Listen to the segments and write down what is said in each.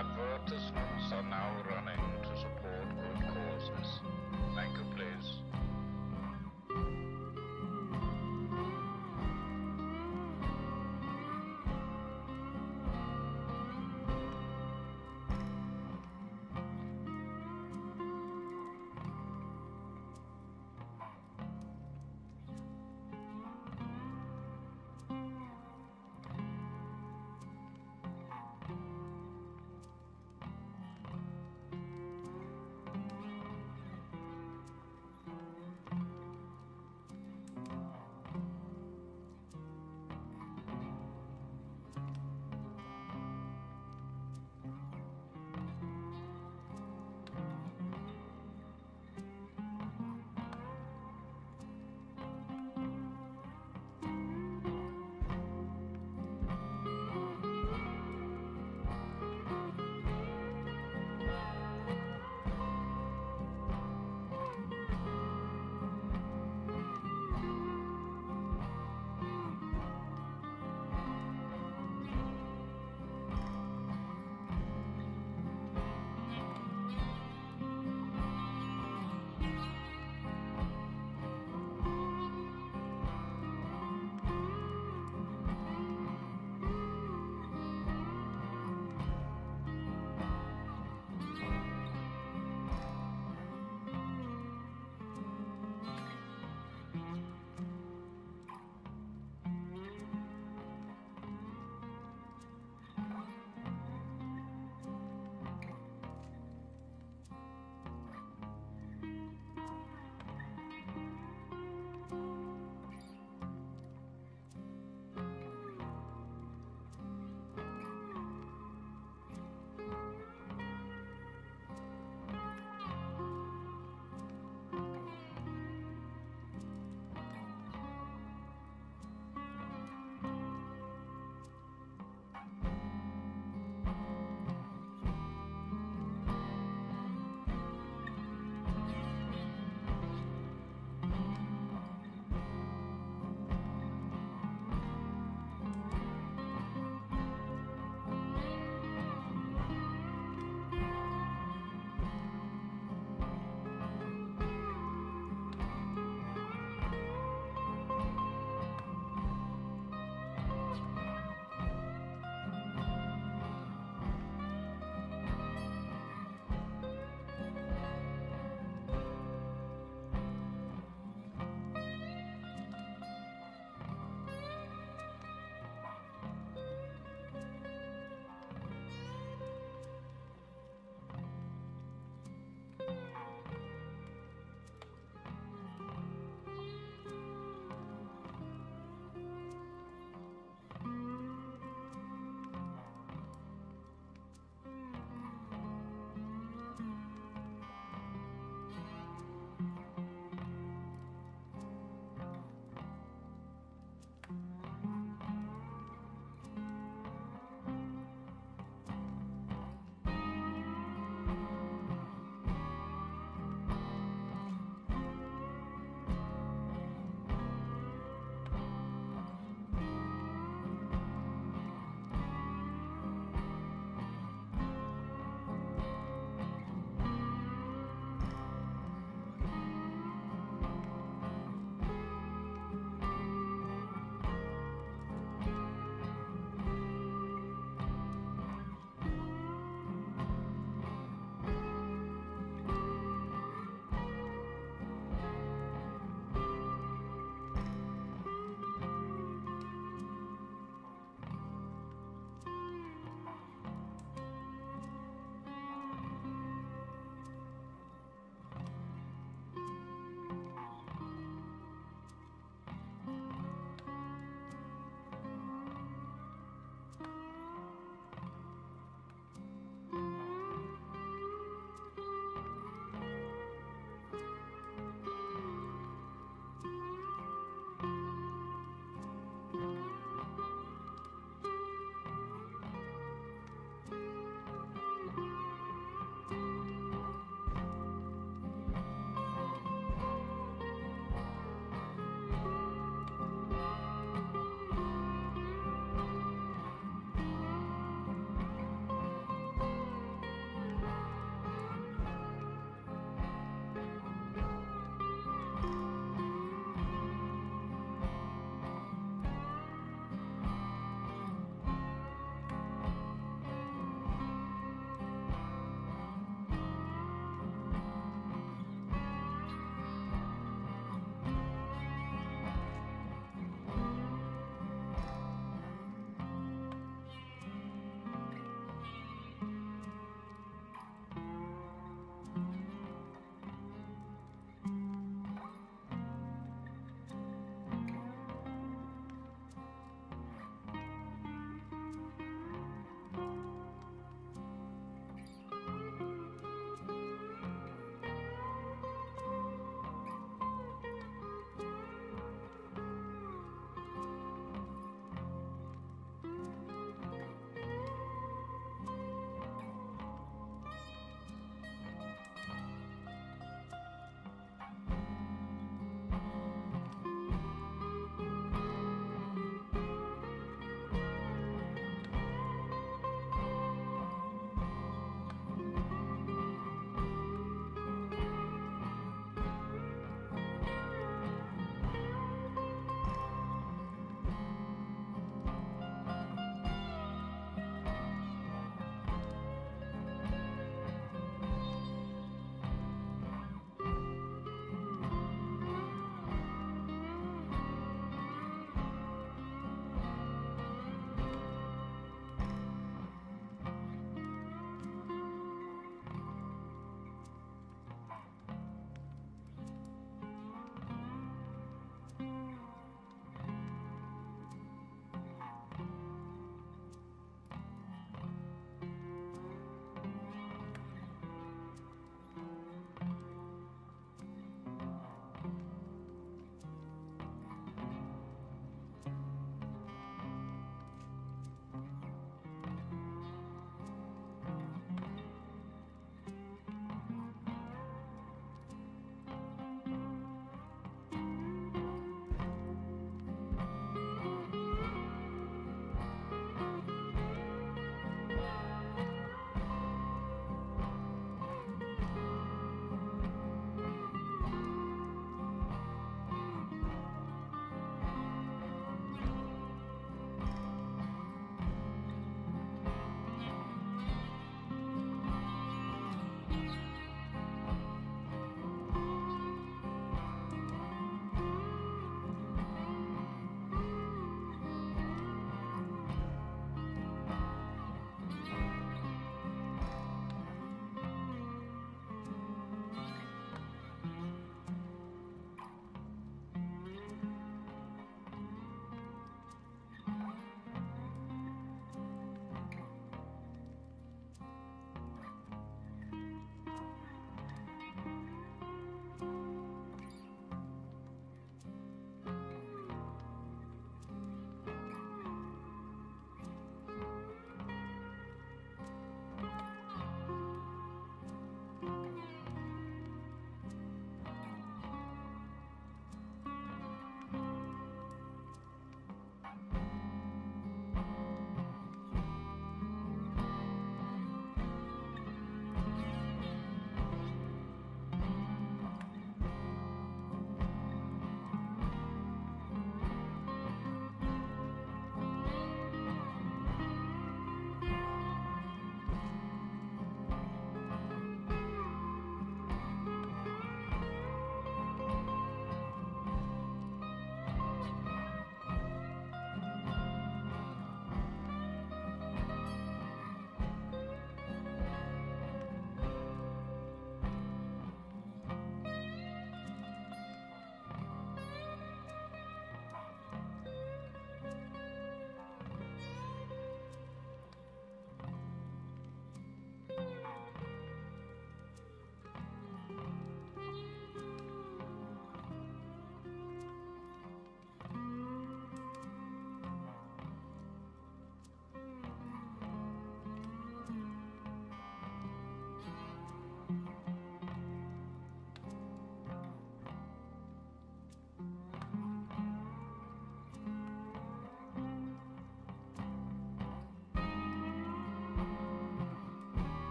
Advertisements are now running to support good causes. Thank you, please.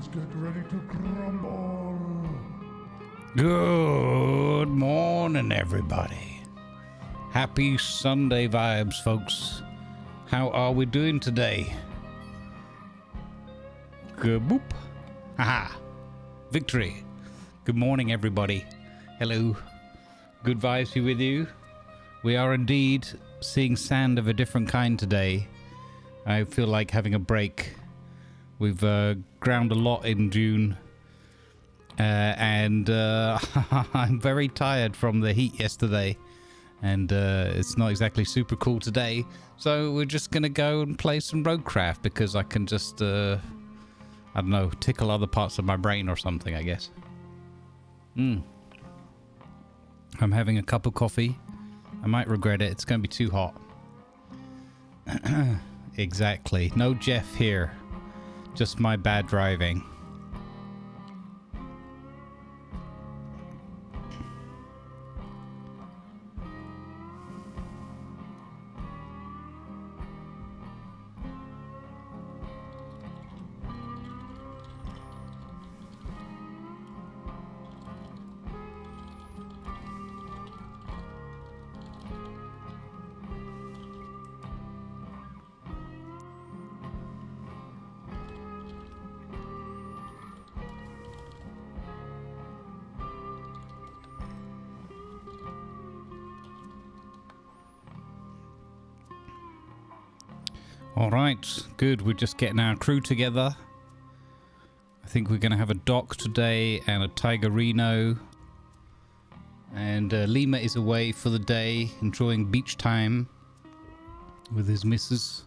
Let's get ready to grumble. Good morning, everybody. Happy Sunday vibes, folks. How are we doing today? Good boop. Haha. Victory. Good morning, everybody. Hello. Good vibes be with you. We are indeed seeing sand of a different kind today. I feel like having a break. We've ground a lot in June. And I'm very tired from the heat yesterday. And it's not exactly super cool today. So we're just going to go and play some Roadcraft because I can just, I don't know, tickle other parts of my brain or something, I guess. I'm having a cup of coffee. I might regret it. It's going to be too hot. Exactly. No Jeff here. Just my bad driving. All right, good. We're just getting our crew together. I think we're going to have a Doc today and a Tigerino. And Lima is away for the day, enjoying beach time with his missus.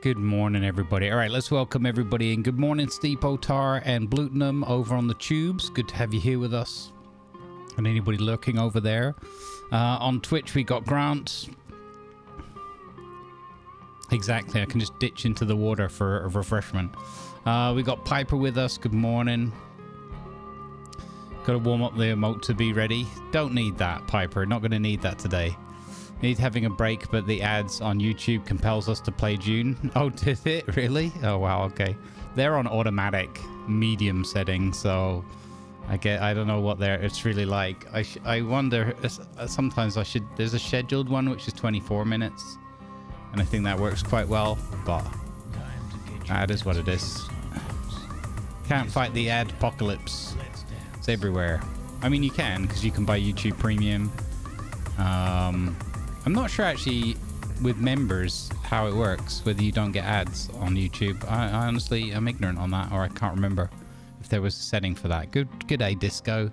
Good morning, everybody. All right, let's welcome everybody in. Good morning, Steve Otar and Blutenham over on the tubes. Good to have you here with us. And anybody lurking over there. On Twitch, we got Grant. Exactly, I can just ditch into the water for a refreshment. We got Piper with us. Good morning. Got to warm up the emote to be ready. Don't need that, Piper. Not going to need that today. Need having a break, but the ads on YouTube compels us to play June. Oh, did it? Really? Oh, wow. Okay. They're on automatic medium setting, so I don't know what it's really like. I wonder, sometimes there's a scheduled one, which is 24 minutes. And I think that works quite well, but that is what it is. Can't fight the ad apocalypse. It's everywhere. I mean, you can, because you can buy YouTube Premium. I'm not sure, actually, with members, how it works, whether you don't get ads on YouTube. I honestly, I'm ignorant on that, or I can't remember if there was a setting for that. Good day, Disco.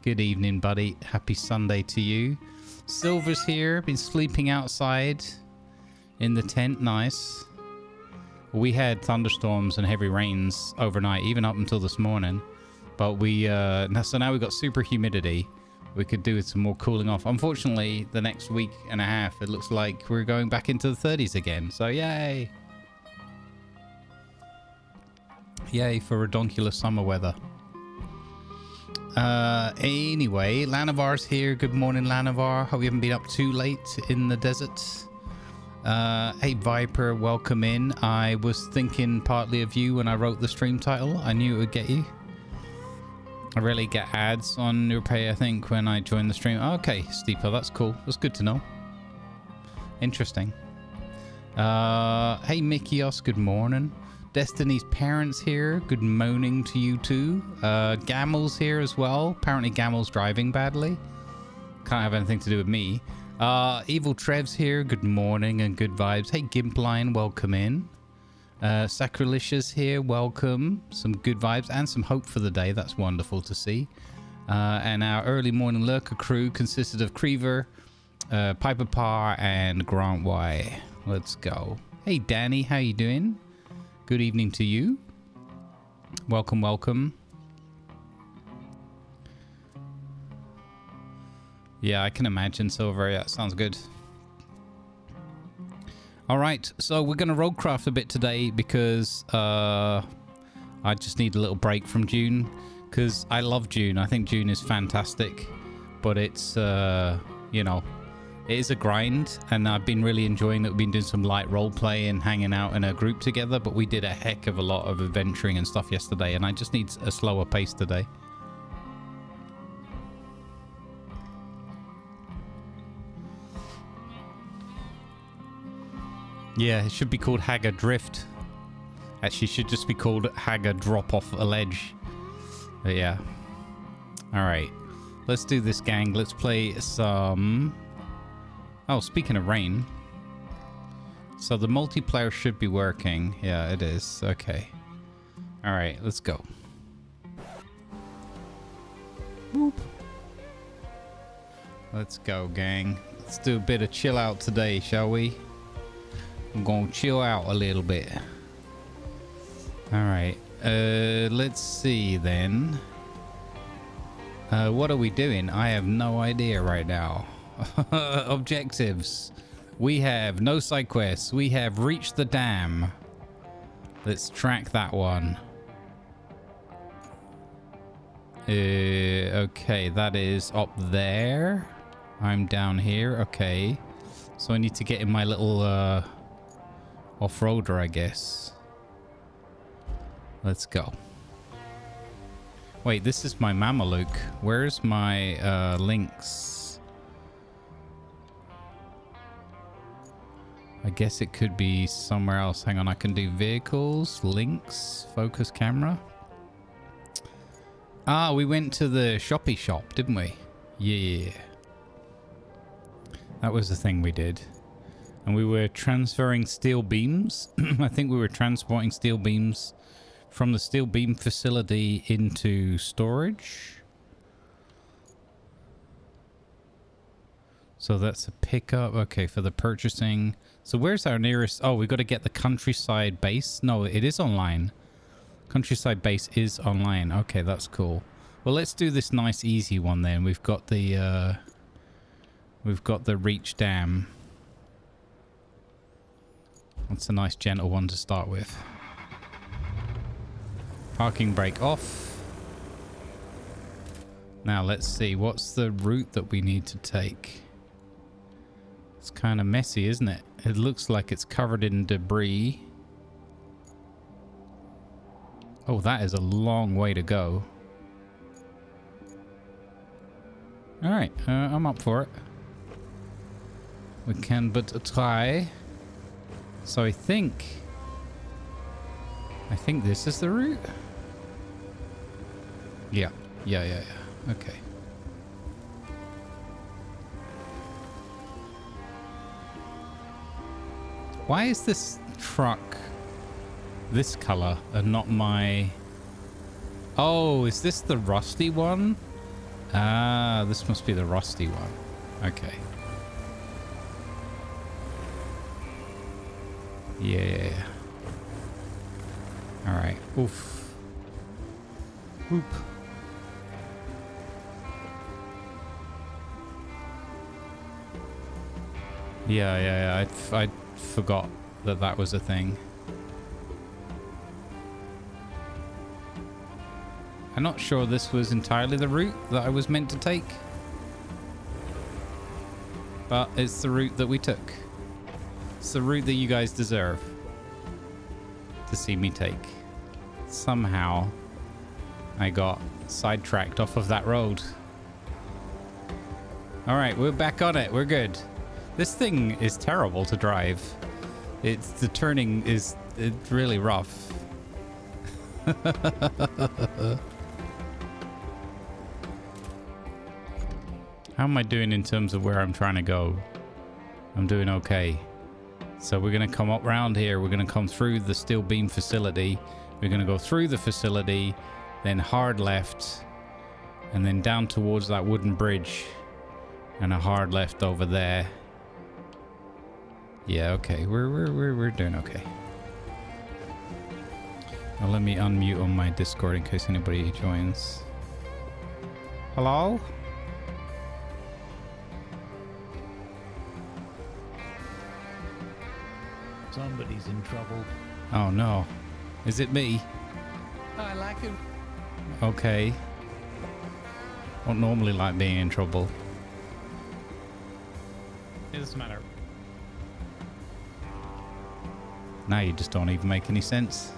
Good evening, buddy. Happy Sunday to you. Silver's here, been sleeping outside. In the tent, nice. We had thunderstorms and heavy rains overnight, even up until this morning. But so now we've got super humidity. We could do with some more cooling off. Unfortunately, the next week and a half, it looks like we're going back into the 30s again. So yay! Yay for redonkulous summer weather. Anyway, Lanavar's here. Good morning, Lanavar. Hope you haven't been up too late in the desert. Hey Viper, welcome in. I was thinking partly of you when I wrote the stream title. I knew it would get you. I rarely get ads on your pay, I think, when I join the stream. Okay, Steeper, that's cool. That's good to know. Interesting. Hey Mikios, good morning. Destiny's parents here. Good morning to you too. Gamel's here as well. Apparently Gamel's driving badly. Can't have anything to do with me. Evil Trev's here. Good morning and good vibes. Hey, Gimpline, welcome in. Sacrilicious here. Welcome. Some good vibes and some hope for the day. That's wonderful to see. And our early morning lurker crew consisted of Creever, Piper Parr, and Grant Y. Let's go. Hey, Danny, how you doing? Good evening to you. Welcome, welcome. Yeah, I can imagine, Silver. Yeah, sounds good. All right, so we're going to Roadcraft a bit today because I just need a little break from June because I love June. I think June is fantastic, but it's, you know, It is a grind, and I've been really enjoying that. We've been doing some light role play and hanging out in a group together, but we did a heck of a lot of adventuring and stuff yesterday, and I just need a slower pace today. Yeah, it should be called Haggard Drift. Actually, it should just be called Haggard Drop Off a Ledge. But yeah. Alright. Let's do this, gang. Let's play some... Oh, speaking of rain. So the multiplayer should be working. Yeah, it is. Okay. Alright, let's go. Boop. Let's go, gang. Let's do a bit of chill out today, shall we? I'm gonna chill out a little bit. Alright. Let's see then. What are we doing? I have no idea right now. Objectives. We have no side quests. We have reached the dam. Let's track that one. Okay, that is up there. I'm down here. Okay. So I need to get in my little off-roader, I guess. Let's go. Wait, this is my Mameluke. Where's my links? I guess it could be somewhere else. Hang on, I can do vehicles, links, focus camera. Ah, we went to the shoppy shop, didn't we? Yeah. That was the thing we did. And we were transferring steel beams. I think we were transporting steel beams from the steel beam facility into storage. So that's a pickup. Okay, for the purchasing. So where's our nearest? Oh, we got to get the countryside base. No, it is online. Countryside base is online. Okay, that's cool. Well, let's do this nice easy one then. We've got the Reach Dam. That's a nice gentle one to start with. Parking brake off. Now let's see, what's the route that we need to take? It's kind of messy, isn't it? It looks like it's covered in debris. Oh, that is a long way to go. Alright, I'm up for it. We can but try. So I think this is the route. Yeah. Okay. Why is this truck this color and not my... Oh, is this the rusty one? Ah, this must be the rusty one. Okay. Yeah. All right. Oof. Oop. Yeah. I forgot that was a thing. I'm not sure this was entirely the route that I was meant to take, but it's the route that we took. It's the route that you guys deserve to see me take. Somehow I got sidetracked off of that road. All right, we're back on it. We're good. This thing is terrible to drive. The turning is really rough. How am I doing in terms of where I'm trying to go? I'm doing okay. So we're going to come up round here. We're going to come through the steel beam facility. We're going to go through the facility, then hard left, and then down towards that wooden bridge, and a hard left over there. Yeah, okay. We're doing okay. Now let me unmute on my Discord in case anybody joins. Hello? Somebody's in trouble. Oh no. Is it me? I like him. Okay. Don't normally like being in trouble. It doesn't matter. Now you just don't even make any sense.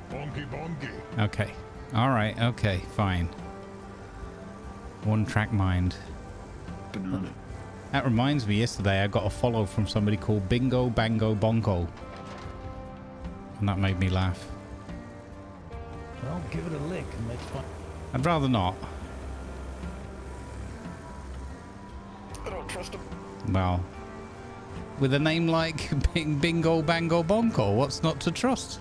Bonky bonky. Okay. All right. Okay. Fine. One track mind. Banana. That reminds me, yesterday I got a follow from somebody called Bingo Bango Bongo. And that made me laugh. Well, give it a lick and let's find. I'd rather not. I don't trust him. Well, with a name like Bingo Bango Bongo, what's not to trust?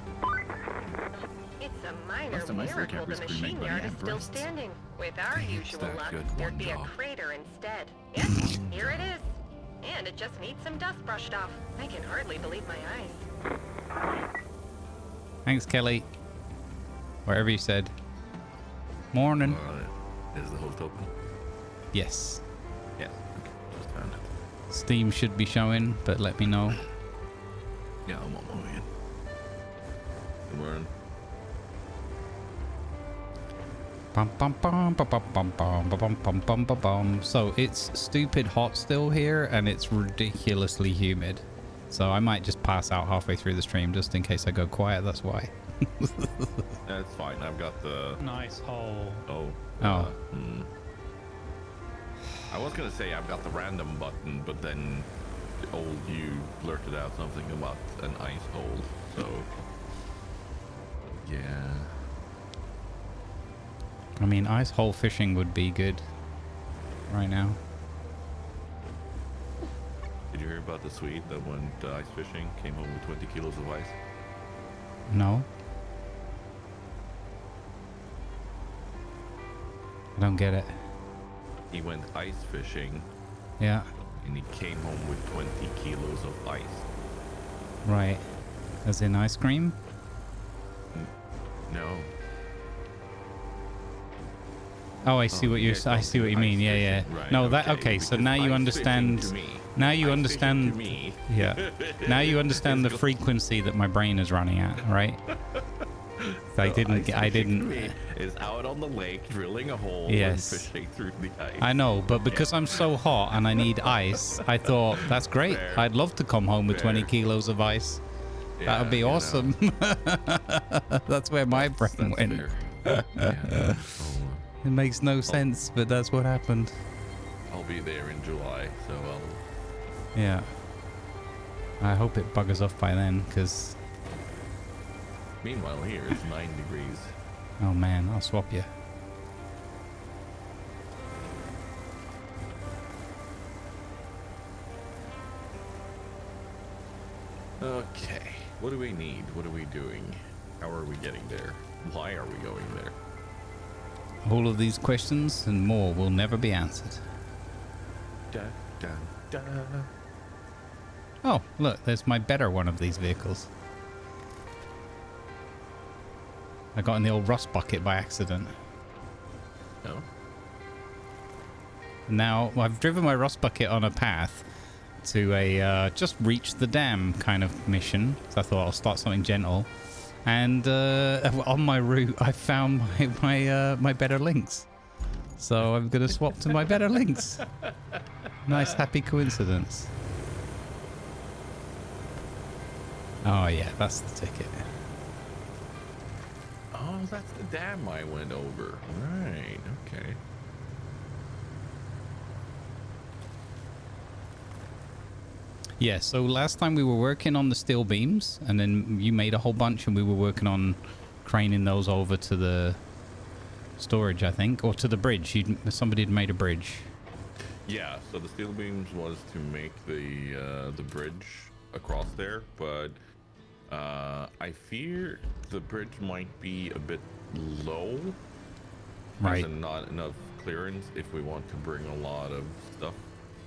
It's a minor Last time I saw miracle Cap the was cremate machine buddy yard is and still breasts. standing. With our usual that luck, good? there'd One be a job. crater instead. Yep, here it is. And it just needs some dust brushed off. I can hardly believe my eyes. Thanks, Kelly. Whatever you said. Morning. Is the host open? Yes. Yeah. Okay. Just found it. Steam should be showing, but let me know. Yeah, I'm on my way in. Good morning. Bum, bum, bum, bum, bum, bum, bum, bum, bum, bum, bum, bum. So it's stupid hot still here, and it's ridiculously humid. So I might just pass out halfway through the stream just in case I go quiet. That's why. That's fine. I've got the. Nice hole. Oh. Oh. I was gonna say I've got the random button, but then old you blurted out something about an ice hole. So. Yeah. I mean, ice hole fishing would be good right now. Did you hear about the Swede that went ice fishing, came home with 20 kilos of ice? No. I don't get it. He went ice fishing Yeah. and he came home with 20 kilos of ice. Right. As in ice cream? No. Oh, I see what you're. yeah, I see what you ice mean. Yeah, yeah. fishing, right, No, that. okay, Okay, so because now you ice understand. fishing to me- Now you ice understand. fishing to me Yeah. Now you understand the is frequency that my brain is running at, right? I So didn't. ice I fishing to didn't. me is out on the lake drilling a hole Yes. and fishing through the ice. I know, but because I'm so hot and I need ice, I thought that's great. Fair. I'd love to come home with 20 Fair. kilos of ice. Yeah, That would be you know, awesome. That's where my brain that's went. fair. Yeah, It makes no sense, but that's what happened. I'll be there in July, so Yeah. I hope it buggers off by then, because, meanwhile here it's 9 degrees. oh man, I'll swap you. Okay, what do we need? What are we doing? How are we getting there? Why are we going there? All of these questions and more will never be answered. Da, da, da. Oh, look, there's my better one of these vehicles. I got in the old rust bucket by accident. No? Now, I've driven my rust bucket on a path to a just reach the dam kind of mission. So I thought I'll start something gentle. And on my route, I found my better links. So I'm going to swap to my better links. Nice, happy coincidence. Oh, yeah, that's the ticket. Oh, that's the dam I went over. Right, okay. Yeah, so last time we were working on the steel beams, and then you made a whole bunch, and we were working on craning those over to the storage, I think, or to the bridge. Somebody had made a bridge. Yeah, so the steel beams was to make the bridge across there, but I fear the bridge might be a bit low. Right. There's not enough clearance if we want to bring a lot of stuff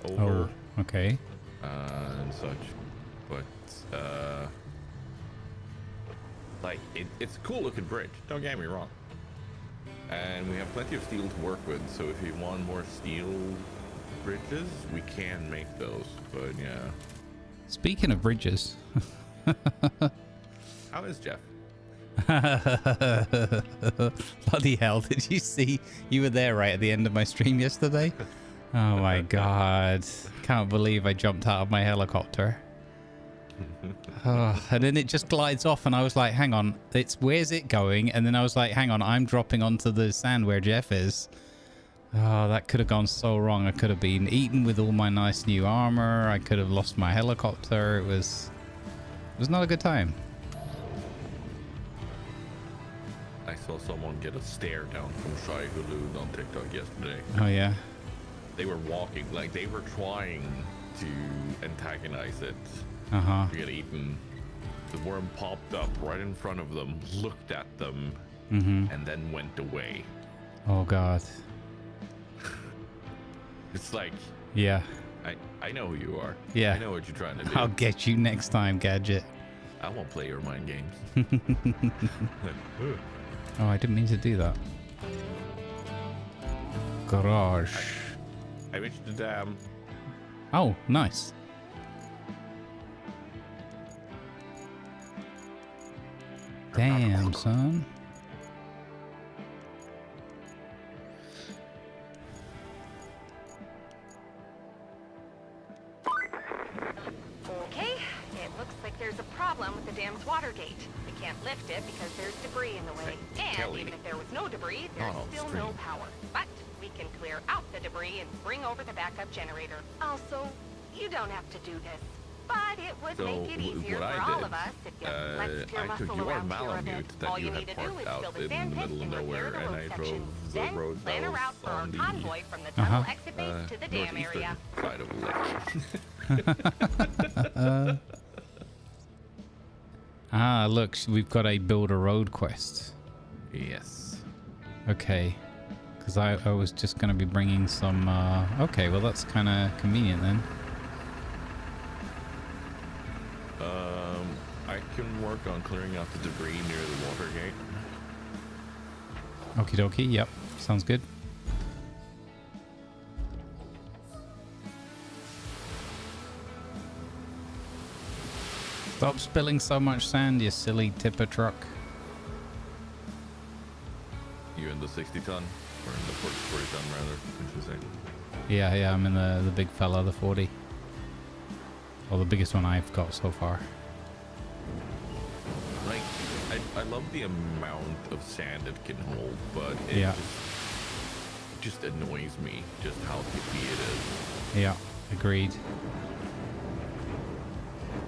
Oh, over okay. and such. But like it's a cool looking bridge. Don't get me wrong. And we have plenty of steel to work with. So if you want more steel bridges, we can make those. But yeah. Speaking of bridges. How is Jeff? Bloody hell, did you see? You were there right at the end of my stream yesterday. Oh my god. Can't believe I jumped out of my helicopter. Oh, and then it just glides off and I was like, hang on, where's it going? And then I was like, hang on, I'm dropping onto the sand where Jeff is. Oh, that could have gone so wrong. I could have been eaten with all my nice new armor. I could have lost my helicopter. It was not a good time. I saw someone get a stare down from Shy Hulud on TikTok yesterday. Oh yeah. They were walking, like they were trying to antagonize it. Uh-huh. To get eaten. The worm popped up right in front of them, looked at them, and then went away. Oh god. It's like, Yeah. I know who you are. Yeah. I know what you're trying to do. I'll get you next time, Gadget. I won't play your mind games. Oh, I didn't mean to do that. Garage. I reached the dam. Oh, nice. Damn, son. Okay, it looks like there's a problem with the dam's water gate. We can't lift it because there's debris in the way. And Kelly. even if there was no debris, there's Not still upstream. no power. But we can clear out the debris and bring over the backup generator. Also, you don't have to do this. But it would So, make it easier what for I all did, of us if you flex your I took muscle your around here a bit. Malamute that All you you had need to do parked is out fill the in sand the pits middle of and repair nowhere, the and road I sections. drove the Then road plan a that route was for our on the convoy from the tunnel exit base to the dam northeastern area. side of the lake. Ah, look, we've got a build a road quest. Yes. Okay. Because I was just going to be bringing some... okay, well, that's kind of convenient then. I can work on clearing out the debris near the water gate. Okie dokie, yep. Sounds good. Stop spilling so much sand, you silly tipper truck. You in the 60 ton? Or in the 40 ton rather, I should say. Yeah, I'm in the big fella, the 40. Well, the biggest one I've got so far. Like, I love the amount of sand it can hold, but it Yeah. just annoys me just how hippie it is. Yeah, agreed.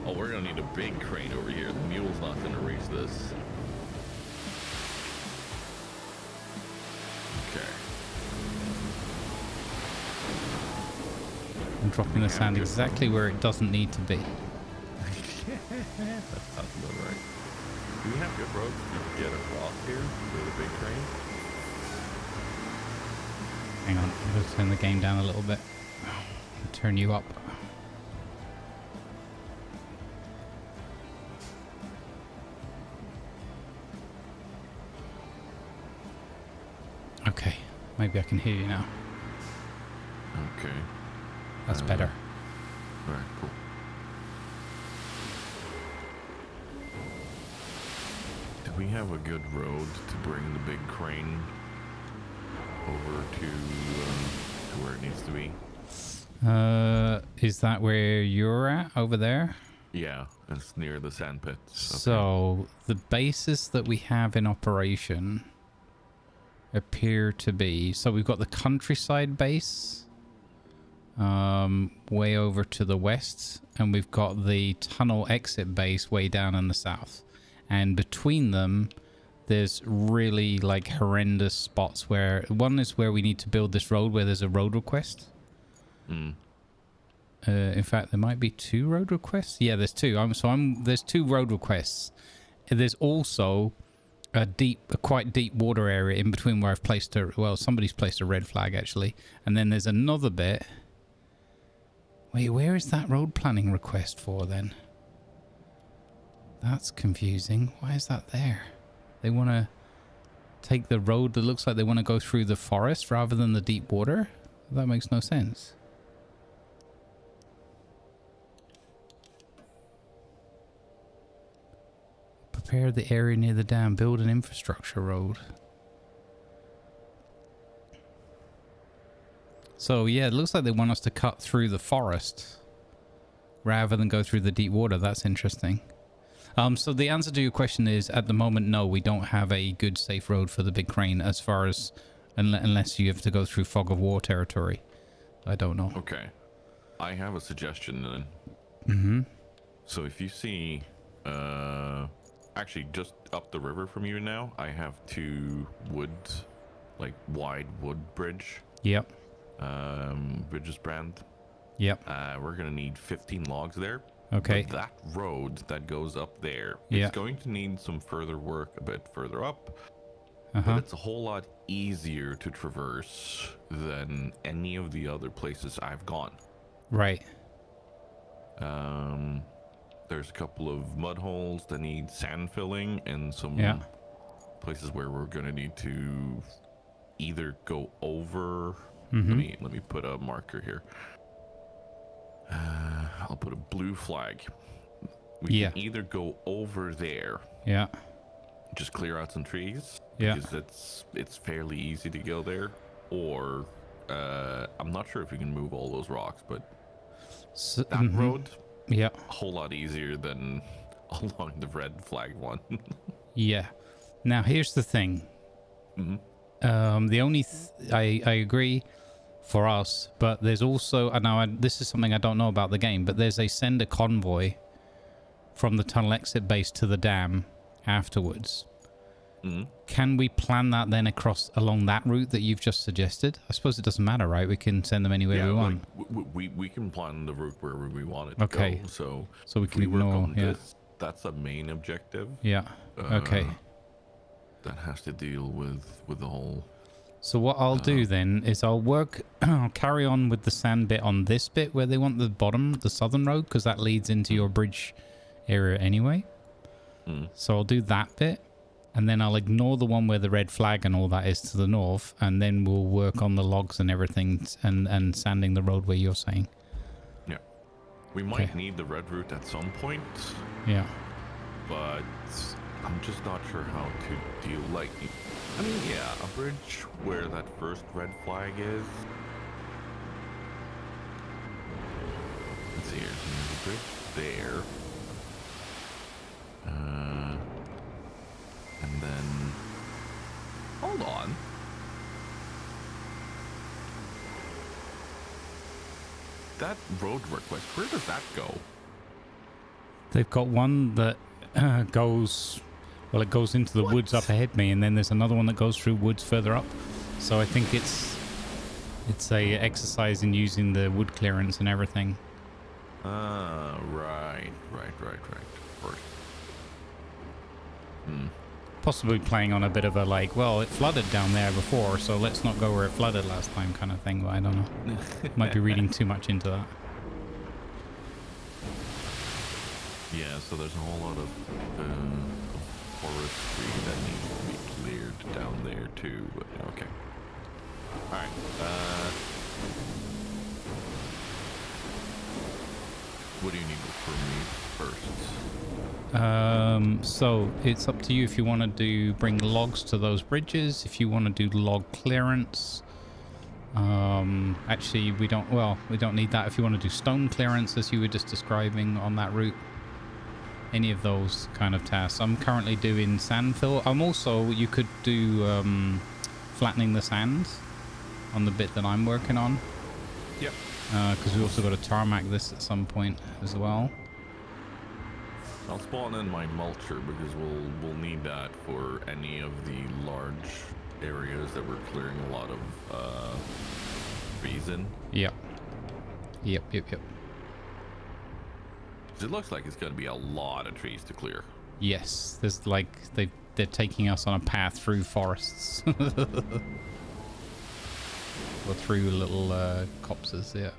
Oh, we're gonna need a big crane over here. The mule's not gonna reach this. Okay. I'm dropping the sand exactly where it doesn't need to be. That sounds about right. Do we have good roads to get across here with a big crane? Hang on, I'm gonna turn the game down a little bit. Turn you up. Okay, maybe I can hear you now. Okay. That's better. Alright, cool. Do we have a good road to bring the big crane over to where it needs to be? Is that where you're at over there? Yeah, it's near the sand pits. Okay. So the bases that we have in operation appear to be, so we've got the countryside base way over to the west, and we've got the tunnel exit base way down in the south, and between them there's really like horrendous spots where one is where we need to build this road where there's a road request. In fact, there might be 2 road requests. Yeah, there's 2. There's 2 road requests. There's also a quite deep water area in between where I've placed somebody's placed a red flag actually, and then there's another bit. Wait, where is that road planning request for then? That's confusing. Why is that there? They want to take the road that looks like they want to go through the forest rather than the deep water? That makes no sense. Prepare the area near the dam. Build an infrastructure road. So yeah, it looks like they want us to cut through the forest rather than go through the deep water. That's interesting. So the answer to your question is, at the moment, no, we don't have a good safe road for the big crane as far as, unless you have to go through fog of war territory. I don't know. Okay. I have a suggestion then. Mm-hmm. So if you see, actually just up the river from you now, I have 2 woods, like wide wood bridge. Yep. Bridges brand. Yep. We're gonna need 15 logs there. Okay. But that road that goes up there, Yeah. it's going to need some further work a bit further up. Uh-huh. But it's a whole lot easier to traverse than any of the other places I've gone. Right. There's a couple of mud holes that need sand filling and some places where we're gonna need to either go over. Let me put a marker here. I'll put a blue flag. We can either go over there. Yeah. Just clear out some trees. Yeah. Because it's fairly easy to go there. Or I'm not sure if we can move all those rocks, but So, that road, yeah. a whole lot easier than along the red flag one. Yeah. Now here's the thing. The only I agree for us, but there's also this is something I don't know about the game, but there's a send a convoy from the tunnel exit base to the dam afterwards. Can we plan that then along that route that you've just suggested? I suppose it doesn't matter, right? We can send them anywhere we want. We can plan the route wherever we want it to Okay. go. So we can ignore. This, that's a main objective. Yeah. Okay. That has to deal with the whole. So what I'll do then is I'll carry on with the sand bit on this bit where they want the southern road, because that leads into your bridge area anyway. So I'll do that bit, and then I'll ignore the one where the red flag and all that is to the north, and then we'll work on the logs and everything and sanding the road where you're saying. Yeah. We might need the red route at some point. Yeah. But I'm just not sure how to deal. Like, I mean, yeah, a bridge where that first red flag is. Let's see here. There's a bridge there. And then, hold on. That road request, where does that go? They've got one that goes into the woods up ahead me, and then there's another one that goes through woods further up. So I think it's a exercise in using the wood clearance and everything. Right. Of course. Possibly playing on a bit of a it flooded down there before, so let's not go where it flooded last time kind of thing, but I don't know. Might be reading too much into that. Yeah, so there's a whole lot of forestry that needs to be cleared down there too, but okay. Alright, what do you need from me first? So it's up to you if you want to bring logs to those bridges, if you want to do log clearance. Actually we don't need that if you want to do stone clearance as you were just describing on that route. Any of those kind of tasks. I'm currently doing sand fill. You could do flattening the sand on the bit that I'm working on. Yep. Because we also got to tarmac this at some point as well. I'll spawn in my mulcher because we'll need that for any of the large areas that we're clearing a lot of trees in. Yep. It looks like it's going to be a lot of trees to clear. Yes, there's they're taking us on a path through forests. Or through little copses, yeah.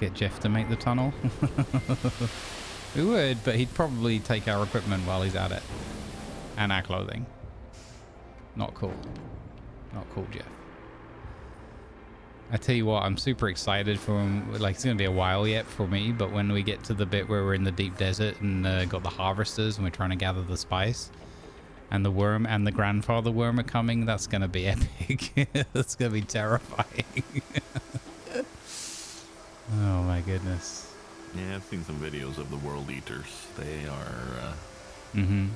Get Jeff to make the tunnel. We would, but he'd probably take our equipment while he's at it. And our clothing. Not cool. Not cool, Jeff. I tell you what, I'm super excited for him. It's going to be a while yet for me, but when we get to the bit where we're in the deep desert and got the harvesters and we're trying to gather the spice, and the worm and the grandfather worm are coming, that's gonna be epic. That's gonna be terrifying. Oh my goodness. Yeah, I've seen some videos of the world eaters. They are good.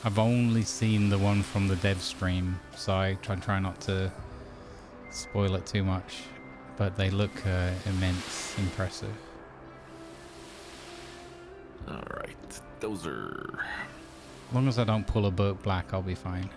I've only seen the one from the dev stream, so I try not to spoil it too much, but they look impressive. All right, those are. As long as I don't pull a boat black, I'll be fine.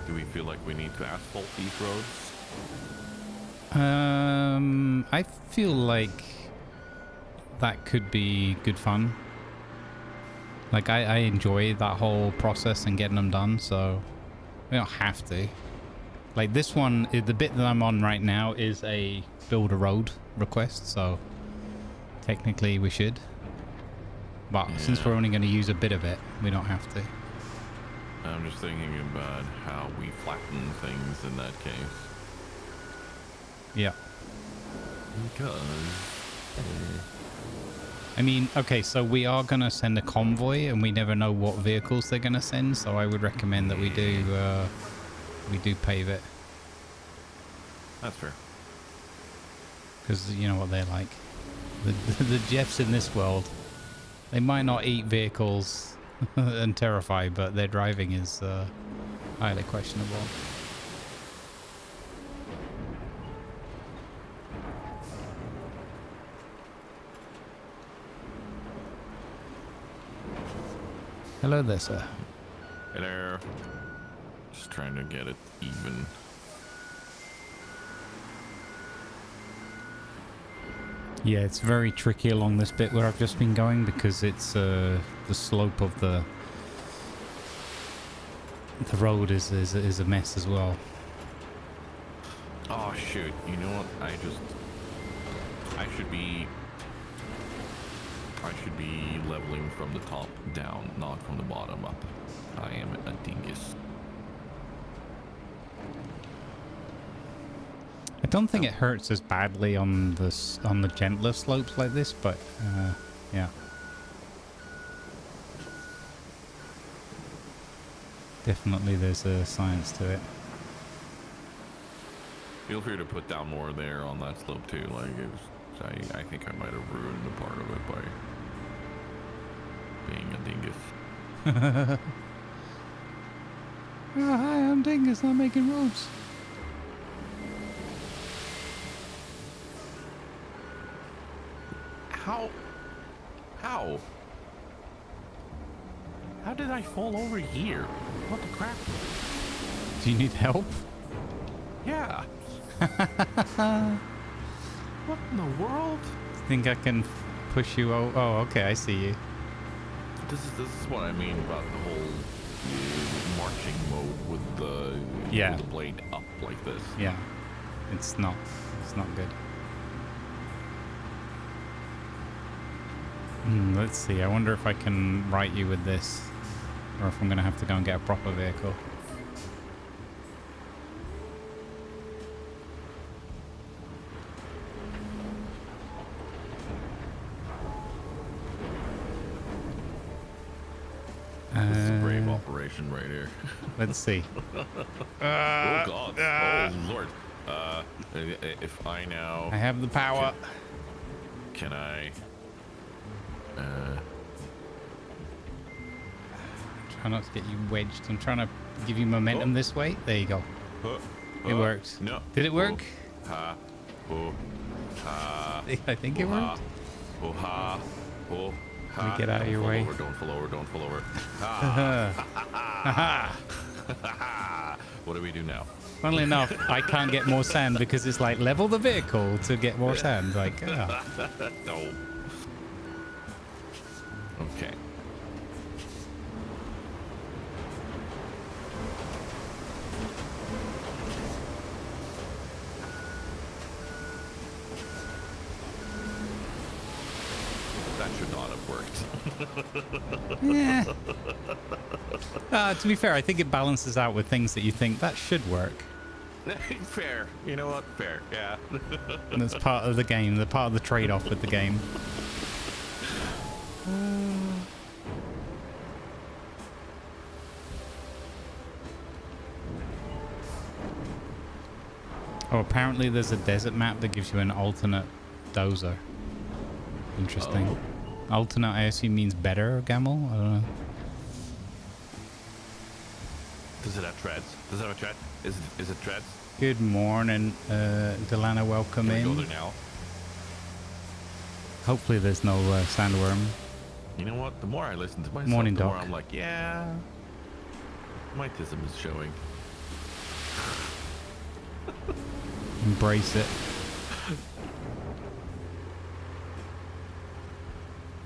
Do we feel like we need to asphalt these roads? I feel like that could be good fun. Like I enjoy that whole process and getting them done, so we don't have to. Like this one, the bit that I'm on right now is a build a road request, so technically we should. But since we're only going to use a bit of it, we don't have to. I'm just thinking about how we flatten things in that case. Yeah. Because... I mean, okay, so we are going to send a convoy, and we never know what vehicles they're going to send, so I would recommend that we do pave it. That's fair. Because you know what they're like. The Jeffs in this world, they might not eat vehicles and terrify, but their driving is highly questionable. Hello there, sir. Hey there. Just trying to get it even. Yeah, it's very tricky along this bit where I've just been going because it's the slope of the road is a mess as well. Oh shoot! You know what? I should be leveling from the top down, not from the bottom up. I am a dingus. I don't think it hurts as badly on the gentler slopes like this, but yeah. Definitely there's a science to it. Feel free to put down more there on that slope too. Like I think I might have ruined a part of it by being a dingus. Oh, hi, I'm Dingus. I'm making roads. How? How did I fall over here? What the crap? Do you need help? Yeah. What in the world? Think I can push you over? Oh, okay, I see you. This is what I mean about the whole marching mode with the blade up like this. Yeah, it's not good. Let's see. I wonder if I can right you with this, or if I'm gonna have to go and get a proper vehicle. option right here. Let's see. Oh God! Oh Lord! If I now I have the power. can I? Try not to get you wedged. I'm trying to give you momentum this way. There you go. It worked. No. Did it work? Ha. Oh. Ha. I think it worked. Oh ha. Oh. Let me get out of your way. Don't fall over. Don't fall over. What do we do now? Funnily enough, I can't get more sand because it's like level the vehicle to get more sand. Like, No. Okay. That should not have worked. yeah. To be fair, I think it balances out with things that you think that should work. Fair. You know what? Fair. Yeah. And that's part of the game. The part of the trade-off with the game. Oh, apparently there's a desert map that gives you an alternate dozer. Interesting. Alternate, I assume, means better, Gamble? I don't know. Does it have treads? Does it have a tread? Is it treads? Good morning, Delana. Welcome Can we go in. there now? Hopefully there's no sandworm. You know what? The more I listen to myself, Morning, the more Doc. I'm like, yeah, mytism is showing. Embrace it.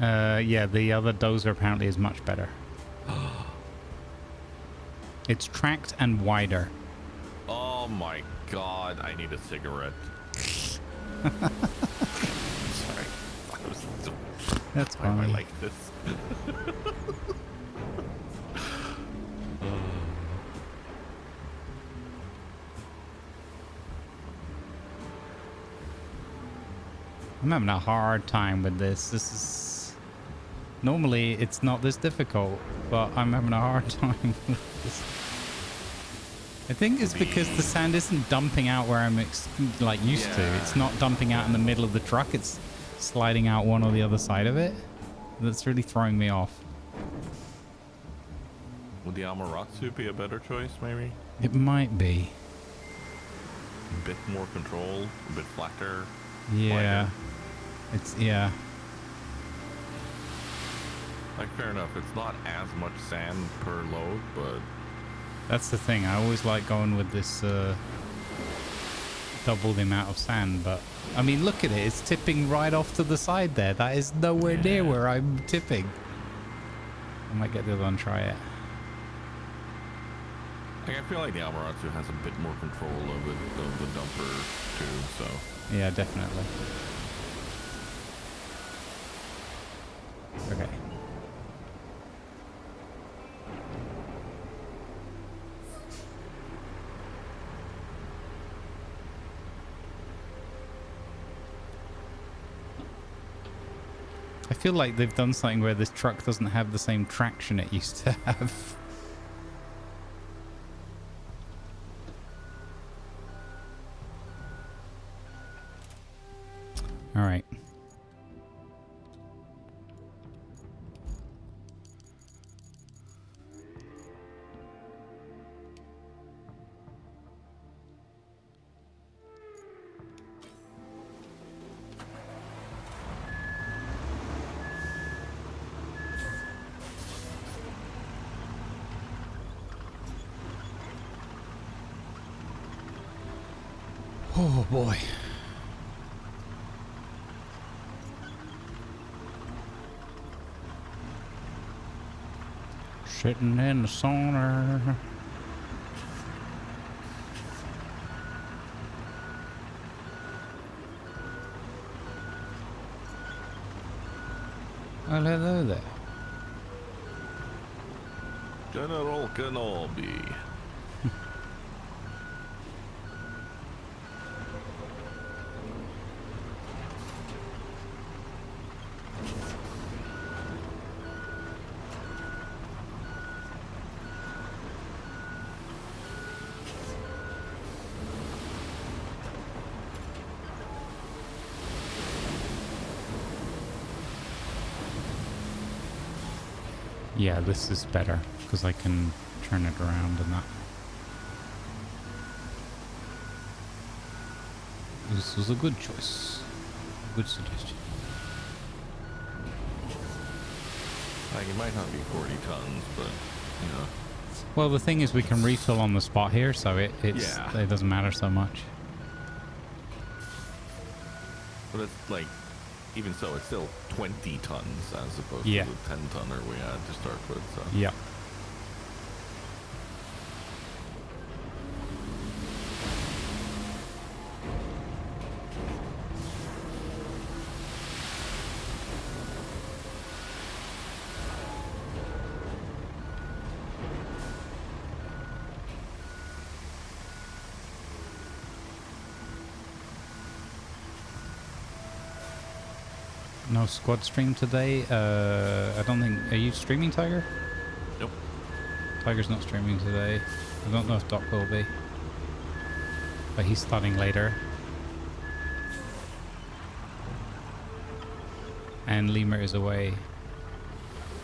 Yeah, the other dozer apparently is much better. It's tracked and wider. Oh my God! I need a cigarette. Sorry. That's Why am I fine. like this? I'm having a hard time with this. This is... Normally, it's not this difficult, but I'm having a hard time with this. I think it's because the sand isn't dumping out where I'm used to. It's not dumping out in the middle of the truck. It's sliding out one or the other side of it. That's really throwing me off. Would the Amaterasu be a better choice, maybe? It might be. A bit more control, a bit flatter. Yeah. wider. It's, yeah. Like, fair enough. It's not as much sand per load, but That's the thing. I always like going with this double the amount of sand, but I mean, look at it. It's tipping right off to the side there. That is nowhere near where I'm tipping. I might get the other one and try it. like, I feel like the Amaterasu has a bit more control of the dumper too. So Yeah, definitely. Okay. I feel like they've done something where this truck doesn't have the same traction it used to have. All right. Oh boy. Sitting in the sauna. Well, hello there. General Kenobi. Yeah, this is better because I can turn it around and that. This was a good choice. Good suggestion. Like, it might not be 40 tons, but, you know. Well, the thing is we can refill on the spot here, so it doesn't matter so much. But it's like, even so, it's still 20 tons as opposed Yeah. to the 10 tonner we had to start with, so. Yeah. No squad stream today. I don't think. Are you streaming, Tiger? Nope. Tiger's not streaming today. I don't know if Doc will be. But he's starting later. And Lemur is away.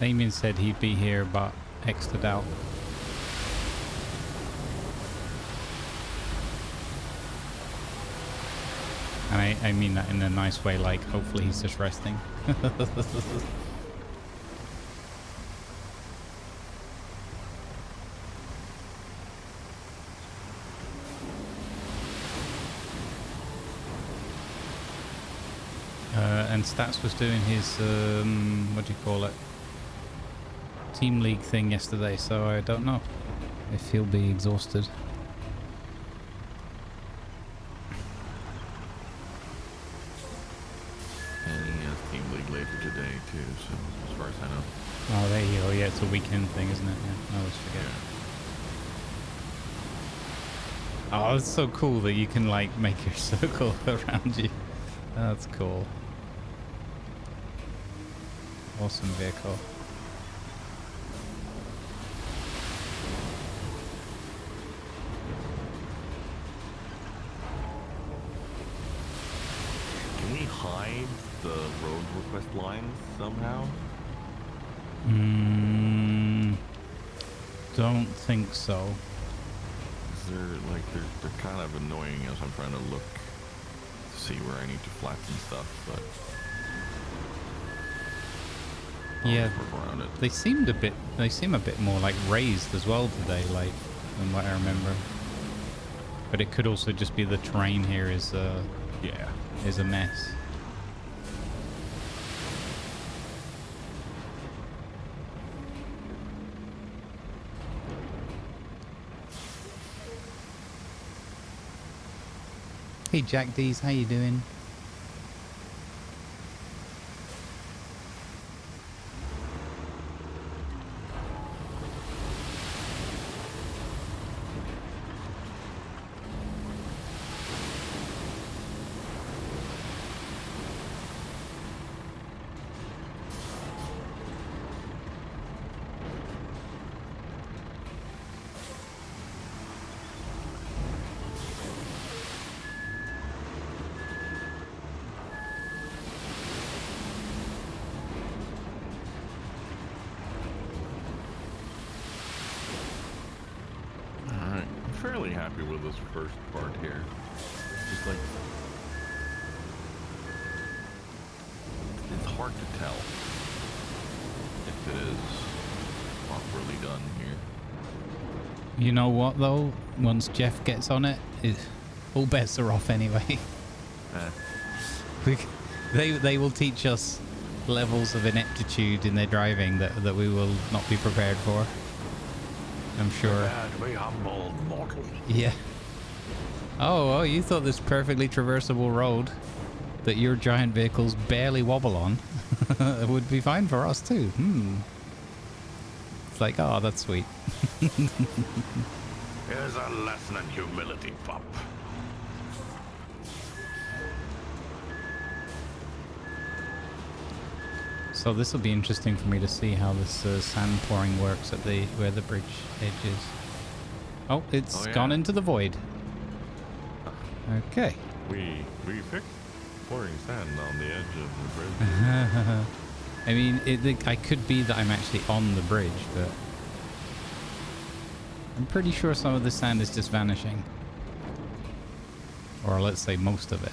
Damien said he'd be here, but X'd out. And I mean that in a nice way, like hopefully he's just resting. And Stats was doing his, what do you call it? Team League thing yesterday, so I don't know if he'll be exhausted. Today too, so as far as I know. Oh, there you go. Yeah, it's a weekend thing, isn't it? Yeah, I always forget. Yeah. Oh, it's so cool that you can like make your circle around you. That's cool. Awesome vehicle. Can we hide the road request lines somehow? Don't think so. Is there like they're kind of annoying as I'm trying to look to see where I need to flatten stuff, but yeah, work around it. they seem a bit more like raised as well today, like than what I remember. But it could also just be the terrain here is a mess. Hey Jack D's, how you doing? Fairly happy with this first part here. Just like it's hard to tell if it is properly done here. You know what though? Once Jeff gets on it, all bets are off anyway. They will teach us levels of ineptitude in their driving that we will not be prepared for. I'm sure. Be humble, mortal. Yeah. Oh, you thought this perfectly traversable road that your giant vehicles barely wobble on would be fine for us too. It's like, oh, that's sweet. Here's a lesson in humility, pup. So this will be interesting for me to see how this sand pouring works at where the bridge edge is. Oh, it's gone into the void. Okay. We fixed pouring sand on the edge of the bridge. I mean, I could be that I'm actually on the bridge, but I'm pretty sure some of the sand is just vanishing. Or let's say most of it.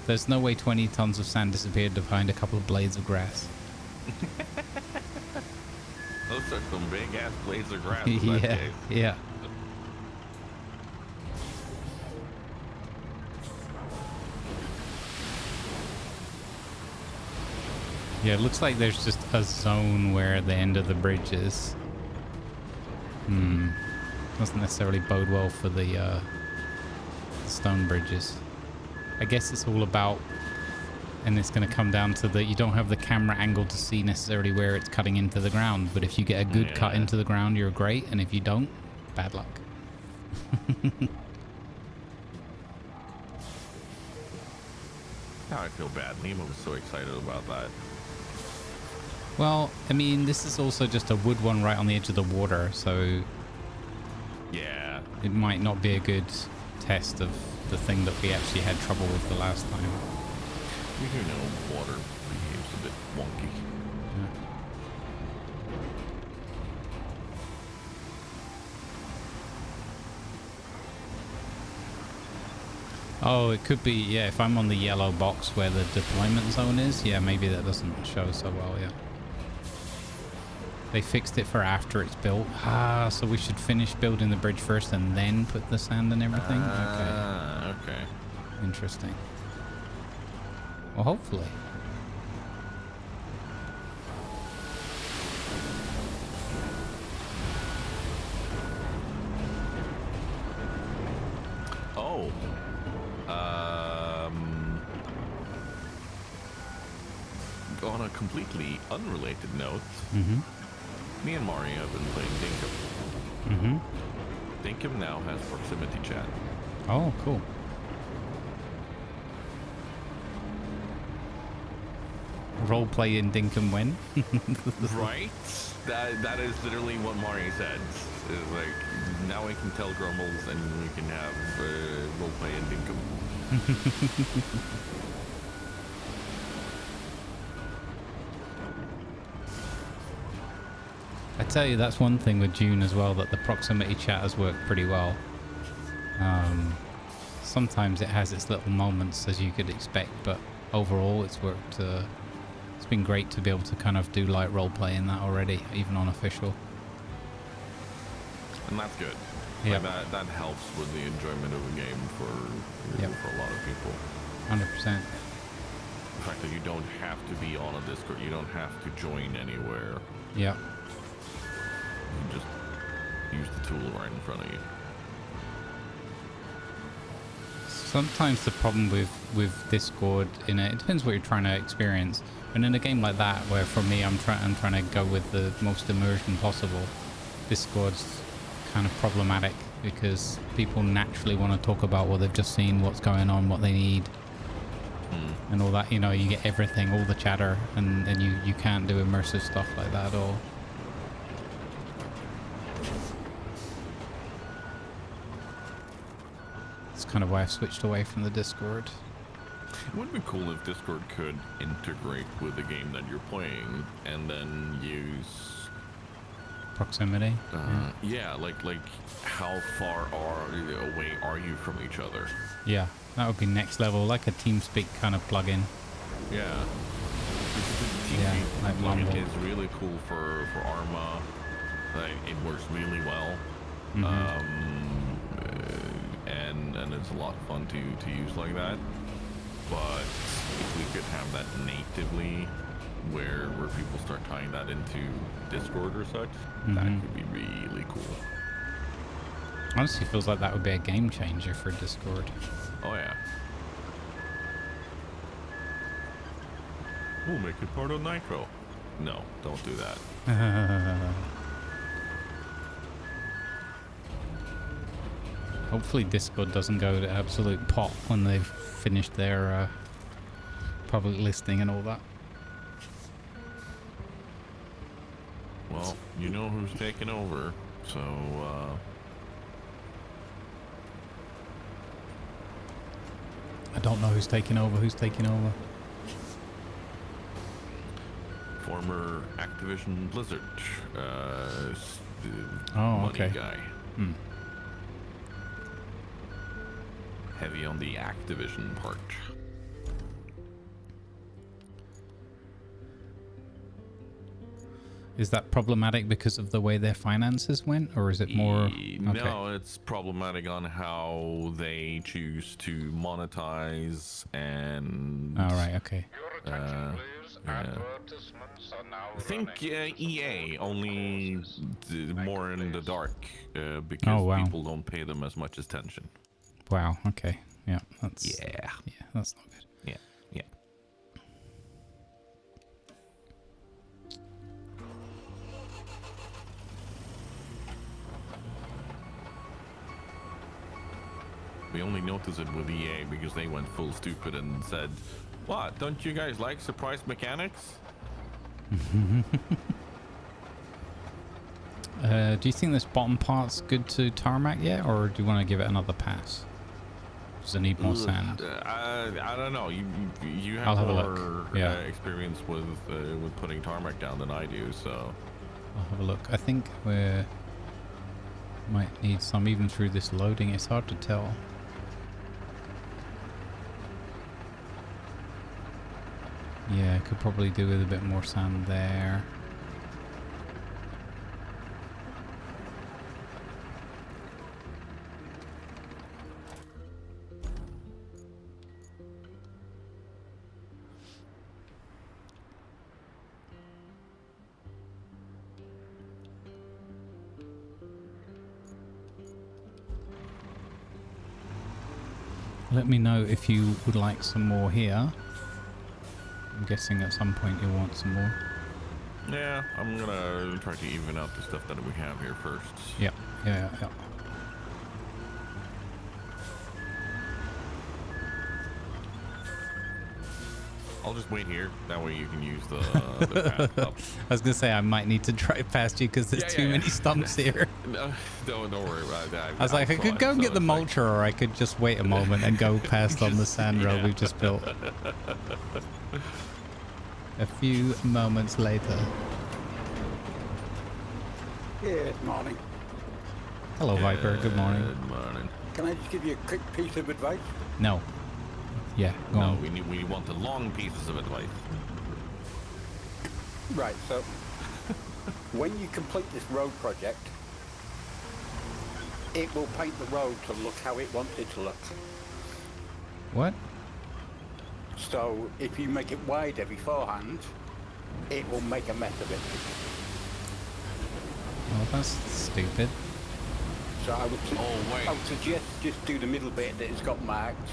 There's no way 20 tons of sand disappeared to find a couple of blades of grass. Those are some big ass blades of grass in that Yeah, case. yeah. Yeah, it looks like there's just a zone where the end of the bridge is. Doesn't necessarily bode well for the stone bridges. I guess it's all about, and it's going to come down to that you don't have the camera angle to see necessarily where it's cutting into the ground. But if you get a good cut into the ground, you're great. And if you don't, bad luck. Now I feel bad. Nemo was so excited about that. Well, I mean, this is also just a wood one right on the edge of the water, so Yeah. it might not be a good test of the thing that we actually had trouble with the last time. You do know water behaves a bit wonky. Oh, it could be, yeah, if I'm on the yellow box where the deployment zone is, yeah, maybe that doesn't show so well, yeah. They fixed it for after it's built. Ah, so we should finish building the bridge first and then put the sand and everything? Okay. Interesting. Well, hopefully. Oh. On a completely unrelated note, me and Mari have been playing Dinkum. Dinkum now has proximity chat. Oh, cool. Roleplay in Dinkum when? Right? That is literally what Mari said. Is like, now we can tell Grumbles and we can have roleplay in Dinkum. I tell you, that's one thing with June as well, that the proximity chat has worked pretty well. Sometimes it has its little moments, as you could expect, but overall it's worked. It's been great to be able to kind of do light roleplay in that already, even on official. And that's good. Yeah. Like that helps with the enjoyment of a game for a lot of people. 100%. The fact that you don't have to be on a Discord, you don't have to join anywhere. Yeah. You just use the tool right in front of you. Sometimes the problem with Discord, it depends what you're trying to experience. And in a game like that, where for me I'm trying to go with the most immersion possible, Discord's kind of problematic because people naturally want to talk about what they've just seen, what's going on, what they need, and all that. You know, you get everything, all the chatter, and you can't do immersive stuff like that at all. That's kind of why I've switched away from the Discord. It would be cool if Discord could integrate with the game that you're playing and then use Proximity. yeah, like how far away are you from each other? Yeah, that would be next level, like a TeamSpeak kind of plugin. Yeah. Yeah, like plugin Mumble. is really cool for Arma. Like, it works really well. And it's a lot of fun to use like that. But if we could have that natively where people start tying that into Discord or such, that could be really cool. Honestly, feels like that would be a game changer for Discord. Oh yeah. We'll make it part of Nitro. No, don't do that. Hopefully Discord doesn't go to absolute pot when they've finished their public listing and all that. Well, you know who's taking over, so I don't know who's taking over. Who's taking over? former Activision Blizzard Oh, money okay. guy. Heavy on the Activision part. Is that problematic because of the way their finances went, or is it more? No, it's problematic on how they choose to monetize and. Oh, right. Okay. Your attention, please. Advertisements are now I think running. EA only more in the dark because Oh, wow. people don't pay them as much attention. Wow. Okay. Yeah. That's. Yeah. Yeah. That's not good. Yeah. Yeah. We only noticed it with EA because they went full stupid and said, "What? Don't you guys like surprise mechanics?" Do you think this bottom part's good to tarmac yet, or do you want to give it another pass? Does it need more sand? I don't know. You I'll have have a more look. Yeah. experience with putting tarmac down than I do, so. I'll have a look. I think we might need some even through this loading. It's hard to tell. Yeah, could probably do with a bit more sand there. Let me know if you would like some more here. I'm guessing at some point you'll want some more. Yeah, I'm gonna try to even out the stuff that we have here first. Yeah, yeah, yeah. I'll just wait here. That way you can use the path up. I was gonna say I might need to drive past you because there's too many stumps here. No, don't worry about that. I was like, I could go and get the mulcher, or I could just wait a moment and go past on the sand road we've just built. A few moments later. Good morning. Hello, Viper. Good morning. Good morning. Can I just give you a quick piece of advice? No. Yeah, go No, on. we want the long pieces of advice. Right, so when you complete this road project, it will paint the road to look how it wants it to look. What? So if you make it wider beforehand, it will make a mess of it. Well, that's stupid. So I would, Oh, wait. I would suggest just do the middle bit that it's got marked,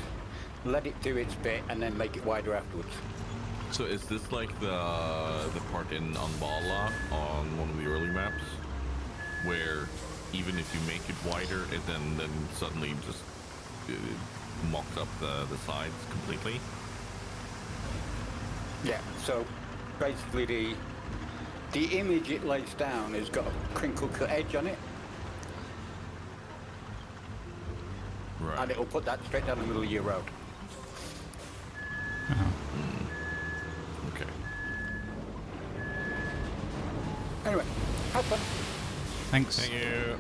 let it do its bit, and then make it wider afterwards. So is this like the part in Umbala on one of the early maps, where even if you make it wider, it then suddenly just mocks up the sides completely? Yeah, so basically the image it lays down has got a crinkle cut edge on it, Right. and it'll put that straight down the middle of your road. Okay. Anyway, have fun. Thanks. Thank you.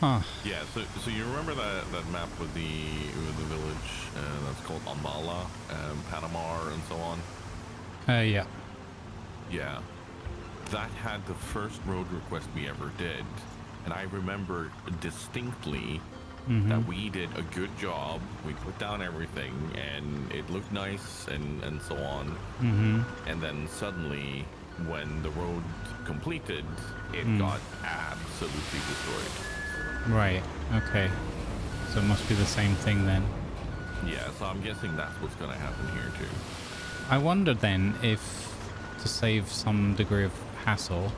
Huh. Yeah. So you remember that map with the village that's called Umbala, Panama, and so on? Yeah. Yeah. That had the first road request we ever did, and I remember distinctly that we did a good job. We put down everything, and it looked nice, and so on. And then suddenly, when the road completed, it got absolutely destroyed. Right. Okay. So it must be the same thing then. Yeah, so I'm guessing that's what's going to happen here too. I wonder then if, to save some degree of hassle,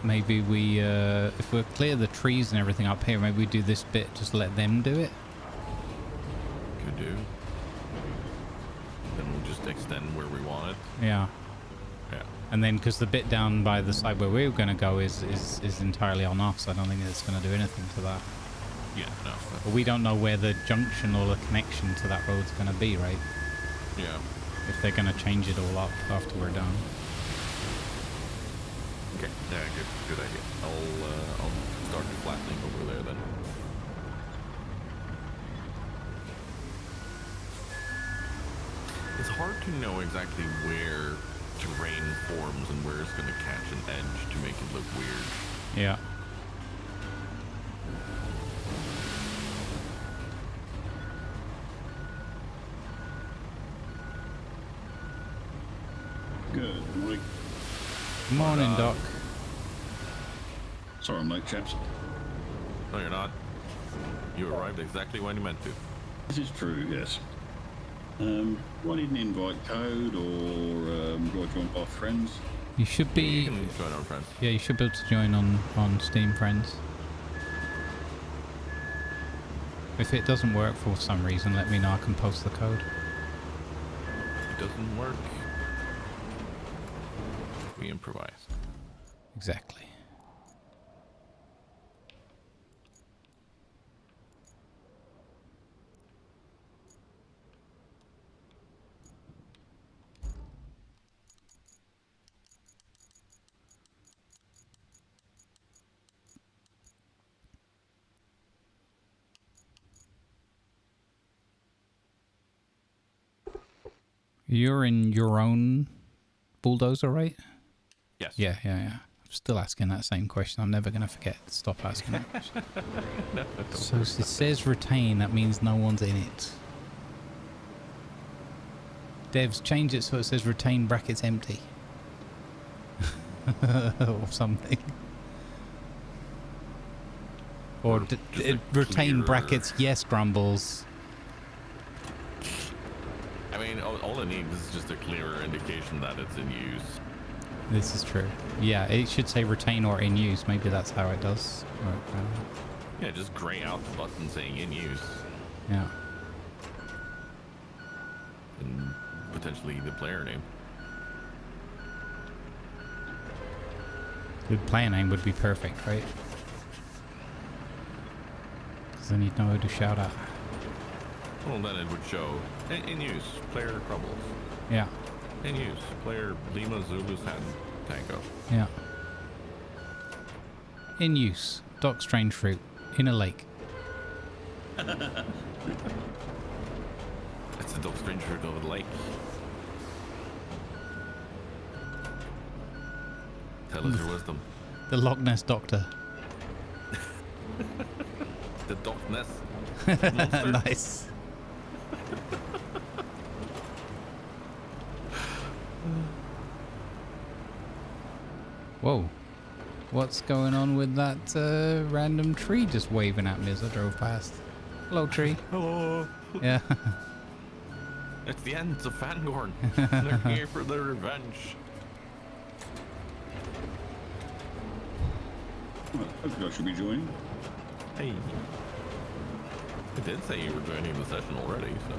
maybe we, if we clear the trees and everything up here, maybe we do this bit, just let them do it. Could do. Then we'll just extend where we want it. Yeah. Yeah. And then, because the bit down by the side where we were going to go is entirely on us, I don't think it's going to do anything to that. Yeah, no. But we don't know where the junction or the connection to that road's going to be, right? Yeah. if they're going to change it all up after we're done. Okay, yeah, good idea. I'll start flattening over there then. It's hard to know exactly where terrain forms and where it's going to catch an edge to make it look weird. Yeah. Good morning. Morning, Doc. Sorry I'm late, chaps. No, you're not. You arrived exactly when you meant to. This is true, yes. Do I need an invite code or do I join by friends? You should You be... can join our friends. Yeah, you should be able to join on Steam Friends. If it doesn't work for some reason, let me know. I can post the code. If it doesn't work, we improvise. Exactly. You're in your own bulldozer, right? Yes. Yeah. I'm still asking that same question. I'm never going to forget. Stop asking that question. So it says retain. That means no one's in it. Devs, change it so it says retain brackets empty. Or something. Or retain clear... brackets yes, Grumbles. I mean, all it needs is just a clearer indication that it's in use. This is true. Yeah, it should say retain or in use. Maybe that's how it does. Yeah, just gray out the button saying in use. Yeah. And potentially the player name. The player name would be perfect, right? Because then you'd know who to shout at. Well, then it would show in use, player Crumbles. Yeah. In use, player Lima Zulu Tango. Yeah. In use, Doc Strange Fruit, in a lake. It's the Doc Strange Fruit over the lake. Tell us your wisdom. The Loch Ness Doctor. The Doc Ness. Nice. Whoa. What's going on with that random tree just waving at me as I drove past? Hello, tree. Hello. Yeah. It's the Ents of Fangorn. They're here for their revenge. Well, hopefully I should be joining. Hey. I did say you were joining the session already, so.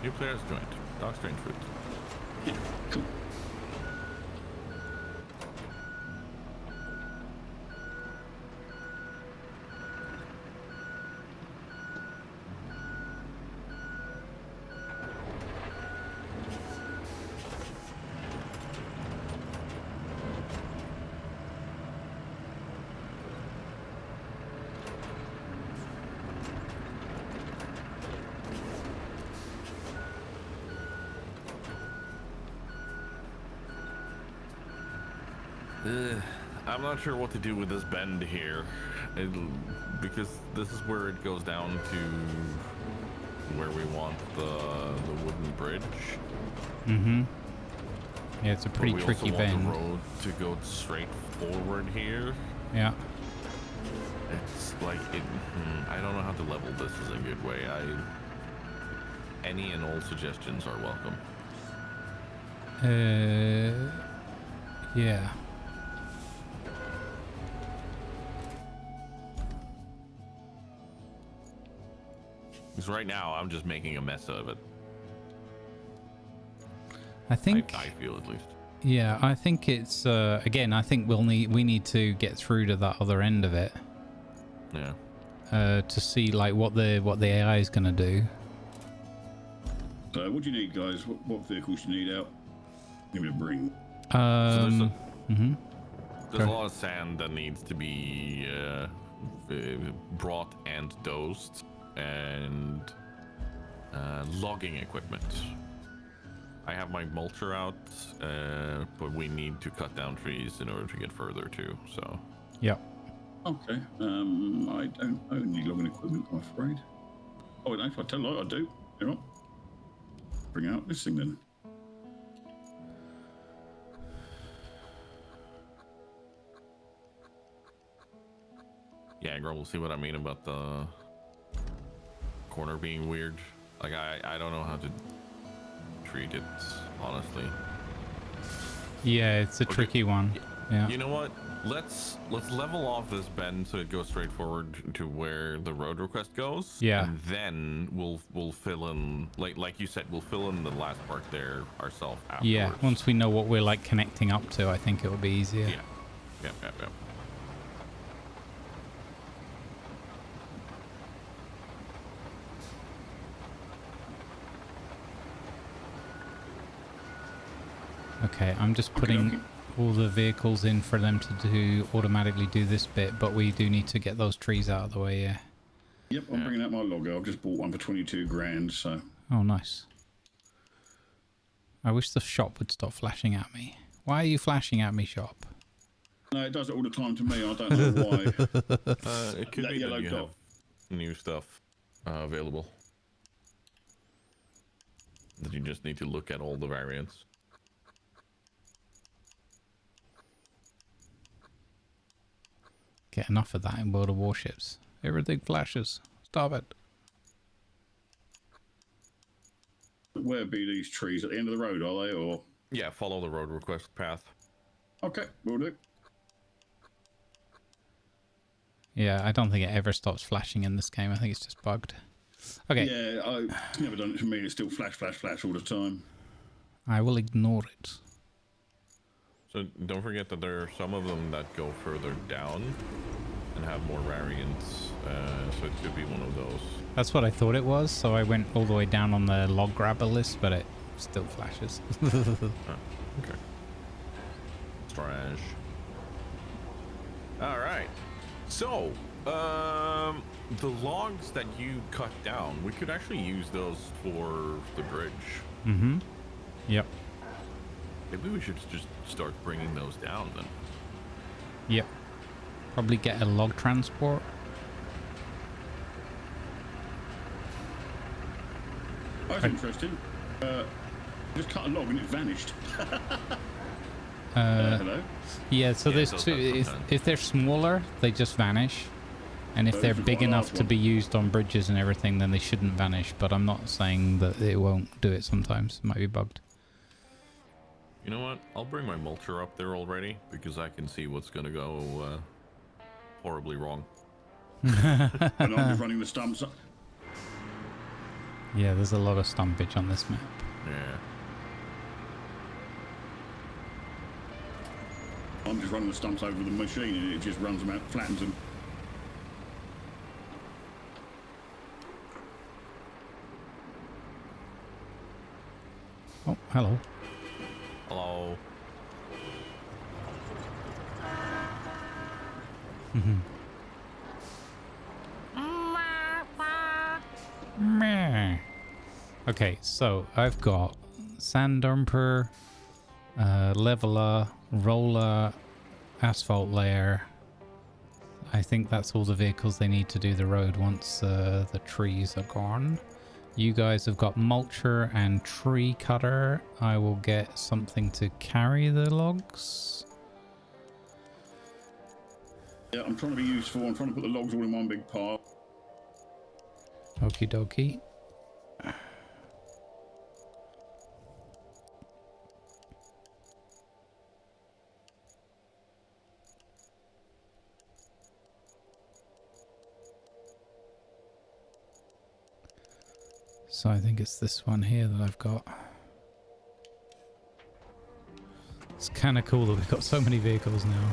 New players joined. Doc Strange Fruit. Yeah, cool. I'm not sure what to do with this bend here, because this is where it goes down to where we want the wooden bridge. Mm-hmm. Yeah, it's a pretty but we tricky also bend. want the road to go straight forward here. Yeah. It's like I don't know how to level this is a good way. Any and all suggestions are welcome. Yeah. Because right now I'm just making a mess of it. I think. I feel at least. Yeah, I think it's again. I think we need to get through to that other end of it. Yeah. To see like what the AI is gonna do. So, what do you need, guys? What vehicles do you need out? Give me a bring. There's a Okay. lot of sand that needs to be brought and dosed, and logging equipment. I have my mulcher out, but we need to cut down trees in order to get further too. So. Yep. Okay. I don't own any logging equipment, I'm afraid. Oh, no, if I tell you, I do. Hang on. Bring out this thing then. Yeah, Grumble, see what I mean about the corner being weird? Like, I don't know how to treat it, honestly. Yeah, it's a tricky one. Yeah. You know what? Let's level off this bend so it goes straight forward to where the road request goes. Yeah. And then we'll fill in, like you said, we'll fill in the last part there ourselves afterwards. Yeah. Once we know what we're like connecting up to, I think it'll be easier. Yeah. Yep. Okay, I'm just putting all the vehicles in for them to automatically do this bit, but we do need to get those trees out of the way, yeah. Yep, I'm bringing out my logger. I've just bought one for 22 grand, so... Oh, nice. I wish the shop would stop flashing at me. Why are you flashing at me, shop? No, it does it all the time to me. I don't know why. It could That be yellow that you dot. have new stuff available. That you just need to look at all the variants. Get enough of that in World of Warships. Everything flashes. Stop it. Where be these trees? At the end of the road, are they? Or Yeah, follow the road request path. okay, will do. Yeah, I don't think it ever stops flashing in this game. I think it's just bugged. Okay. Yeah, I've never done it for me. It's still flash all the time. I will ignore it. So don't forget that there are some of them that go further down and have more variants. So it could be one of those. That's what I thought it was, so I went all the way down on the log grabber list, but it still flashes. Okay. Trash. All right. So, the logs that you cut down, we could actually use those for the bridge. Mm-hmm. Yep. Maybe we should just start bringing those down then. Yep. Probably get a log transport. That's interesting. Just cut a log and it vanished. Hello? Yeah, so Yeah, there's so two. that's If, sometimes. if they're smaller, they just vanish. And if So they're this is big quite a enough large to one. be used on bridges and everything, then they shouldn't vanish. But I'm not saying that it won't do it sometimes. It might be bugged. You know what? I'll bring my mulcher up there already because I can see what's going to go horribly wrong. And I'm just running the stumps up. Yeah, there's a lot of stumpage on this map. Yeah. I'm just running the stumps over the machine and it just runs them out, flattens them. Oh, hello. Hello. Meh. Okay, so I've got sand dumper, leveler, roller, asphalt layer. I think that's all the vehicles they need to do the road once the trees are gone. You guys have got mulcher and tree cutter. I will get something to carry the logs. Yeah, I'm trying to be useful. I'm trying to put the logs all in one big pile. Okie dokie. So I think it's this one here that I've got. It's kind of cool that we've got so many vehicles now.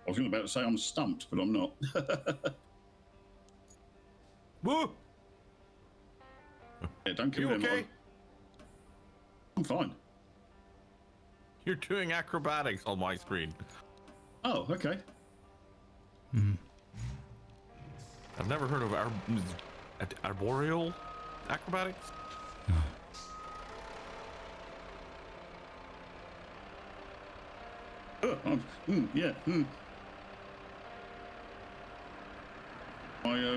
I was about to say I'm stumped, but I'm not. Woo! Yeah, don't kill You them. okay? I'm fine. You're doing acrobatics on my screen. Oh, okay. I've never heard of arboreal acrobatics. Yeah.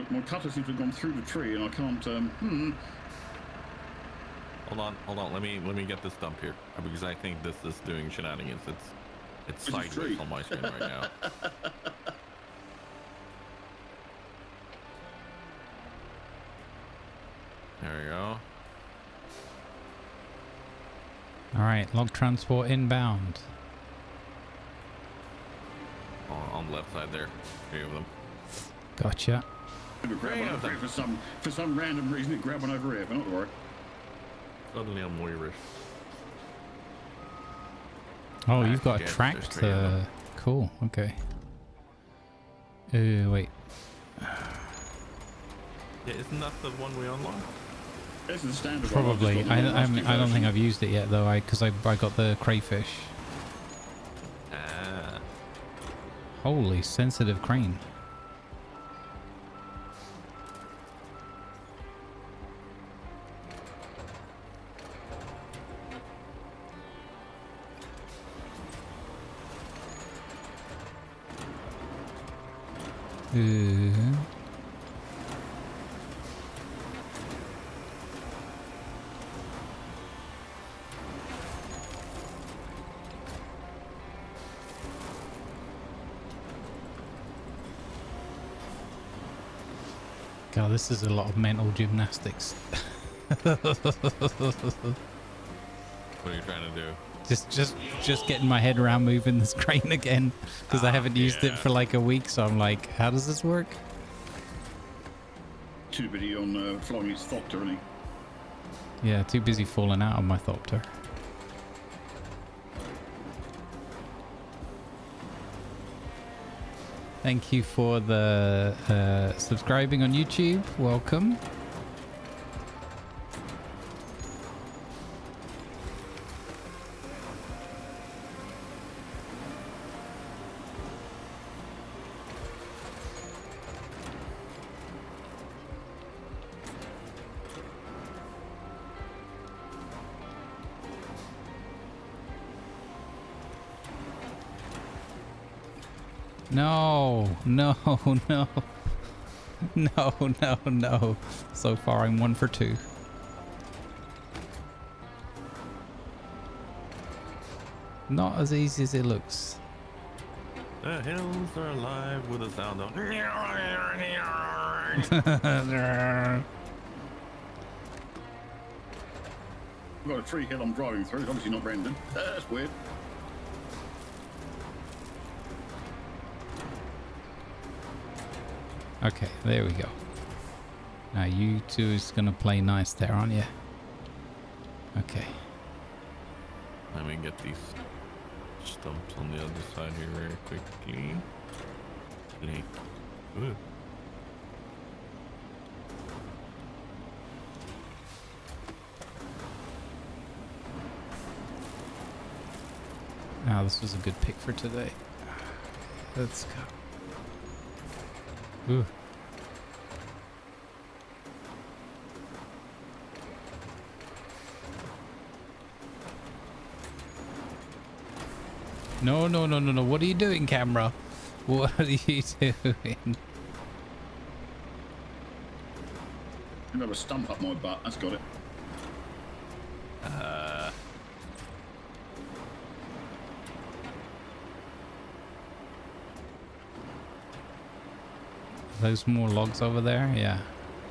My cutter seems to have gone through the tree, and I can't. Hold on. Let me get this dump here because I think this is doing shenanigans. It's sideways on my screen right now. There we go. All right, log transport inbound. On the left side there, 3 of them. Gotcha. Grab one over here for some random reason. It grabbed one over here, but not to worry. Suddenly I'm Moirish. Oh, you've got a Yes, tractor. there's 3 of them. Cool. Okay. Wait. Yeah, isn't that the one we unlocked? This is the standard Probably. one. I don't think I've used it yet though. Because I got the crayfish. Ah. Holy sensitive crane. God, this is a lot of mental gymnastics. What are you trying to do? Just getting my head around moving this crane again because I haven't used it for like a week. So I'm like, how does this work? Too busy on flying his thopter, isn't he? Yeah, too busy falling out of my thopter. Thank you for the subscribing on YouTube. Welcome. No. So far, I'm 1 for 2. Not as easy as it looks. The hills are alive with a sound of. I've got a tree hill I'm driving through. It's obviously not Brendan. That's weird. Okay, there we go. Now you two is gonna play nice there, aren't you? Okay. Let me get these stumps on the other side here very quickly. Ooh. Now this was a good pick for today. Let's go. Ooh. No, no, no, no, no. What are you doing, camera? What are you doing? You have a stump up my butt. That's got it. Those more logs over there? Yeah.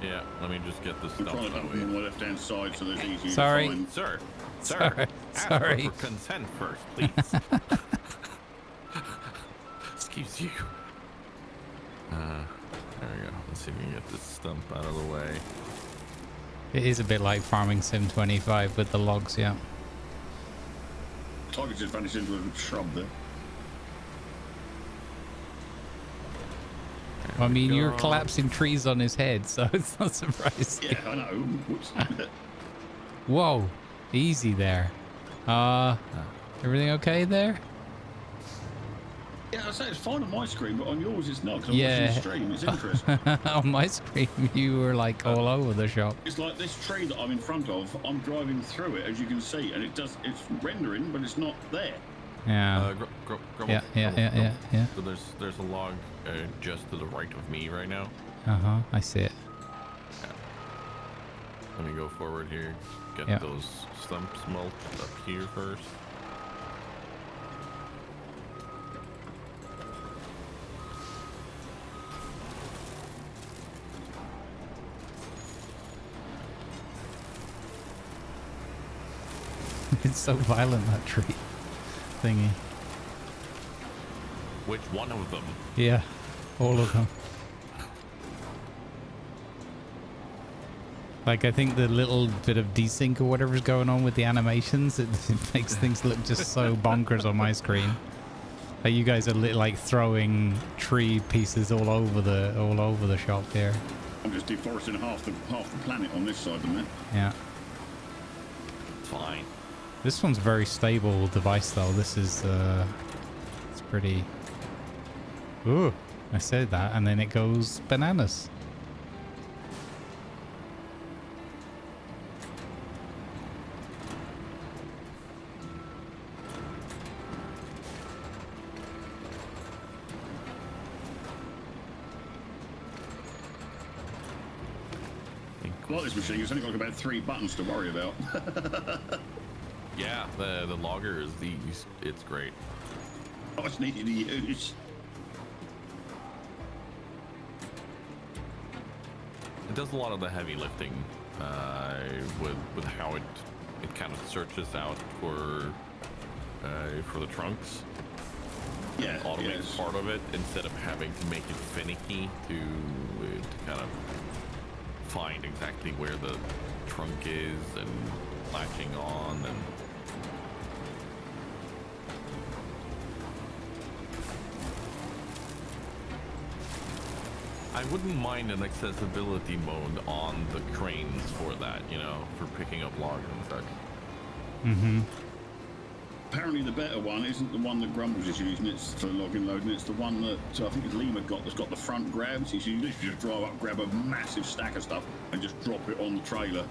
Yeah, let me just get this I'm stuff trying to dump them on my left-hand side so that it's easy Sorry. to find. Sir, Sorry. ask Sorry. for consent first, please. Excuse you. There we go. Let's see if we can get this stump out of the way. It is a bit like Farming Sim 25 with the logs, yeah. Tiger just vanished into a shrub there. I mean, we you're go. collapsing trees on his head, so it's not surprising. Yeah, I know. Whoops. Whoa. Easy there. Everything okay there? Yeah, I say it's fine on my screen, but on yours it's not. 'Cause I'm Yeah. watching the stream. It's interesting. On my screen, you were like all over the shop. It's like this tree that I'm in front of. I'm driving through it, as you can see, and it's rendering, but it's not there. Yeah. Yeah. So there's a log just to the right of me right now. Uh-huh. I see it. Let me go forward here. Get Yeah. those stumps mulched up here first. It's so violent, that tree thingy. Which one of them? Yeah. All of them. Like, I think the little bit of desync or whatever's going on with the animations, it makes things look just so bonkers on my screen. Like, you guys are like throwing tree pieces all over the shop here. I'm just deforesting half the planet on this side of the map. Yeah. Fine. This one's very stable device though. This is it's pretty. Ooh, I said that, and then it goes bananas. Like this machine, it's only got about 3 buttons to worry about. Yeah, the logger is it's great. Oh, it's needed to use. It does a lot of the heavy lifting with how it kind of searches out for the trunks. Yeah, Automates yes. part of it instead of having to make it finicky to kind of find exactly where the trunk is and latching on and. I wouldn't mind an accessibility mode on the cranes for that, you know, for picking up logs and such. Mm-hmm. Apparently the better one isn't the one that Grumbles is using, it's for logging loading, it's the one that I think Lima got that's got the front grabs. You literally just drive up, grab a massive stack of stuff and just drop it on the trailer.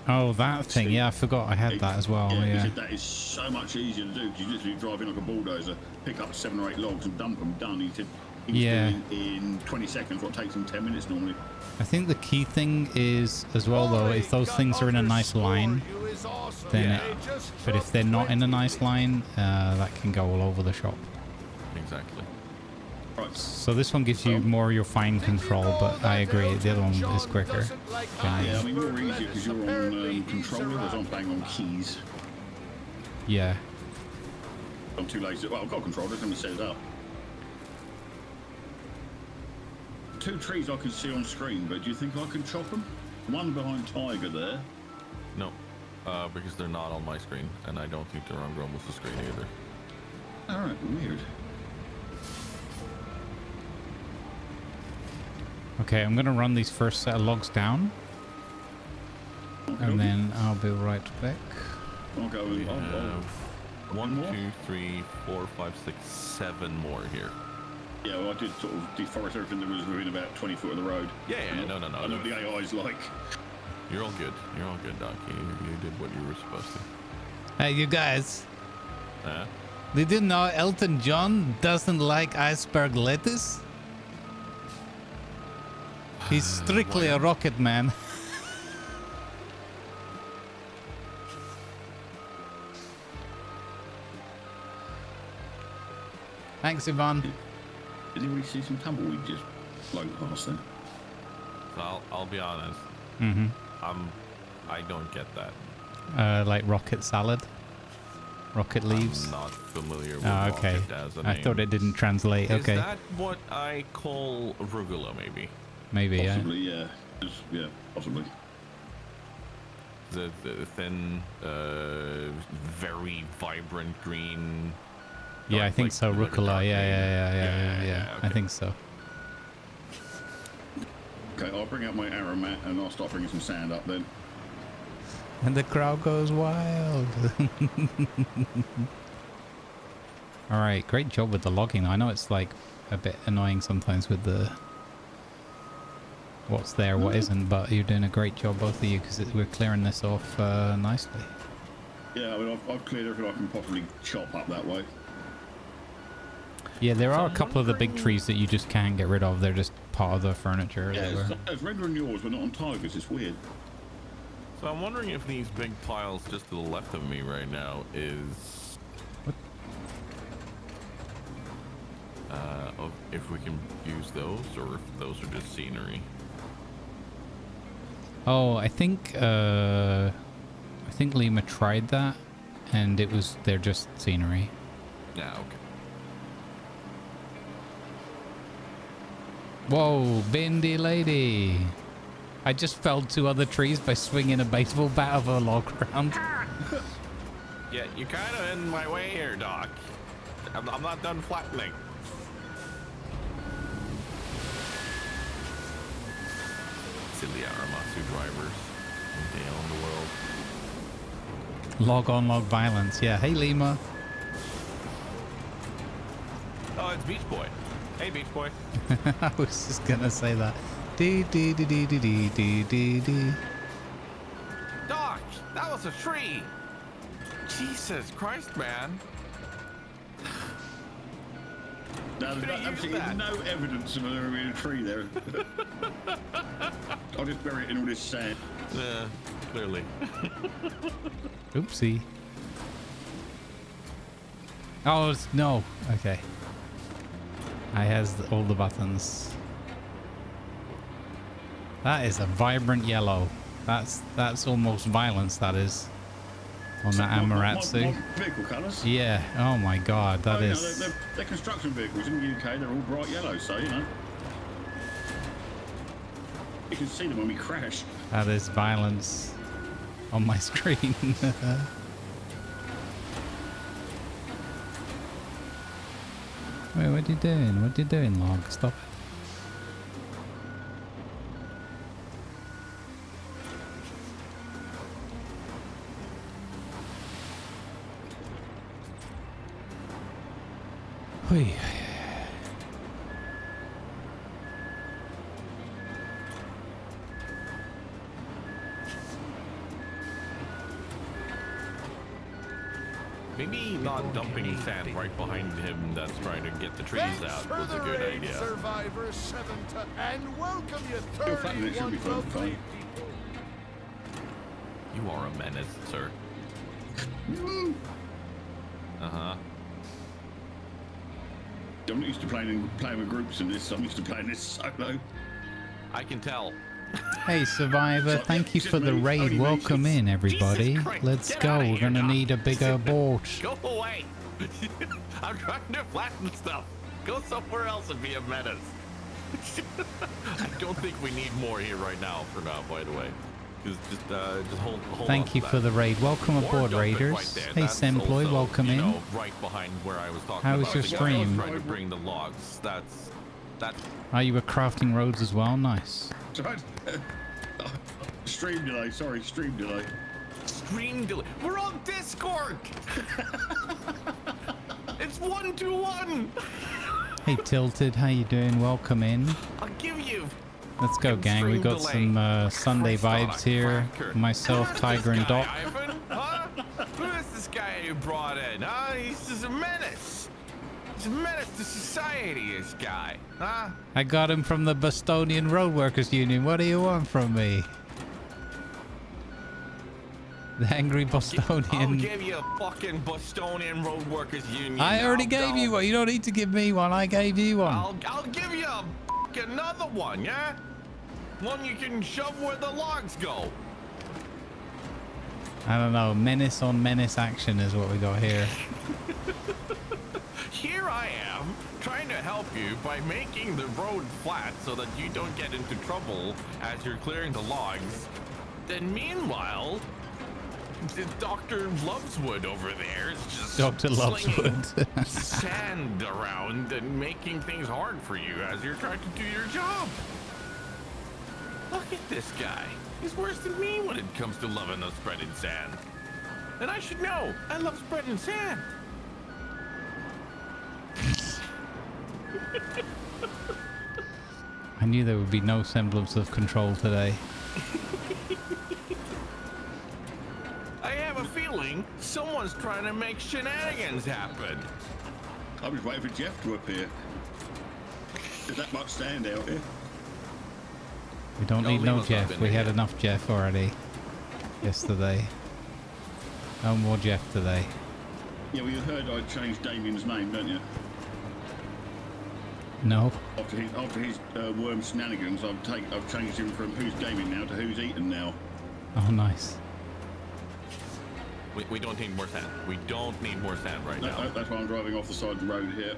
Oh, that thing. Yeah, I forgot I had that as well. Yeah, he Yeah. said that is so much easier to do because you literally drive in like a bulldozer, pick up 7 or 8 logs and dump them, done. He said he's doing in 20 seconds what takes him 10 minutes normally. I think the key thing is as well though, if those things are in a nice line, then but if they're not in a nice line, that can go all over the shop. Exactly. Right. So this one gives you more your fine control, but I agree, the other one is quicker. Yeah, I mean you're easier because you're on controller, whereas I'm playing on keys. Yeah. I'm too lazy. Well, I've got a controller, let me set it up. 2 trees I can see on screen, but do you think I can chop them? One behind Tiger there. No, because they're not on my screen, and I don't think they're on Grumbles' screen either. Alright, weird. Okay, I'm gonna run these first set of logs down, and then I'll be right back. I'll go We with have one more? 2, 3, 4, 5, 6, 7 more here. Yeah, well, I did sort of deforest everything that was within about 20 foot of the road. Yeah, no. I know what the AI's like. You're all good. You're all good, Doc. You did what you were supposed to. Hey, you guys. Did you know Elton John doesn't like iceberg lettuce? He's strictly a rocket man. Thanks, Yvonne. Did you really see some tumbleweed just float past there? So I'll be honest. Mm-hmm. I don't get that. Like rocket salad? Rocket leaves? I'm not familiar with Oh, okay. rocket as a I name. thought it didn't translate. Is Okay. that what I call arugula, maybe? Maybe, yeah. Possibly, yeah. Yeah, possibly. The thin, very vibrant green. Yeah, I think like- so. like a Rucola. dark Yeah, green. yeah. I okay. think so. Okay, I'll bring out my arrow mat and I'll start bringing some sand up then. And the crowd goes wild. All right, great job with the logging. I know it's like a bit annoying sometimes with the what's there, what isn't, but you're doing a great job, both of you, because we're clearing this off nicely. Yeah, I mean, I've cleared everything I can possibly chop up that way. Yeah, there are a couple of the big trees that you just can't get rid of. They're just part of the furniture. Yeah, They were- it's rendering yours, but not on Tigers. It's weird. So I'm wondering if these big piles just to the left of me right now is... if we can use those, or if those are just scenery. Oh, I think Lima tried that, and they're just scenery. Yeah, okay. Whoa, Bindi lady! I just felled 2 other trees by swinging a baseball bat over a log round. Yeah, you're kind of in my way here, Doc. I'm not done flattening. Silly Aramatsu drivers. They own the world. Log on log violence. Yeah. Hey, Lima. Oh, it's Beach Boy. Hey, Beach Boy. I was just gonna say that. Dee dee dee dee dee dee dee dee dee. Doc, that was a tree. Jesus Christ, man. No, Could've there's used absolutely that. no evidence of there being a tree there. I'll just bury it in all this sand. Yeah, clearly. Oopsie. Oh no. Okay. I has all the buttons. That is a vibrant yellow. That's almost violence. That is on that Amaratsu. My vehicle colours. Yeah. Oh my God. That You know, is. they're construction vehicles in the UK. They're all bright yellow, so you know. You can see them when we crash. That is violence on my screen. Wait, what are you doing? What are you doing, log? Stop it. Hui. Maybe not dumping sand right behind him that's trying to get the trees out was a good idea. Survivor 7 and welcome you Your flat minute should be 31 fine. lovely people. You are a menace, sir. Uh-huh. I'm not used to playing with groups in this. I'm used to playing this solo. I can tell. Hey, Survivor, So, thank you just for the me, raid. only me. Welcome in, everybody. Jesus Christ, Let's get go. outta We're here, going to Doc. need a bigger boat. Go away. I'm trying to flatten stuff. Go somewhere else and be a menace. I don't think we need more here right now for now, by the way. Just hold Thank on you to for that. the raid. Welcome Or aboard, dump it Raiders. right there. Hey, That's Semploy, also, welcome you in. know, right behind where I was talking How about. was your The guy who was stream? trying to bring the logs. That's Oh, you were crafting roads as well? Nice. Stream delay. Sorry, stream delay. stream delay. We're on Discord. It's 1-to-1. Hey, Tilted, how you doing? Welcome in. I'll give you. Let's go, gang. We Stream got delay. some Sunday Christ on vibes a here. cracker. Myself, Who is Tiger, this and guy, Doc. Ivan? Huh? Who is this guy, guy you brought in, huh? He's just a menace. He's a menace to society, this guy, huh? I got him from the Bostonian Road Workers Union. What do you want from me? The angry I'll Bostonian. give you a fucking Bostonian Road Workers Union. I already gave you one. You don't need to give me one. I gave you one. I'll give you another one, yeah? One you can shove where the logs go. I don't know. Menace on menace action is what we got here. Here I am, trying to help you by making the road flat so that you don't get into trouble as you're clearing the logs. Then meanwhile, Dr. Loveswood over there is just Dr. slinging Loveswood. sand around and making things hard for you as you're trying to do your job. Look at this guy. He's worse than me when it comes to loving the spreading sand. And I should know. I love spreading sand. I knew there would be no semblance of control today. I have a feeling someone's trying to make shenanigans happen. I was waiting for Jeff to appear. There's that much sand out here. We don't No, need no Leo's not Jeff. been We here had yet. enough Jeff already yesterday. No more Jeff today. Yeah, well, you heard I changed Damien's name, don't you? No. After his worm shenanigans, I've changed him from who's gaming now to who's eating now. Oh, nice. We don't need more sand. We don't need more sand right now. That's why I'm driving off the side of the road here.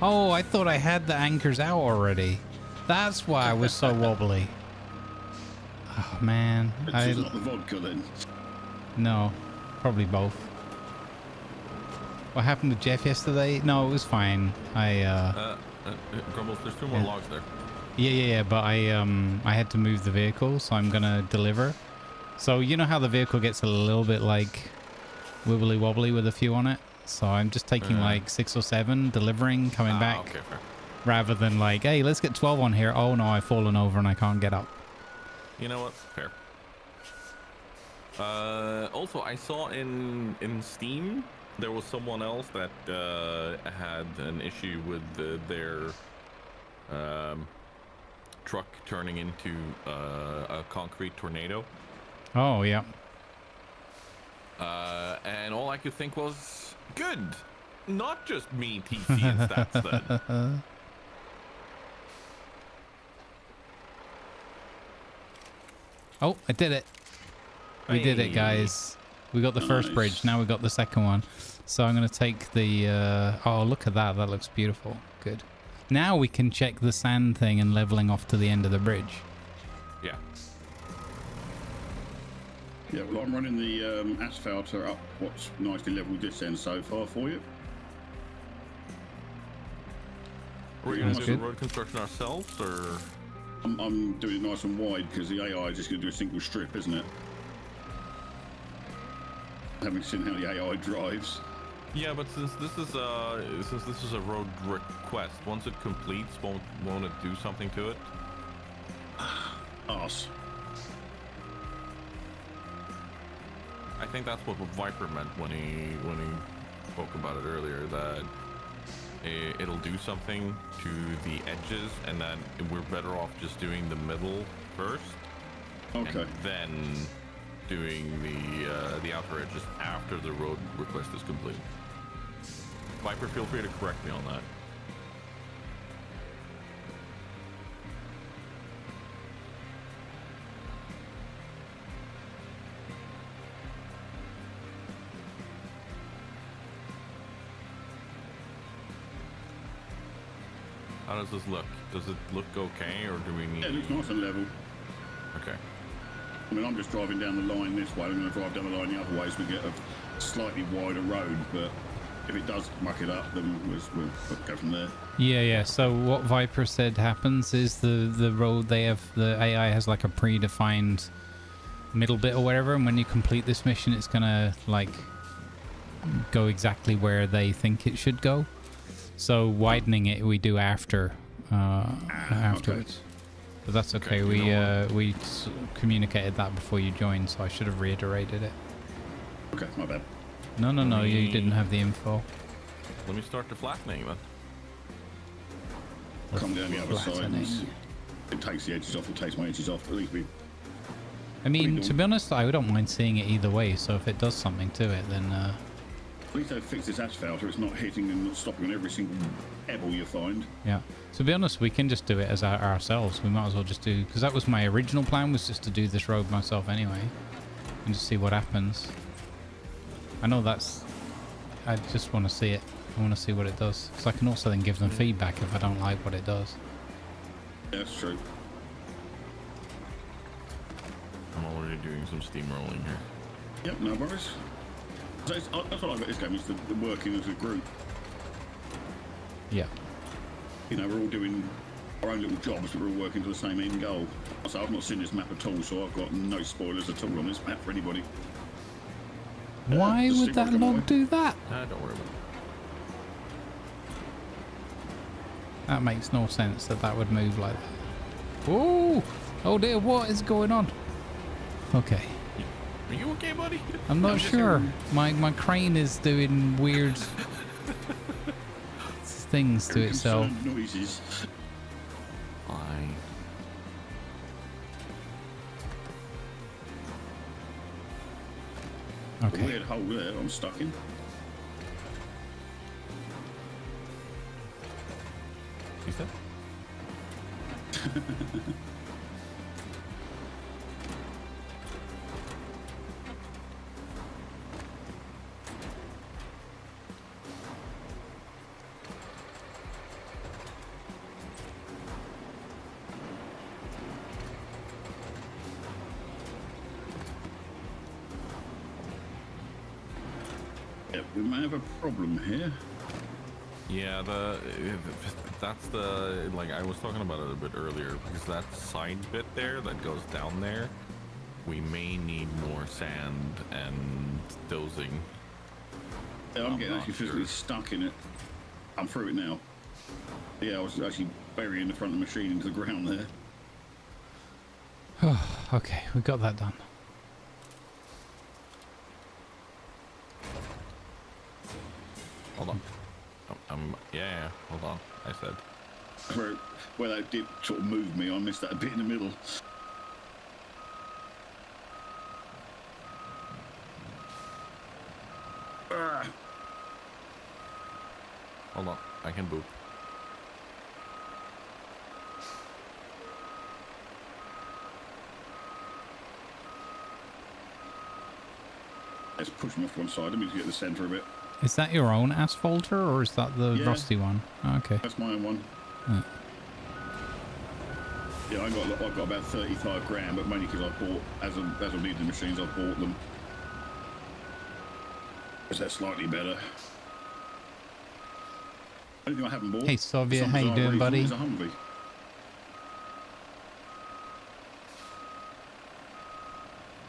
Oh, I thought I had the anchors out already. That's why I was so wobbly. Oh, man. It's not the vodka then. No, probably both. What happened to Jeff yesterday? No, it was fine. Grumbles, there's 2 more logs there. Yeah, but I had to move the vehicle, so I'm gonna deliver. So you know how the vehicle gets a little bit like wibbly wobbly with a few on it? So I'm just taking like 6 or 7, delivering, coming back. Okay, fair. Rather than like, hey, let's get 12 on here. Oh no, I've fallen over and I can't get up. You know what? Fair. Also, I saw in Steam there was someone else that had an issue with their truck turning into a concrete tornado. Oh yeah. And all I could think was, good. Not just me, TC and stats then. Oh, I did it. We did it, guys. We got the first bridge. Now we got the second one. So I'm going to take the... oh, look at that. That looks beautiful. Good. Now we can check the sand thing and leveling off to the end of the bridge. Yeah. Yeah, well, I'm running the asphalt up what's nicely leveled this end so far for you. Are we going to That's do the good. road construction ourselves, or...? I'm doing it nice and wide because the AI is just going to do a single strip, isn't it? Having seen how the AI drives. Yeah, but since this is a road request, once it completes, won't it do something to it? Arse. I think that's what Viper meant when he spoke about it earlier, that it'll do something to the edges, and then we're better off just doing the middle first. Okay. And then doing the outer edges after the road request is complete. Viper, feel free to correct me on that. How does this look? Does it look okay, or do we need... Yeah, it looks nice and level. Okay. I mean, I'm just driving down the line this way. I'm going to drive down the line the other way so we get a slightly wider road. But if it does muck it up, then we'll go from there. Yeah. So what Viper said happens is the road they have, the AI has like a predefined middle bit or whatever, and when you complete this mission, it's gonna like go exactly where they think it should go. So widening it we do afterwards. But that's okay. We communicated that before you joined, so I should have reiterated it. Okay, my bad. No, you didn't have the info. Let me start the flattening then. Come down the other side. Flattening. It takes the edges off. It takes my edges off. At least we. I mean, to be honest, I don't mind seeing it either way. So if it does something to it, then At least they've fixed this asphalt, so it's not hitting and not stopping on every single pebble you find. yeah. To be honest, we can just do it as ourselves. We might as well just do, because that was my original plan, was just to do this road myself anyway, and just see what happens. I know that's. I just want to see it. I want to see what it does, because I can also then give them feedback if I don't like what it does. Yeah, that's true. I'm already doing some steamrolling here. Yep, no worries. So that's what I got this game, is the working as a group. Yeah. You know, we're all doing our own little jobs, but we're all working to the same end goal. So I've not seen this map at all, so I've got no spoilers at all on this map for anybody. Why just would stick that with it log away. do that? Don't worry about it. That makes no sense that would move like that. Oh! Oh dear, what is going on? Okay. Are you okay, buddy? I'm not sure. My crane is doing weird things to itself. Concerned noises. Fine. A Okay. weird hole there I'm stuck in. You said? Yeah, we may have a problem here. Yeah, that's the, like I was talking about it a bit earlier, because that side bit there that goes down there, we may need more sand and dozing. Yeah, I'm I'm getting not actually physically sure. stuck in it. I'm through it now. Yeah, I was actually burying the front of the machine into the ground there. Okay, we got that done. Hold on. Yeah, hold on. I said. Where that did sort of move me, I missed that bit in the middle. Hold on. I can boop. Let's push me off to one side. Let me just get the centre a bit. Is that your own asphalter or is that the Yeah. rusty one? Okay. That's my own one. Yeah, I've got about 35 grand, but mainly because I bought, as I needed the machines, I bought them. Is that slightly better? Only thing I haven't bought. Hey, Soviet, how you doing, buddy? Is a Humvee.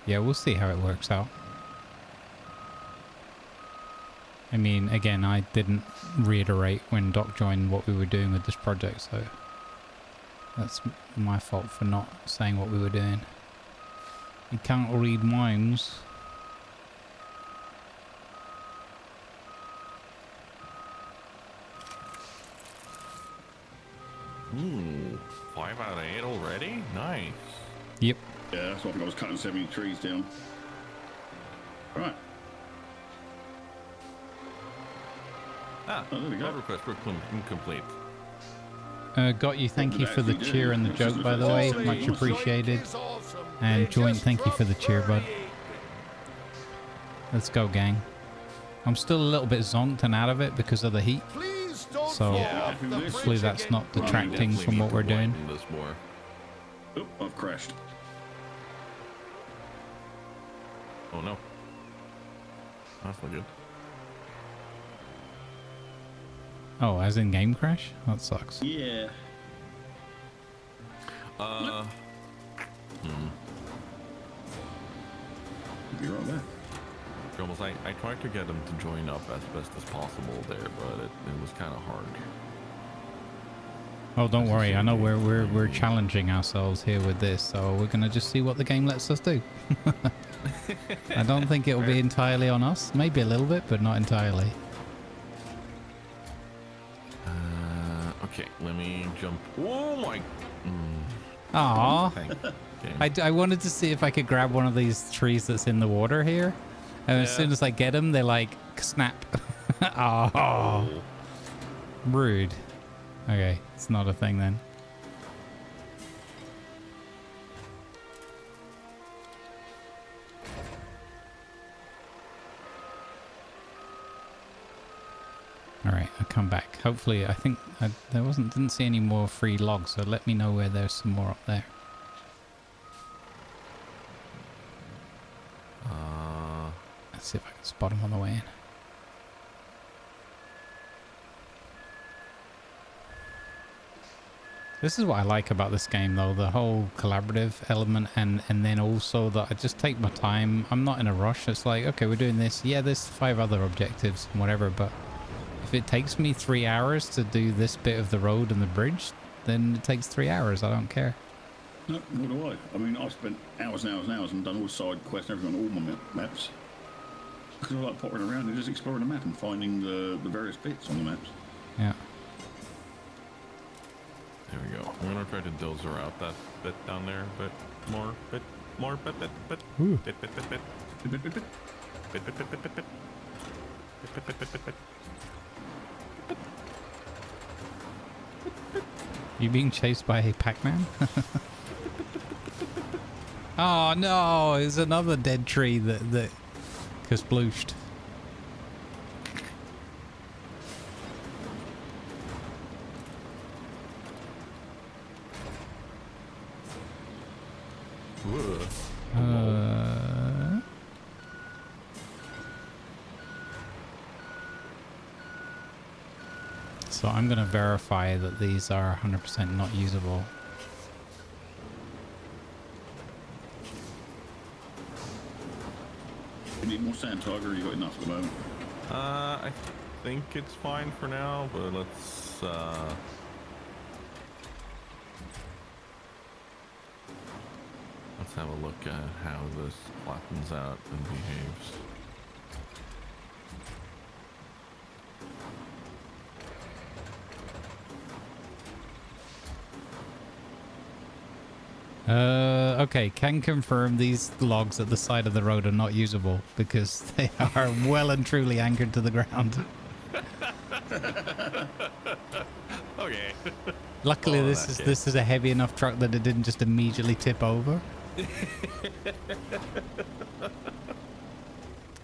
Yeah, we'll see how it works out. I mean, again, I didn't reiterate when Doc joined what we were doing with this project, so that's my fault for not saying what we were doing. You can't read minds. Ooh, 5 out of 8 already? Nice. Yep. Yeah, that's why I think I was cutting 70 trees down. Right. Ah, Oh, there we go. road request incomplete. Got you. Thank you for the cheer and the joke, by the way. Much appreciated. And Joint, thank you for the cheer, bud. Let's go, gang. I'm still a little bit zonked and out of it because of the heat. So hopefully that's not detracting from what we're doing. This more. Oop, I've crashed. Oh no. That's not good. Oh, as in game crash? That sucks. Yeah. Hmm. Be right there. Grumbles, I tried to get him to join up as best as possible there, but it was kind of hard. Oh, don't worry. I know we're challenging ourselves here with this, so we're gonna just see what the game lets us do. I don't think it'll be entirely on us. Maybe a little bit, but not entirely. Okay, let me jump. Oh my! Aww. Okay. I wanted to see if I could grab one of these trees that's in the water here, and as soon as I get them, they like snap. Oh, rude. Okay, it's not a thing then. All right, I'll come back. Hopefully, I think didn't see any more free logs, so let me know where there's some more up there. Let's see if I can spot them on the way in. This is what I like about this game, though, the whole collaborative element, and then also that I just take my time. I'm not in a rush. It's like, okay, we're doing this. Yeah, there's 5 other objectives and whatever, but if it takes me 3 hours to do this bit of the road and the bridge, then it takes 3 hours. I don't care. No, nor do I. I mean, I've spent hours and hours and hours and done all side quests and everything on all my maps. Because I like pottering around and just exploring the map and finding the various bits on the maps. Yeah. There we go. I'm gonna try to dozer out that bit down there, bit more, bit, Ooh. bit, bit, bit, bit, bit, bit, bit, bit, bit, bit, bit, bit, bit, bit, bit, bit, bit, bit, bit. You being chased by a Pac-Man? Oh no, it's another dead tree that kasplooshed. So I'm going to verify that these are 100% not usable. You need more sand, Tiger, or you got enough at the moment? I think it's fine for now, but let's have a look at how this flattens out and behaves. Okay, can confirm these logs at the side of the road are not usable because they are well and truly anchored to the ground. Okay. Luckily, this is a heavy enough truck that it didn't just immediately tip over.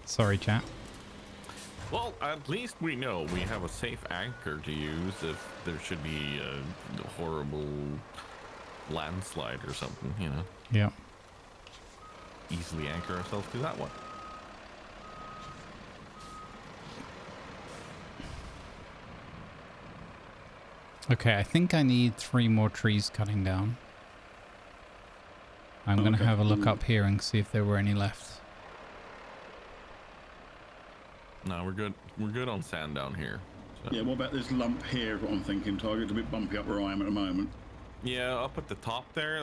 Sorry, chat. Well, at least we know we have a safe anchor to use if there should be a horrible landslide or something, you know. Yeah. Easily anchor ourselves to that one. Okay, I think I need 3 more trees cutting down. I'm going to have a look up here and see if there were any left. No, we're good. We're good on sand down here. So. Yeah, what about this lump here? What I'm thinking, Tiger, it's a bit bumpy up where I am at the moment. Yeah, up at the top there,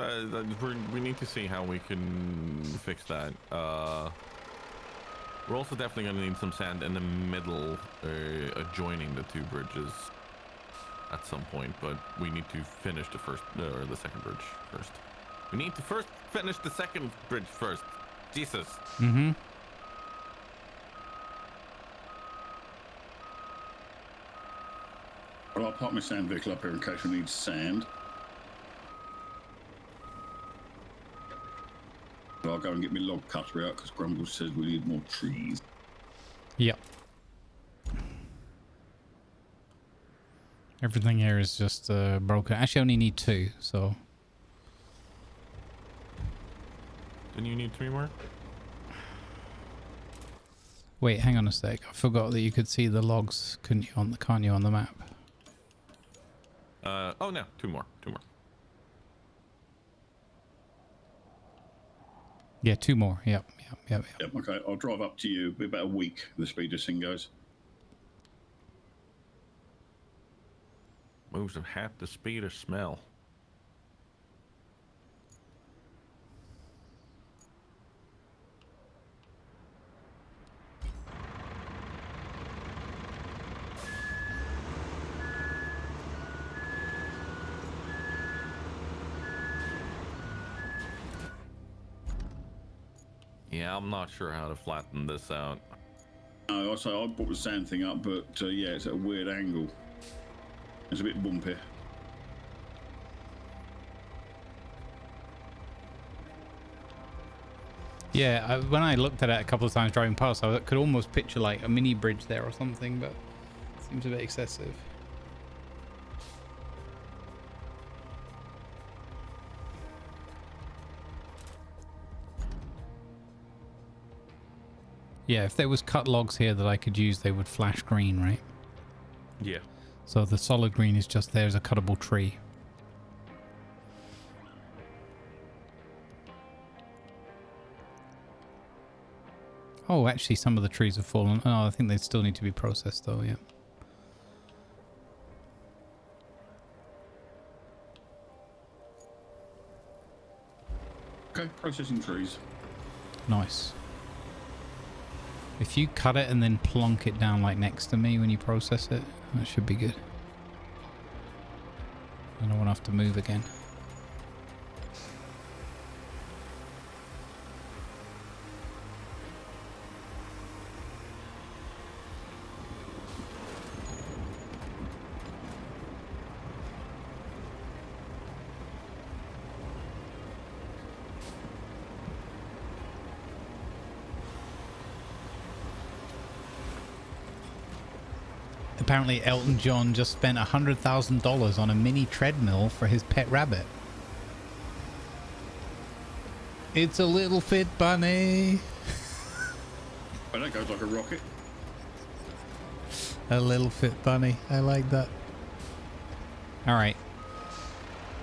we need to see how we can fix that. We're also definitely going to need some sand in the middle, adjoining the 2 bridges at some point, but we need to finish the first, or the second bridge first. We need to first finish the second bridge first. Jesus. Mm-hmm. Well, I'll park my sand vehicle up here in case we need sand. But I'll go and get my log cutter out because Grumbles says we need more trees. Yep. Everything here is just broken. Actually, I only need 2, so... Didn't you need 3 more? Wait, hang on a sec. I forgot that you could see the logs, can't you, on the map? Oh no, 2 more. 2 more. Yeah, 2 more. Yep. Yep, okay. I'll drive up to you. Be about a week, the speed this thing goes. Moves at half the speed of smell. Yeah, I'm not sure how to flatten this out. No, I brought the sand thing up, but yeah, it's at a weird angle. It's a bit bumpy. Yeah, when I looked at it a couple of times driving past, I could almost picture like a mini bridge there or something, but it seems a bit excessive. Yeah, if there was cut logs here that I could use, they would flash green, right? Yeah. So the solid green is just there as a cuttable tree. Oh, actually, some of the trees have fallen. Oh, I think they still need to be processed, though, yeah. Okay, processing trees. Nice. If you cut it and then plonk it down like next to me when you process it, that should be good. I don't want to have to move again. Apparently Elton John just spent $100,000 on a mini treadmill for his pet rabbit. It's a little fit bunny. Oh, that goes like a rocket. A little fit bunny. I like that. All right.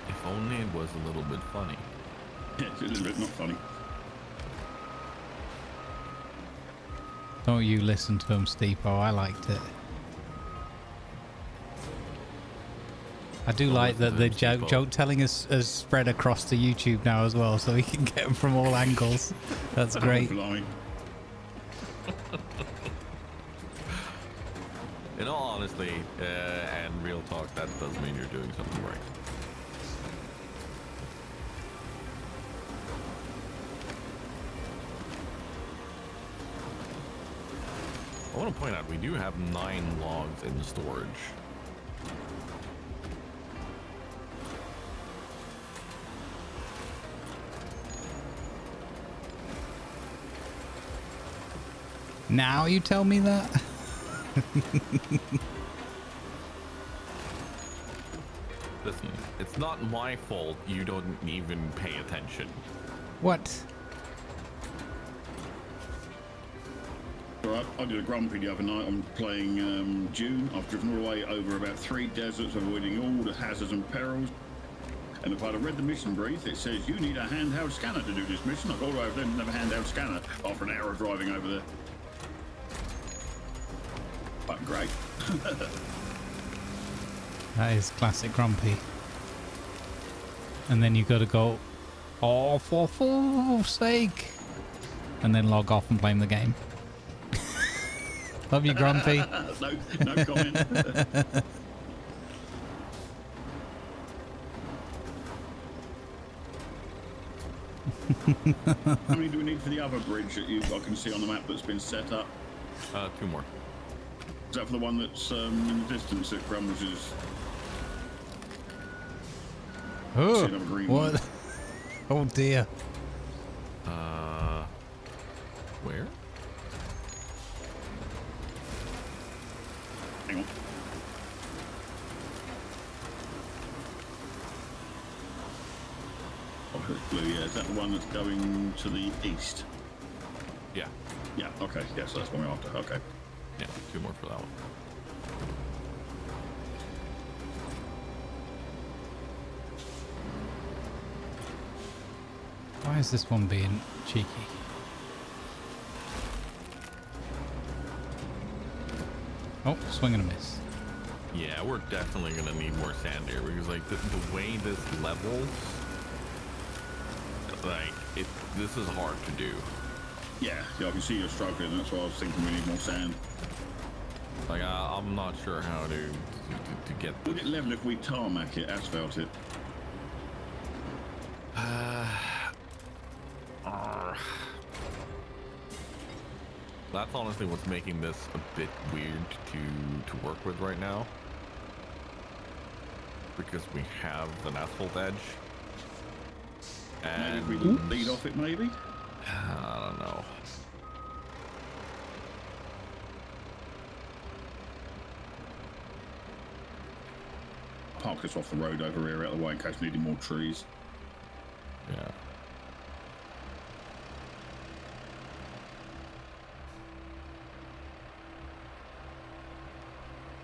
If only it was a little bit funny. Yeah, it's a little bit not funny. Don't you listen to him, Steepo. I liked it. I do like that the joke telling has spread across to YouTube now as well, so we can get them from all angles. That's great. In all honesty, and real talk, that does mean you're doing something right. I want to point out we do have 9 logs in storage. Now you tell me that? Listen, it's not my fault you don't even pay attention. What? Alright, I did a grumpy the other night. I'm playing June. I've driven all the way over about 3 deserts, avoiding all the hazards and perils. And if I'd have read the mission brief, it says you need a handheld scanner to do this mission. I got all over there and didn't have a handheld scanner after an hour of driving over there. But great. That is classic grumpy. And then you got to go, oh, for fuck's sake. And then log off and blame the game. Love you, Grumpy. no comment. How many do we need for the other bridge that I can see on the map that's been set up? 2 more. Is that for the one that's in the distance that Grumbles is? Oh, green what? One. Oh dear. Where? Hang on. Oh, it's blue, yeah. Is that the one that's going to the east? Yeah. Yeah, okay. Yeah, so that's one we're after. Okay. Yeah, 2 more for that one. Why Why is this one being cheeky? Oh, swing and a miss. Yeah, we're definitely gonna need more sand here because like the way this levels, like this is hard to do. Yeah, I can see you're struggling. That's why I was thinking we need more sand. Like I'm not sure how to get. Would it level if we tarmac it, asphalt it? That's honestly what's making this a bit weird to work with right now, because we have an asphalt edge. And maybe we lead off it, maybe. I don't know. Park us off the road over here out of the way in case we needed more trees. Yeah.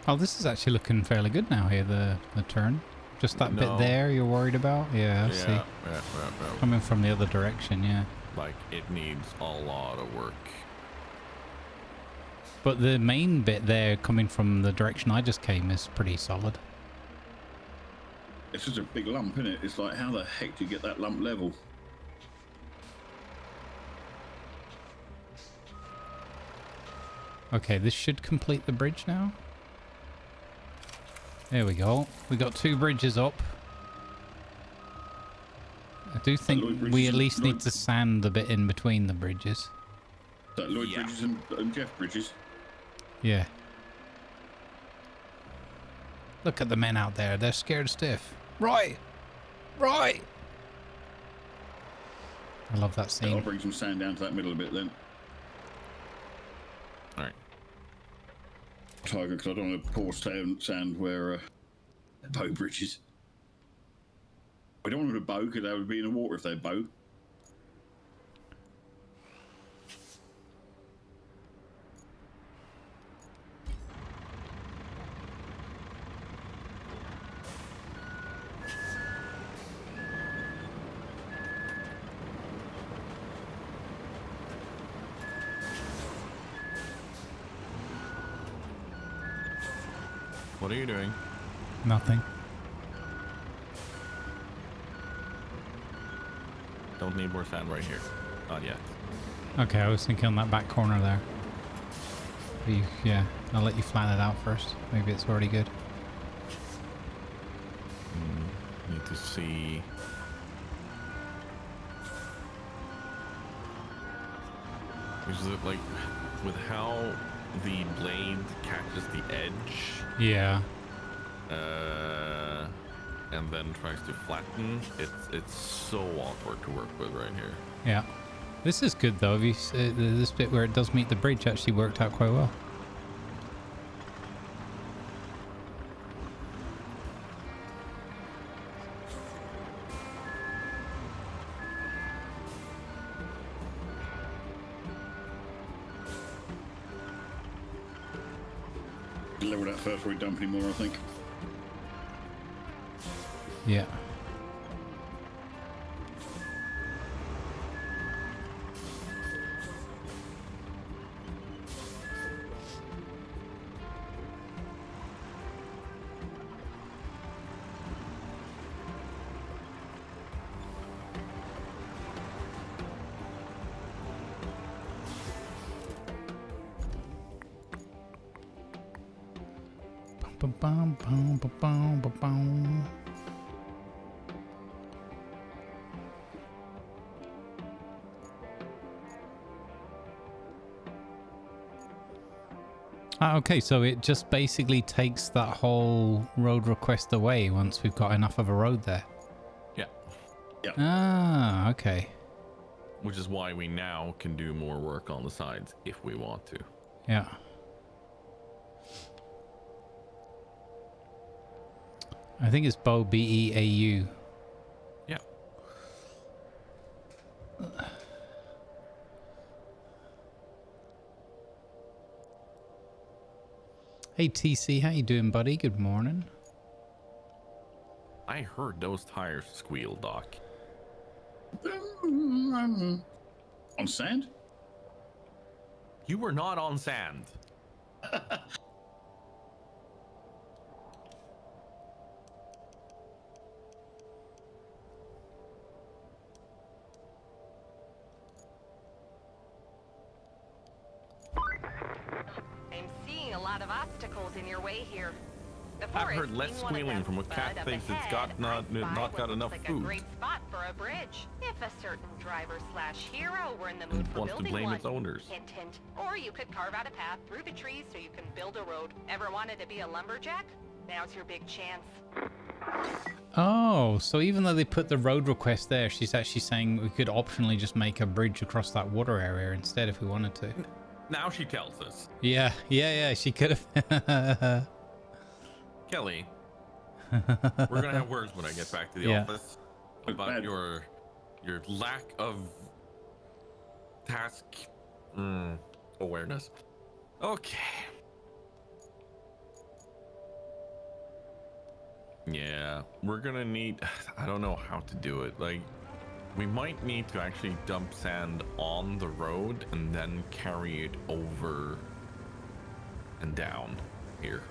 Oh, this is actually looking fairly good now here, the turn. Just that bit there you're worried about? Yeah, I see. Yeah. Coming from the other direction, yeah. Like, it needs a lot of work. But the main bit there coming from the direction I just came is pretty solid. It's just a big lump, isn't it? It's like, how the heck do you get that lump level? Okay, this should complete the bridge now. There we go. We got 2 bridges up. I do think we at least need to sand a bit in between the bridges. Is that Lloyd Bridges and Jeff Bridges? Yeah. Look at the men out there. They're scared stiff. Right. Right. I love that scene. I'll bring some sand down to that middle a bit then. Alright. Tiger, because I don't want to pour sand where bow bridges. We don't want them to bow because they would be in the water if they bow. What are you doing? Nothing. Don't need more sand right here. Not yet. Okay, I was thinking on that back corner there. Yeah, I'll let you flatten it out first. Maybe it's already good. Need to see. Is it like with how the blade catches the edge? Yeah. And then tries to flatten. It's so awkward to work with right here. Yeah. This is good though. This bit where it does meet the bridge actually worked out quite well. Level that first before we dump any more, I think. Yeah. Bum, bum, bum, bum, bum, bum. Okay, so it just basically takes that whole road request away once we've got enough of a road there. Yeah. Yeah. Ah, okay. Which is why we now can do more work on the sides if we want to. Yeah. I think it's Beau, B-E-A-U. Yeah. Hey TC, how you doing, buddy? Good morning. I heard those tires squeal, Doc. On sand? You were not on sand. I'm seeing a lot of obstacles in your way here. The I've forest heard less being one of squealing them, from a cat but up thinks it's ahead, got not I spy got what enough looks like food. a great spot for a bridge. If a certain driver/hero were in the mood And for wants to building blame one. its owners. Hint, hint. Or you could carve out a path through the trees so you can build a road. Ever wanted to be a lumberjack? Now's your big chance. Oh, so even though they put the road request there, she's actually saying we could optionally just make a bridge across that water area instead if we wanted to. Now she tells us. Yeah, she could have. Kelly, we're gonna have words when I get back to the office about your lack of task awareness. Okay. Yeah, we're gonna need, I don't know how to do it. Like, we might need to actually dump sand on the road and then carry it over and down here.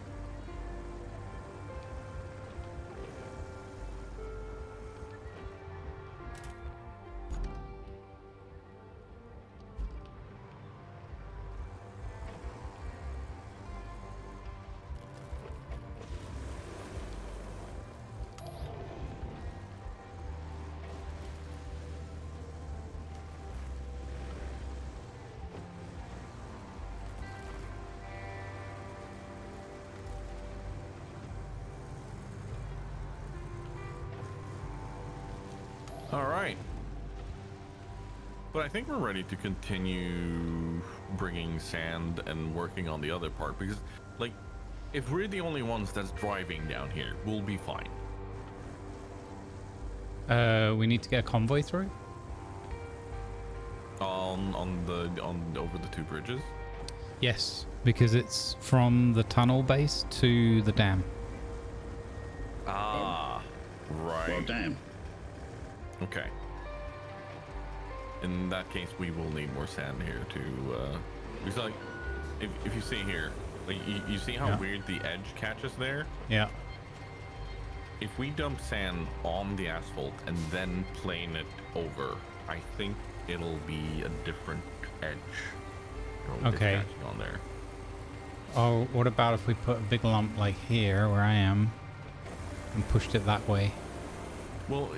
All right. But I think we're ready to continue bringing sand and working on the other part because, like, if we're the only ones that's driving down here, we'll be fine. We need to get a convoy through? Over the two bridges? Yes, because it's from the tunnel base to the dam. Ah, right. Well, damn. Okay. In that case, we will need more sand here to, because like, if you see here, like, you see how weird the edge catches there? Yeah. If we dump sand on the asphalt and then plane it over, I think it'll be a different edge. Okay. Catching on there. Oh, what about if we put a big lump like here, where I am, and pushed it that way? Well,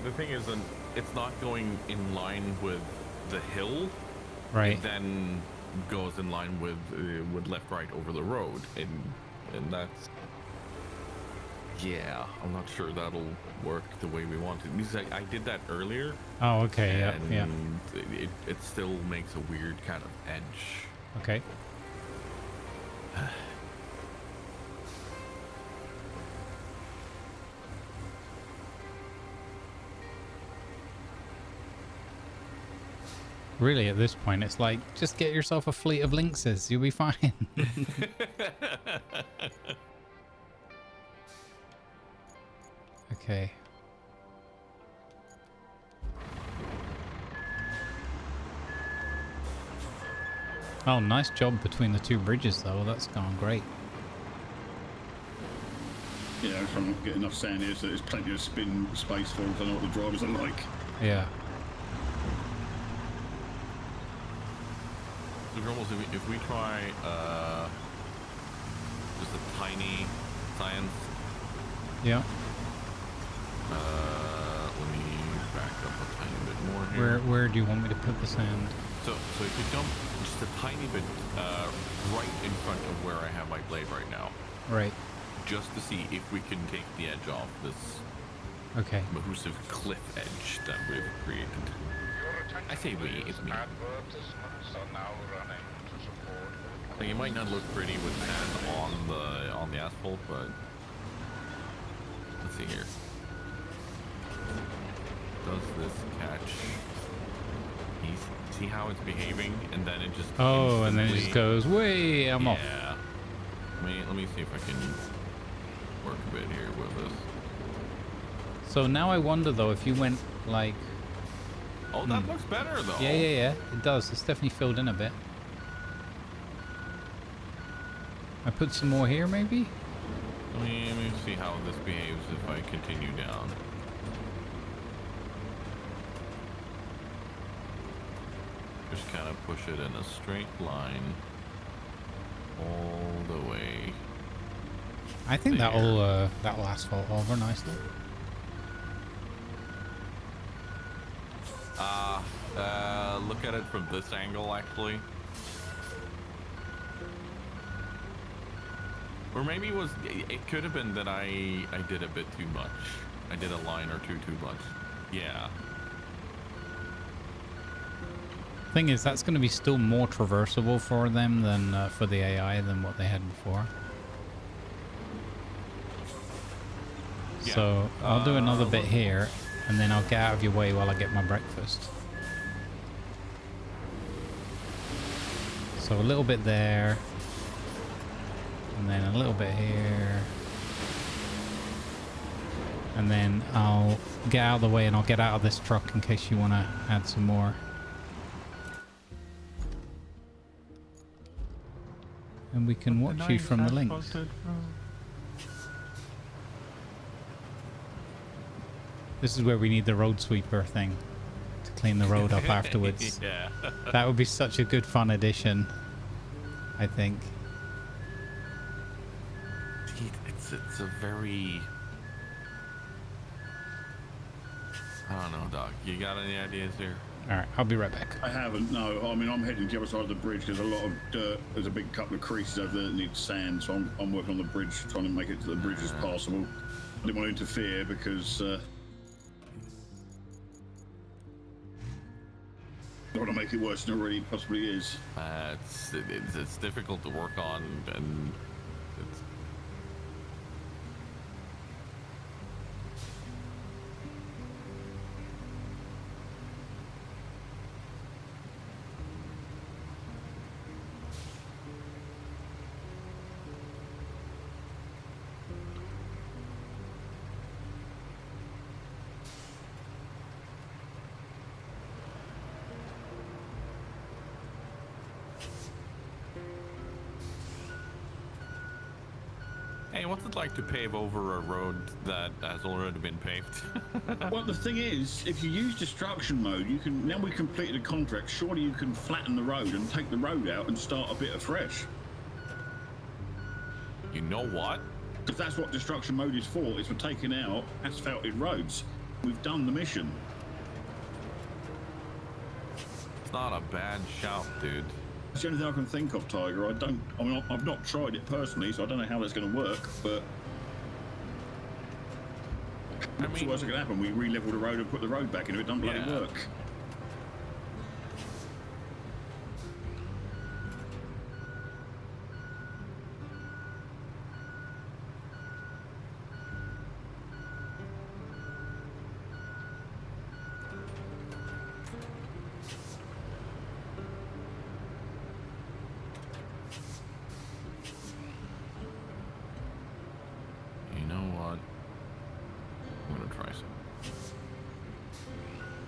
the thing is, it's not going in line with the hill. Right. It then goes in line with left, right over the road, and that's. Yeah, I'm not sure that'll work the way we want it. Because I did that earlier. Oh, okay. Yeah. It still makes a weird kind of edge. Okay. Really, at this point, it's like, just get yourself a fleet of lynxes. You'll be fine. Okay. Oh, nice job between the two bridges, though. That's gone great. Yeah, I'm trying to get enough sand here so there's plenty of spin space for them. I know what the drivers are like. Yeah. So, Grumbles, if we try just a tiny science. Yeah. Let me back up a tiny bit more here. Where do you want me to put the sand? So if you dump just a tiny bit right in front of where I have my blade right now. Right. Just to see if we can take the edge off this massive cliff edge that we've created. I say we, it's me. Advertisements are now running to support. Like, it might not look pretty with sand on the asphalt, but let's see here. Does this catch? See how it's behaving, and then it just and then it just goes way. I'm off. Yeah. Let me see if I can work a bit here with this. So now I wonder though, if you went like Oh, that looks better though. Yeah. It does. It's definitely filled in a bit. I put some more here, maybe? Let me see how this behaves if I continue down. Just kind of push it in a straight line all the way. I think there. that'll asphalt over nicely. Look at it from this angle, actually. Or maybe it could have been that I did a bit too much. I did a line or two too much. Yeah. Thing is, that's going to be still more traversable for them than for the AI than what they had before. Yeah. So I'll do another bit here, and then I'll get out of your way while I get my breakfast. So a little bit there, and then a little bit here, and then I'll get out of the way and I'll get out of this truck in case you want to add some more. And we can watch you from the links. This is where we need the road sweeper thing to clean the road up afterwards. Yeah. That would be such a good fun addition, I think. It's a very... I don't know, Doc. You got any ideas here? Alright, I'll be right back. I haven't, no. I mean, I'm heading to the other side of the bridge. There's a lot of dirt. There's a big couple of creases over there that need sand, so I'm working on the bridge, trying to make it to the bridge as possible. I didn't want to interfere because I don't want to make it worse than it already possibly is. It's difficult to work on, and it's... Hey, what's it like to pave over a road that has already been paved? Well, the thing is, if you use destruction mode, you can, now we completed a contract, surely you can flatten the road and take the road out and start a bit afresh. You know what? Because that's what destruction mode is for. It's for taking out asphalted roads. We've done the mission. It's not a bad shout, dude. It's the only thing I can think of, Tiger. I mean, I've not tried it personally, so I don't know how that's going to work, but... What's the worst that can happen? We re-level the road and put the road back in if it doesn't bloody work.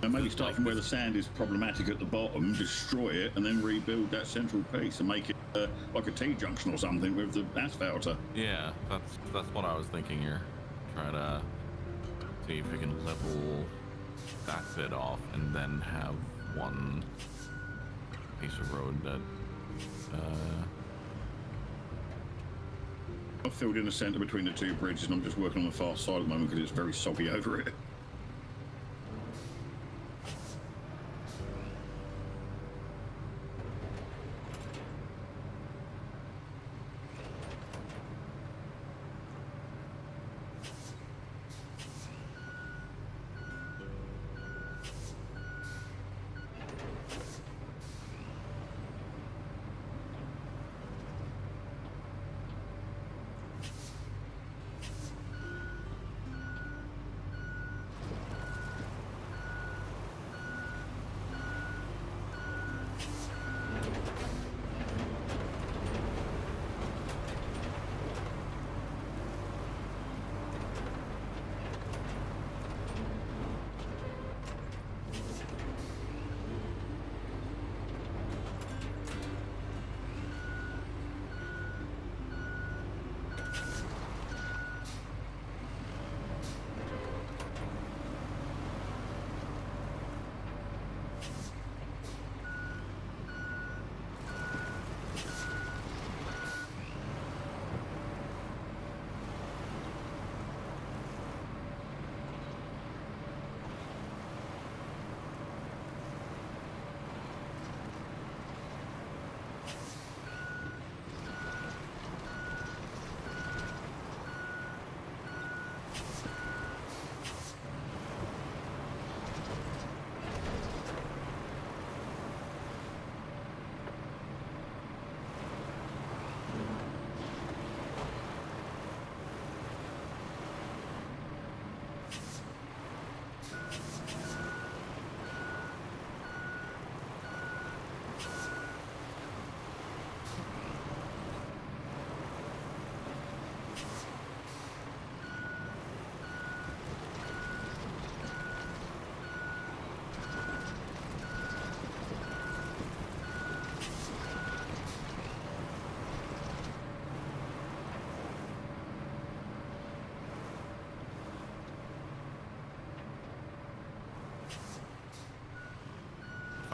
Maybe start from where the sand is problematic at the bottom, destroy it, and then rebuild that central piece and make it like a T-junction or something with the asphalter. Yeah, that's what I was thinking here. Try to see if we can level that bit off and then have one piece of road that... I've filled in the centre between the two bridges and I'm just working on the far side at the moment because it's very soggy over it.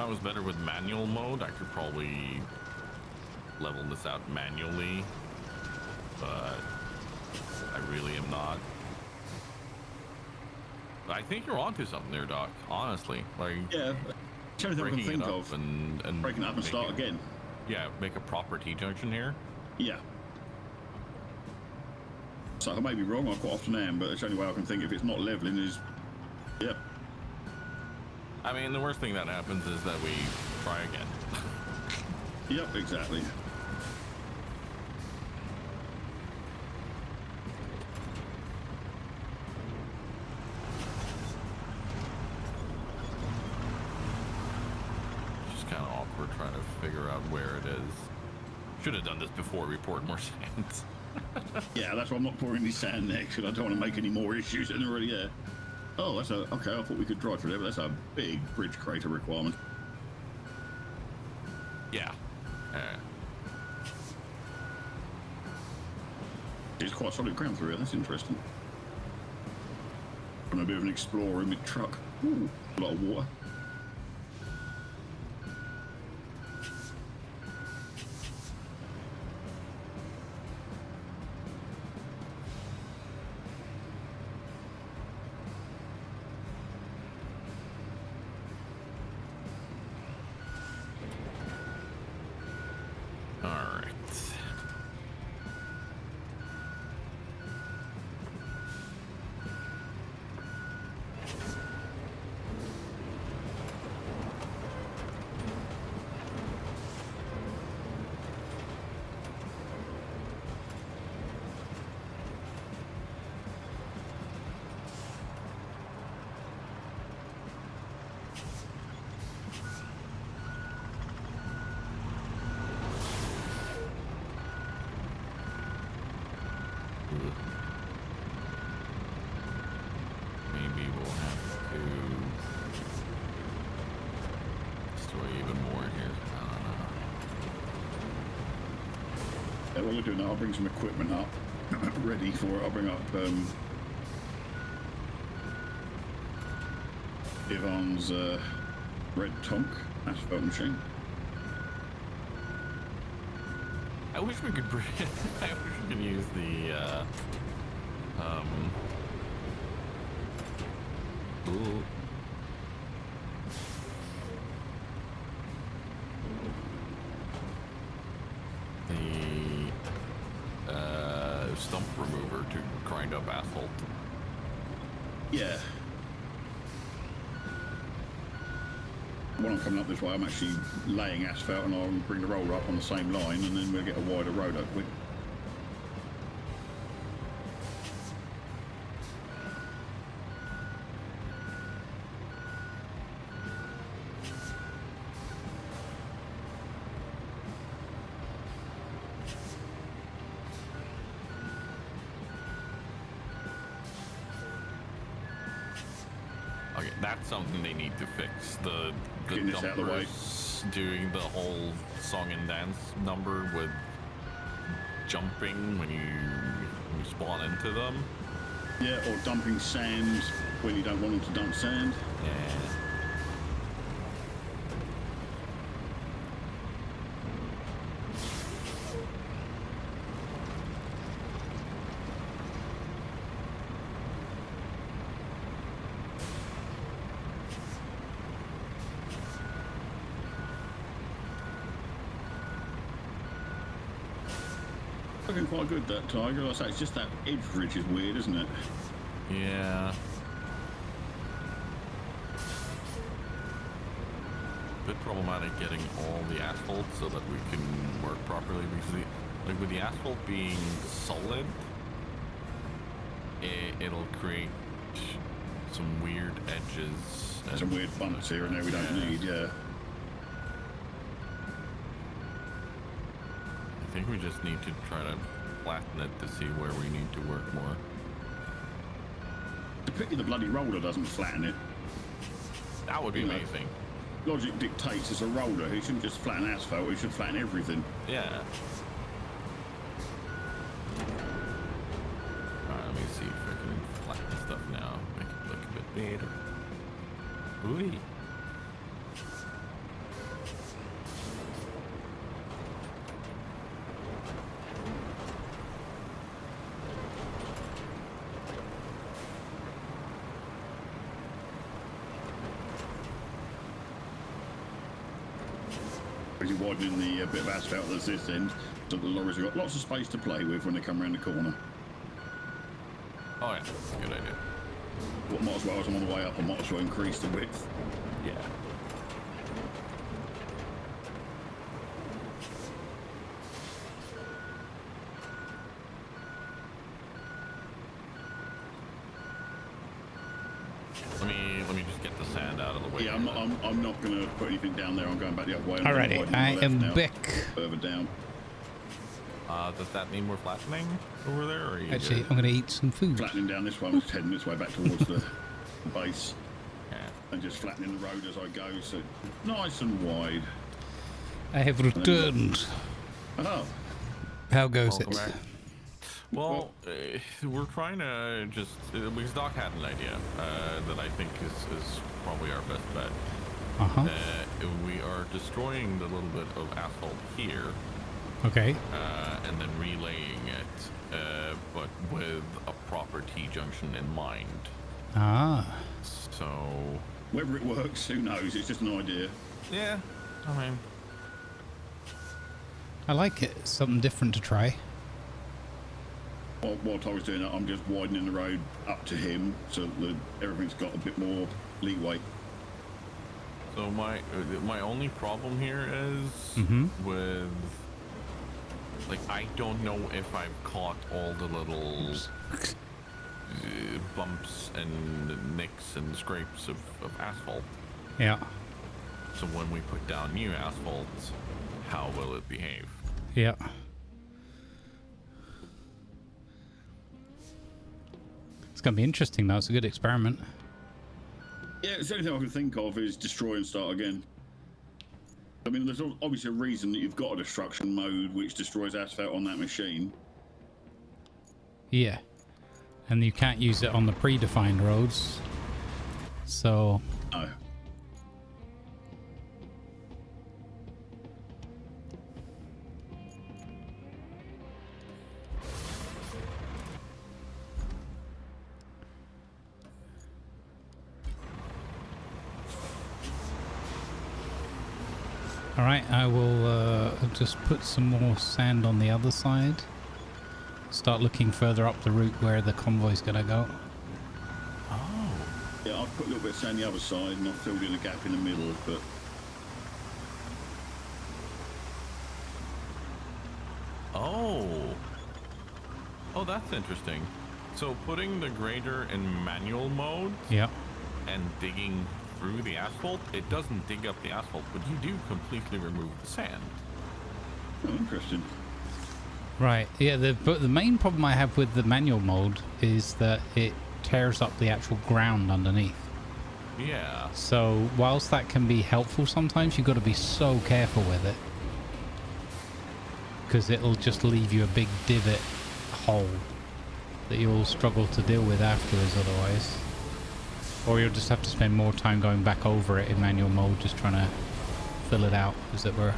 I was better with manual mode, I could probably level this out manually, but I really am not. I think you're onto something there, Doc. Honestly, like Yeah, it's the only thing I can breaking it think up of. and Breaking it up and start again. Yeah, make a proper T-junction here. Yeah. So I may be wrong, I quite often am, but it's the only way I can think if it's not leveling is, yeah. I mean, the worst thing that happens is that we try again. Yep, exactly. Just kind of awkward trying to figure out where it is. Should have done this before we poured more sand. Yeah, that's why I'm not pouring any sand there, because I don't want to make any more issues than already there. Oh, that's a, okay, I thought we could drive through there, but that's a big bridge crater requirement. Yeah. It's quite solid ground through here, that's interesting. I'm a bit of an explorer in my truck. Ooh, a lot of water. Maybe we'll have to destroy even more here. I don't know. Yeah, while you're doing that, I'll bring some equipment up, ready for it. I'll bring up Yvonne's red tonk asphalt machine. I wish we could I wish we could use the ooh. The stump remover to grind up asphalt. Yeah. When I'm coming up this way, I'm actually laying asphalt, and I'll bring the roller up on the same line, and then we'll get a wider road up quick. Okay, that's something they need to fix. The Getting this out of the way. dumpers doing the whole song and dance number with jumping when you spawn into them. Yeah, or dumping sand when you don't want them to dump sand. Yeah. Looking quite good, that Tiger. Like I say, it's just that edge ridge is weird, isn't it? Yeah. Bit problematic getting all the asphalt so that we can work properly, because like with the asphalt being solid, it'll create some weird edges. And Some weird bumps here and there we don't need, yeah. I think we just need to try to flatten it to see where we need to work more. The pity the bloody roller doesn't flatten it. That would be You know. amazing. Logic dictates it's a roller. He shouldn't just flatten asphalt, he should flatten everything. Yeah. Alright, let me see if I can flatten stuff now. Make it look a bit better. Ooh. widening the bit of asphalt that's this end, so the lorries have got lots of space to play with when they come around the corner. Oh yeah, that's a good idea. What might as well, as I'm on the way up, I might as well increase the width. Yeah. Let me just get the sand out of the way. Yeah, I'm not going to put anything down there. I'm going back the other way. Alrighty, I am back. Further down. Does that mean we're flattening over there? Or are you Actually, good? I'm going to eat some food. Flattening down this way. I'm just heading this way back towards the base. Yeah. And just flattening the road as I go, so nice and wide. I have returned. Oh, How goes Welcome it? back. Well, we're trying to just because Doc had an idea that I think is probably our best bet. Uh-huh. We are destroying the little bit of asphalt here, Okay. and then relaying it, but with a proper T-junction in mind. Ah. So, whether it works, who knows? It's just an idea. yeah, I mean, I like it. Something different to try. Whilst I was doing that, I'm just widening the road up to him so that everything's got a bit more leeway. so my only problem here is with, like, I don't know if I've caught all the little bumps and nicks and scrapes of asphalt. Yeah. So when we put down new asphalt, how will it behave? Yeah. It's going to be interesting, though. It's a good experiment. Yeah, it's the only thing I can think of is destroy and start again. I mean, there's obviously a reason that you've got a destruction mode which destroys asphalt on that machine. Yeah. And you can't use it on the predefined roads. So... No. Alright, I will just put some more sand on the other side. Start looking further up the route where the convoy's going to go. Oh. Yeah, I've put a little bit of sand the other side and I've filled in a gap in the middle, but... Oh, that's interesting. So putting the grader in manual mode Yeah. and digging through the asphalt, it doesn't dig up the asphalt, but you do completely remove the sand. Oh, interesting. Right, yeah, but the main problem I have with the manual mode is that it tears up the actual ground underneath. Yeah. So whilst that can be helpful sometimes, you've got to be so careful with it. Because it'll just leave you a big divot hole that you'll struggle to deal with afterwards otherwise. Or you'll just have to spend more time going back over it in manual mode, just trying to fill it out, as it were.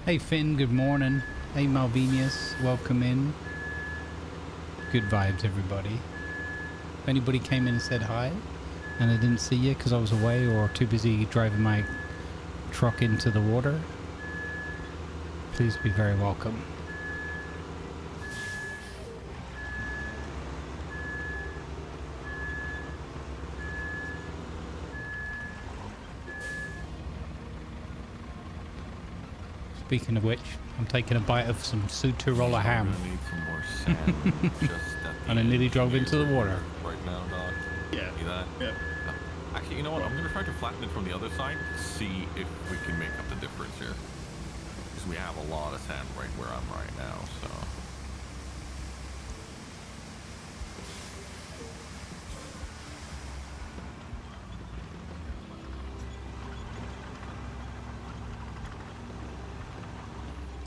Hey Finn, good morning. Hey Malvinius, welcome in. Good vibes, everybody. If anybody came in and said hi, and I didn't see you because I was away or too busy driving my truck into the water, please be very welcome. Speaking of which, I'm taking a bite of some Südtiroler ham. We're gonna need some more sand just at the And I nearly end drove here into the water. right now, Doc. Yeah. See that? Yeah. Actually, you know what? I'm gonna try to flatten it from the other side, see if we can make up the difference here. Because we have a lot of sand right where I'm right now, so.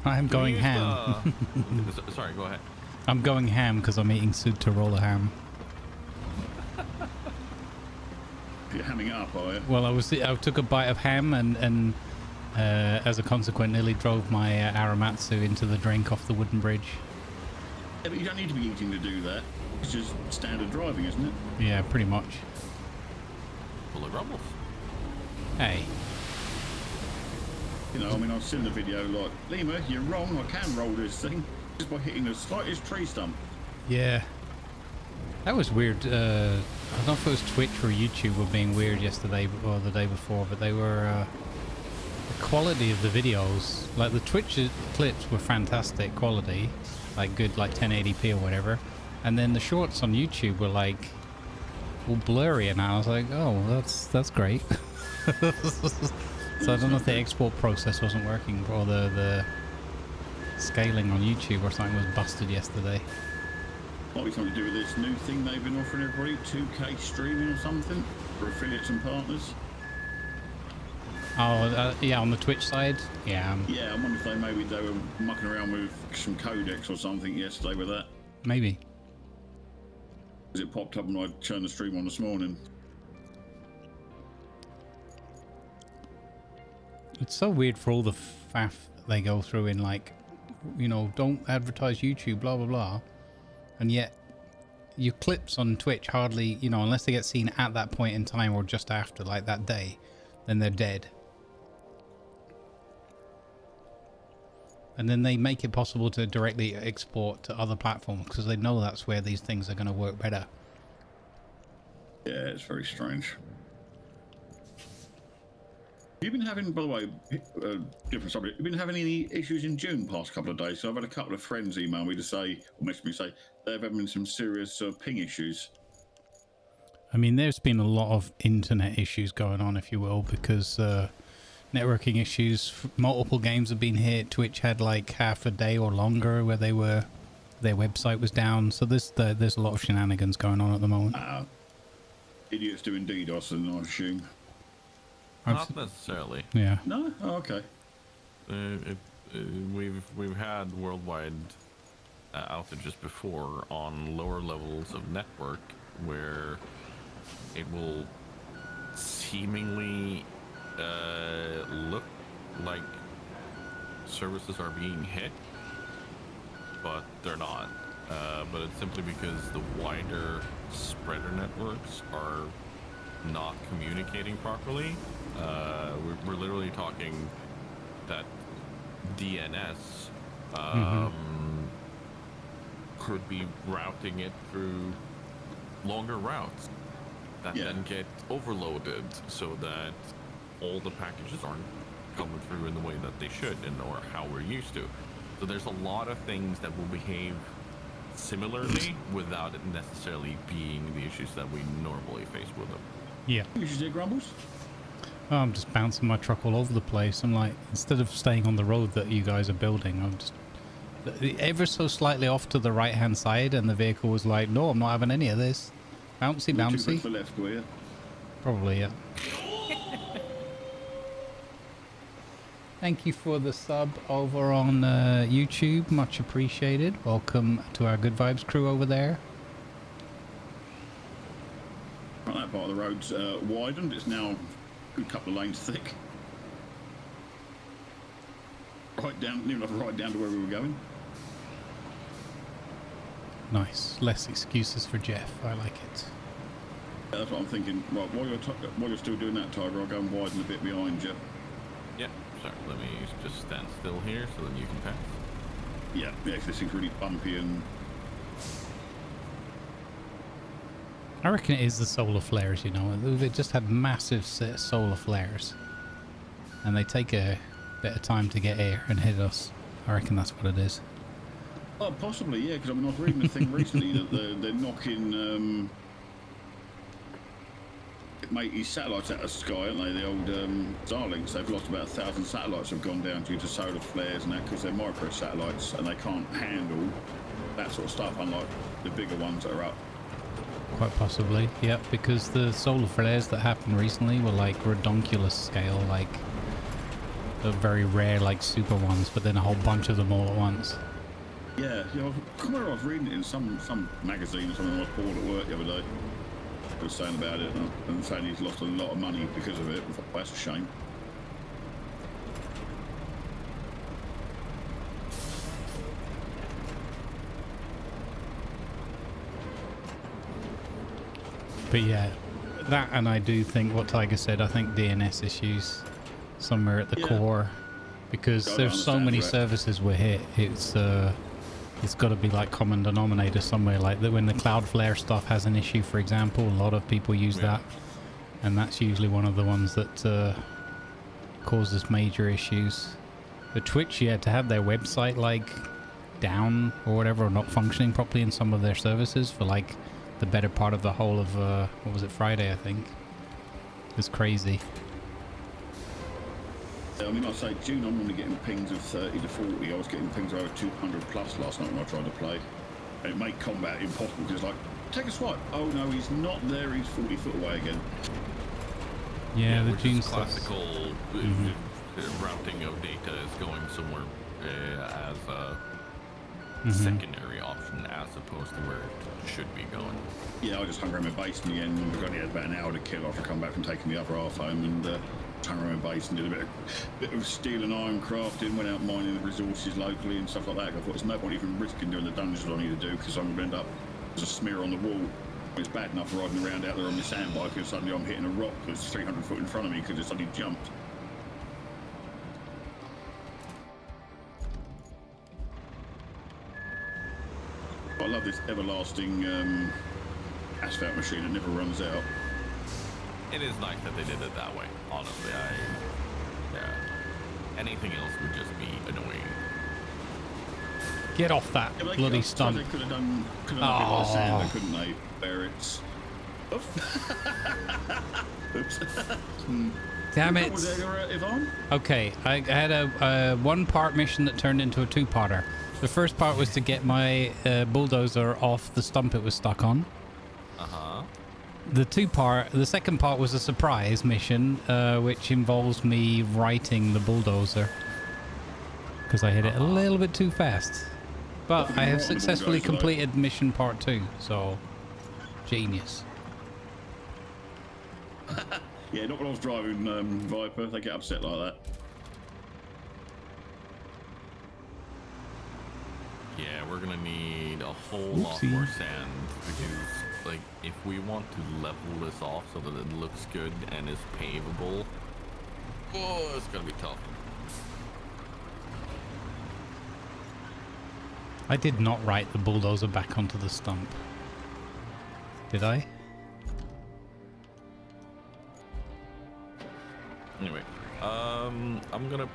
I'm going Use ham. Sorry, go ahead. I'm going ham because I'm eating soup to roll a ham. You're hamming up, are you? Well, I took a bite of ham and as a consequence, nearly drove my Aramatsu into the drink off the wooden bridge. Yeah, but you don't need to be eating to do that. It's just standard driving, isn't it? Yeah, pretty much. Full of grumbles. Hey. You know, I mean, I've seen the video like, Lima, you're wrong, I can roll this thing just by hitting the slightest tree stump. Yeah. That was weird. I don't know if it was Twitch or YouTube were being weird yesterday or the day before, but they were... the quality of the videos, like the Twitch clips were fantastic quality, like good, like 1080p or whatever. And then the shorts on YouTube were like all blurry, and I was like, oh, that's great. So I don't know if the export process wasn't working, or the scaling on YouTube or something was busted yesterday. Might be something to do with this new thing they've been offering everybody, 2K streaming or something for affiliates and partners. Oh, yeah, on the Twitch side, yeah. Yeah, I wonder if they were mucking around with some codecs or something yesterday with that. Maybe. Because it popped up when I turned the stream on this morning. It's so weird for all the faff they go through in, like, you know, don't advertise YouTube, blah, blah, blah. And yet, your clips on Twitch hardly, you know, unless they get seen at that point in time or just after, like that day, then they're dead. And then they make it possible to directly export to other platforms because they know that's where these things are going to work better. Yeah, it's very strange. You've been having, by the way, different subject. You've been having any issues in June past couple of days? So I've had a couple of friends email me to say, or message me say, they've having some serious ping issues. I mean, there's been a lot of internet issues going on, if you will, because networking issues, multiple games have been hit. Twitch had like half a day or longer where their website was down. So there's a lot of shenanigans going on at the moment. Idiots doing DDoS, and I assume. Not necessarily. Yeah. No? Oh, okay. We've had worldwide outages before on lower levels of network where it will seemingly look like services are being hit, but they're not. But it's simply because the wider spreader networks are not communicating properly. We're literally talking that DNS could be routing it through longer routes that then get overloaded so that all the packages aren't coming through in the way that they should and or how we're used to. So there's a lot of things that will behave similarly without it necessarily being the issues that we normally face with them. Yeah. You should do Grumbles? Oh, I'm just bouncing my truck all over the place. I'm like, instead of staying on the road that you guys are building, I'm just ever so slightly off to the right hand side, and the vehicle was like, no, I'm not having any of this. Bouncy, bouncy. To the left, were you? Probably, yeah. Thank you for the sub over on YouTube. Much appreciated. Welcome to our Good Vibes crew over there. Right, that part of the road's widened. It's now a good couple of lanes thick. Right down, near enough right down to where we were going. Nice. Less excuses for Jeff. I like it. Yeah, that's what I'm thinking. Right, while you're still doing that, Tiger, I'll go and widen a bit behind you. Yeah, sorry, let me just stand still here so then you can pass. Yeah, 'cause this thing's really bumpy and... I reckon it is the solar flares, you know. They just had massive solar flares. And they take a bit of time to get here and hit us. I reckon that's what it is. Oh, possibly, yeah, because I mean, I was reading a thing recently that they're knocking matey satellites out of the sky, aren't they? The old Starlinks. They've lost about 1,000 satellites have gone down due to solar flares and that, because they're micro satellites and they can't handle that sort of stuff, unlike the bigger ones that are up. Quite possibly, yep, because the solar flares that happened recently were like redonkulous scale, like The very rare, like, super ones, but then a whole bunch of them all at once. Yeah, I can't remember, I was reading it in some magazine or something I was bored at work the other day. They were saying about it and saying he's lost a lot of money because of it. I thought, that's a shame. But yeah, that, and I do think what Tiger said, I think DNS issues somewhere at the core, because there's so many services were hit. It's got to be like common denominator somewhere, like that when the Cloudflare stuff has an issue, for example, a lot of people use that, and that's usually one of the ones that causes major issues. The Twitch, to have their website like down or whatever, or not functioning properly in some of their services for like the better part of the whole of what was it, Friday, I think. It's crazy. I mean, I say June, I'm normally getting pings of 30 to 40. I was getting pings over 200 plus last night when I tried to play. And it made combat impossible because, like, take a swipe. Oh no, he's not there. He's 40 foot away again. Yeah, the June classical routing of data is going somewhere as a secondary option as opposed to where it should be going. Yeah, I just hung around my base in the end. I only had about an hour to kill after I come back from taking the other half home, and hung around my base and did a bit of steel and iron crafting, went out mining the resources locally and stuff like that. I thought there's no point even risking doing the dungeons I need to do because I'm going to end up as a smear on the wall. It's bad enough riding around out there on my sand bike and suddenly I'm hitting a rock that's 300 foot in front of me because it suddenly jumped. I love this everlasting asphalt machine. It never runs out. It is nice that they did it that way, honestly. Anything else would just be annoying. Get off that bloody stump. They could have done a bit of sand, couldn't they? There it's... Oops. Damn it. Okay, I had a one-part mission that turned into a two-parter. The first part was to get my bulldozer off the stump it was stuck on. The second part was a surprise mission, which involves me righting the bulldozer because I hit it a little bit too fast. But I have successfully completed mission part 2, so genius. Yeah, not when I was driving Viper. They get upset like that. Yeah, we're gonna need a whole lot more sand because, like, if we want to level this off so that it looks good and is pavable, oh, it's gonna be tough. I did not ride the bulldozer back onto the stump. Did I? Anyway, I'm gonna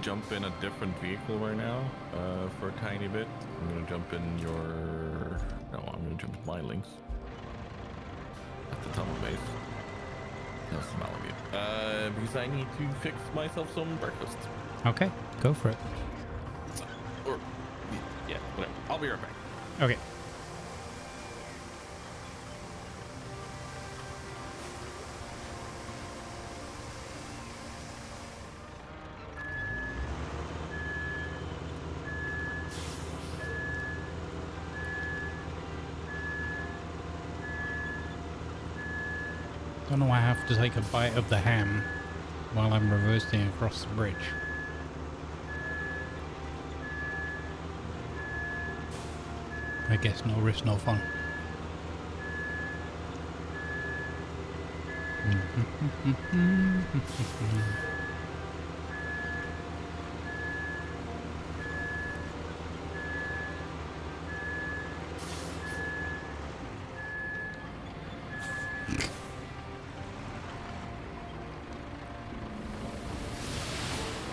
jump in a different vehicle right now for a tiny bit. I'm gonna jump in your... No, I'm gonna jump in my links at the tunnel base. No, smell of you. Because I need to fix myself some breakfast. Okay, go for it. Or, yeah, whatever. I'll be right back. Okay. Don't know why I have to take a bite of the ham while I'm reversing across the bridge. I guess no risk, no fun.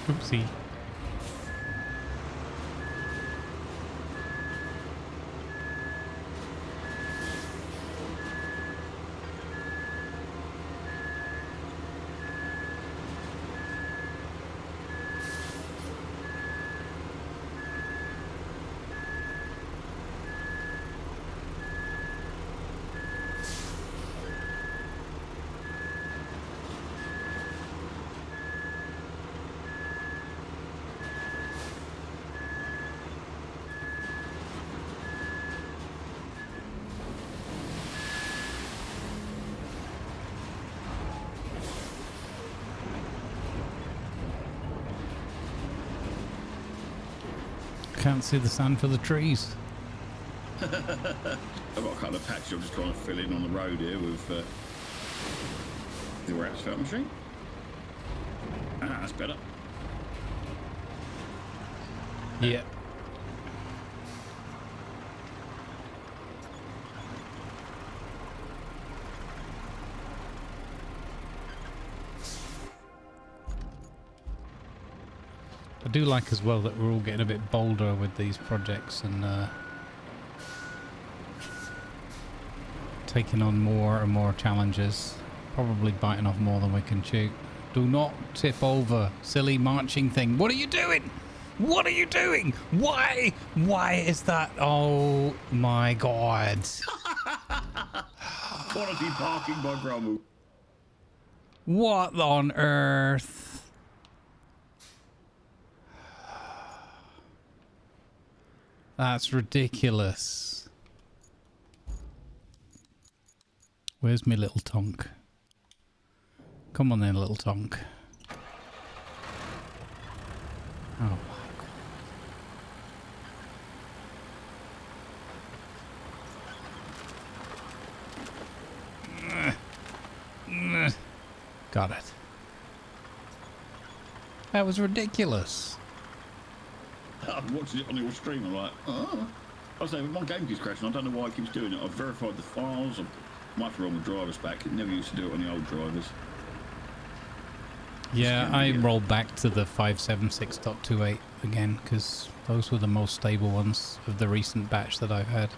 Oopsie. Can't see the sand for the trees. I've got a couple of patches I'm just trying to fill in on the road here with the asphalt machine. Ah, that's better. Yeah. I do like as well that we're all getting a bit bolder with these projects and taking on more and more challenges. Probably biting off more than we can chew. Do not tip over, silly marching thing. What are you doing? What are you doing? Why? Why is that? Oh my God. Quality parking by Grumble. What on earth? That's ridiculous. Where's my little tonk? Come on then, little tonk. Oh my God. Got it. That was ridiculous. I'm watching it on your stream. I'm like, oh. I was saying, my game keeps crashing. I don't know why it keeps doing it. I've verified the files. I might be wrong with drivers back. It never used to do it on the old drivers. Yeah, I rolled back to the 576.28 again because those were the most stable ones of the recent batch that I've had.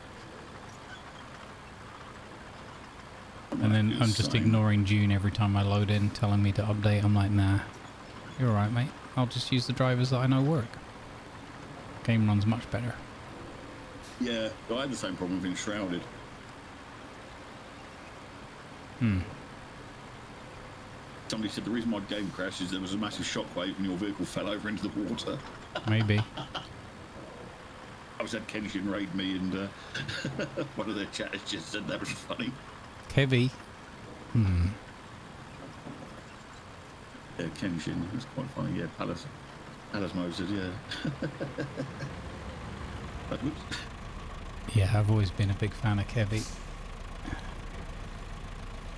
And then I'm just ignoring June every time I load in, telling me to update. I'm like, nah, you're alright, mate. I'll just use the drivers that I know work. Game runs much better. Yeah, I had the same problem with Enshrouded. Somebody said the reason my game crashed is there was a massive shockwave and your vehicle fell over into the water. Maybe. I was had Kenshin raid me and one of their chatters just said that was funny. Kevy. Yeah, Kenshin. That's quite funny. Yeah, Palace Moses, yeah. But, whoops. Yeah, I've always been a big fan of Kevy.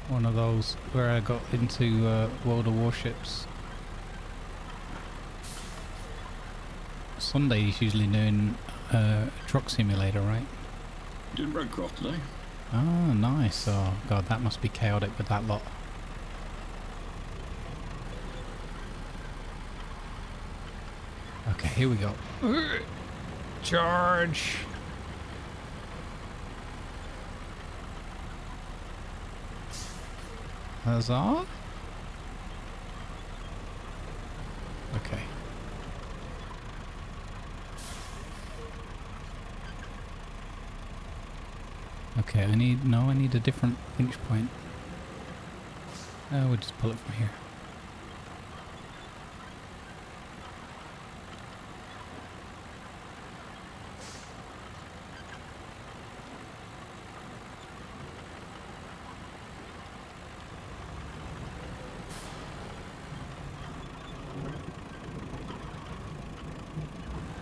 One of those where I got into World of Warships. Sunday's usually doing Truck Simulator, right? Doing Roadcraft today. Oh, nice. Oh, God, that must be chaotic with that lot. Okay, here we go. Charge! Huzzah! Okay. Okay, I need a different pinch point. We'll just pull it from here.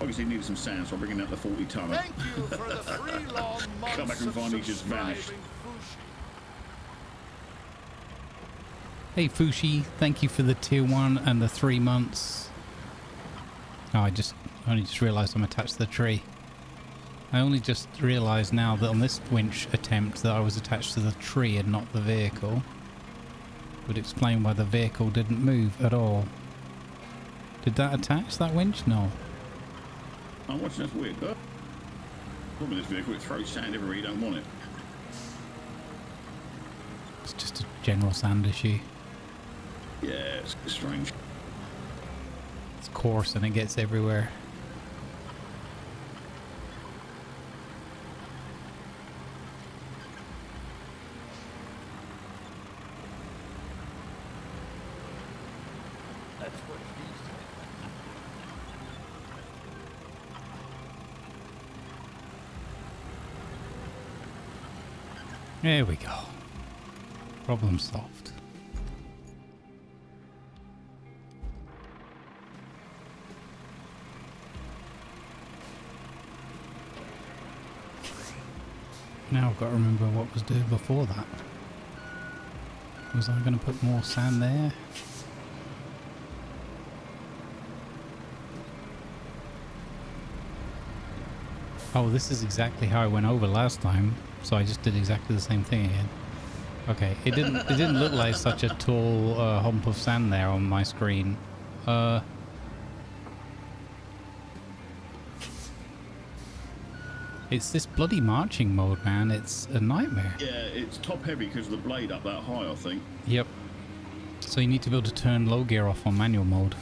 Obviously needed some sand, so I'm bringing out the 40 tonner. Thank you for the 3 long months. Come back and find he's just vanished. Hey Fushi, thank you for the tier 1 and the 3 months. Oh, I only just realised I'm attached to the tree. I only just realised now that on this winch attempt that I was attached to the tree and not the vehicle. Would explain why the vehicle didn't move at all. Did that attach, that winch? No. I'm watching this weird, but probably this vehicle, it throws sand everywhere you don't want it. It's just a general sand issue. Yeah, it's strange. It's coarse and it gets everywhere. There we go. Problem solved. Now I've got to remember what was due before that. Was I going to put more sand there? Oh, this is exactly how I went over last time, so I just did exactly the same thing again. Okay, it didn't look like such a tall hump of sand there on my screen. It's this bloody marching mode, man. It's a nightmare. Yeah, it's top heavy because of the blade up that high, I think. Yep. So you need to be able to turn low gear off on manual mode.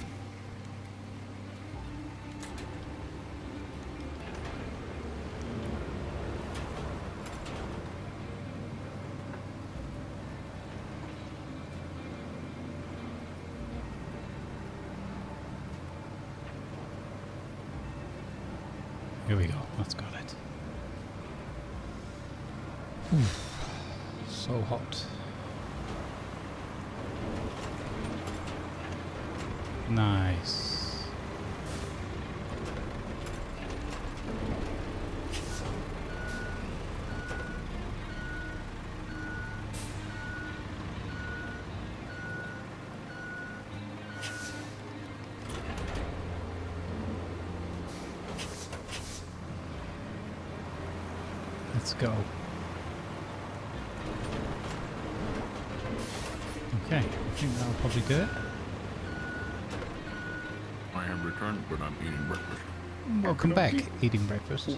Here we go. That's got it. Whew. So hot. Nice. Let's go. Okay, I think that'll probably do it. I have returned, but I'm eating breakfast. Welcome back, eating breakfast.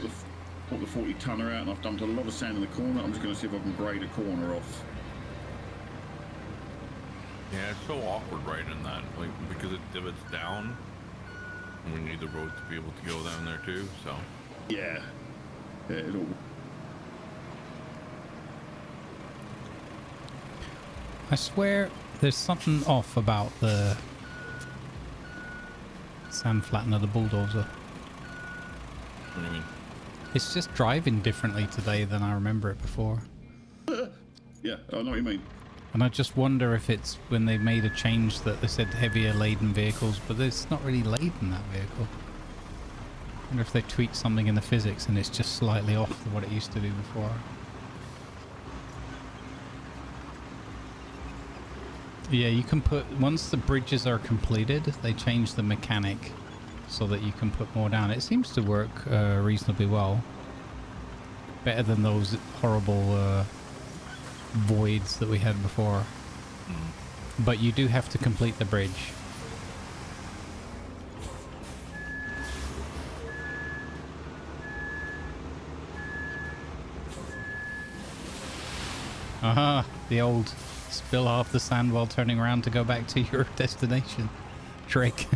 Brought the 40 tonner out and I've dumped a lot of sand in the corner. I'm just going to see if I can grade a corner off. Yeah, it's so awkward right in that, like, because it divots down. And we need the road to be able to go down there too, so. Yeah. Yeah, it'll... I swear there's something off about the sand flattener, the bulldozer. What do you mean? It's just driving differently today than I remember it before. Yeah, I know what you mean. And I just wonder if it's when they made a change that they said heavier laden vehicles, but it's not really laden, that vehicle. I wonder if they tweaked something in the physics and it's just slightly off to what it used to do before. Yeah, you can put, once the bridges are completed, they change the mechanic so that you can put more down. It seems to work reasonably well. Better than those horrible voids that we had before. But you do have to complete the bridge. Aha, the old spill half the sand while turning around to go back to your destination trick.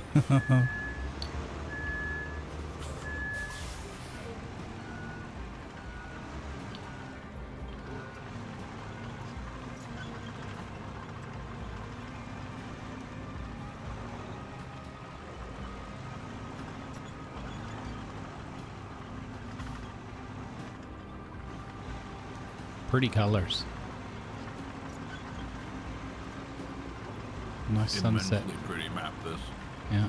Pretty colors. Nice sunset. Immensely pretty map, this. Yeah.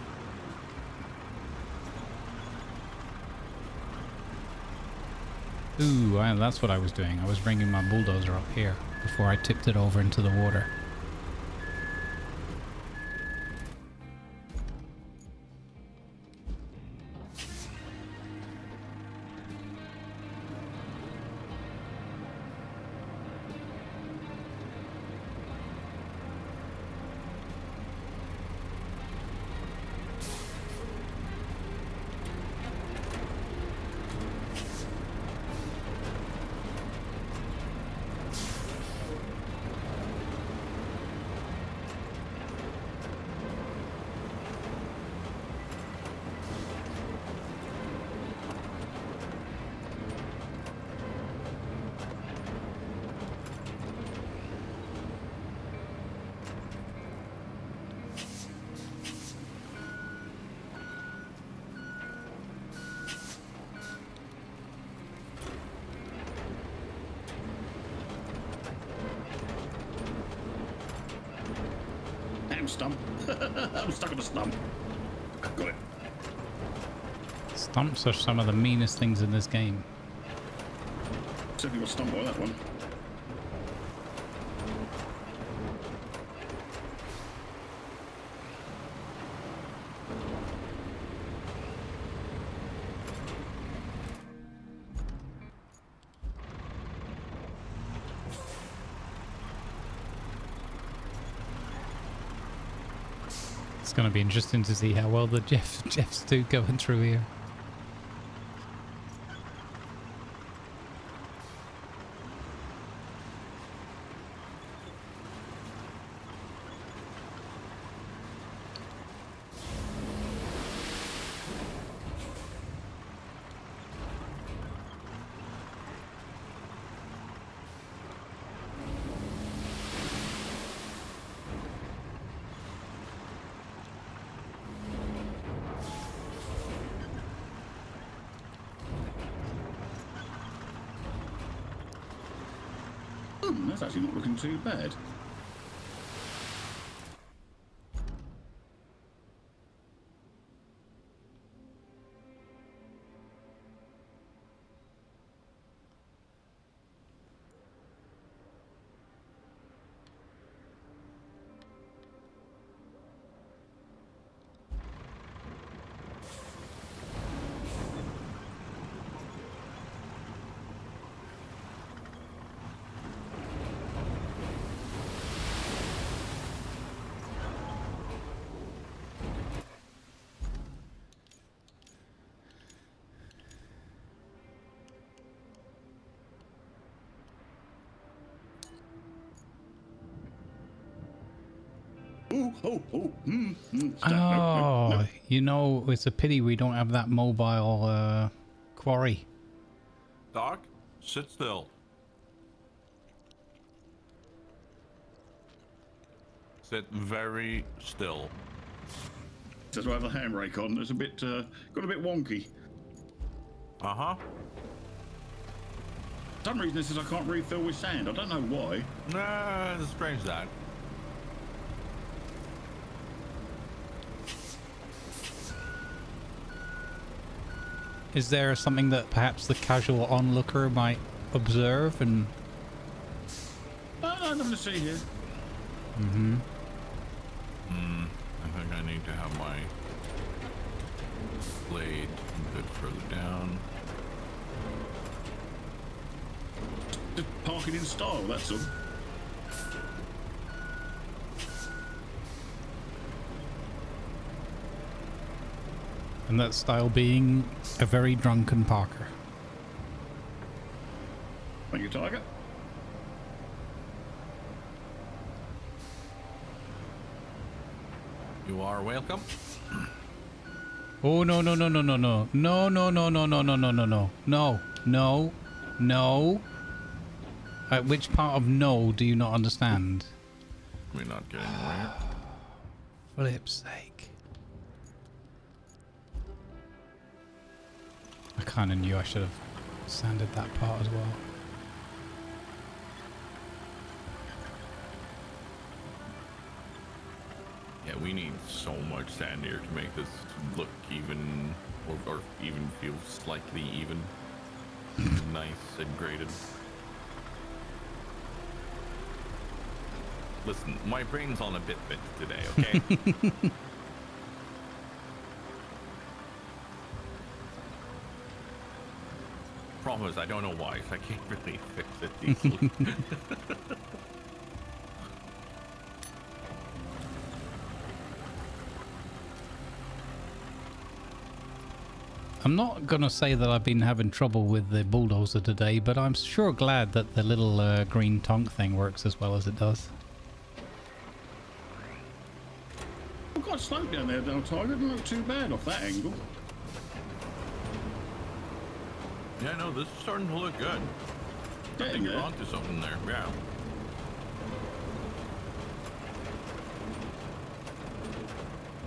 Ooh, that's what I was doing. I was bringing my bulldozer up here before I tipped it over into the water. Stump. I'm stuck on a stump. Got it. Stumps are some of the meanest things in this game. Certainly got stumped by that one. It's going to be interesting to see how well the Jeffs do going through here. That's actually not looking too bad. Oh, you know, it's a pity we don't have that mobile quarry. Doc, sit still. Sit very still. Says I have the handbrake on. It's a bit got a bit wonky. Uh-huh. For some reason, this is I can't refill with sand. I don't know why. Nah, it's strange that. Is there something that perhaps the casual onlooker might observe and... No, nothing to see here. Mm-hmm. I think I need to have my blade a bit further down. Just parking in style, that's all. And that style being a very drunken Parker. Thank you, Tiger. You are welcome. Oh, no, no, no, no, no, no. No, no, no, no, no, no, no, no, no. No, no, no. Which part of no do you not understand? We're not getting anywhere. Flip's sake. I kind of knew I should have sanded that part as well. Yeah, we need so much sand here to make this look even, or even feel slightly even. Nice and graded. Listen, my brain's on a bit today, okay? Problem is, I don't know why, so I can't really fix it easily. I'm not going to say that I've been having trouble with the bulldozer today, but I'm sure glad that the little green tonk thing works as well as it does. I've got slope down there, Tiger. Doesn't look too bad off that angle. Yeah, no, this is starting to look good. I think you're onto something there, yeah.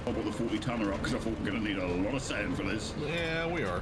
I brought the 40 tonner up because I thought we're going to need a lot of sand for this. Yeah, we are.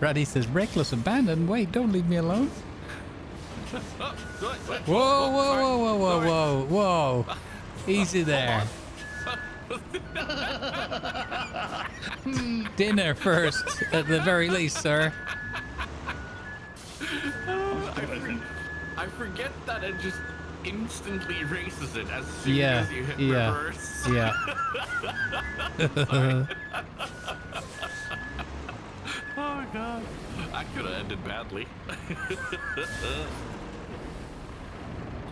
Raddy says, reckless abandon. Wait, don't leave me alone. Whoa, whoa, whoa, whoa, whoa, whoa, whoa. Easy there. Dinner first, at the very least, sir. I forget that it just instantly erases it as soon Yeah, as you hit yeah, reverse. yeah. Oh god, that could have ended badly.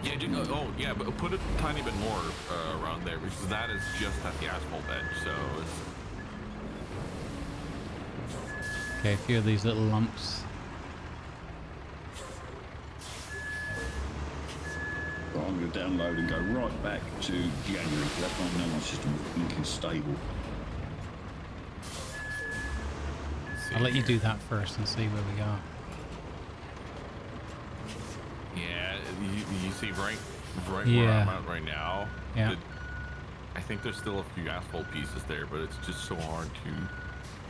Yeah, oh yeah, but put a tiny bit more around there because that is just at the asphalt edge, so it's... Okay, a few of these little lumps. Well, I'm going to download and go right back to January. That's when I know my system was blinking stable. I'll let you do that first and see where we go. Yeah, you see right where Yeah. I'm at right now. Yeah. I think there's still a few asphalt pieces there, but it's just so hard to...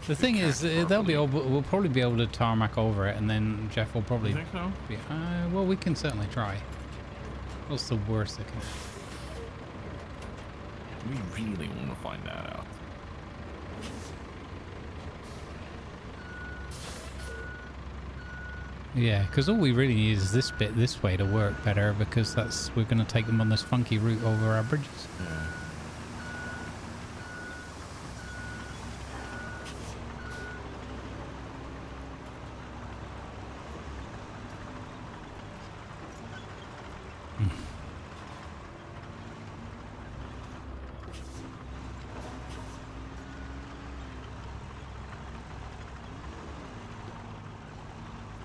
The thing is, they'll be properly. able, we'll probably be able to tarmac over it, and then Jeff will probably You think so? be... well, we can certainly try. What's the worst that can... We really want to find that out. Yeah, because all we really need is this bit this way to work better, because that's we're going to take them on this funky route over our bridges.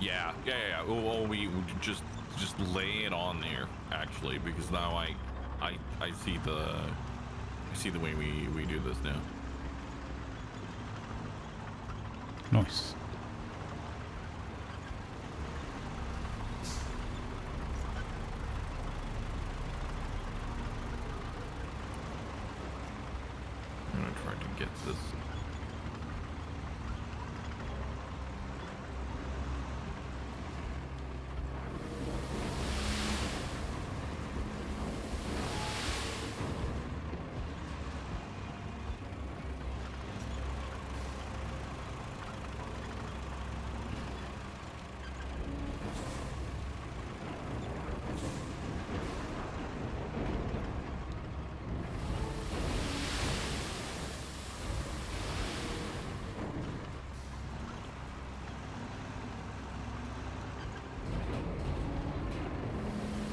Yeah. Yeah. Well, we just lay it on there actually, because now I see the way we do this now. Nice. I'm gonna try to get this.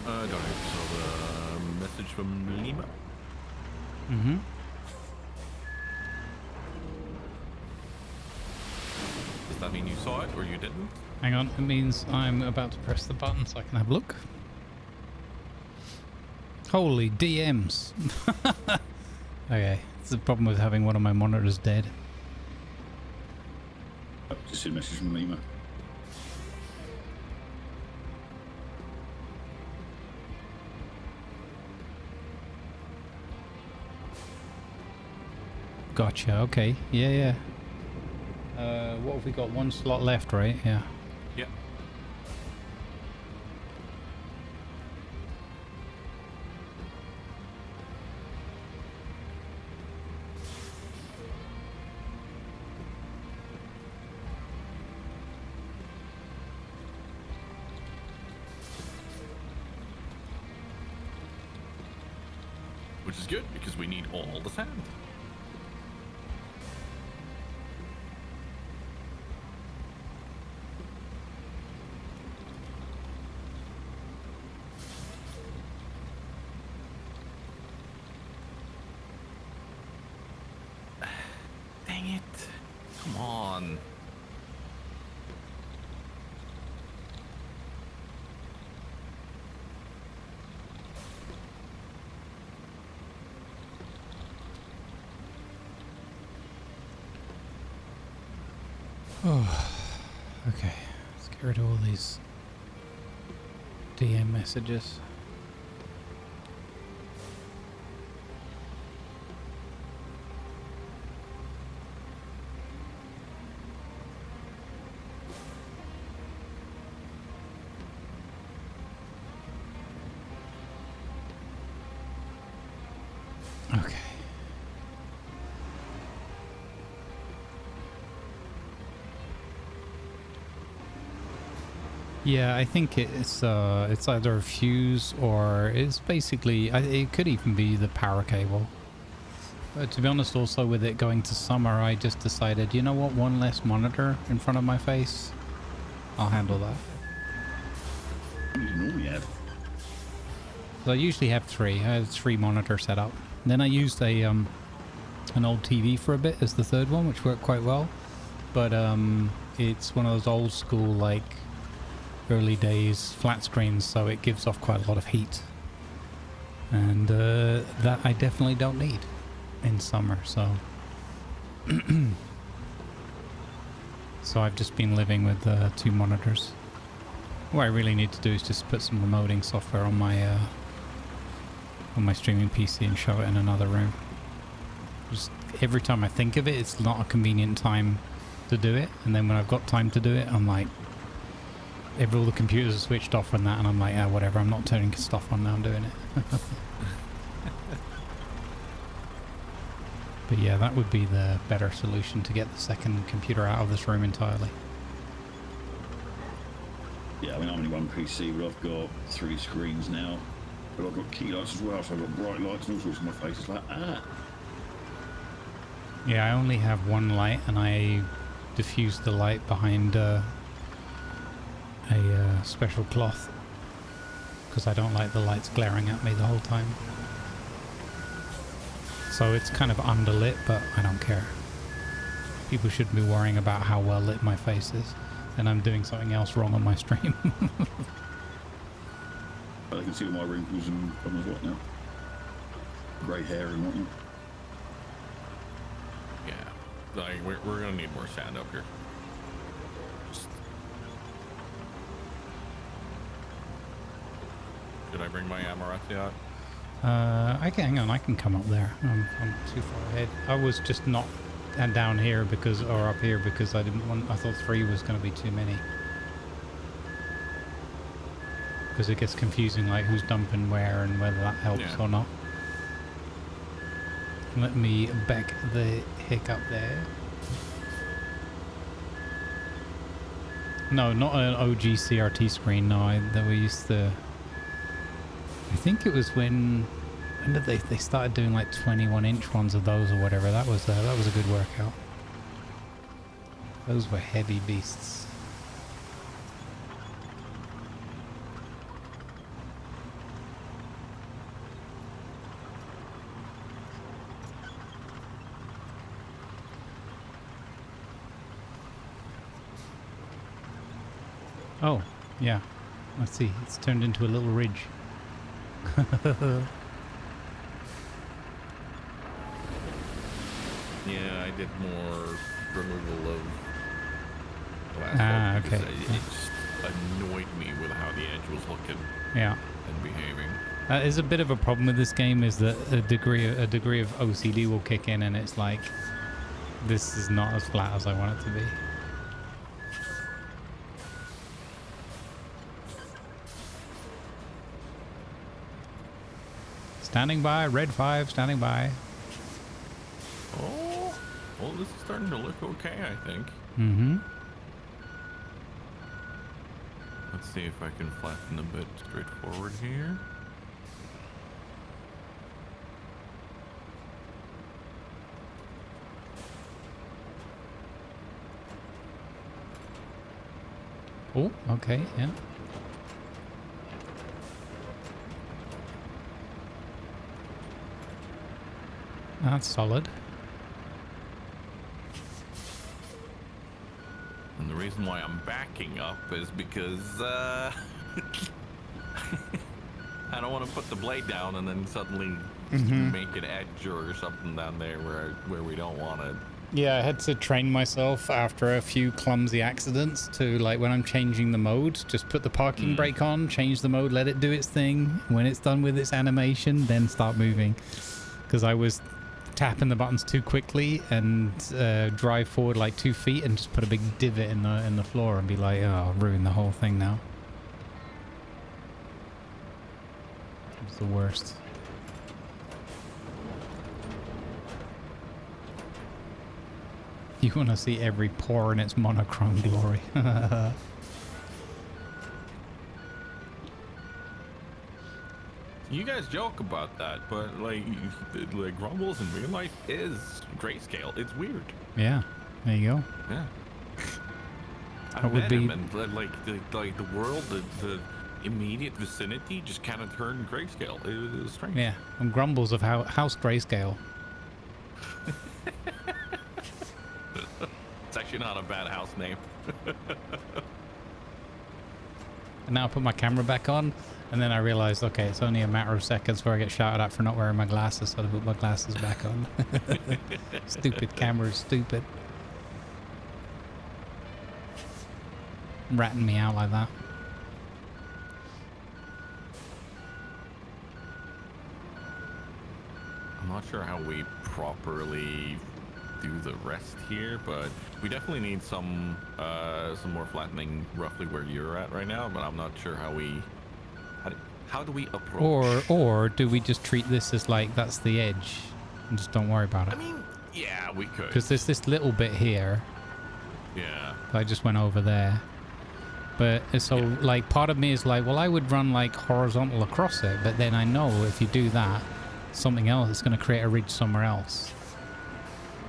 Don't know. So the message from Lima. Mm-hmm. Does that mean you saw it or you didn't? Hang on, it means I'm about to press the button so I can have a look. Holy DMs. Okay, it's the problem with having one of my monitors dead. Just a message from Lima. Gotcha, okay. Yeah. What have we got? One slot left, right? Yeah. Yeah. Which is good because we need all the sand. Dang it. Come on. Oh, okay. Let's get rid of all these DM messages. Okay. Yeah, I think it's either a fuse or it's basically it could even be the power cable. But to be honest, also with it going to summer, I just decided, you know what, one less monitor in front of my face, I'll handle that. What do you normally have? So I usually have three. I have 3 monitor set up. Then I used a an old TV for a bit as the third one, which worked quite well. But it's one of those old school, like, early days flat screens, so it gives off quite a lot of heat. And that I definitely don't need in summer, so... So I've just been living with 2 monitors. What I really need to do is just put some remoting software on my streaming PC and show it in another room. Just every time I think of it, it's not a convenient time to do it, and then when I've got time to do it, I'm like, all the computers are switched off and that, and I'm like, yeah, whatever, I'm not turning stuff on now, I'm doing it. But yeah, that would be the better solution, to get the second computer out of this room entirely. Yeah, I mean, I'm only one PC, but I've got 3 screens now. But I've got key lights as well, so I've got bright lights and all sorts on my face. It's like, Yeah, I only have 1 light, and I diffused the light behind a special cloth, because I don't like the lights glaring at me the whole time. So it's kind of underlit, but I don't care. People shouldn't be worrying about how well lit my face is, and I'm doing something else wrong on my stream. But I can see all my wrinkles and problems what now. Grey hair and whatnot. Yeah, like we're gonna need more sand up here. Should I bring my Amaranthi out? Hang on, I can come up there. I'm too far ahead. I was just not down here or up here because I thought 3 was going to be too many. Because it gets confusing, like who's dumping where and whether that helps or not. Let me back the heck up there. No, not an OG CRT screen. No, that we used to. I think it was when did they started doing like 21-inch ones of those or whatever. That was a good workout. Those were heavy beasts. Oh, yeah. Let's see. It's turned into a little ridge. Yeah, I did more removal of asphalt because okay. it just annoyed me with how the edge was looking and behaving. That is a bit of a problem with this game, is that a degree of OCD will kick in, and it's like, this is not as flat as I want it to be. Standing by, red 5, standing by. Oh, well, this is starting to look okay, I think. Mm-hmm. Let's see if I can flatten a bit straightforward here. Oh, okay, yeah. That's solid. And the reason why I'm backing up is because I don't want to put the blade down and then suddenly make an edge or something down there where we don't want it. Yeah, I had to train myself after a few clumsy accidents to, like, when I'm changing the mode, just put the parking brake on, change the mode, let it do its thing. When it's done with its animation, then start moving. Because I was tapping the buttons too quickly and drive forward like 2 feet and just put a big divot in the floor and be like, oh, I'll ruin the whole thing now. It's the worst. You want to see every pore in its monochrome glory. You guys joke about that, but like Grumbles in real life is grayscale. It's weird. Yeah, there you go. Yeah. That I would met be- him and the world, the immediate vicinity just kind of turned grayscale. It was strange. Yeah, and Grumbles of House Grayscale. It's actually not a bad house name. And now I put my camera back on, and then I realized, okay, it's only a matter of seconds before I get shouted at for not wearing my glasses, so I put my glasses back on. Stupid camera's stupid. Ratting me out like that. I'm not sure how we properly do the rest here, but we definitely need some more flattening roughly where you're at right now, but I'm not sure how do we approach. Or do we just treat this as like that's the edge and just don't worry about it? I mean, yeah, we could. Because there's this little bit here. Yeah. I just went over there. But so like part of me is like, well, I would run like horizontal across it, but then I know if you do that, something else is going to create a ridge somewhere else.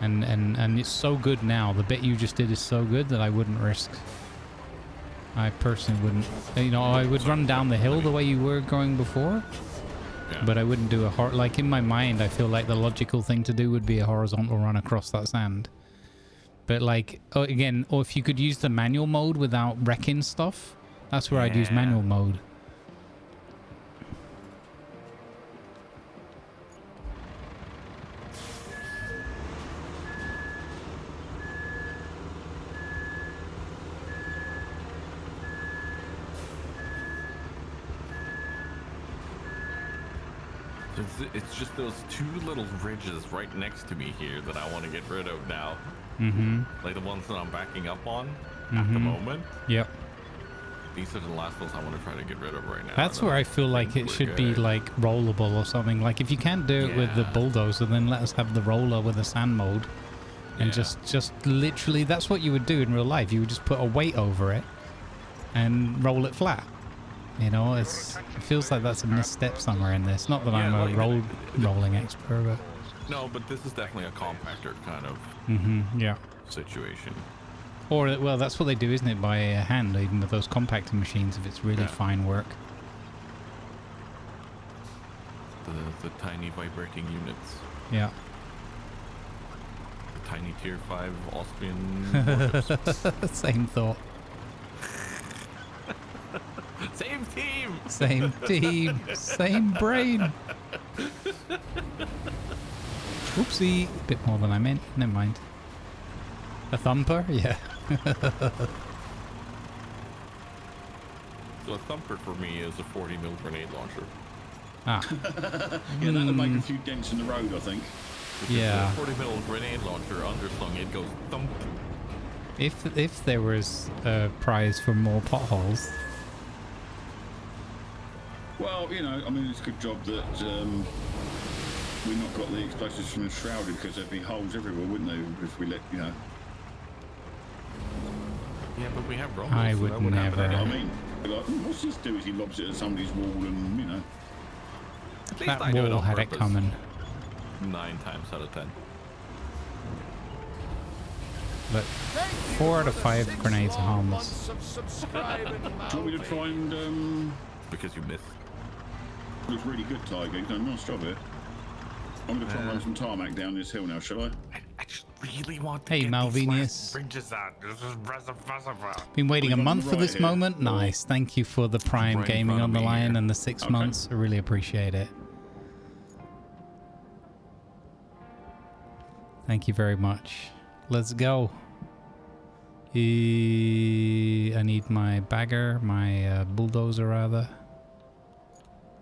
And it's so good now. The bit you just did is so good that I wouldn't risk. I personally wouldn't. You know, I would run down the hill the way you were going before, but I wouldn't do a like in my mind. I feel like the logical thing to do would be a horizontal run across that sand. But like again, or if you could use the manual mode without wrecking stuff, that's where I'd use manual mode. It's just those two little ridges right next to me here that I want to get rid of now. Like the ones that I'm backing up on at the moment. Yep. These are the last ones I want to try to get rid of right now. That's where I feel like it should be like rollable or something. Like if you can't do it with the bulldozer, then let us have the roller with the sand mode. And just literally, that's what you would do in real life. You would just put a weight over it and roll it flat. You know, it feels like that's a misstep somewhere in this. Not that I'm a rolling expert, but... No, but this is definitely a compactor kind of situation. Or, well, that's what they do, isn't it? By hand, even with those compacting machines, if it's really fine work. The tiny vibrating units. Yeah. The tiny tier 5 Austrian warships. Same thought. Same team! Same team! Same brain! Oopsie! A bit more than I meant. Never mind. A thumper? Yeah. So a thumper for me is a 40mm grenade launcher. Ah. Yeah, that'll make a few dents in the road, I think. Yeah. A 40mm grenade launcher underslung, it goes thump. If there was a prize for more potholes. Well, you know, I mean, it's a good job that we've not got the explosives from Shrouded, because there'd be holes everywhere, wouldn't there, if we let, you know. Yeah, but we have rumbles. I so would that wouldn't never. happen. I mean, like, what's this do as he lobs it at somebody's wall and, you know. At least That I do it wall on had it purpose. coming. 9 times out of 10. But 4 out of 5 grenades are harmless. Do you want me to try and, Because you missed. looks really good, Tiger. You've done a nice job here. I'm going to try and run some tarmac down this hill now, shall I? I just really want to Hey, get Malvinius. these bridges out. This is Been waiting a We've got month them for right this here. moment. Nice. Thank you for the Prime Right in Gaming front of on the me line here. and the 6 months. I really appreciate it. Thank you very much. Let's go. I need my bagger, my bulldozer rather.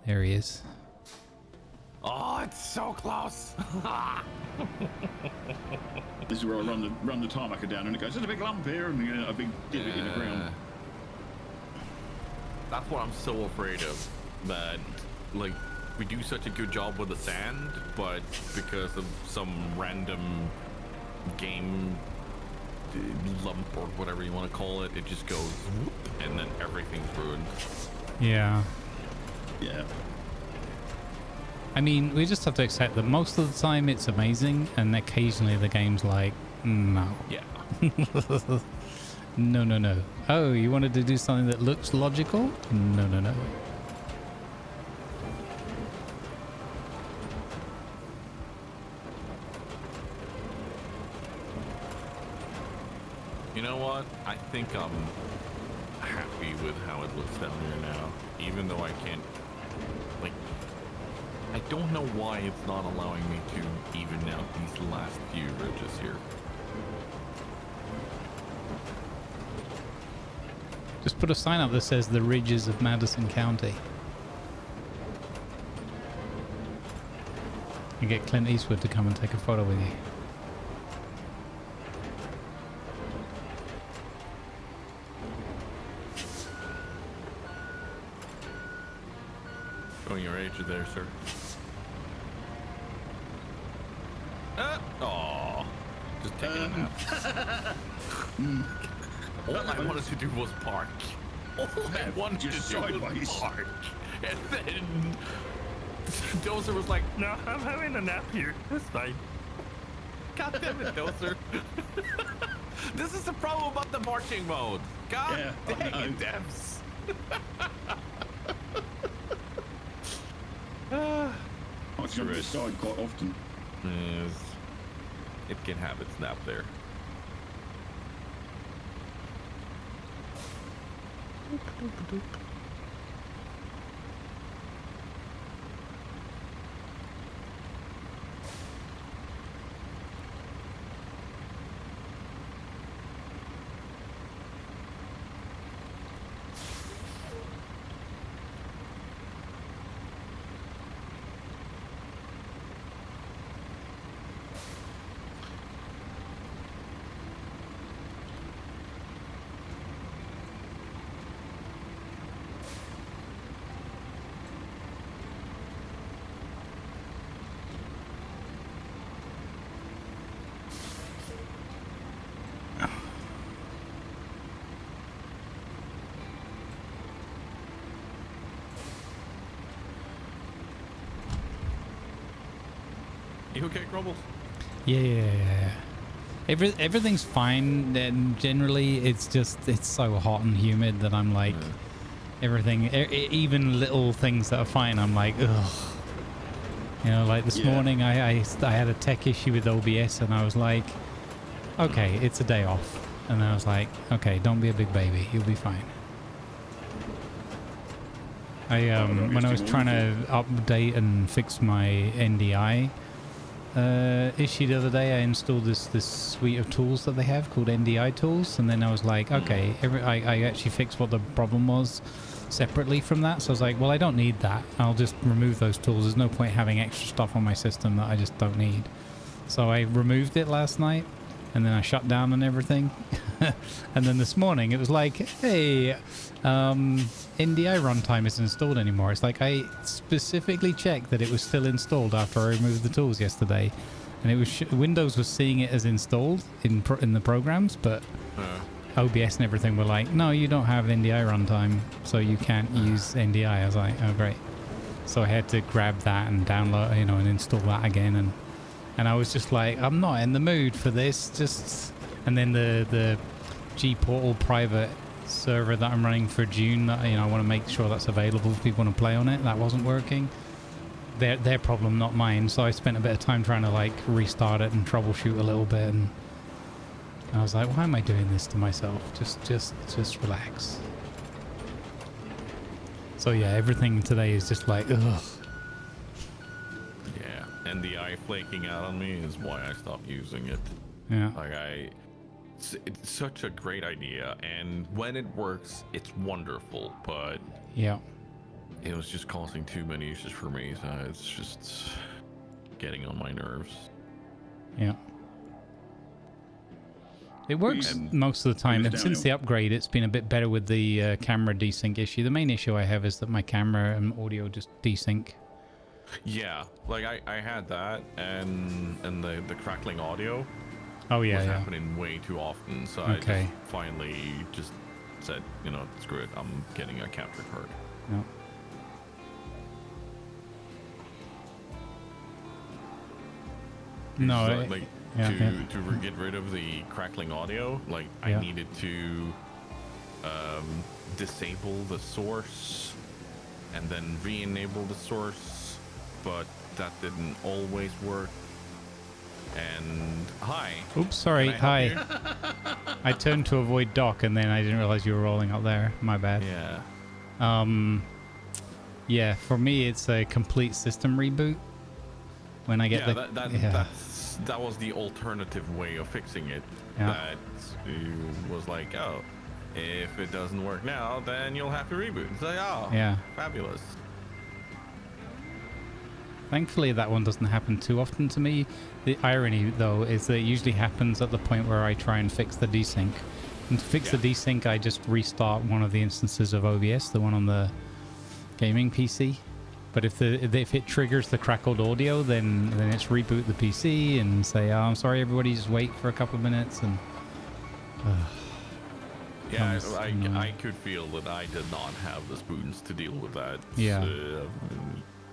There he is. Oh, it's so close. This is where I run the tarmac down and it goes, there's a big lump here, and you get a big divot in the ground. That's what I'm so afraid of. That, like, we do such a good job with the sand, but because of some random game lump or whatever you want to call it. It just goes whoop, and then everything's ruined. Yeah. Yeah. I mean, we just have to accept that most of the time it's amazing, and occasionally the game's like, no. Yeah. No, no, no. Oh, you wanted to do something that looks logical? No, no, no. You know what? I think I'm happy with how it looks down here now. Even though I can't, like, I don't know why it's not allowing me to even out these last few ridges here. Just put a sign up that says the ridges of Madison County. And get Clint Eastwood to come and take a photo with you. Showing your age there, sir. Aw. Just taking a nap. All I wanted to do was park. All I wanted to do was park. And then Dozer was like, no, I'm having a nap here. That's fine. God damn it, Dozer. This is the problem about the marching mode. God dang it, devs. I jump this side quite often. Yes. It can have its nap there. You okay, Grumbles? Yeah. Everything's fine, and generally it's so hot and humid that I'm like, everything, even little things that are fine, I'm like, ugh. You know, like this morning I had a tech issue with OBS, and I was like, okay, it's a day off. And I was like, okay, don't be a big baby, you'll be fine. When I was trying to update and fix my NDI issue the other day, I installed this suite of tools that they have called NDI tools, and then I was like, okay, I actually fixed what the problem was separately from that, so I was like, well, I don't need that, I'll just remove those tools. There's no point having extra stuff on my system that I just don't need. So I removed it last night, and then I shut down and everything. And then this morning it was like, hey, NDI runtime isn't installed anymore. It's like I specifically checked that it was still installed after I removed the tools yesterday, and it was Windows was seeing it as installed in the programs, but OBS and everything were like, no, you don't have NDI runtime, so you can't use NDI. I was like, oh great. So I had to grab that and download, you know, and install that again, and I was just like, I'm not in the mood for this. And then the G Portal private server that I'm running for June, you know, I want to make sure that's available if people want to play on it. That wasn't working. Their problem, not mine. So I spent a bit of time trying to like restart it and troubleshoot a little bit, and I was like, why am I doing this to myself? Just relax. So yeah, everything today is just like, ugh. Yeah, NDI flaking out on me is why I stopped using it. Yeah. Like it's such a great idea, and when it works, it's wonderful, but yeah, it was just causing too many issues for me, so it's just getting on my nerves. Yeah. It works most of the time, and since the upgrade, it's been a bit better with the camera desync issue. The main issue I have is that my camera and audio just desync. Yeah, like I had that, and the crackling audio. Oh, yeah, was yeah. happening way too often. So Okay. I just finally just said, you know, screw it. I'm getting a capture card. No. No, So, it- like yeah, to yeah. get rid of the crackling audio, like Yeah. I needed to disable the source and then re-enable the source, but that didn't always work. And hi. Oops, sorry. Can I help Hi. I turned to avoid Doc, and then I didn't realize you were rolling up there. My bad. Yeah. Yeah, for me, it's a complete system reboot. When I get that was the alternative way of fixing it. Yeah. That was like, oh, if it doesn't work now, then you'll have to reboot. It's like, oh, Yeah. fabulous. Thankfully, that one doesn't happen too often to me. The irony, though, is that it usually happens at the point where I try and fix the desync. And to fix the desync, I just restart one of the instances of OBS, the one on the gaming PC. But if it triggers the crackled audio, then it's reboot the PC and say, oh, I'm sorry, everybody, just wait for a couple of minutes. And Yeah, Comes, I could feel that I did not have the spoons to deal with that. Yeah.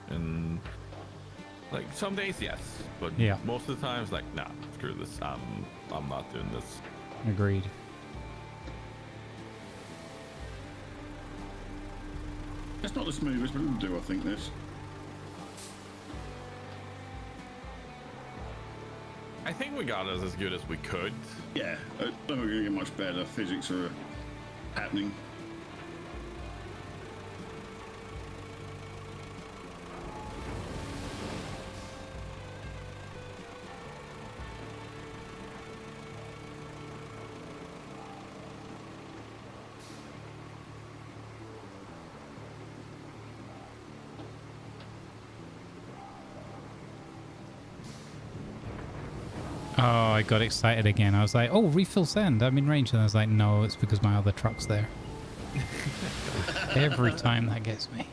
And like some days, yes, but Yeah. most of the times, like, nah, screw this. I'm not doing this. agreed. It's not the smoothest, but it'll do, I think, this. I think we got us as good as we could. Yeah, I don't think we're going to get much better. Physics are happening. Oh, I got excited again. I was like, oh, refill sand. I'm in range. And I was like, no, it's because my other truck's there. Every time that gets me.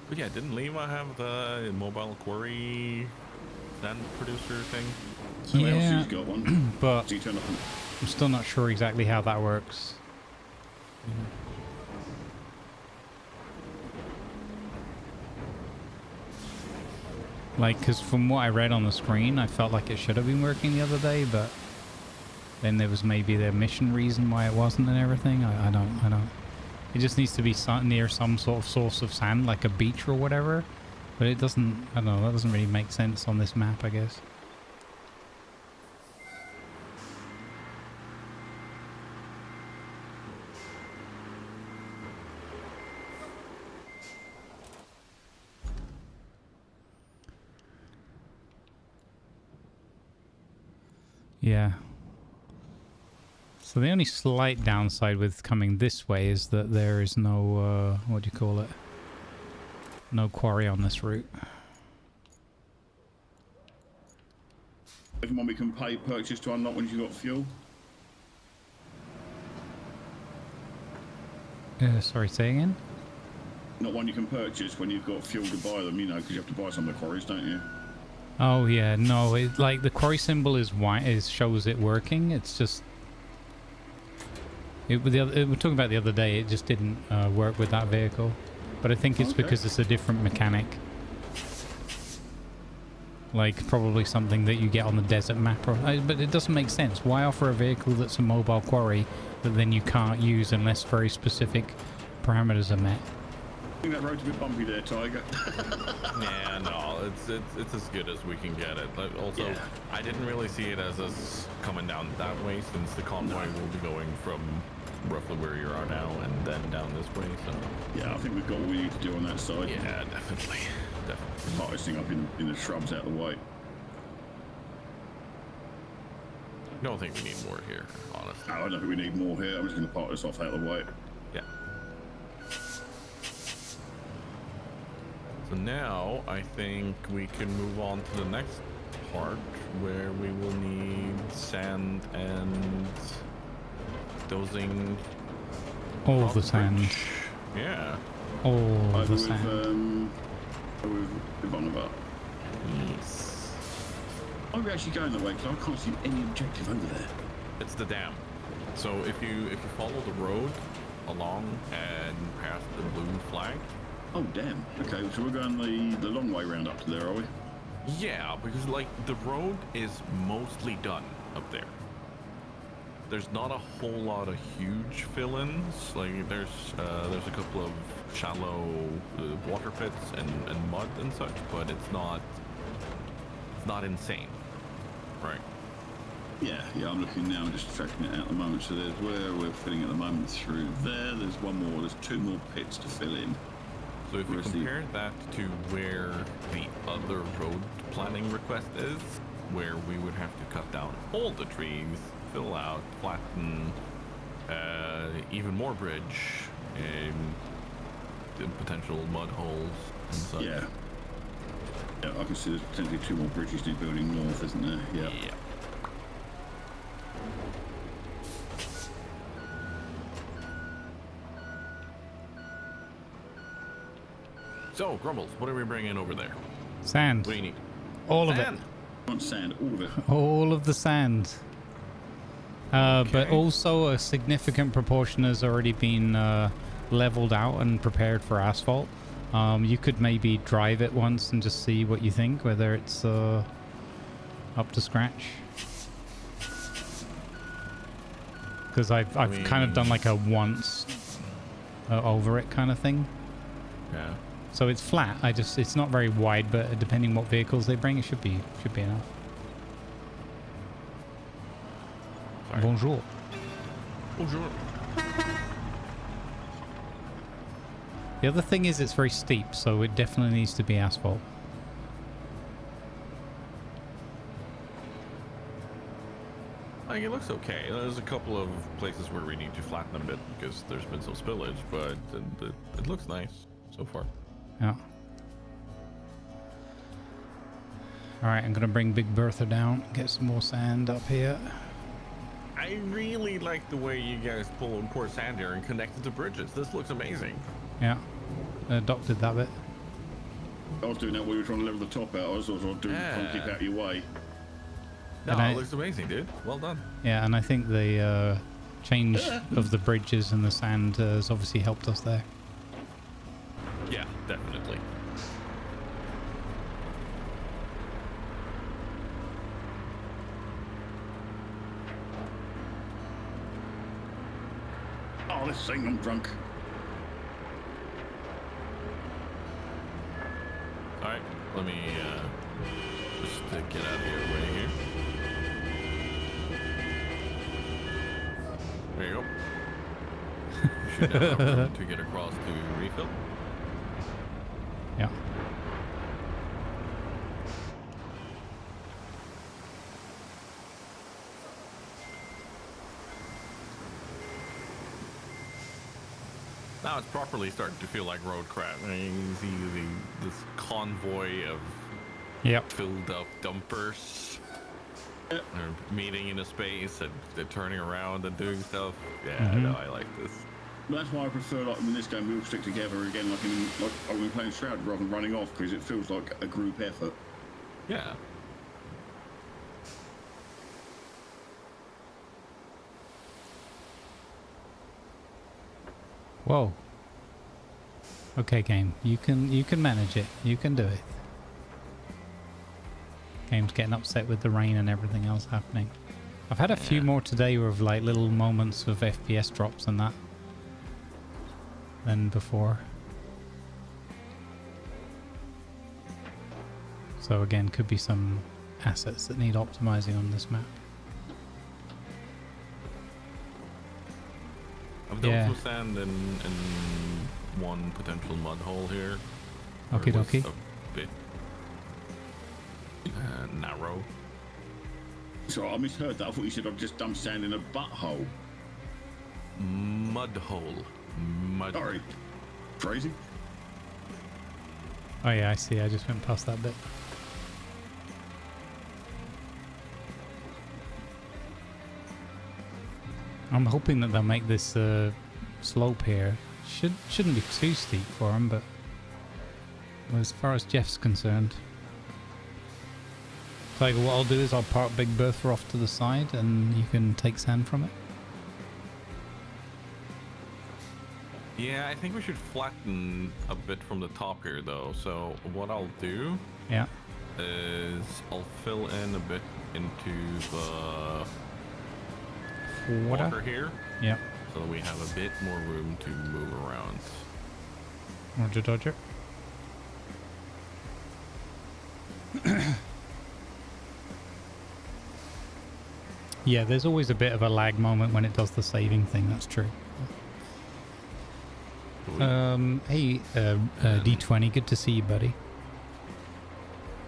But yeah, didn't Lima have the mobile quarry sand producer thing? Someone else Yeah, has got one. but So you turn up and I'm still not sure exactly how that works. Like, because from what I read on the screen, I felt like it should have been working the other day, but then there was maybe the mission reason why it wasn't and everything. I don't. It just needs to be near some sort of source of sand, like a beach or whatever. But it doesn't, I don't know, that doesn't really make sense on this map, I guess. Yeah. So the only slight downside with coming this way is that there is no, what do you call it? No quarry on this route. everyone we can pay purchase to unlock when you've got fuel. Sorry, say again? Not one you can purchase when you've got fuel to buy them, you know, because you have to buy some of the quarries, don't you? Oh yeah, no, it, like the quarry symbol is white, shows it working. It's just we're talking about the other day. It just didn't work with that vehicle, but I think it's because it's a different mechanic. Like probably something that you get on the desert map, but it doesn't make sense. Why offer a vehicle that's a mobile quarry that then you can't use unless very specific parameters are met? I think that road's a bit bumpy there, Tiger. Yeah, no, it's as good as we can get it. But also, Yeah. I didn't really see it as us coming down that way, since the convoy will be going from roughly where you are now and then down this way. So Yeah, I think we've got what we need to do on that side. yeah, definitely. Part this thing up in the shrubs out of the way. Don't think we need more here, honestly. No, I don't think we need more here. I'm just going to part this off out of the way. Yeah. So now I think we can move on to the next part where we will need sand and dosing. All the sand. Yeah. All Either the with sand. With Ivanova. Yes. Are we actually going that way? Because I can't see any objective over there. It's the dam. So if you follow the road along and past the blue flag. Oh damn. Okay, so we're going the long way round up to there, are we? Yeah, because like the road is mostly done up there. There's not a whole lot of huge fill-ins. Like there's a couple of shallow water pits and mud and such, but it's not insane, right? Yeah, I'm looking now, I'm just tracking it out at the moment. So there's where we're filling at the moment through there. There's one more, there's 2 more pits to fill in. So if you compare that to where the other road planning request is, where we would have to cut down all the trees, fill out, flatten, even more bridge, and the potential mud holes and such. Yeah, I can see there's potentially 2 more bridges to be building north, isn't there? Yeah. So, Grumbles, what are we bringing over there? Sand. What do you need? All of it. Sand. I want sand, all of it. All of the sand. But also a significant proportion has already been leveled out and prepared for asphalt. You could maybe drive it once and just see what you think, whether it's up to scratch. Because I've kind of done like a once over it kind of thing. Yeah. So it's flat. It's not very wide, but depending what vehicles they bring, it should be enough. Sorry. Bonjour. Bonjour. The other thing is it's very steep, so it definitely needs to be asphalt. I think it looks okay. There's a couple of places where we need to flatten a bit because there's been some spillage, but it looks nice so far. Yeah. Alright, I'm gonna bring Big Bertha down, get some more sand up here. I really like the way you guys pour sand here and connect it to bridges. This looks amazing. Yeah. Adopted that bit. I was doing that when we were trying to level the top out. I was also doing trying to keep out of your way. No, it looks amazing, dude. Well done. Yeah, and I think the change of the bridges and the sand has obviously helped us there. Yeah, definitely. Oh, this thing, I'm drunk. Alright, let me just get out of your way here. There you go. You should have room to get across to refill. Yeah. Now it's properly starting to feel like Roadcraft. I mean, you see this convoy of filled up dumpers. They're meeting in a space and they're turning around and doing stuff. Yeah, no, I like this. But that's why I prefer, like, in this game, we all stick together again, like when we're playing Shroud, rather than running off, because it feels like a group effort. Yeah. Whoa. Okay, game. You can manage it. You can do it. Game's getting upset with the rain and everything else happening. I've had a few more today with like little moments of FPS drops and that than before. So again, could be some assets that need optimizing on this map. I've done some sand in one potential mud hole here. Okie dokie. A bit narrow. So I misheard that. I thought you said I've just dumped sand in a butthole. Mud hole. Mud. Sorry. Crazy. Oh yeah, I see. I just went past that bit. I'm hoping that they'll make this slope here. Shouldn't be too steep for them, but as far as Jeff's concerned. Tiger, what I'll do is I'll park Big Bertha off to the side and you can take sand from it. Yeah, I think we should flatten a bit from the top here though. So what I'll do is I'll fill in a bit into the water here. Yeah. So that we have a bit more room to move around. Roger, Dodger. Yeah, there's always a bit of a lag moment when it does the saving thing. That's true. Hey, D20, good to see you, buddy.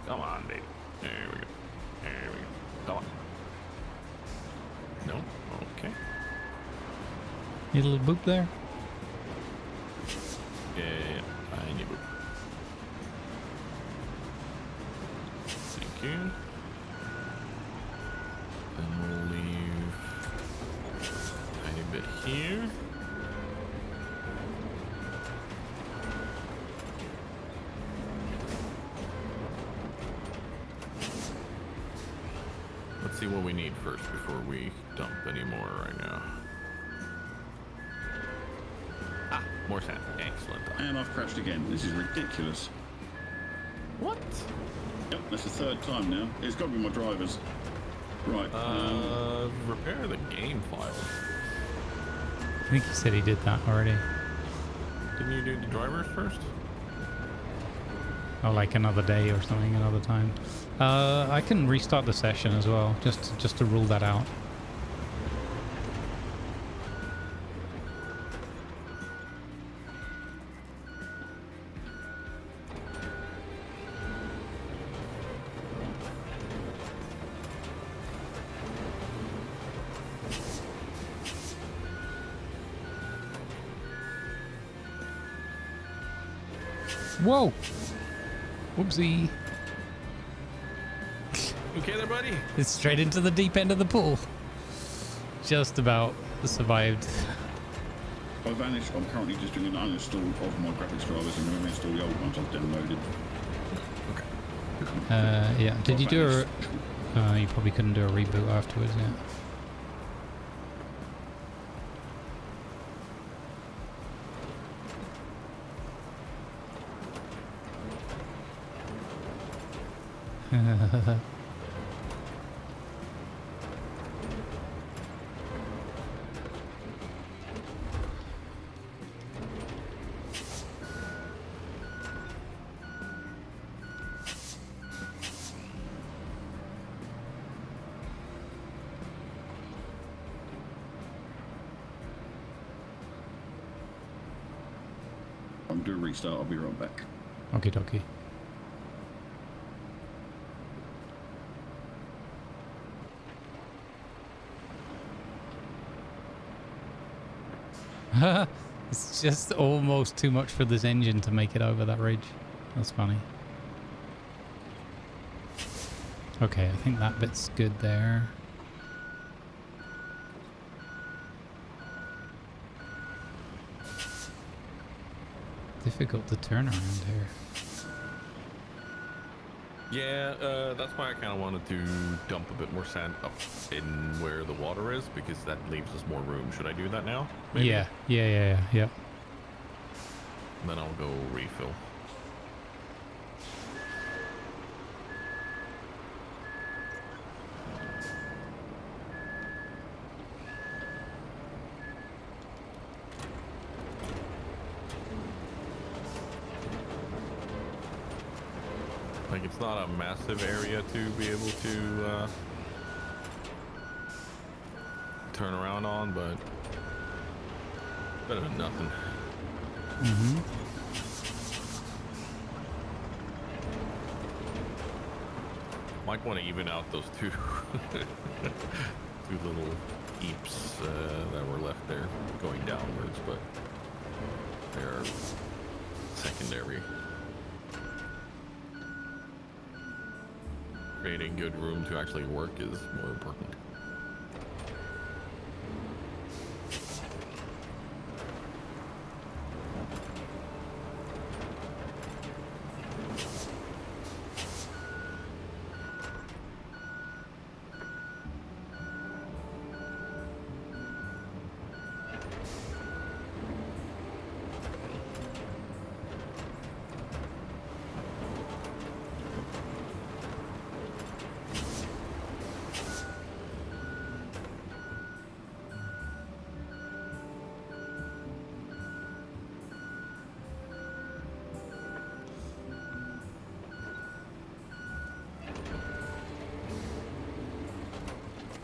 Come on, baby. There we go. There we go. Come on. No? Okay. You little boop there? Yeah. Tiny boop. Thank you. And we'll leave a tiny bit here. Let's see what we need first before we dump any more right now. Ah, more sand. Excellent. And I've crashed again. This is ridiculous. What? Yep, that's the third time now. It's got to be my drivers. Right. Repair the game file. I think he said he did that already. Didn't you do the drivers first? Oh, like another day or something, another time. I can restart the session as well, just to rule that out. Whoa! Whoopsie. Okay there, buddy? It's straight into the deep end of the pool. Just about survived. I vanished. I'm currently just doing an uninstall of my graphics drivers and reinstall the old ones I've downloaded. Yeah. Did you do a... you probably couldn't do a reboot afterwards, yeah. I'm doing a restart. I'll be right back. Okie dokie. It's just almost too much for this engine to make it over that ridge. That's funny. Okay, I think that bit's good there. Difficult to turn around here. Yeah, that's why I kind of wanted to dump a bit more sand up in where the water is, because that leaves us more room. Should I do that now? Maybe? Yeah. And then I'll go refill. Like, it's not a massive area to be able to turn around on, but better than nothing. Mm-hmm. Might want to even out those two two little heaps that were left there going downwards, but they're secondary. Creating good room to actually work is more important.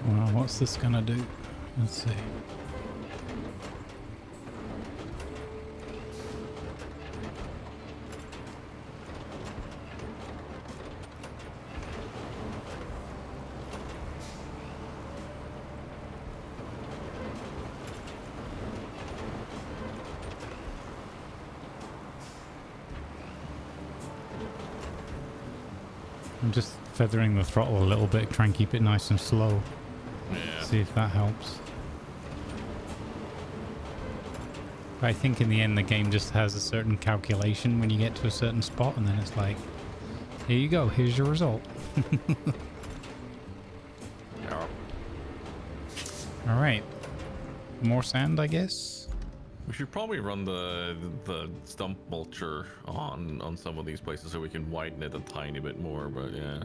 Well, what's this gonna do? Let's see. I'm just feathering the throttle a little bit, try and keep it nice and slow. Yeah. See if that helps. But I think in the end the game just has a certain calculation when you get to a certain spot, and then it's like, here you go, here's your result. Yeah. Alright. More sand, I guess? We should probably run the stump mulcher on some of these places so we can widen it a tiny bit more, but yeah.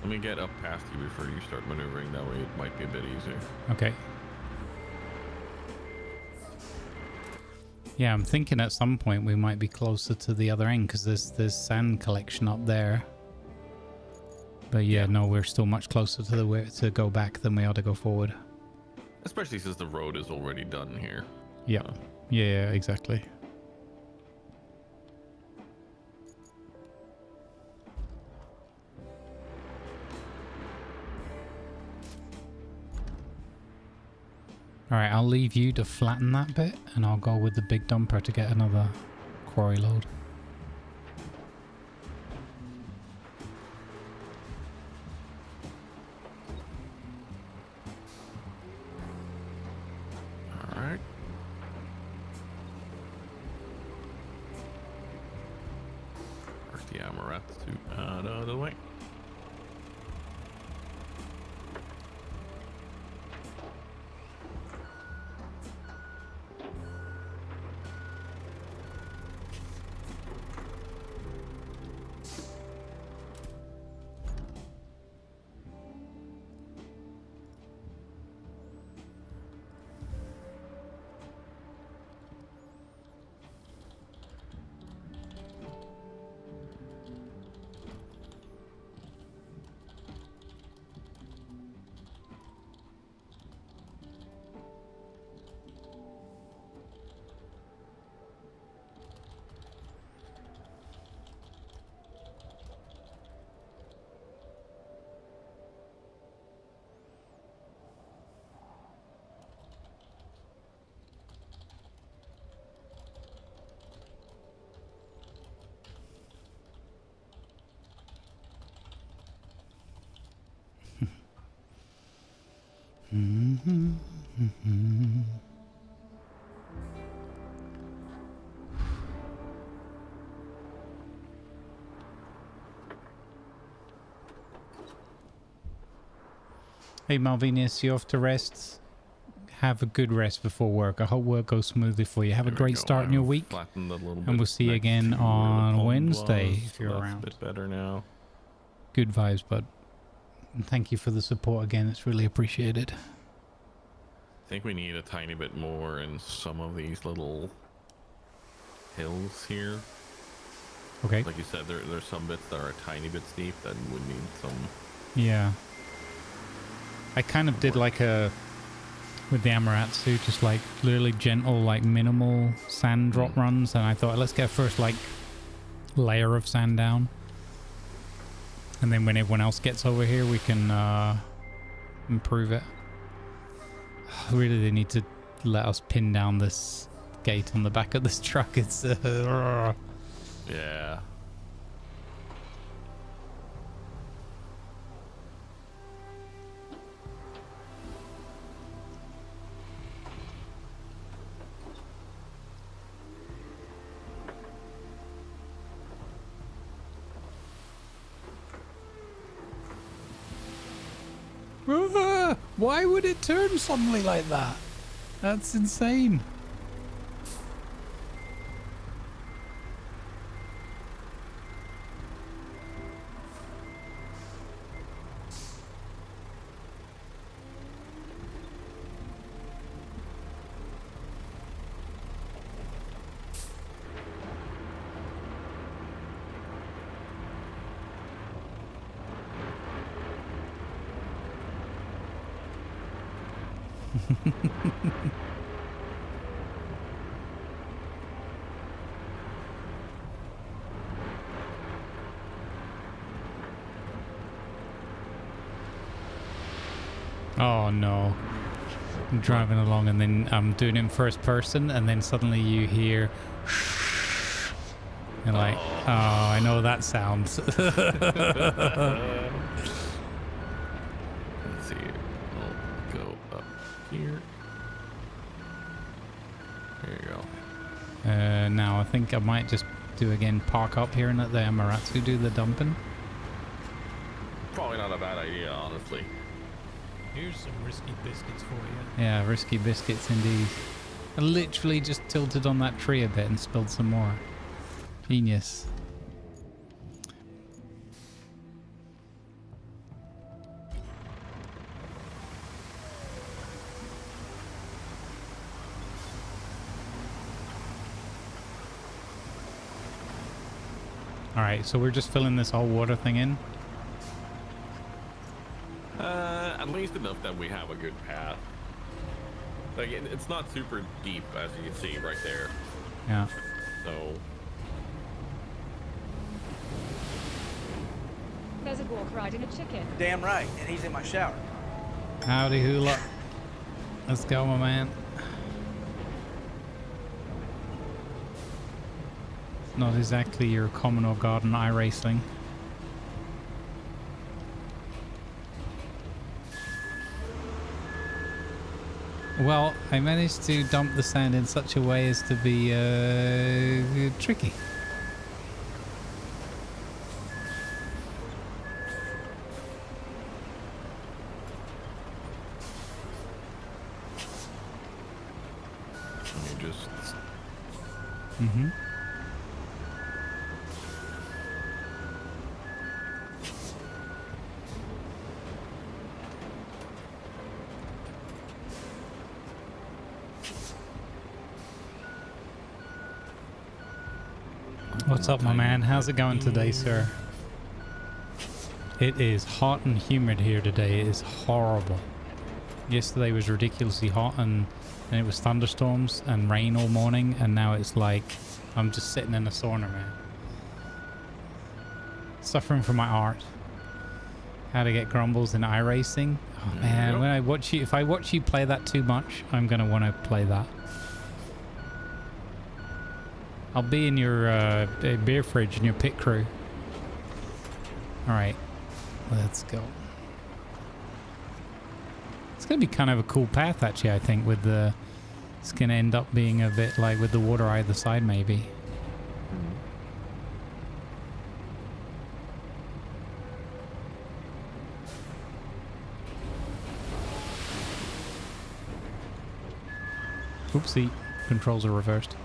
Let me get up past you before you start maneuvering, that way it might be a bit easier. Okay. Yeah, I'm thinking at some point we might be closer to the other end because there's sand collection up there. But yeah, no, we're still much closer to the way to go back than we are to go forward. Especially since the road is already done here. Yeah. Yeah, exactly. Alright, I'll leave you to flatten that bit and I'll go with the big dumper to get another quarry load. Alright. Where's the Amaranth to out of the way? Hey Malvinius, you off to rest? Have a good rest before work. I hope work goes smoothly for you. Have a great start in your week. And we'll see you again on Wednesday if you're around. A bit better now. Good vibes, bud. And thank you for the support again. It's really appreciated. I think we need a tiny bit more in some of these little hills here. Okay. Like you said, there's some bits that are a tiny bit steep that would need some. Yeah. I kind of did like a, with the Amaratsu, just like literally gentle, like minimal sand drop runs. And I thought, let's get first like layer of sand down. And then when everyone else gets over here, we can improve it. Really, they need to let us pin down this gate on the back of this truck. It's yeah. Why would it turn suddenly like that? That's insane. Oh no. I'm driving along and then I'm doing it in first person and then suddenly you hear and like, oh, I know that sounds. Let's see. I'll go up here. There you go. Now I think I might just do again park up here and let the Amaratsu do the dumping. Probably not a bad idea, honestly. Here's some risky biscuits for you. Yeah, risky biscuits indeed. I literally just tilted on that tree a bit and spilled some more. Genius. Alright, so we're just filling this whole water thing in. At least enough that we have a good path. Like, it's not super deep, as you can see right there. Yeah. So... There's a walk riding a chicken. Damn right, and he's in my shower. Howdy hula. Let's go, my man. It's not exactly your common or garden iRacing. Well, I managed to dump the sand in such a way as to be tricky. You just... Mm-hmm. What's up, my man? How's it going today, sir? It is hot and humid here today. It is horrible. Yesterday was ridiculously hot and it was thunderstorms and rain all morning, and now it's like I'm just sitting in a sauna, man. Suffering for my art. How to get grumbles in iRacing. Oh man, when I watch you, if I watch you play that too much, I'm gonna want to play that. I'll be in your beer fridge in your pit crew. Alright, let's go. It's going to be kind of a cool path, actually, I think, with the... It's going to end up being a bit like with the water either side, maybe. Oopsie, controls are reversed.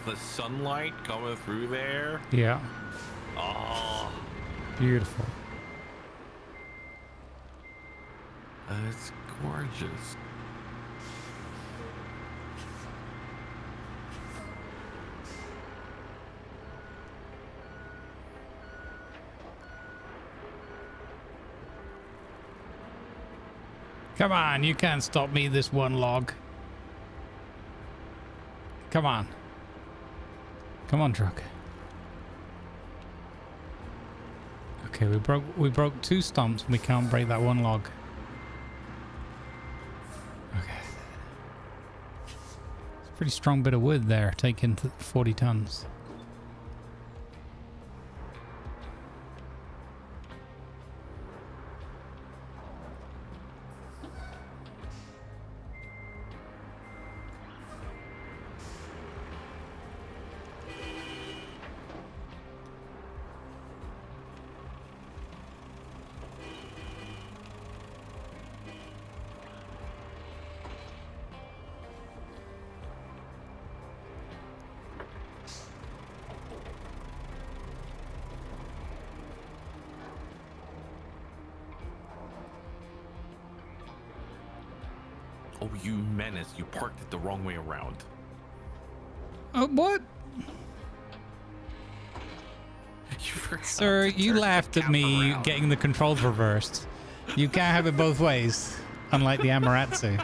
The sunlight coming through there. Yeah. Oh, beautiful. It's gorgeous. Come on, you can't stop me, this one log. Come on. Come on, truck. Okay, we broke 2 stumps and we can't break that one log. Okay. It's a pretty strong bit of wood there, taking 40 tons. Oh, you menace. You parked it the wrong way around. What? Sir, you laughed at me getting the controls reversed. You can't have it both ways, unlike the Amaratsu.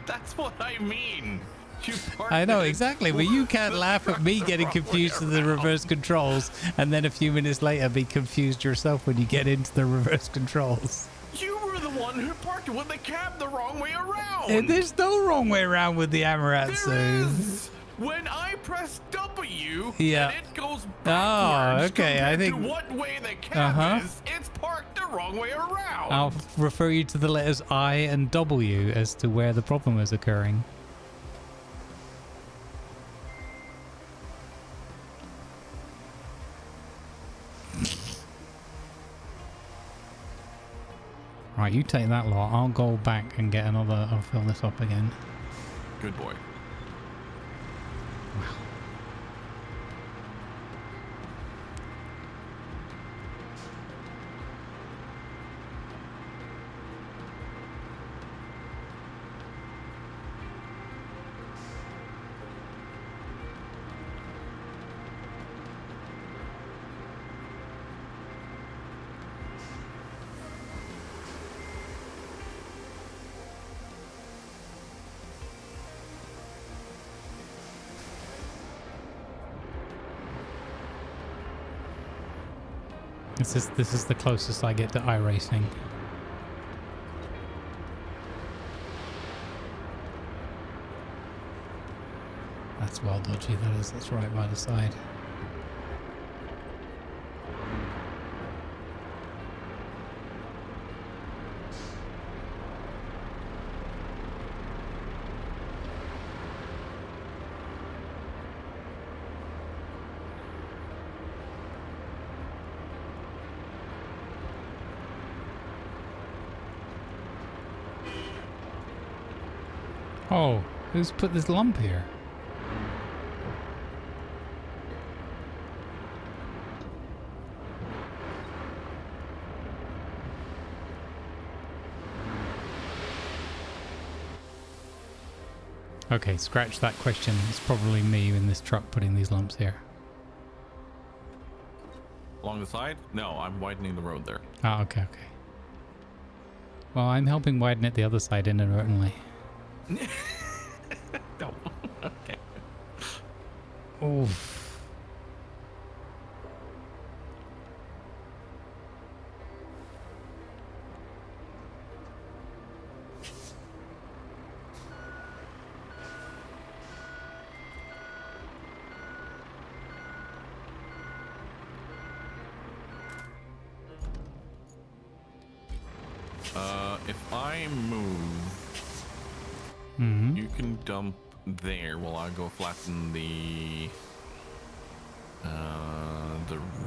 That's what I mean. You I know, parked it exactly, but you can't laugh at me getting confused with the reverse controls and then a few minutes later be confused yourself when you get into the reverse controls. You were the one who parked with the cab the wrong way around. There's no wrong way around with the Amaratsu. There is. When I press W, yeah, and it goes backwards. Oh, okay. I think to what way the cab is, it's parked the wrong way around. I'll refer you to the letters I and W as to where the problem is occurring. Right, you take that lot. I'll go back and get another. I'll fill this up again. Good boy. Wow. This is the closest I get to iRacing. That's well dodgy, that is. That's right by the side. Oh, who's put this lump here? Okay, scratch that question. It's probably me in this truck putting these lumps here. Along the side? No, I'm widening the road there. Oh, okay, okay. Well, I'm helping widen it the other side inadvertently. No. Okay. Oof. If I move, you can dump there while I go flatten the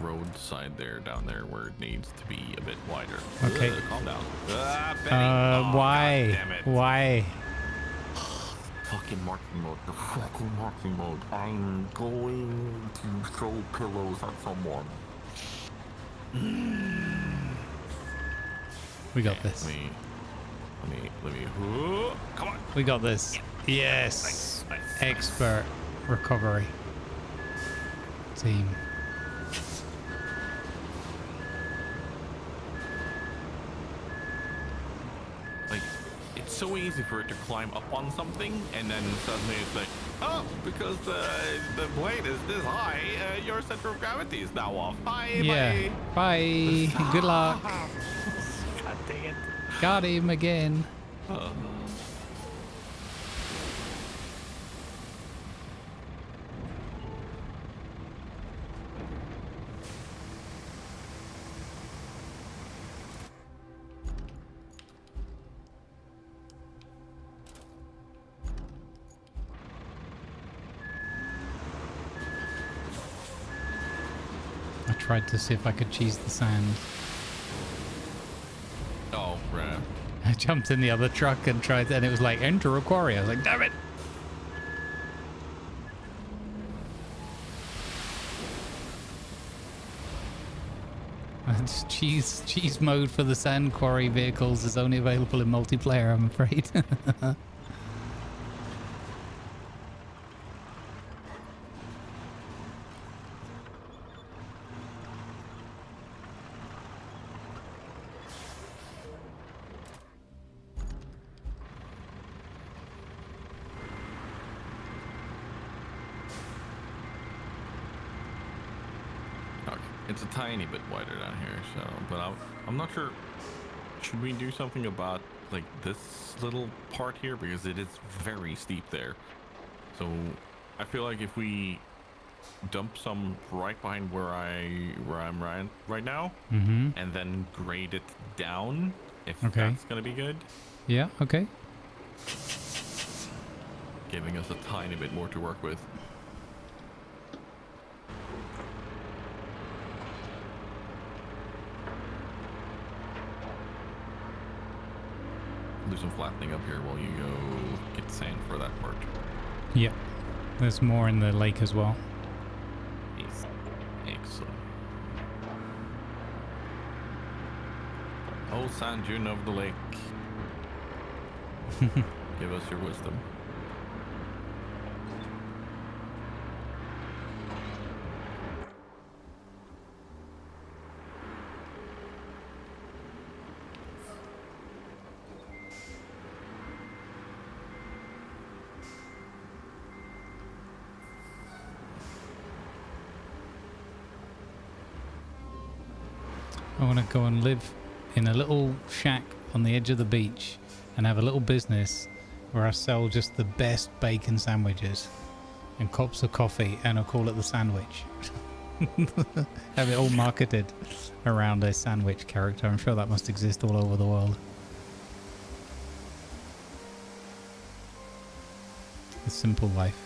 roadside there, down there where it needs to be a bit wider. Okay. Calm down. Benny. Why? God damn it. Why? Fucking marking mode. The fucking marking mode. I'm going to throw pillows at someone. We got this. Let me. Come on. We got this. Yes. Nice. Expert recovery team. Like, it's so easy for it to climb up on something, and then suddenly it's like, oh, because the blade is this high, your center of gravity is now off. Bye. Bye. Good luck. God dang it. Got him again. I tried to see if I could cheese the sand. Oh, right. I jumped in the other truck and tried, and it was like, enter a quarry. I was like, damn it. cheese mode for the sand quarry vehicles is only available in multiplayer, I'm afraid. It's a tiny bit wider down here, so, but I'm not sure. Should we do something about like this little part here, because it is very steep there? So I feel like if we dump some right behind where I'm right now, and then grade it down, if that's gonna be good. Yeah. Okay. Giving us a tiny bit more to work with. Do some flattening up here while you go get sand for that part. Yeah, there's more in the lake as well. Yes. Excellent. Oh, sand dune of the lake. Give us your wisdom. I want to go and live in a little shack on the edge of the beach and have a little business where I sell just the best bacon sandwiches and cups of coffee, and I'll call it the sandwich. Have it all marketed around a sandwich character. I'm sure that must exist all over the world. A simple life.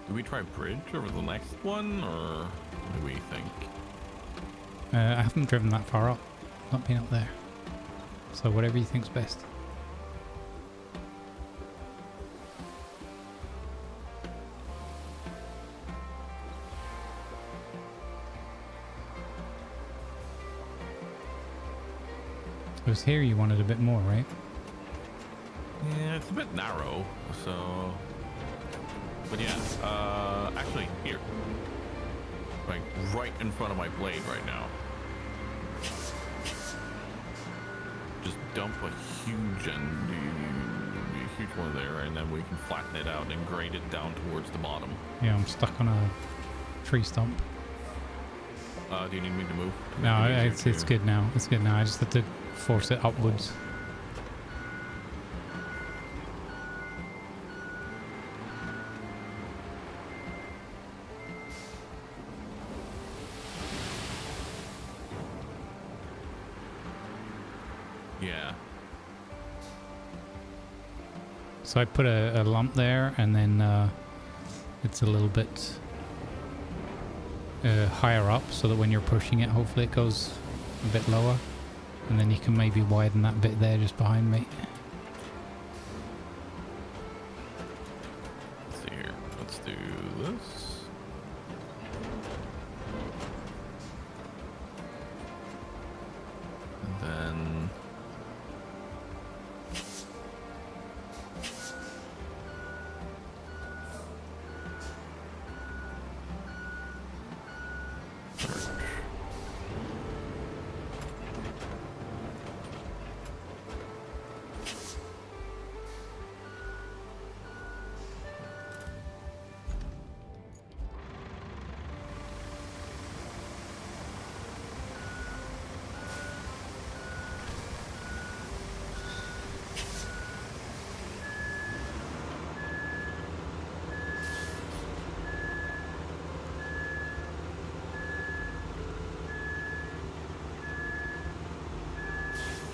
Do we try bridge over the next one, or what do we think? I haven't driven that far up. Not been up there. So whatever you think's best. It was here you wanted a bit more, right? Yeah, it's a bit narrow, so... But yeah, actually, here. Like, right in front of my blade right now. Just dump a huge one there, and then we can flatten it out and grade it down towards the bottom. Yeah, I'm stuck on a tree stump. Do you need me to move? No, it's good now. It's good now. I just had to force it upwards. Yeah. So I put a lump there, and then it's a little bit higher up, so that when you're pushing it, hopefully it goes a bit lower, and then you can maybe widen that bit there just behind me. Let's see here. Let's do this. And then...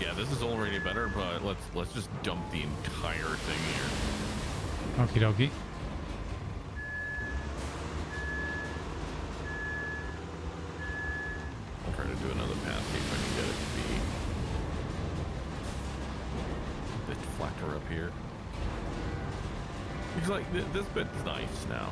Yeah, this is already better, but let's just dump the entire thing here. Okie dokie. I'll try to do another pass, see if I can get it to be a bit flatter up here. Because like this bit's nice now.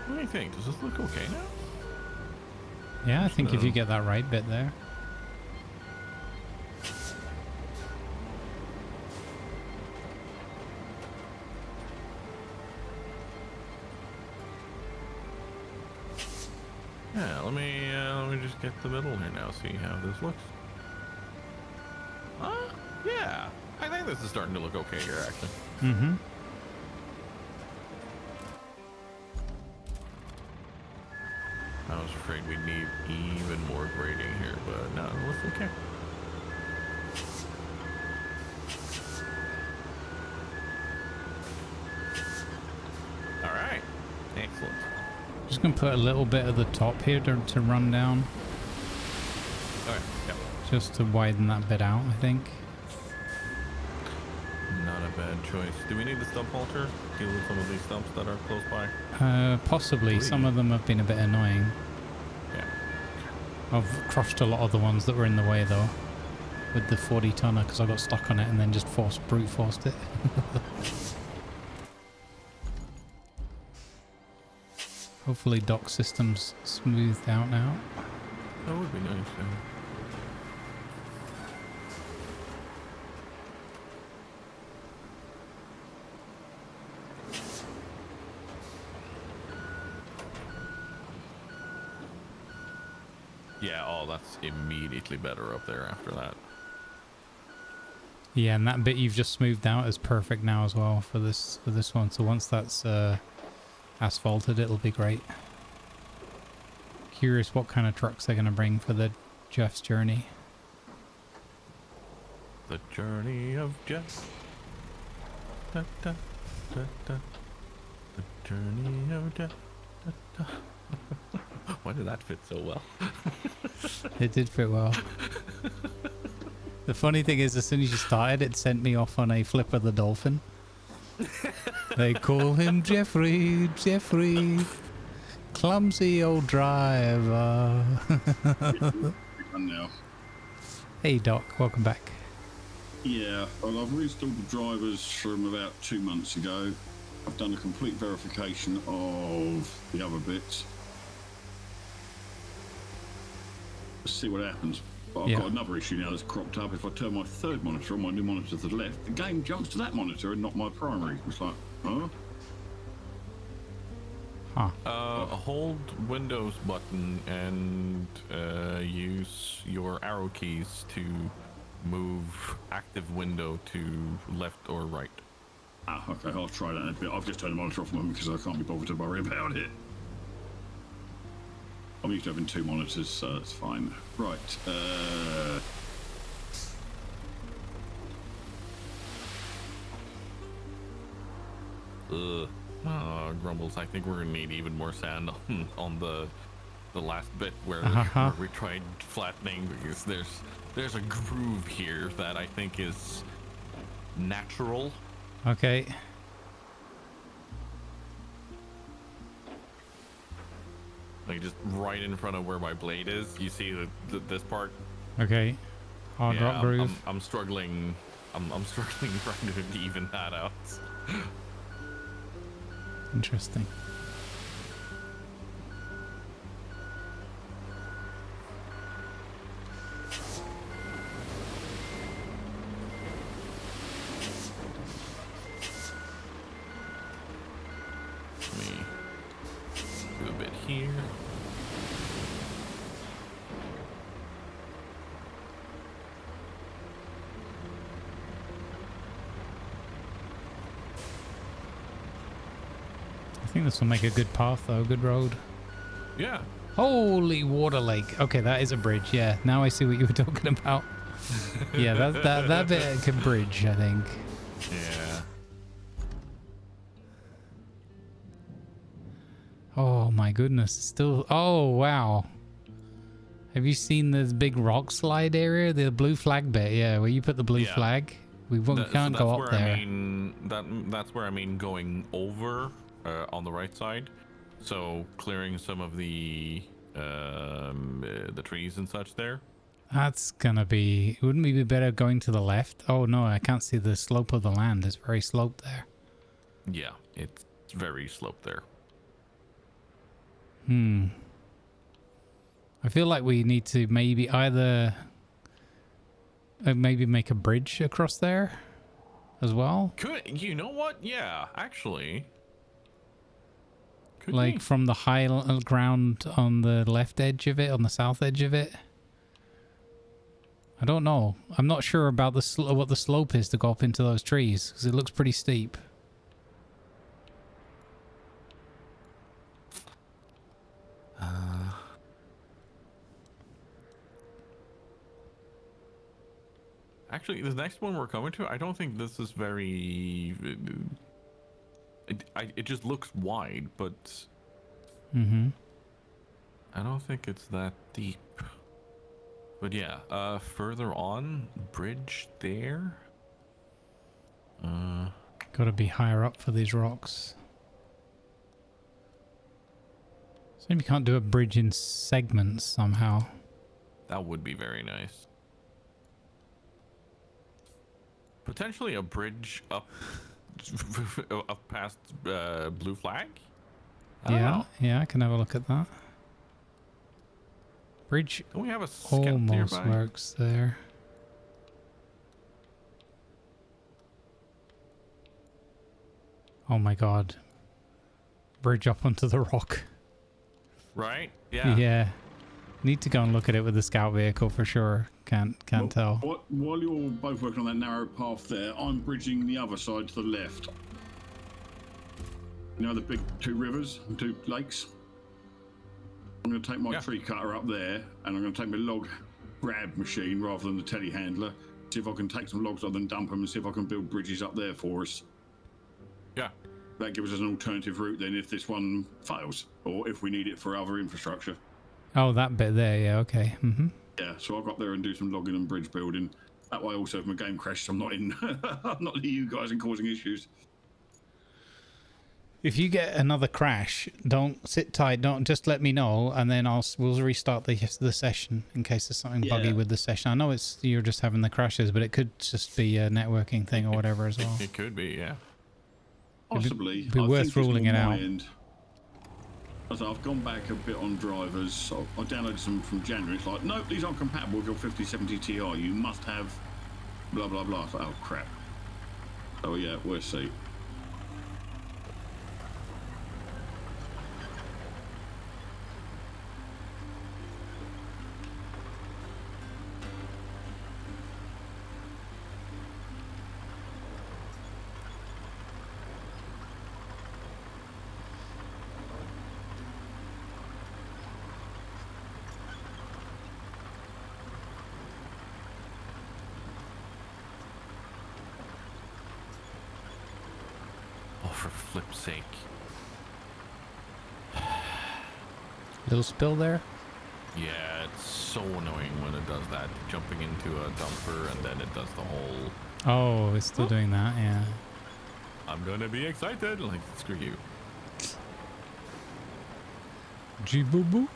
What do you think? Does this look okay now? Yeah, I think if you get that right bit there. Yeah, let me just get the middle here now. See how this looks. Yeah, I think this is starting to look okay here, actually. Mm-hmm. I was afraid we'd need even more grading here, but no, it looks okay. All right, excellent. Just gonna put a little bit at the top here to run down. Okay, yeah. Just to widen that bit out, I think. Not a bad choice. Do we need the stump halter? Deal with some of these stumps that are close by? Possibly. Some of them have been a bit annoying. Yeah. I've crushed a lot of the ones that were in the way though, with the 40 tonner because I got stuck on it and then just brute forced it. Hopefully dock system's smoothed out now. That would be nice. Yeah. Yeah, oh, that's immediately better up there after that. Yeah, and that bit you've just smoothed out is perfect now as well for this one. So once that's asphalted, it'll be great. Curious what kind of trucks they're going to bring for the Jeff's journey. The journey of Jeff. Da, da, da, da. The journey of Jeff. Da, da. Why did that fit so well? It did fit well. The funny thing is, as soon as you started, it sent me off on a Flipper the Dolphin. They call him Jeffrey, clumsy old driver. Now. Hey Doc, welcome back. Yeah, well, I've reinstalled the drivers from about 2 months ago. I've done a complete verification of the other bits. Let's see what happens. But I've got another issue now that's cropped up. If I turn my third monitor on, my new monitor to the left, the game jumps to that monitor and not my primary. It's like, huh? Hold Windows button and use your arrow keys to move active window to left or right. Ah, okay, I'll try that in a bit. I've just turned the monitor off a moment because I can't be bothered to worry about it. I'm used to having 2 monitors, so that's fine. Right, Grumbles, I think we're gonna need even more sand on the last bit where we tried flattening, because there's a groove here that I think is natural. Okay. Like just right in front of where my blade is, you see this part. Okay. Hard rock groove. I'm struggling. I'm struggling trying to even that out. Interesting. think this will make a good path, though. Good road. Yeah. Holy water lake. Okay, that is a bridge. Yeah, now I see what you were talking about. Yeah, that bit can bridge, I think. Yeah. Oh my goodness. Still. Oh, wow. Have you seen this big rock slide area? The blue flag bit, yeah, where you put the blue flag. We can't go up there. That's where I mean going over on the right side. So clearing some of the trees and such there. That's gonna be... Wouldn't it be better going to the left? Oh no, I can't see the slope of the land. It's very sloped there. Yeah, it's very sloped there. I feel like we need to maybe either... maybe make a bridge across there as well. You know what? Yeah, actually. Could like be. From the high ground on the left edge of it, on the south edge of it. I don't know. I'm not sure about what the slope is to go up into those trees, because it looks pretty steep. Actually, the next one we're coming to, I don't think this is very... It just looks wide, but... I don't think it's that deep. But yeah, further on, bridge there. Gotta be higher up for these rocks. So maybe you can't do a bridge in segments somehow. That would be very nice. Potentially a bridge up past blue flag? Yeah, I can have a look at that. Bridge Don't we have a scout almost nearby? works there. Oh my god. Bridge up onto the rock. Right? Yeah. Yeah. Need to go and look at it with the scout vehicle for sure. Can't tell. While you're both working on that narrow path there, I'm bridging the other side to the left. You know the big two rivers and two lakes? I'm going to take my tree cutter up there, and I'm going to take my log grab machine rather than the telehandler. See if I can take some logs other than dump them, and see if I can build bridges up there for us. Yeah. That gives us an alternative route then if this one fails, or if we need it for other infrastructure. Oh, that bit there, yeah, okay. Yeah, so I'll go up there and do some logging and bridge building. That way also if my game crashes, I'm not in I'm not you guys and causing issues. If you get another crash, don't sit tight. Don't just let me know, and then we'll restart the session in case there's something buggy with the session. I know you're just having the crashes, but it could just be a networking thing or whatever as well. It could be, yeah. Possibly. It'd be worth ruling it out. So I've gone back a bit on drivers. So I downloaded some from January. It's like, nope, these aren't compatible with your 5070 Ti. You must have blah blah blah. Oh crap. Oh yeah, we'll see. For flip's sake. Little spill there? Yeah, it's so annoying when it does that. Jumping into a dumper and then it does the whole... Oh, it's still doing that, yeah. I'm gonna be excited. Like, screw you. G-boo-boo.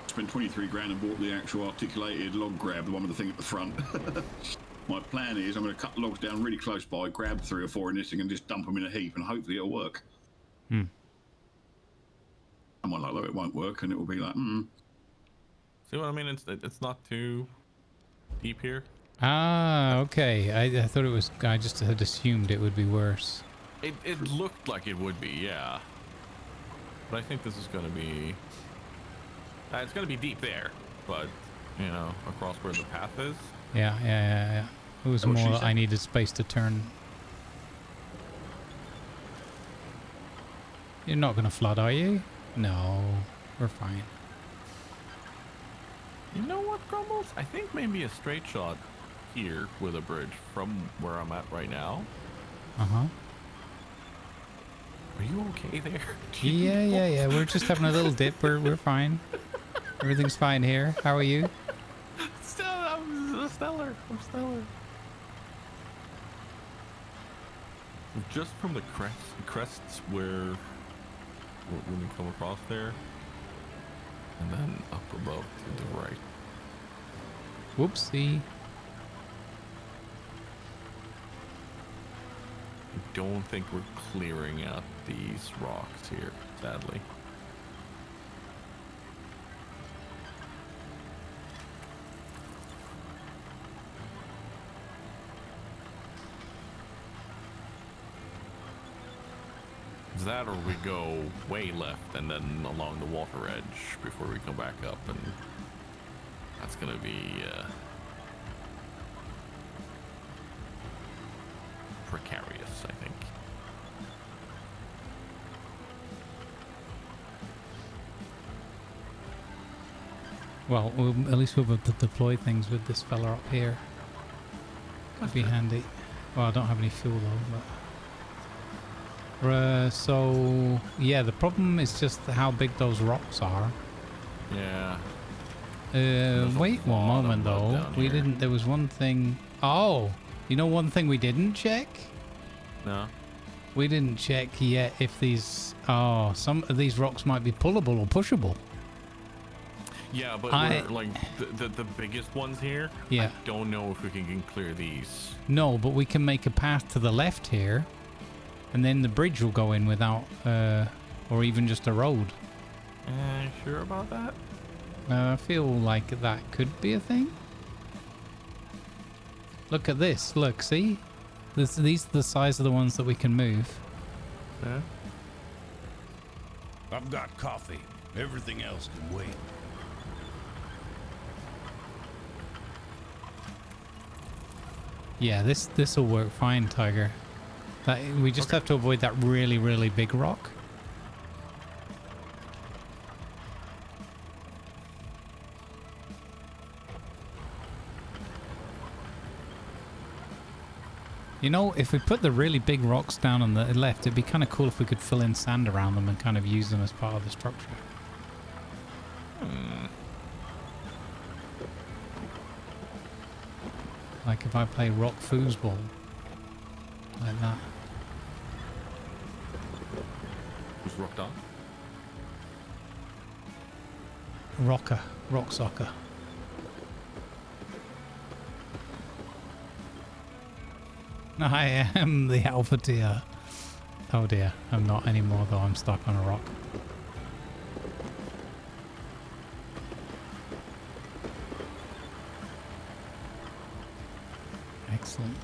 Spent 23 grand and bought the actual articulated log grab, the one with the thing at the front. My plan is I'm going to cut logs down really close by, grab 3 or 4 in this thing and just dump them in a heap, and hopefully it'll work. I might like though it won't work, and it will be like, See what I mean? It's not too deep here. Ah, okay. I thought it was... I just had assumed it would be worse. It looked like it would be, yeah. But I think this is going to be... it's going to be deep there, but, you know, across where the path is. Yeah. It was more I needed space to turn. You're not going to flood, are you? No, we're fine. You know what, Grumbles? I think maybe a straight shot here with a bridge from where I'm at right now. Uh-huh. Are you okay there? Yeah. We're just having a little dip. We're fine. Everything's fine here. How are you? I'm stellar. Just from the crests where when you come across there, and then up above to the right. Whoopsie. I don't think we're clearing out these rocks here, sadly. That, or we go way left and then along the water edge before we come back up, and that's gonna be precarious, I think. Well, at least we'll be able to deploy things with this fella up here. Could be handy. Well, I don't have any fuel though, but... so yeah, the problem is just how big those rocks are. Yeah. Wait one moment though. We didn't. There was one thing. Oh, you know one thing we didn't check. No. We didn't check yet if these. Oh, some of these rocks might be pullable or pushable. Yeah, but we're, like the biggest ones here. Yeah. I don't know if we can clear these. No, but we can make a path to the left here. And then the bridge will go in without, or even just a road. Sure about that? I feel like that could be a thing. Look at this. Look, see? These are the size of the ones that we can move. Yeah. I've got coffee. Everything else can wait. Yeah, this will work fine, Tiger. We just have to avoid that really, really big rock. You know, if we put the really big rocks down on the left, it'd be kind of cool if we could fill in sand around them and kind of use them as part of the structure. Like if I play rock foosball. Like that. Who's rocked on? Rock soccer. I am the alpha tier. Oh dear, I'm not anymore though, I'm stuck on a rock. Excellent.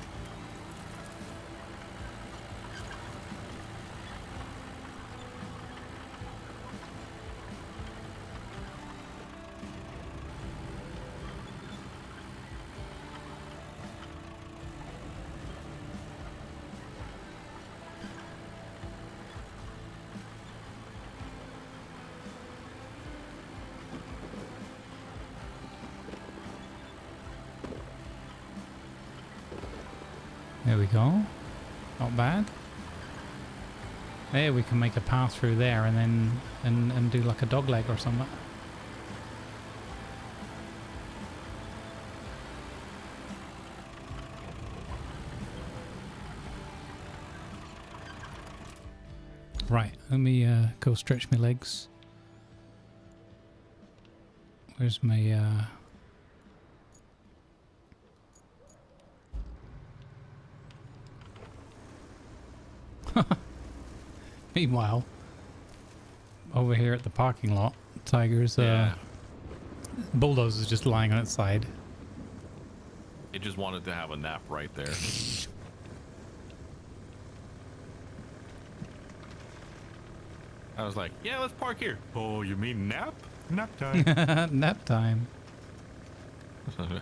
There we go. Not bad. There we can make a path through there and then and do like a dog leg or something. Right, let me go stretch my legs. Where's my Meanwhile, over here at the parking lot, Tiger's bulldozer is just lying on its side. It just wanted to have a nap right there. I was like, yeah, let's park here. Oh, you mean nap? Nap time. Nap time.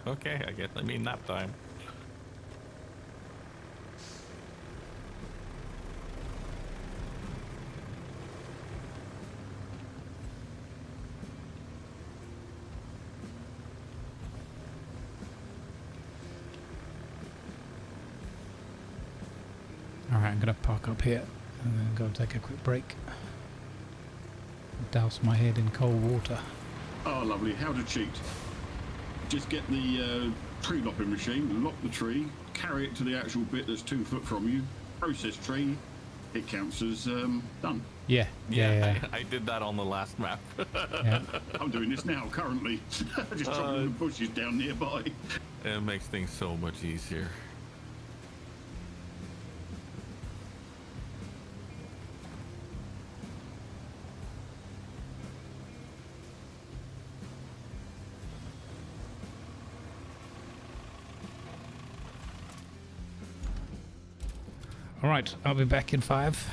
Okay, I guess I mean nap time. Alright, I'm going to park up here and then go take a quick break. Douse my head in cold water. Oh, lovely. How to cheat. Just get the tree lopping machine, lop the tree, carry it to the actual bit that's 2 foot from you, process tree, it counts as done. Yeah. I did that on the last map. Yeah. I'm doing this now, currently. Just chopping the bushes down nearby. It makes things so much easier. Alright, I'll be back in 5.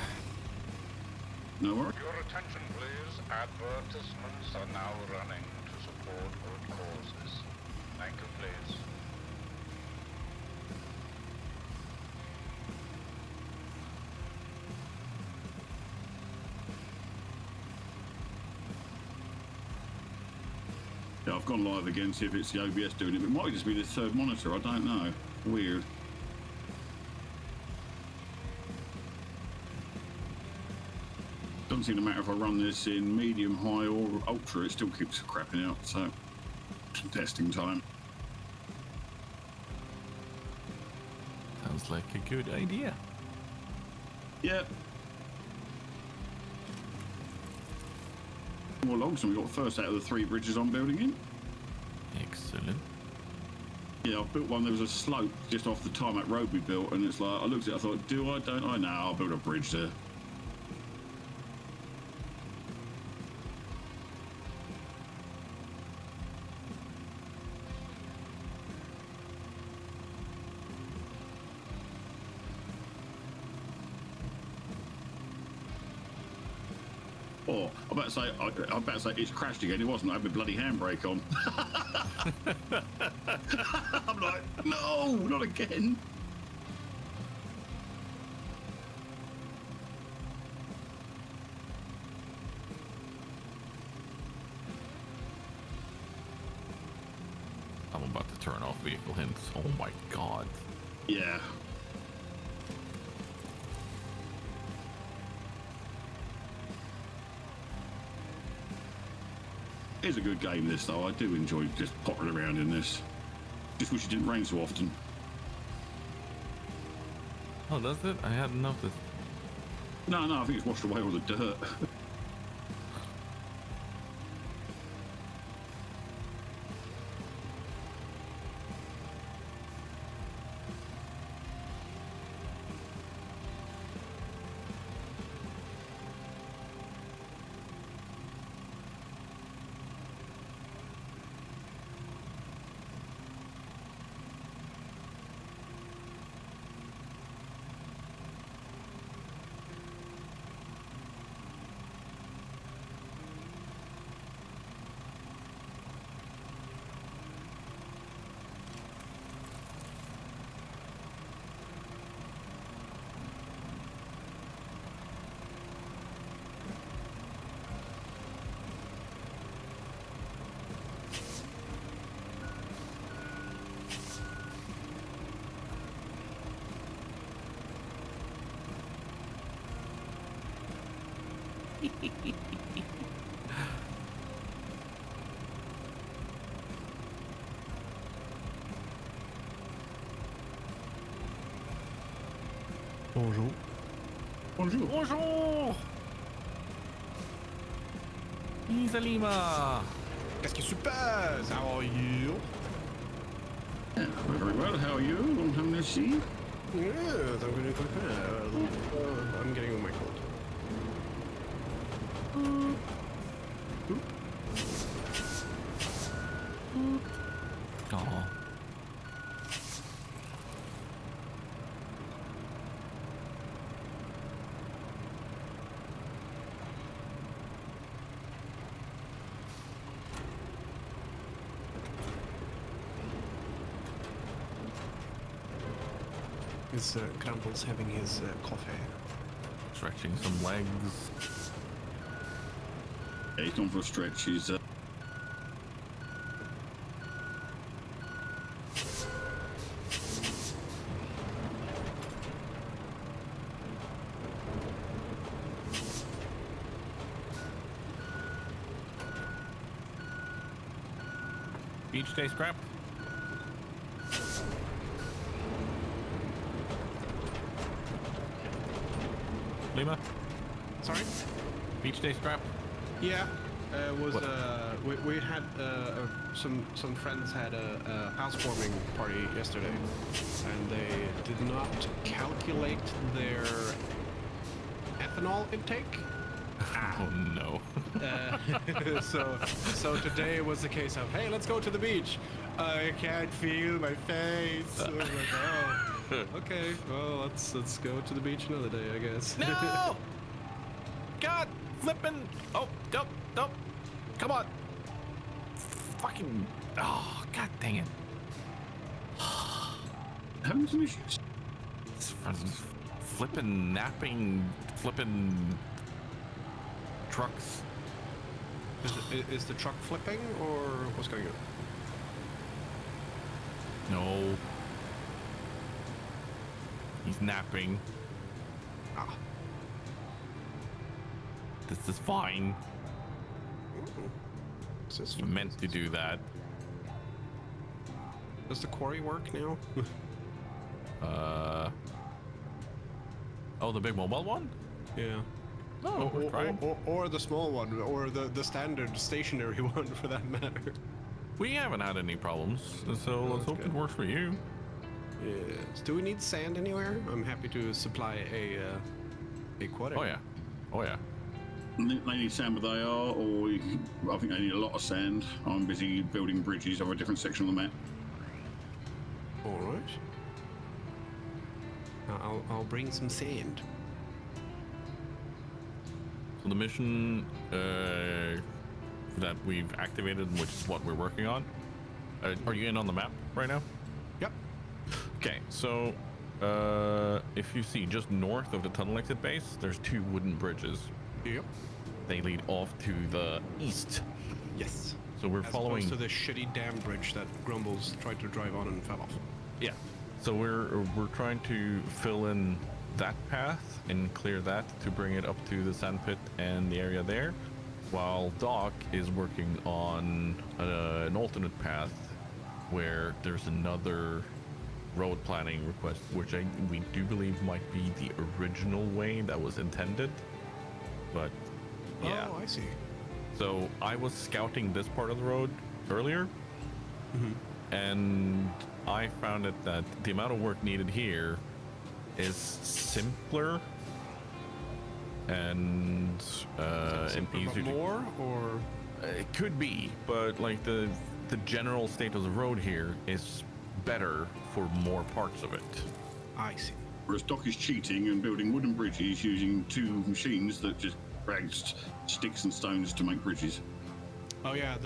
No worries. Your attention, please. Advertisements are now running to support good causes. Thank you, please. Yeah, I've gone live again, see if it's the OBS doing it. It might just be the third monitor, I don't know. Weird. Doesn't seem to matter if I run this in medium, high or ultra, it still keeps crapping out, so some testing time. Sounds like a good idea. Yep. More logs, and we got first out of the 3 bridges I'm building in. Excellent. Yeah, I built one, there was a slope just off the tarmac road we built, and it's like, I looked at it, I thought, do I, don't I? No, I'll build a bridge there. Oh, I'm about to say it's crashed again. It wasn't. I had my bloody handbrake on. I'm like, no, not again. I'm about to turn off vehicle hints. Oh my god. Yeah. It's a good game, this, though. I do enjoy just pottering around in this. Just wish it didn't rain so often. Oh, does it? I hadn't noticed. No, I think it's washed away all the dirt. Bonjour. Bonjour. Bonjour. Isalima. Qu'est-ce qui se passe? How are you? Yeah, very well. How are you? Long time no see. Yes, I'm getting prepared. I'm getting on my coat. Oh. Is Grumbles having his coffee? Stretching some legs. Yeah, he's gone for a stretch. He's Beach day scrap. Lima, Sorry? beach day scrap. Yeah. Was What? we had some friends had a housewarming party yesterday, and they did not calculate their ethanol intake. Oh no. So today was the case of, hey, let's go to the beach. I can't feel my face. I was like, oh, okay. Well, let's go to the beach another day, I guess. No! God, flipping! Oh, don't. Come on! Fucking! Oh, god dang it! Having some issues. It's flipping, napping, flipping trucks. Is the truck flipping, or what's going on? No. He's napping. Ah. This is fine. You meant to do that. Does the quarry work now? Oh, the big mobile one? Yeah. No, we're trying. Or the small one, or the standard stationary one, for that matter. We haven't had any problems, so let's hope it works for you. Yes. Do we need sand anywhere? I'm happy to supply a quarry. Oh yeah. Oh yeah. They need sand where they are, or I think they need a lot of sand. I'm busy building bridges over a different section of the map. All right. I'll bring some sand. So the mission that we've activated, which is what we're working on. Are you in on the map right now? Yep. Okay, so if you see just north of the tunnel exit base, there's 2 wooden bridges. Yep. They lead off to the east. Yes. So we're As following opposed to the shitty dam bridge that Grumbles tried to drive on and fell off. Yeah. So we're trying to fill in that path and clear that to bring it up to the sand pit and the area there, while Doc is working on an alternate path where there's another road planning request, which we do believe might be the original way that was intended. But yeah. Oh, I see. So I was scouting this part of the road earlier, and I found it that the amount of work needed here is simpler and easier. More, or it could be, but like the general state of the road here is better for more parts of it. I see. Whereas Doc is cheating and building wooden bridges using 2 machines that just drag sticks and stones to make bridges. Oh yeah,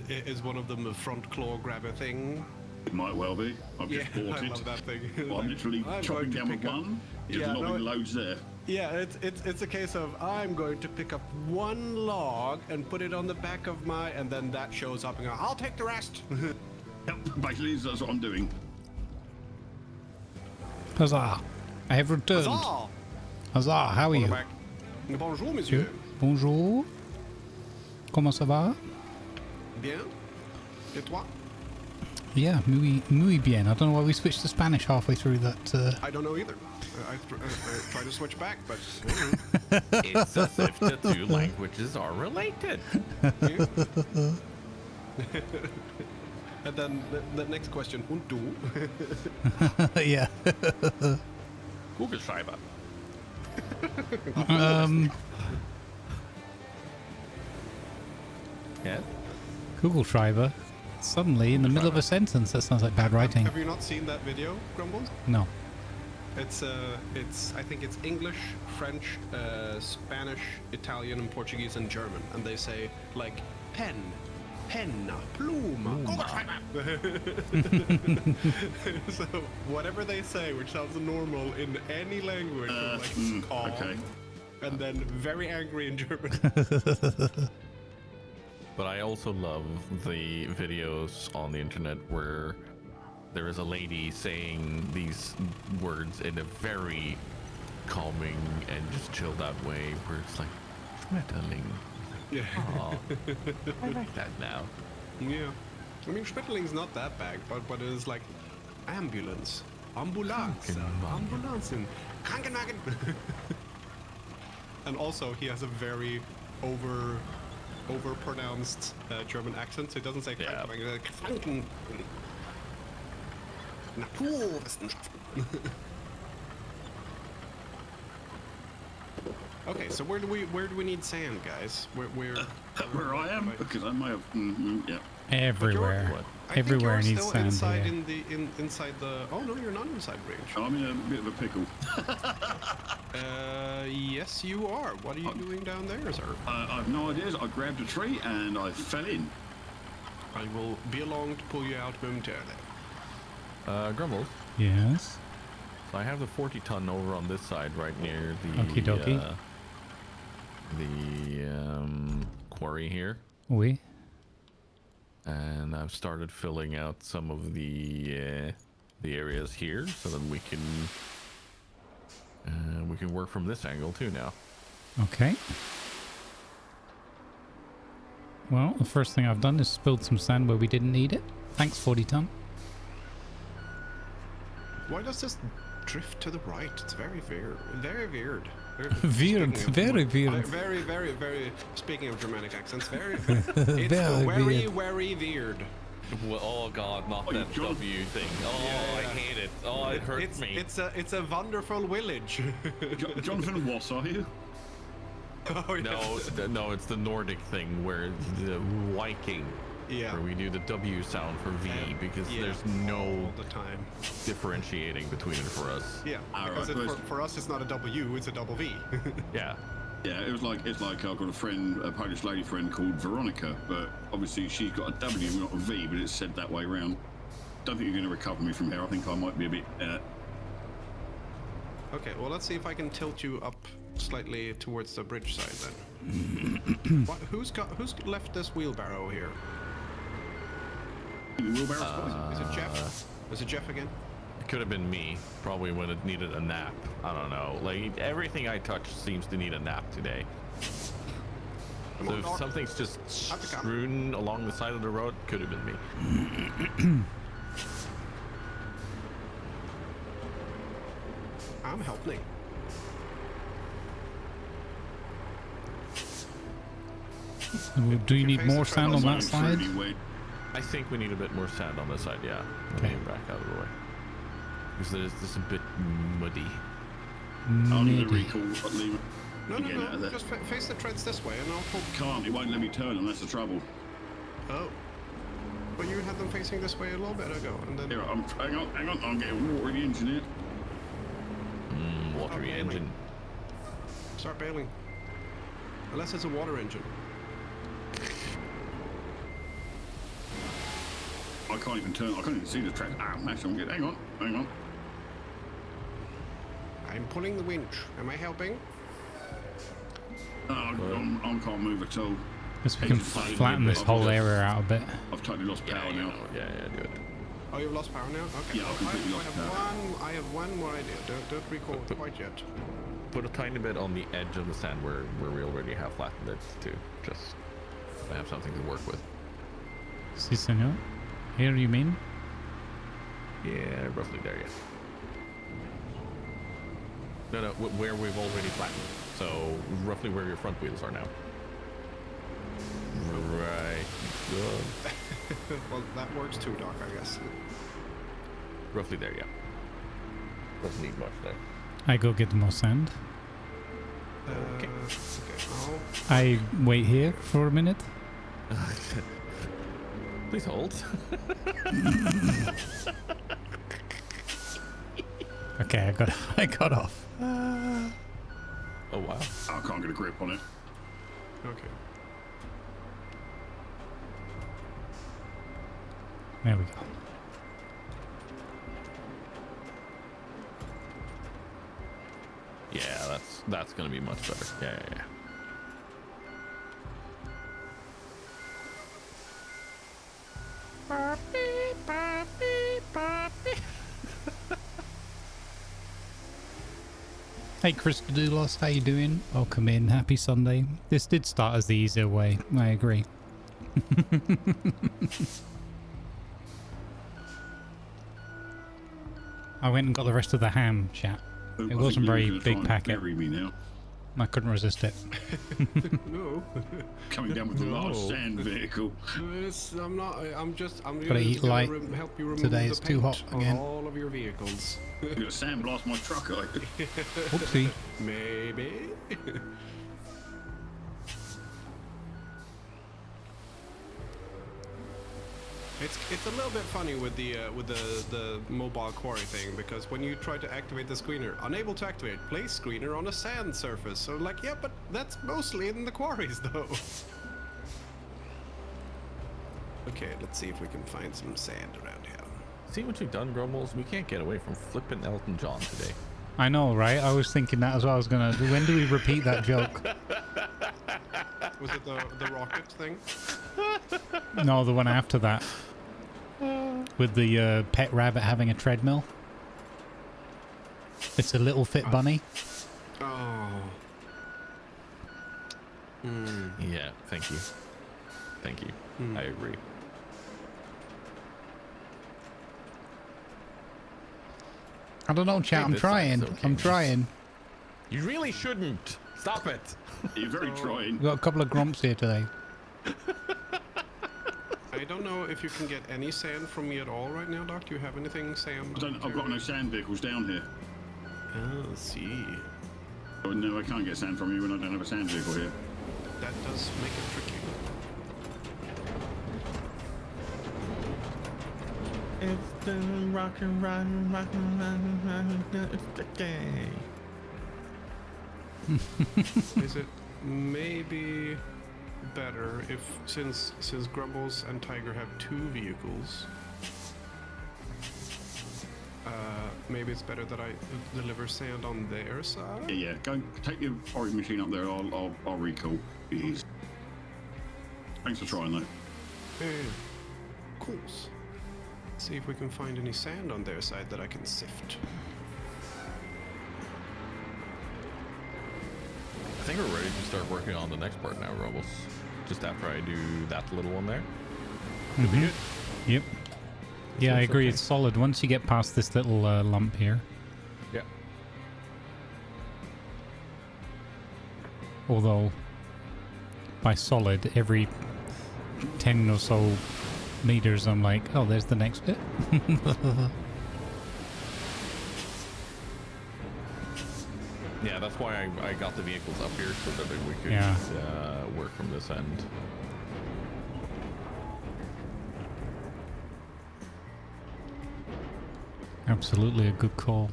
is one of them a front claw grabber thing? It might well be. I've just bought I it. love that thing. Well, I'm literally chopping down with one, just logging loads there. Yeah, it's a case of I'm going to pick up 1 log and put it on the back of my, and then that shows up and go, I'll take the rest. Yep, basically that's what I'm doing. Huzzah! I have returned. Huzzah! Huzzah! How are you? Back. Bonjour, monsieur. Bonjour. Comment ça va? Bien. Et toi? Yeah, muy bien. I don't know why we switched to Spanish halfway through that. I don't know either. I tried to switch back, but It's as if the 2 languages are related. And then the next question, und du? Yeah. Google Schreiber. Yeah. Google Schreiber. Suddenly, in the middle of a sentence, that sounds like bad writing. Have you not seen that video, Grumbles? No. It's I think it's English, French, Spanish, Italian, and Portuguese and German, and they say like pen, penna, pluma. So whatever they say, which sounds normal in any language, like calm, okay. and then very angry in German. But I also love the videos on the internet where there is a lady saying these words in a very calming and just chilled out way, where it's like, Schmetterling. Yeah. Oh, I like that now. Yeah. I mean, Schmetterling's not that bad, but it is like ambulance, ambulance, ambulanzen, Krankenwagen. And also, he has a very over-pronounced German accent, so he doesn't say Krankenwagen, Kranken. Naturwissenschaften. Okay, so where do we need sand, guys? Where I am, because I might have. Yeah. Everywhere. Everywhere I think needs you're still sand. inside Here. inside the. Oh no, you're not inside range. I'm in a bit of a pickle. Yes, you are. What are you doing down there, sir? I've no ideas. I grabbed a tree and I fell in. I will be along to pull you out momentarily. Grumbles. Yes. So I have the 40-ton over on this side, right near the Okie dokie. Quarry here. Oui. And I've started filling out some of the areas here so that we can work from this angle too now. Okay. Well, the first thing I've done is spilled some sand where we didn't need it. Thanks, 40 ton. Why does this drift to the right? It's very weird. Very weird. Weird. Very weird. Very, very, very. Speaking of Germanic accents, very. It's Very very weird. Well, oh God, not that W thing. Oh, yeah. I hate it. Oh, it hurts me. It's a wonderful village. Jonathan, what are you? Oh, yes. No, it's the Nordic thing where it's the Viking. Yeah. Where we do the W sound for V because there's no all the time differentiating between it for us. Yeah, because for us it's not a W, it's a double V. Yeah. Yeah, it's like I've got a friend, a Polish lady friend called Veronica, but obviously she's got a W, not a V, but it's said that way round. Don't think you're going to recover me from here. I think I might be a bit. Okay, well let's see if I can tilt you up slightly towards the bridge side then. Who's left this wheelbarrow here? Is it Jeff? Is it Jeff again? It could have been me, probably when it needed a nap. I don't know. Like everything I touch seems to need a nap today. So if something's just strewn along the side of the road, could have been me. I'm helping. Do you need more sand on that side? I think we need a bit more sand on this side, yeah. Let me back out of the way. Because this is a bit muddy. I'm going to recall Lima. No. Just face the treads this way and I'll pull. Can't. It won't let me turn them. That's the trouble. Oh. But you had them facing this way a little bit ago, and then. Here, hang on. I'm getting water in the engine here. Watery engine. Start bailing. Unless it's a water engine. I can't even turn. I can't even see the track. Mash, I'm getting. Hang on. I'm pulling the winch. Am I helping? I can't move at all. Guess we can flatten this whole area out a bit. I've totally lost power now. Yeah, do it. Oh, you've lost power now? Okay. Yeah, I've completely lost power. I have one more idea. Don't recall it quite yet. Put a tiny bit on the edge of the sand where we already have flattened it to just have something to work with. Si, senor. Here, you mean? Yeah, roughly there, yeah. No, where we've already flattened. So, roughly where your front wheels are now. Right. Good. Well, that works too, Doc, I guess. Roughly there, yeah. Doesn't need much there. I go get more sand. Okay. I wait here for a minute. Please hold. Okay, I got off. Oh wow. I can't get a grip on it. Okay. There we go. Yeah, that's gonna be much better. Yeah. Hey Chris Doulos, how you doing? Welcome in, happy Sunday. This did start as the easier way, I agree. I went and got the rest of the ham, chat. It wasn't very big packet. Bury me now. I couldn't resist it. No. Coming down with the large sand vehicle. I'm not. I'm Gotta gonna eat light. help you remove Today the it's too paint hot on again. all of your vehicles. You're gonna sandblast my truck, are you? Oopsie. Maybe. It's a little bit funny with the mobile quarry thing, because when you try to activate the screener, unable to activate, place screener on a sand surface. So like, yeah, but that's mostly in the quarries though. Okay, let's see if we can find some sand around here. See what you've done, Grumbles? We can't get away from flipping Elton John today. I know, right? I was thinking that as well. I was gonna. When do we repeat that joke? Was it the rocket thing? No, the one after that. With the pet rabbit having a treadmill. It's a little fit bunny. Oh. Yeah, thank you. Thank you. I agree. I don't know, chat. Hey, I'm this trying. side's okay. I'm trying. You really shouldn't. Stop it. You're very trying. We've got a couple of grumps here today. I don't know if you can get any sand from me at all right now, Doc. Do you have anything sand? I've got no sand vehicles down here. Oh, see. Oh, no, I can't get sand from you when I don't have a sand vehicle here. That does make it tricky. It's the rock and run, it's the day. Is it maybe better if, since Grumbles and Tiger have 2 vehicles, maybe it's better that I deliver sand on their side? Yeah. Go take your forage machine up there. I'll recall. Jeez. Thanks for trying though. Yeah. Cool. See if we can find any sand on their side that I can sift. I think we're ready to start working on the next part now, Grumbles. Just after I do that little one there. Could be good. Yep. Yeah, I looks agree. okay. It's solid once you get past this little lump here. Yeah. Although, by solid, every 10 or so meters, I'm like, oh, there's the next bit. Yeah, that's why I got the vehicles up here so that we could work from this end. Absolutely a good call.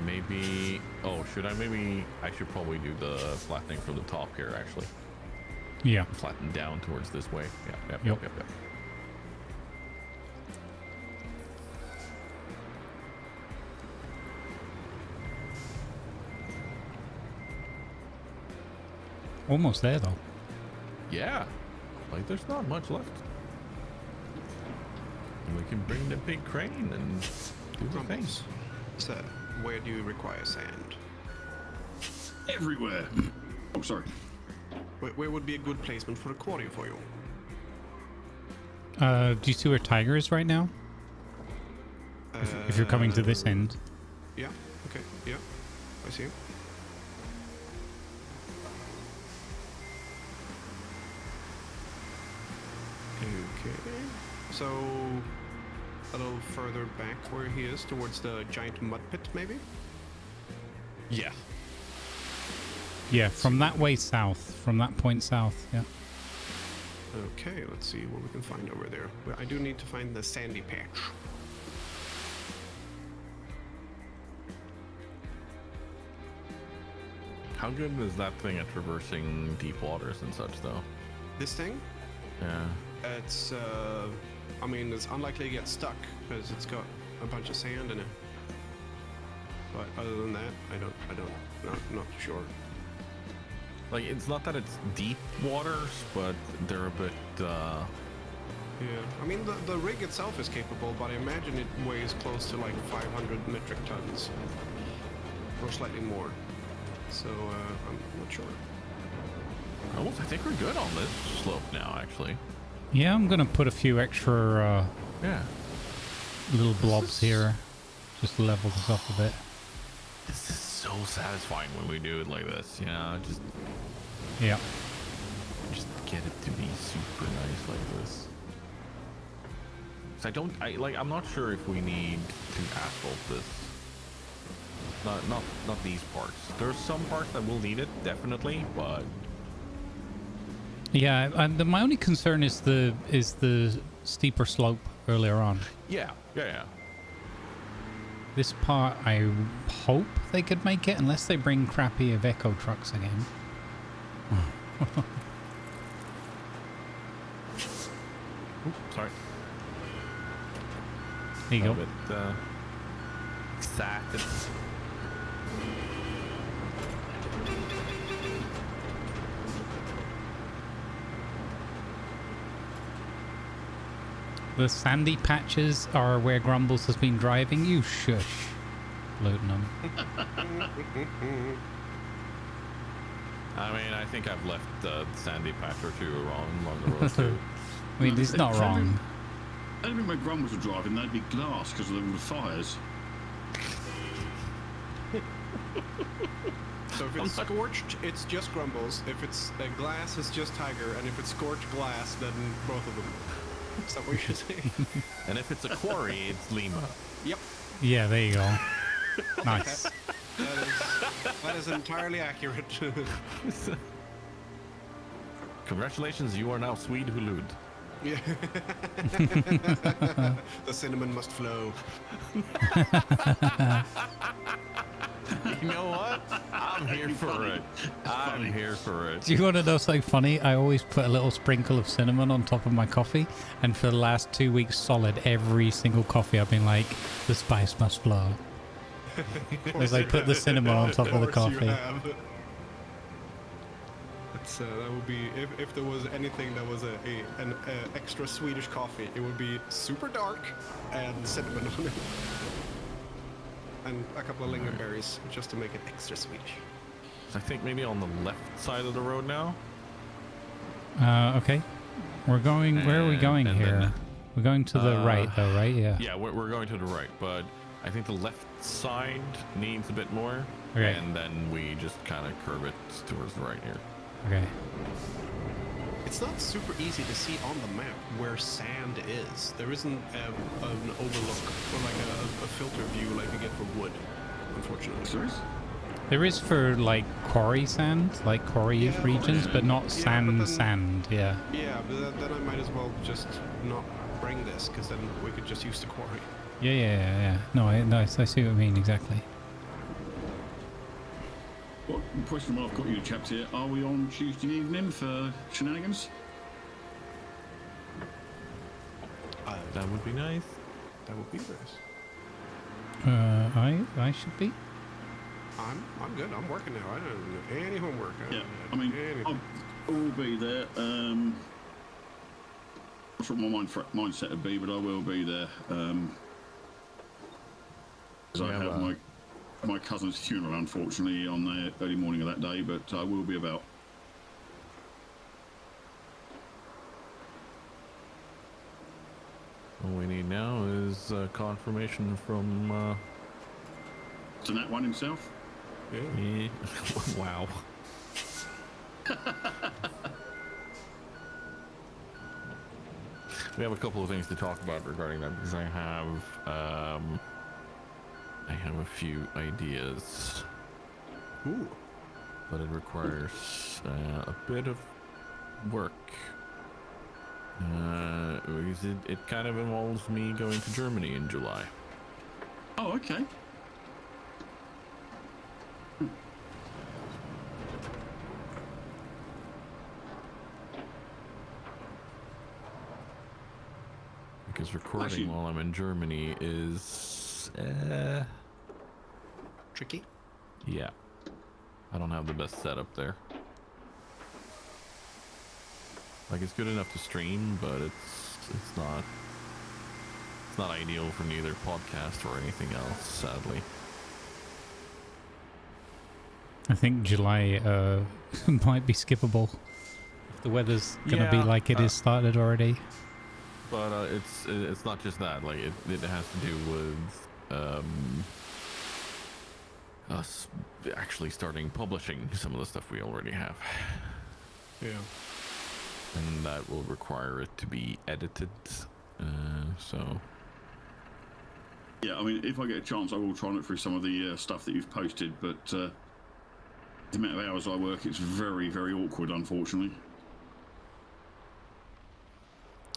Maybe, oh, should I maybe, I should probably do the flattening from the top here, actually. Yeah. Flatten down towards this way. Yeah, Yep. yep. Almost there, though. Yeah, like there's not much left. And we can bring the big crane and do the things. So, where do you require sand? Everywhere. Oh, sorry. Where would be a good placement for a quarry for you? Do you see where Tiger is right now? If you're coming to this end. Yeah, okay, yeah. I see him. Okay. So, a little further back where he is, towards the giant mud pit, maybe? Yeah. Yeah, from that way south. From that point south, yeah. Okay, let's see what we can find over there. Well, I do need to find the sandy patch. How good is that thing at traversing deep waters and such, though? This thing? Yeah. It's, I mean, it's unlikely to get stuck because it's got a bunch of sand in it. But other than that, not sure. Like, it's not that it's deep waters, but they're a bit, Yeah, I mean, the rig itself is capable, but I imagine it weighs close to like 500 metric tons. Or slightly more. So I'm not sure. Oh, I think we're good on this slope now, actually. Yeah, I'm gonna put a few extra Yeah. little blobs here, just to level this off a bit. This is so satisfying when we do it like this, you know, just get it to be super nice like this. So I'm not sure if we need to asphalt this. Not these parts. There's some parts that will need it, definitely, but yeah, and my only concern is the steeper slope earlier on. yeah. This part, I hope they could make it, unless they bring crappy Iveco trucks again. Oops, sorry. There you go. A bit excited. The sandy patches are where Grumbles has been driving. You shush. Loading them. I mean, I think I've left the sandy patch or two wrong on the road too. I mean, it's not wrong. I don't think when Grumbles were driving, they'd be glass because of the fires. So if it's scorched, it's just Grumbles. If it's glass, it's just Tiger. And if it's scorched glass, then both of them. Is that what you should say? And if it's a quarry, it's Lima. Yep. Yeah, there you go. Nice. That is entirely accurate. Congratulations, you are now Swede Hulud. Yeah. The cinnamon must flow. You know what? I'm here for it. I'm here for it. Do you want to know something funny? I always put a little sprinkle of cinnamon on top of my coffee, and for the last 2 weeks solid, every single coffee I've been like, the spice must flow. As I put the cinnamon on top of the coffee. That would be, if there was anything that was an extra Swedish coffee, it would be super dark and cinnamon on it. And a couple of lingonberries just to make it extra Swedish. I think maybe on the left side of the road now. Okay. We're going, where are we going here? We're going to the right though, right? Yeah. Yeah, we're going to the right, but I think the left side needs a bit more. Okay. And then we just kind of curve it towards the right here. Okay. It's not super easy to see on the map where sand is. There isn't an overlook or like a filter view like you get for wood, unfortunately. Serious? There is for like quarry sand, like quarry regions, but not sand. Yeah. Yeah, but then I might as well just not bring this, because then we could just use the quarry. Yeah. No, I see what you mean exactly. What question I've got you chaps here? Are we on Tuesday evening for shenanigans? That would be nice. That would be nice. I should be. I'm good. I'm working now. I don't do any homework. Yeah, I mean, I will be there. That's what my mindset would be, but I will be there. Because I have my cousin's funeral, unfortunately, on the early morning of that day, but I will be about. All we need now is confirmation from To that one himself? Yeah. Wow. We have a couple of things to talk about regarding that, because I have a few ideas. Ooh. But it requires a bit of work. Because it kind of involves me going to Germany in July. Oh, okay. Because recording while I'm in Germany is tricky. Yeah, I don't have the best setup there. Like, it's good enough to stream, but it's not ideal for neither podcast or anything else, sadly. I think July might be skippable. If the weather's gonna be like it is started already. But it's not just that. Like it has to do with us actually starting publishing some of the stuff we already have. Yeah. And that will require it to be edited. So. Yeah, I mean, if I get a chance, I will try and look through some of the stuff that you've posted, but the amount of hours I work, it's very, very awkward, unfortunately.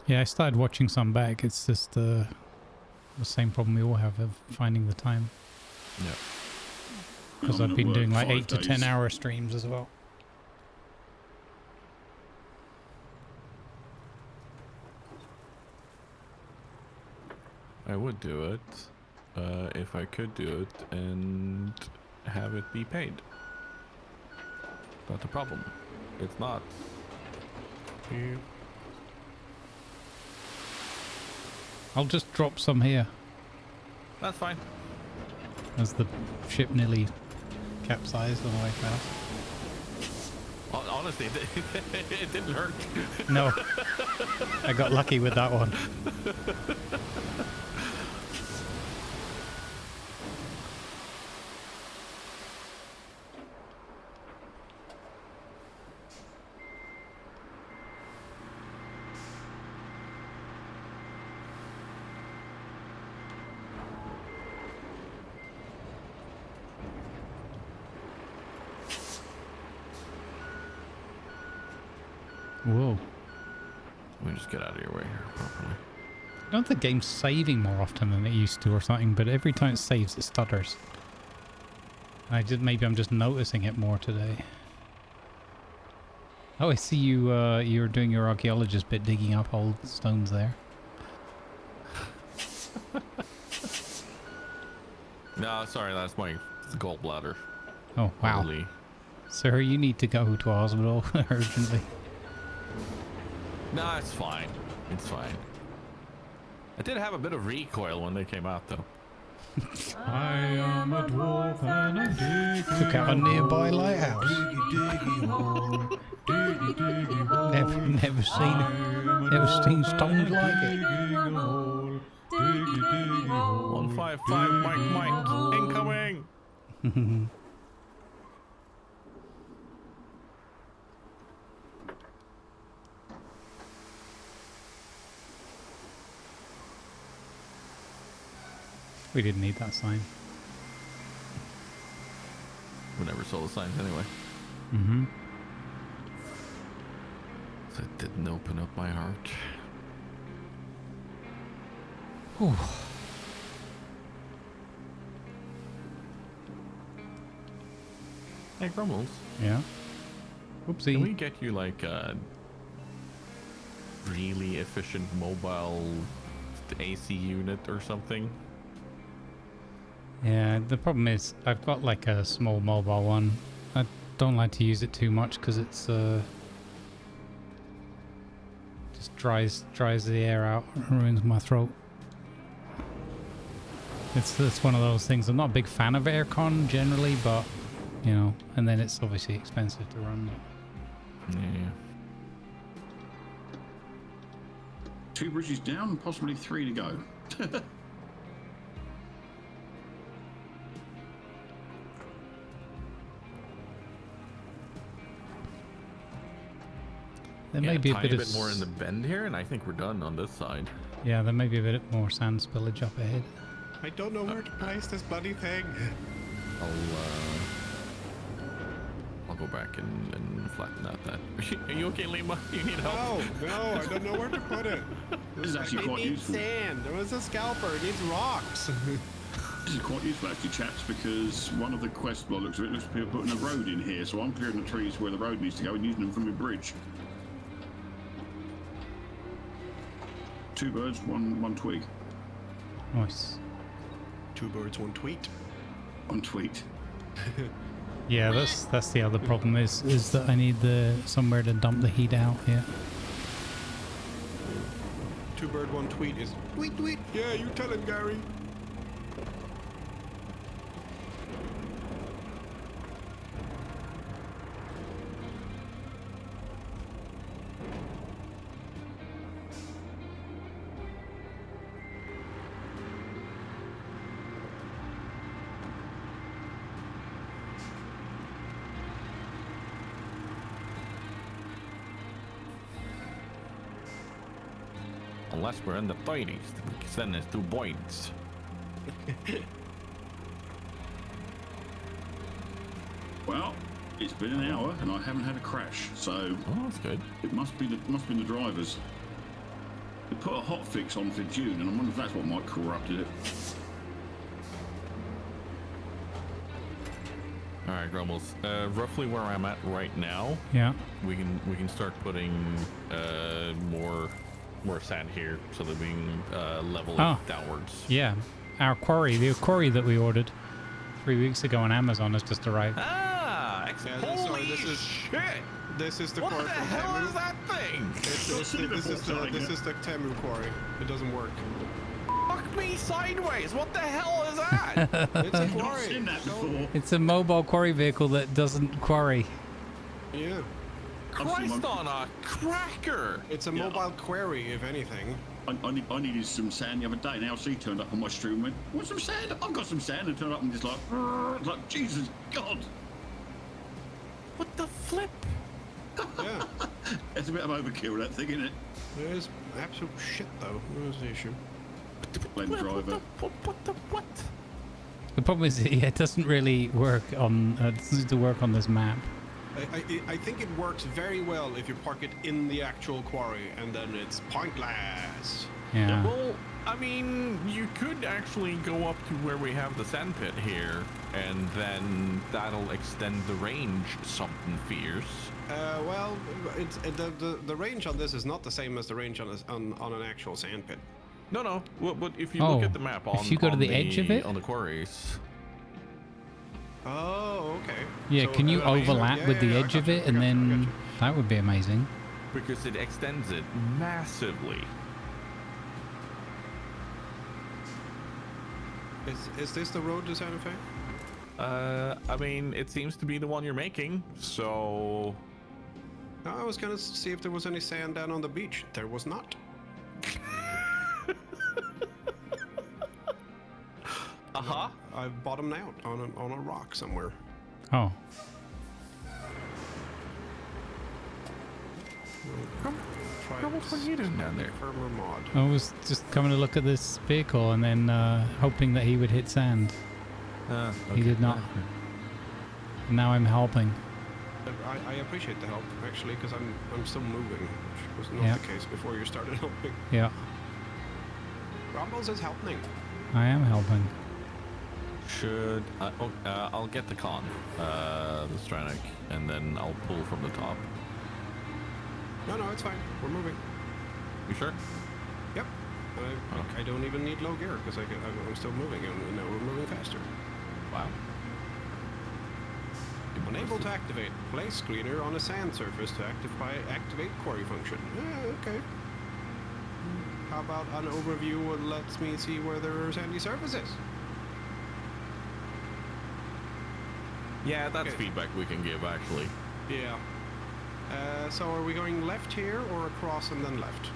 Yeah, I started watching some back. It's just the same problem we all have of finding the time. Yeah. Because I've been doing like 8 to 10 hour streams as well. I would do it if I could do it and have it be paid. Not the problem. It's not. Yeah. I'll just drop some here. That's fine. As the ship nearly capsized on the way past. Honestly, it didn't hurt. No. I got lucky with that one. Whoa. Let me just get out of your way here properly. I don't think the game's saving more often than it used to or something, but every time it saves it stutters. Maybe I'm just noticing it more today. Oh, I see you you're doing your archaeologist bit, digging up old stones there. No, sorry, that's my gallbladder. Oh, wow. Holy. Sir, you need to go to a hospital urgently. No, it's fine. It's fine. I did have a bit of recoil when they came out, though. I am a dwarf and I'm digging. Took out a nearby lighthouse. Never seen stones like it. 155 Mike incoming. We didn't need that sign. We never saw the signs anyway. Mm-hmm. So it didn't open up my heart. Whew. Hey, Grumbles. Yeah. Oopsie. Can we get you like a really efficient mobile AC unit or something? Yeah, the problem is I've got like a small mobile one. I don't like to use it too much because it's just dries the air out and ruins my throat. It's one of those things. I'm not a big fan of aircon generally, but you know, and then it's obviously expensive to run. Yeah. 2 bridges down, possibly 3 to go. There may be a bit more in the bend here, and I think we're done on this side. Yeah, there may be a bit more sand spillage up ahead. I don't know where to place this bloody thing. I'll go back and flatten out that. Are you okay, Lima? You need help? No, I don't know where to put it. This is actually it quite needs useful. sand. There was a scalper. It needs rocks. This is quite useful actually, chaps, because one of the quests by the looks of it looks to be putting a road in here, so I'm clearing the trees where the road needs to go and using them from the bridge. 2 birds, one twig. Nice. 2 birds, 1 tweet. 1 tweet. Yeah, that's the other problem is that I need somewhere to dump the heat out here. 2 bird, 1 tweet is tweet tweet. Yeah, you tell him, Gary. unless we're in the 30s, because then there's 2 points. Well, it's been an hour and I haven't had a crash, so that's good. It must be the drivers. They put a hot fix on for June, and I wonder if that's what might corrupted it. All right, Grumbles. Roughly where I'm at right now. Yeah. We can start putting more sand here so that we can level it downwards. Yeah. The quarry that we ordered 3 weeks ago on Amazon has just arrived. Holy shit! This is the what quarry the from hell Temu. is that thing? This is the Temu quarry. It doesn't work. Fuck me sideways! What the hell is that? It's a I've not quarry. seen that before. It's a mobile quarry vehicle that doesn't quarry. Yeah. Christ on a cracker! It's a mobile quarry, if anything. I needed some sand the other day, and LC turned up on my stream and went, "Want some sand? I've got some sand," and turned up and just like Jesus God. What the flip? Yeah. It's a bit of overkill, that thing, isn't it? It is absolute shit, though. That was the issue. Blame driver. What? The problem is, it doesn't really work on. Doesn't seem to work on this map. I think it works very well if you park it in the actual quarry, and then it's pointless. Yeah. Well, I mean, you could actually go up to where we have the sand pit here, and then that'll extend the range something fierce. Well, the range on this is not the same as the range on an actual sand pit. No. Well, but if you look at the map on, if you go to the edge of it on the quarries. Oh, okay. Yeah, So, can you overlap with the edge of it, and then that would be amazing. Because it extends it massively. Is this the road to Santa Fe? I mean, it seems to be the one you're making, so... I was gonna see if there was any sand down on the beach. There was not. I've bottomed out on a rock somewhere. Oh. What are you doing down there? Firmer mod. I was just coming to look at this vehicle and then hoping that he would hit sand. He did not. And now I'm helping. I appreciate the help, actually, because I'm still moving, which was not the case before you started helping. Yeah. Grumbles is helping. I am helping. Should I'll get the the Stranic, and then I'll pull from the top. No, it's fine. We're moving. You sure? Yep. I don't even need low gear because I'm still moving, and now we're moving faster. Wow. Unable to activate. Place screener on a sand surface to activate quarry function. Okay. How about an overview that lets me see where there are sandy surfaces? Yeah, that's feedback we can give, actually. Yeah. So are we going left here or across and then left?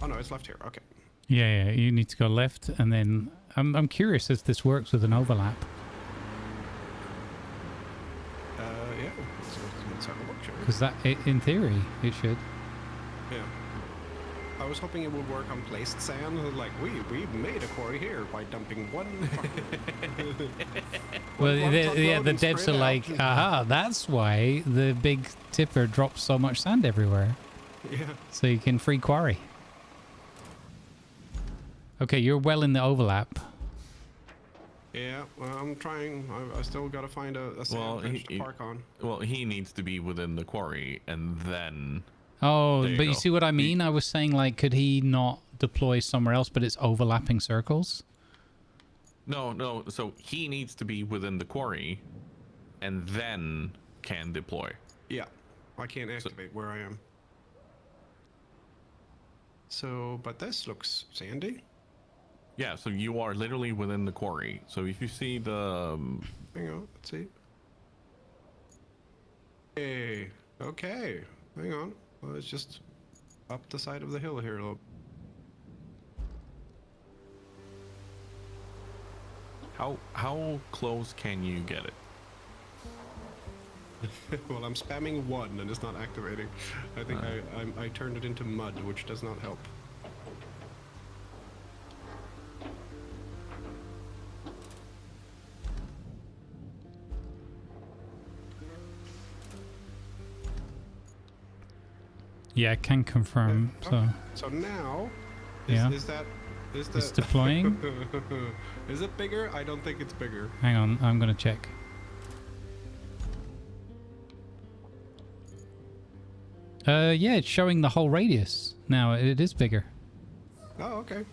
Oh no, it's left here. Okay. Yeah, you need to go left, and then I'm curious if this works with an overlap. Yeah. Let's have a look, shall we? Because that, in theory, it should. Yeah. I was hoping it would work on placed sand. Like, we made a quarry here by dumping one. Well, the devs are like, aha, that's why the big tipper drops so much sand everywhere. Yeah. So you can free quarry. Okay, you're well in the overlap. Yeah, well, I'm trying. I still got to find a sand bench to park on. Well, he needs to be within the quarry, and then... Oh, but you see what I mean? I was saying, like, could he not deploy somewhere else, but it's overlapping circles? No. So he needs to be within the quarry, and then can deploy. Yeah, I can't activate where I am. So, but this looks sandy. Yeah, so you are literally within the quarry. So if you see the... Hang on, let's see. Hey, okay, hang on. Well, it's just up the side of the hill here a little. How close can you get it? Well, I'm spamming 1 and it's not activating. I think I turned it into mud, which does not help. Yeah, I can confirm. So now, is that it's deploying? Is it bigger? I don't think it's bigger. Hang on, I'm gonna check. Yeah, it's showing the whole radius now. It is bigger. Oh, okay.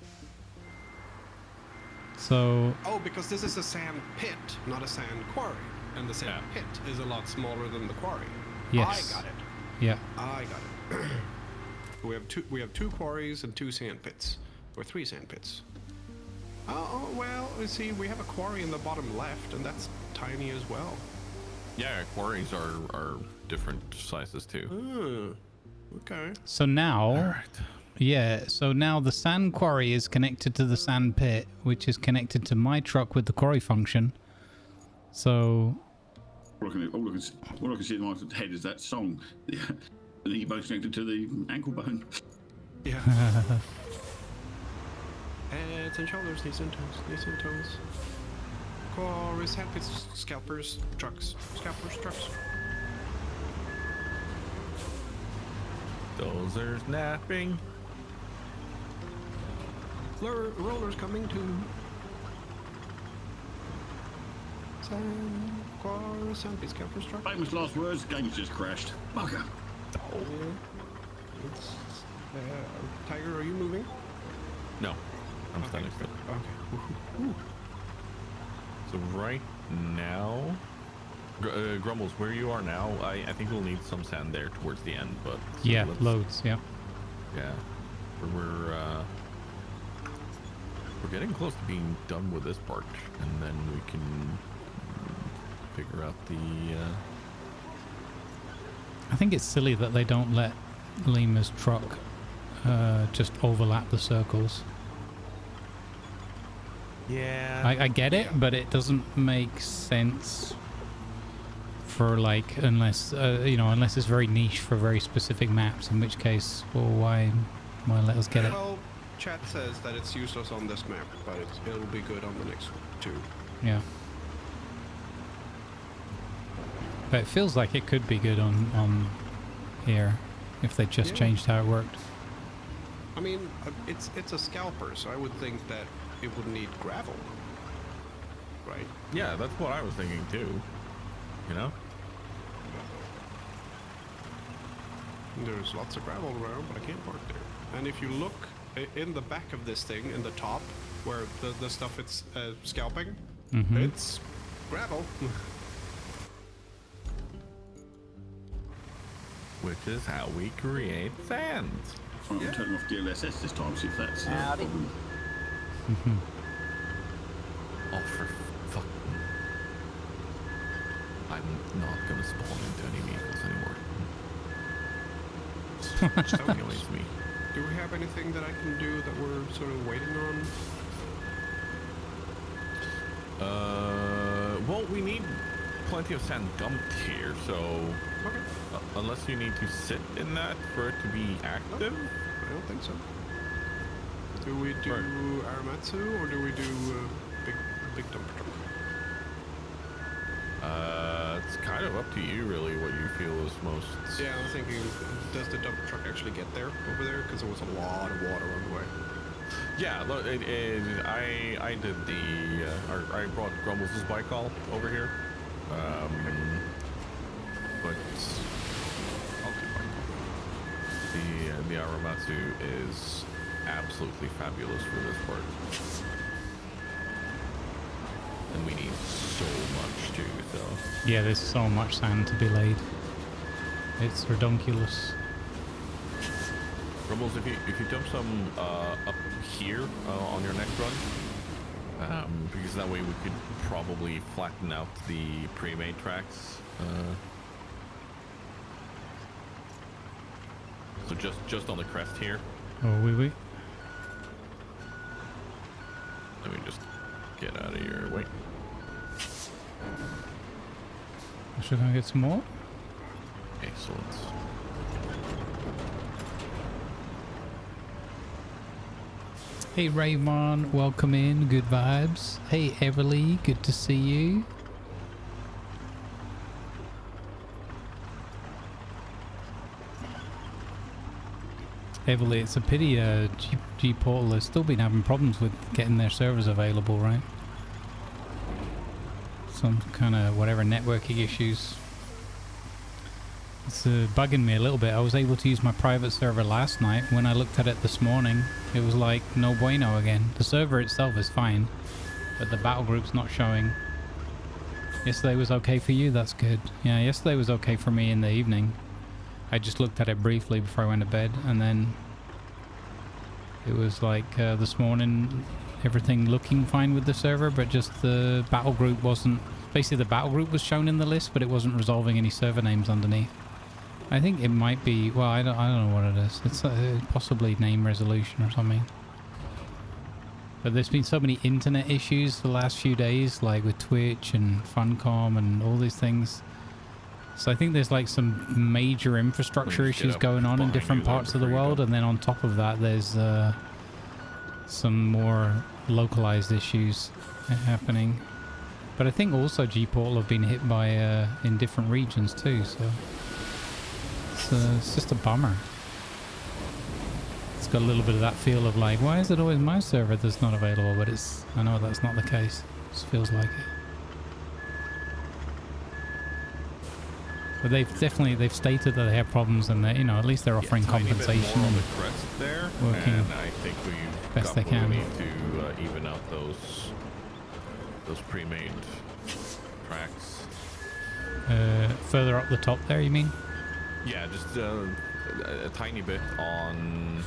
So. Oh, because this is a sand pit, not a sand quarry, and the sand pit is a lot smaller than the quarry. Yes. I got it. Yeah. I got it. We have two quarries and 2 sand pits, or 3 sand pits. Oh well, you see, we have a quarry in the bottom left, and that's tiny as well. Yeah, quarries are different sizes too. Okay. So now, so now the sand quarry is connected to the sand pit, which is connected to my truck with the quarry function. So. All I can see in my head is that song. The knee bone's connected to the ankle bone. Yeah. Heads and shoulders, knees and toes. Quarries, handpits, scalpers, trucks. Dozers napping. Rollers coming too. Quarries, handpits, scalpers, trucks. Famous last words. Game's just crashed. Bugger. Tiger, are you moving? No, I'm standing still. Okay. So right now, Grumbles, where you are now, I think we'll need some sand there towards the end, but yeah, loads. Yeah. Yeah, we're getting close to being done with this part, and then we can figure out the. I think it's silly that they don't let Lima's truck just overlap the circles. Yeah. I get it, but it doesn't make sense for like unless unless it's very niche for very specific maps. In which case, well, why let us get it? Well, chat says that it's useless on this map, but it'll be good on the next 2. Yeah. But it feels like it could be good on here if they just changed how it worked. I mean, it's a scalper, so I would think that it would need gravel, right? Yeah, that's what I was thinking too. You know? There's lots of gravel around, but I can't park there. And if you look in the back of this thing, in the top, where the stuff it's scalping, it's gravel. Which is how we create sand. I'm turning off DLSS this time, see if that's a problem. Oh, for fuck. I'm not gonna spawn into any vehicles anymore. Just annoys me. Do we have anything that I can do that we're sort of waiting on? Well, we need plenty of sand dumped here, so unless you need to sit in that for it to be active? I don't think so. Do we do Aramatsu or do we do big dump truck? It's kind of up to you, really, what you feel is most. Yeah, I was thinking, does the dump truck actually get there over there? Because there was a lot of water on the way. Yeah, look, I did I brought Grumbles' bike all over here. But the Aramatsu is absolutely fabulous for this part. And we need so much too, so. Yeah, there's so much sand to be laid. It's redonkulous. Grumbles, if you dump some up here on your next run, because that way we could probably flatten out the pre-made tracks. So just on the crest here. Oh, oui. Let me just get out of your way. Should I get some more? Excellent. Hey Raymond, welcome in. Good vibes. Hey Everly, good to see you. Everly, it's a pity G Portal has still been having problems with getting their servers available, right? Some kind of whatever networking issues. It's bugging me a little bit. I was able to use my private server last night. When I looked at it this morning, it was like no bueno again. The server itself is fine, but the battle group's not showing. Yesterday was okay for you? That's good. Yeah, yesterday was okay for me in the evening. I just looked at it briefly before I went to bed, and then it was like this morning, everything looking fine with the server, but just the battle group wasn't... Basically, the battle group was shown in the list, but it wasn't resolving any server names underneath. I think it might be... Well, I don't know what it is. It's possibly name resolution or something. But there's been so many internet issues the last few days, like with Twitch and Funcom and all these things. So I think there's like some major infrastructure issues going on in different parts of the world, and then on top of that there's some more localized issues happening. But I think also G-Portal have been hit by in different regions too, so it's just a bummer. It's got a little bit of that feel of like, why is it always my server that's not available? But it's, I know that's not the case. It just feels like it. But they've stated that they have problems, and that, you know, at least they're offering compensation on and the crest there, working and I think we've best they can. We need to even out those pre-made tracks. Further up the top there, you mean? Yeah, just a tiny bit on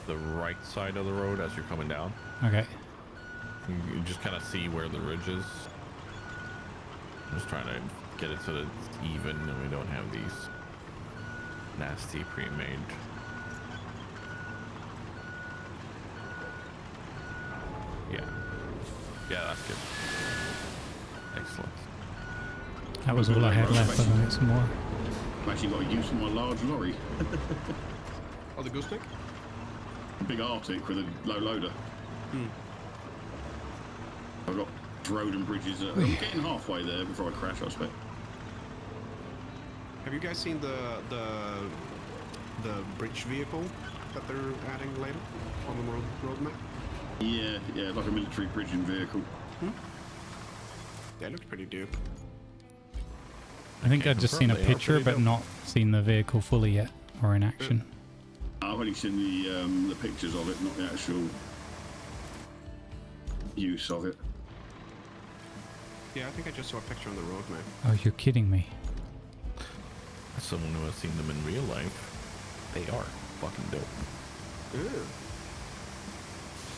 the right side of the road as you're coming down. Okay. You just kind of see where the ridge is. I'm just trying to get it so that it's even and we don't have these nasty pre-made. Yeah, that's good. Excellent. That was all I had left. I'll make some more. I've actually got to use my large lorry. Oh, the gooseneck? A big Arctic with a low loader. I've got road and bridges. I'm getting halfway there before I crash, I expect. Have you guys seen the bridge vehicle that they're adding later on the roadmap? Yeah, like a military bridging vehicle. That looks pretty dope. I think I've just seen a picture, but not seen the vehicle fully yet, or in action. I've only seen the pictures of it, not the actual use of it. Yeah, I think I just saw a picture on the road, man. Oh, you're kidding me. As someone who has seen them in real life, they are fucking dope.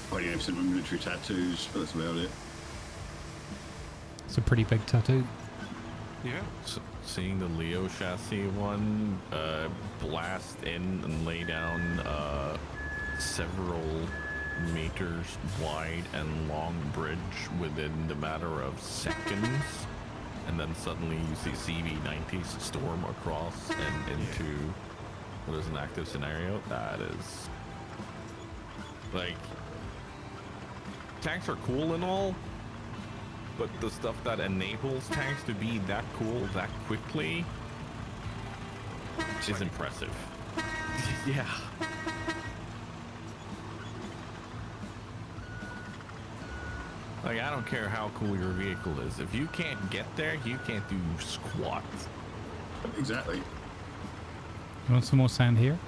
I've only ever seen them military tattoos, but that's about it. It's a pretty big tattoo. Yeah. So, seeing the Leo chassis one blast in and lay down several meters wide and long bridge within the matter of seconds, and then suddenly you see CV-90s storm across and into what is an active scenario. That is like, tanks are cool and all, but the stuff that enables tanks to be that cool that quickly is impressive. Yeah. Like, I don't care how cool your vehicle is. If you can't get there, you can't do squat. Exactly. You want some more sand here?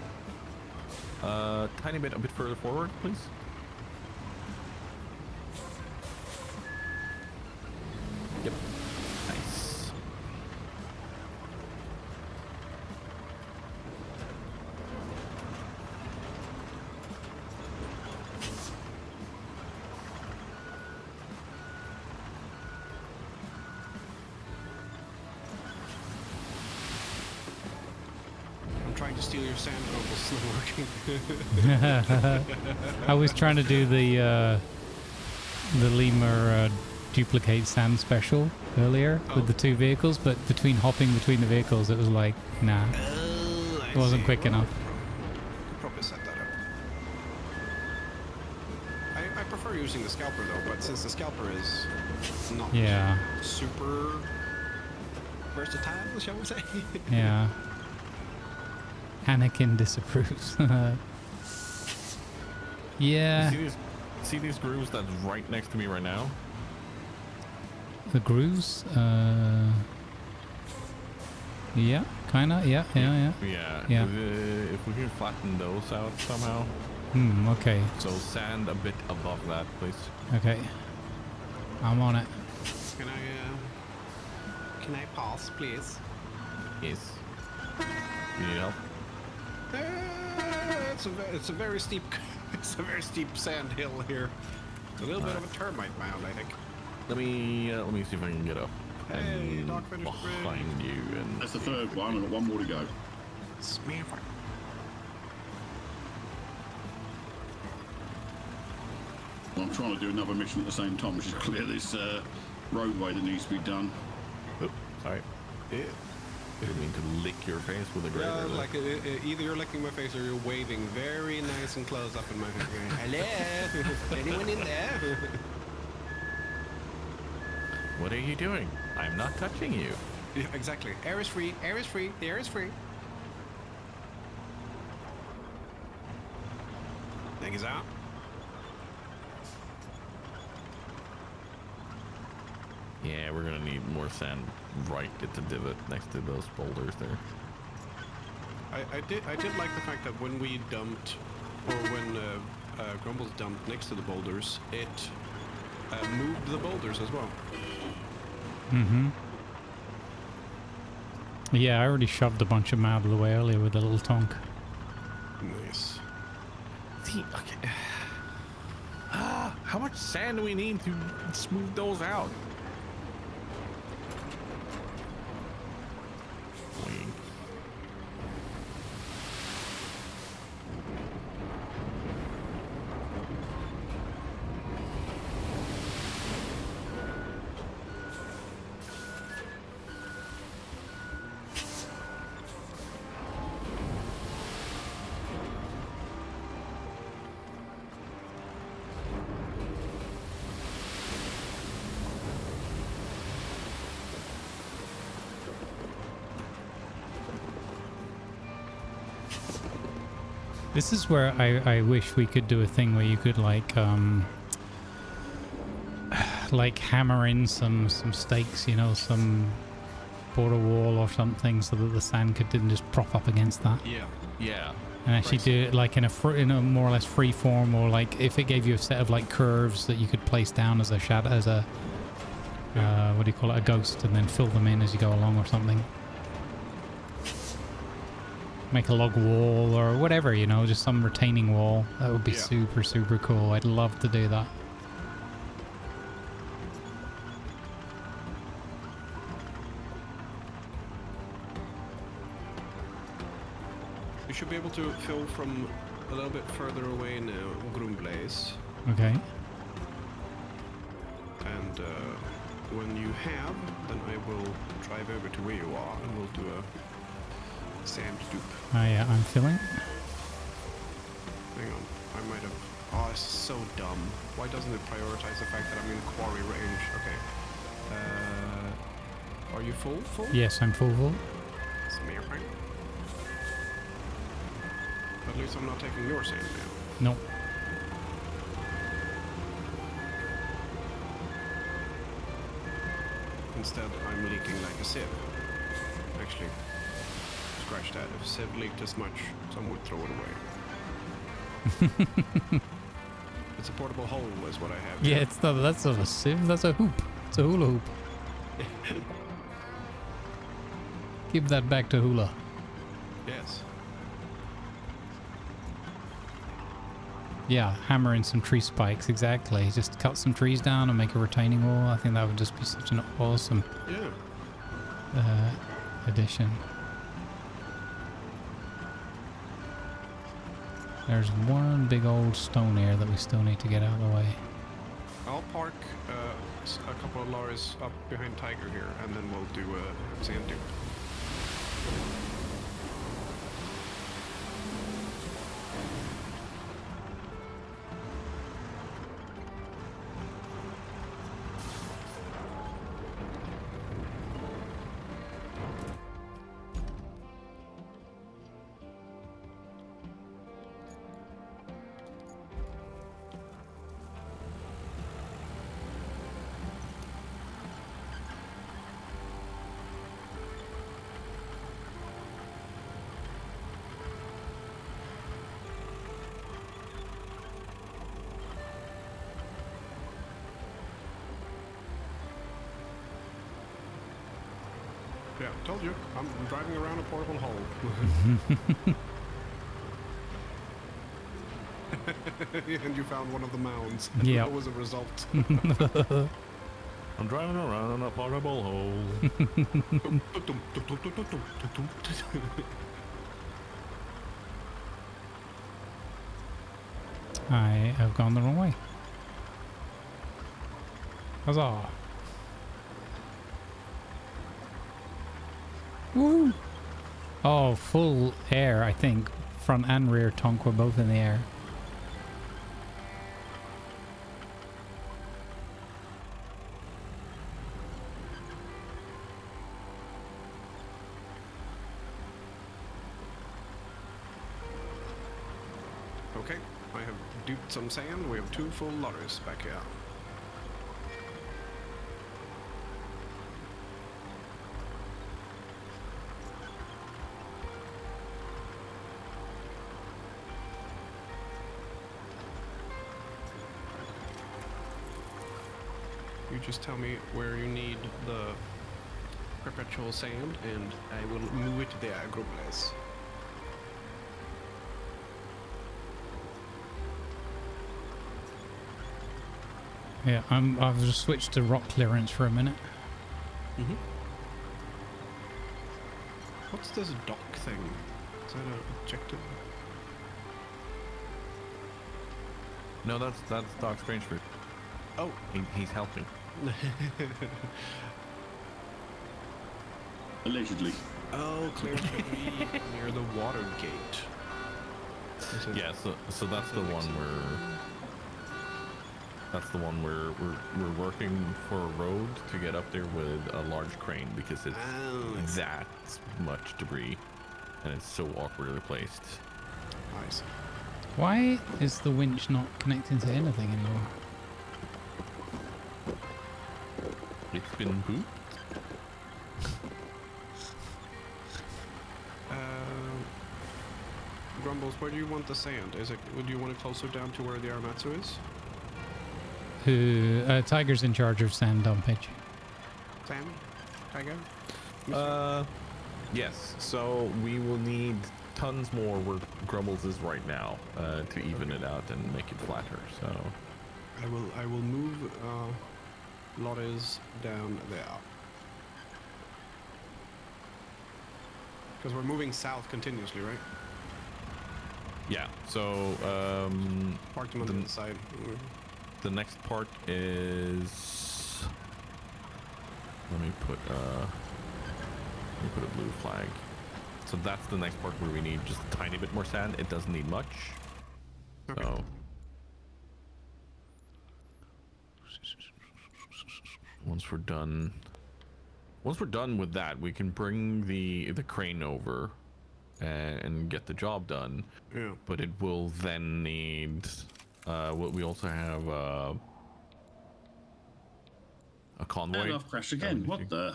Tiny bit, a bit further forward, please. Yep. Nice. Trying to steal your sand Grumbles, not working. I was trying to do the lemur duplicate sand special earlier with the 2 vehicles, but hopping between the vehicles, it was like, nah, it wasn't quick enough. Could probably set that up. I prefer using the scalper though, but since the scalper is not super versatile, shall we say? Yeah. Anakin disapproves. Yeah. See these grooves that's right next to me right now? The grooves? Yeah, kinda. Yeah. If we can flatten those out somehow. Okay. So sand a bit above that, please. Okay. I'm on it. Can I pass, please? Yes. You need help? It's a very steep it's a very steep sand hill here. It's a little bit of a termite mound, I think. Let me see if I can get up. Hey, Doc finished behind you. And that's the third one. I've got one more to go. Smart. Well, I'm trying to do another mission at the same time, which is clear this roadway that needs to be done. Oh, sorry. Yeah. I didn't mean to lick your face with a grater. Yeah, like either you're licking my face or you're waving very nice and close up in my face. Hello? Anyone in there? What are you doing? I'm not touching you. Yeah, exactly. Air is free. Air is free. The air is free. Thing is out. Yeah, we're gonna need more sand right at the divot next to those boulders there. I did like the fact that when we dumped, or when Grumbles dumped next to the boulders, it moved the boulders as well. Yeah, I already shoved a bunch of them out of the way earlier with a little tonk. Nice. See, okay. How much sand do we need to smooth those out? This is where I wish we could do a thing where you could like hammer in some stakes, you know, some border wall or something, so that the sand didn't just prop up against that. Yeah. And actually do it like in a more or less free form, or like if it gave you a set of like curves that you could place down as a shadow, as a what do you call it, a ghost, and then fill them in as you go along or something. Make a log wall or whatever, you know, just some retaining wall. That would be super, super cool. I'd love to do that. You should be able to fill from a little bit further away now, Grumblaze. Okay. And when you have, then I will drive over to where you are and we'll do a sand dupe. Yeah, I'm filling. Hang on, I might have... Oh, it's so dumb. Why doesn't it prioritize the fact that I'm in quarry range? Okay. Are you full? Yes, I'm full. Smear right? At least I'm not taking your sand now. Nope. Instead, I'm leaking like a sieve. Actually, scratch that. If a sieve leaked as much, some would throw it away. It's a portable hole is what I have. Yeah, it's not, that's not a sieve, that's a hoop. It's a hula hoop. Give that back to Hula. Yes. Yeah, hammer in some tree spikes, exactly. Just cut some trees down and make a retaining wall. I think that would just be such an awesome addition. There's one big old stone here that we still need to get out of the way. I'll park a couple of lorries up behind Tiger here, and then we'll do a sand dune. Yeah, told you. I'm driving around a portable hole. And you found one of the mounds. Yeah. That was a result. I'm driving around a portable hole. I have gone the wrong way. Huzzah. Woo! Oh, full air, I think. Front and rear tonk were both in the air. Okay, I have duped some sand. We have 2 full lorries back here. You just tell me where you need the perpetual sand, and I will move it there, Grumbles. Yeah, I've just switched to rock clearance for a minute. Mm-hmm. What's this dock thing? Is that an objective? No, that's Doc Strangeford. Oh, he's helping. Allegedly. Oh, clear to be near the water gate. Yeah, so that's the one where we're working for a road to get up there with a large crane because it's that much debris and it's so awkwardly placed. Nice. Why is the winch not connecting to anything anymore? It's been booped. Grumbles, where do you want the sand? Would you want it closer down to where the Aramatsu is? Tiger's in charge of sand dumpage. Sam? Tiger? Yes. So we will need tons more where Grumbles is right now to even it out and make it flatter. So I will move lorries down there. Because we're moving south continuously, right? yeah. So Park them on the other side. the next part is, let me put a blue flag. So that's the next part where we need just a tiny bit more sand. It doesn't need much. Okay. So once we're done with that, we can bring the crane over and get the job done. Yeah. But it will then need we also have a convoy. And I've crashed again. What the?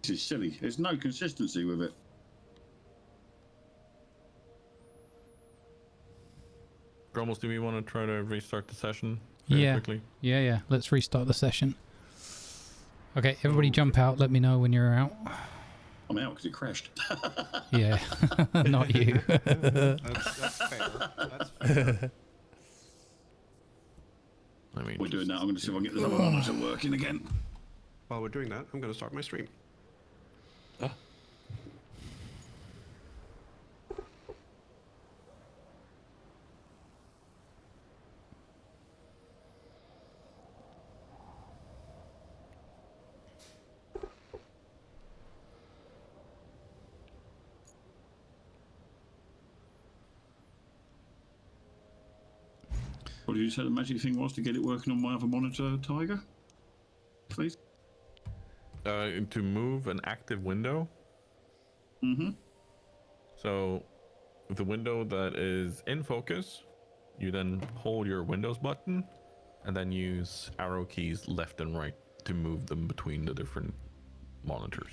This is silly. There's no consistency with it. Grumbles, do we want to try to restart the session quickly? Yeah. Let's restart the session. Okay, everybody jump out. Let me know when you're out. I'm out because it crashed. Yeah, not you. That's fair. That's fair. We're doing that. I'm going to see if I can get this other monitor working again. While we're doing that, I'm going to start my stream. What did you say the magic thing was to get it working on my other monitor, Tiger? Please? To move an active window. Mm-hmm. So the window that is in focus, you then hold your Windows button and then use arrow keys left and right to move them between the different monitors.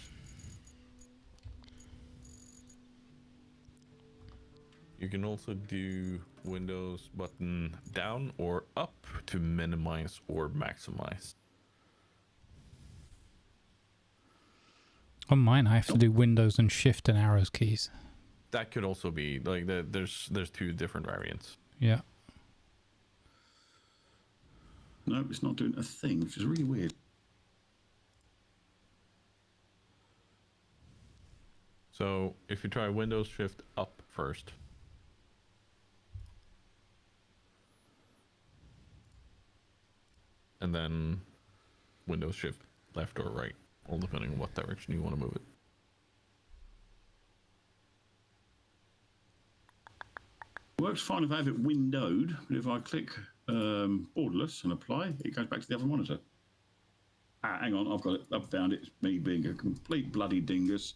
You can also do Windows button down or up to minimize or maximize. On mine, I have to do Windows and Shift and arrows keys. That could also be like there's two different variants. Yeah. No, it's not doing a thing, which is really weird. So if you try Windows Shift up first. And then Windows Shift left or right, all depending on what direction you want to move it. Works fine if I have it windowed, but if I click borderless and apply, it goes back to the other monitor. Ah, hang on, I've got it. I've found it. It's me being a complete bloody dingus.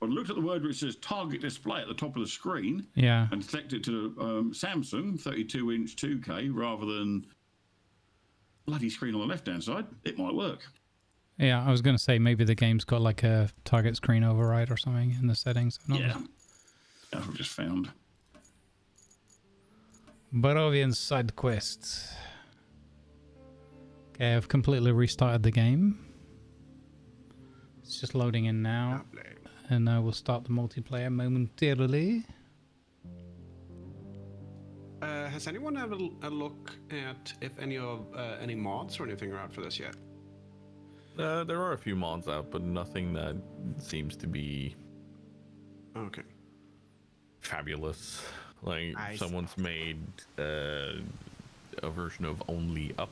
I looked at the word where it says target display at the top of the screen. Yeah. And select it to Samsung 32-inch 2K rather than bloody screen on the left-hand side. It might work. Yeah, I was going to say maybe the game's got like a target screen override or something in the settings. Yeah. That's what I've just found. Barovian side quests. Okay, I've completely restarted the game. It's just loading in now. And I will start the multiplayer momentarily. Has anyone had a look at if any mods or anything are out for this yet? There are a few mods out, but nothing that seems to be fabulous. Like someone's made a version of Only Up.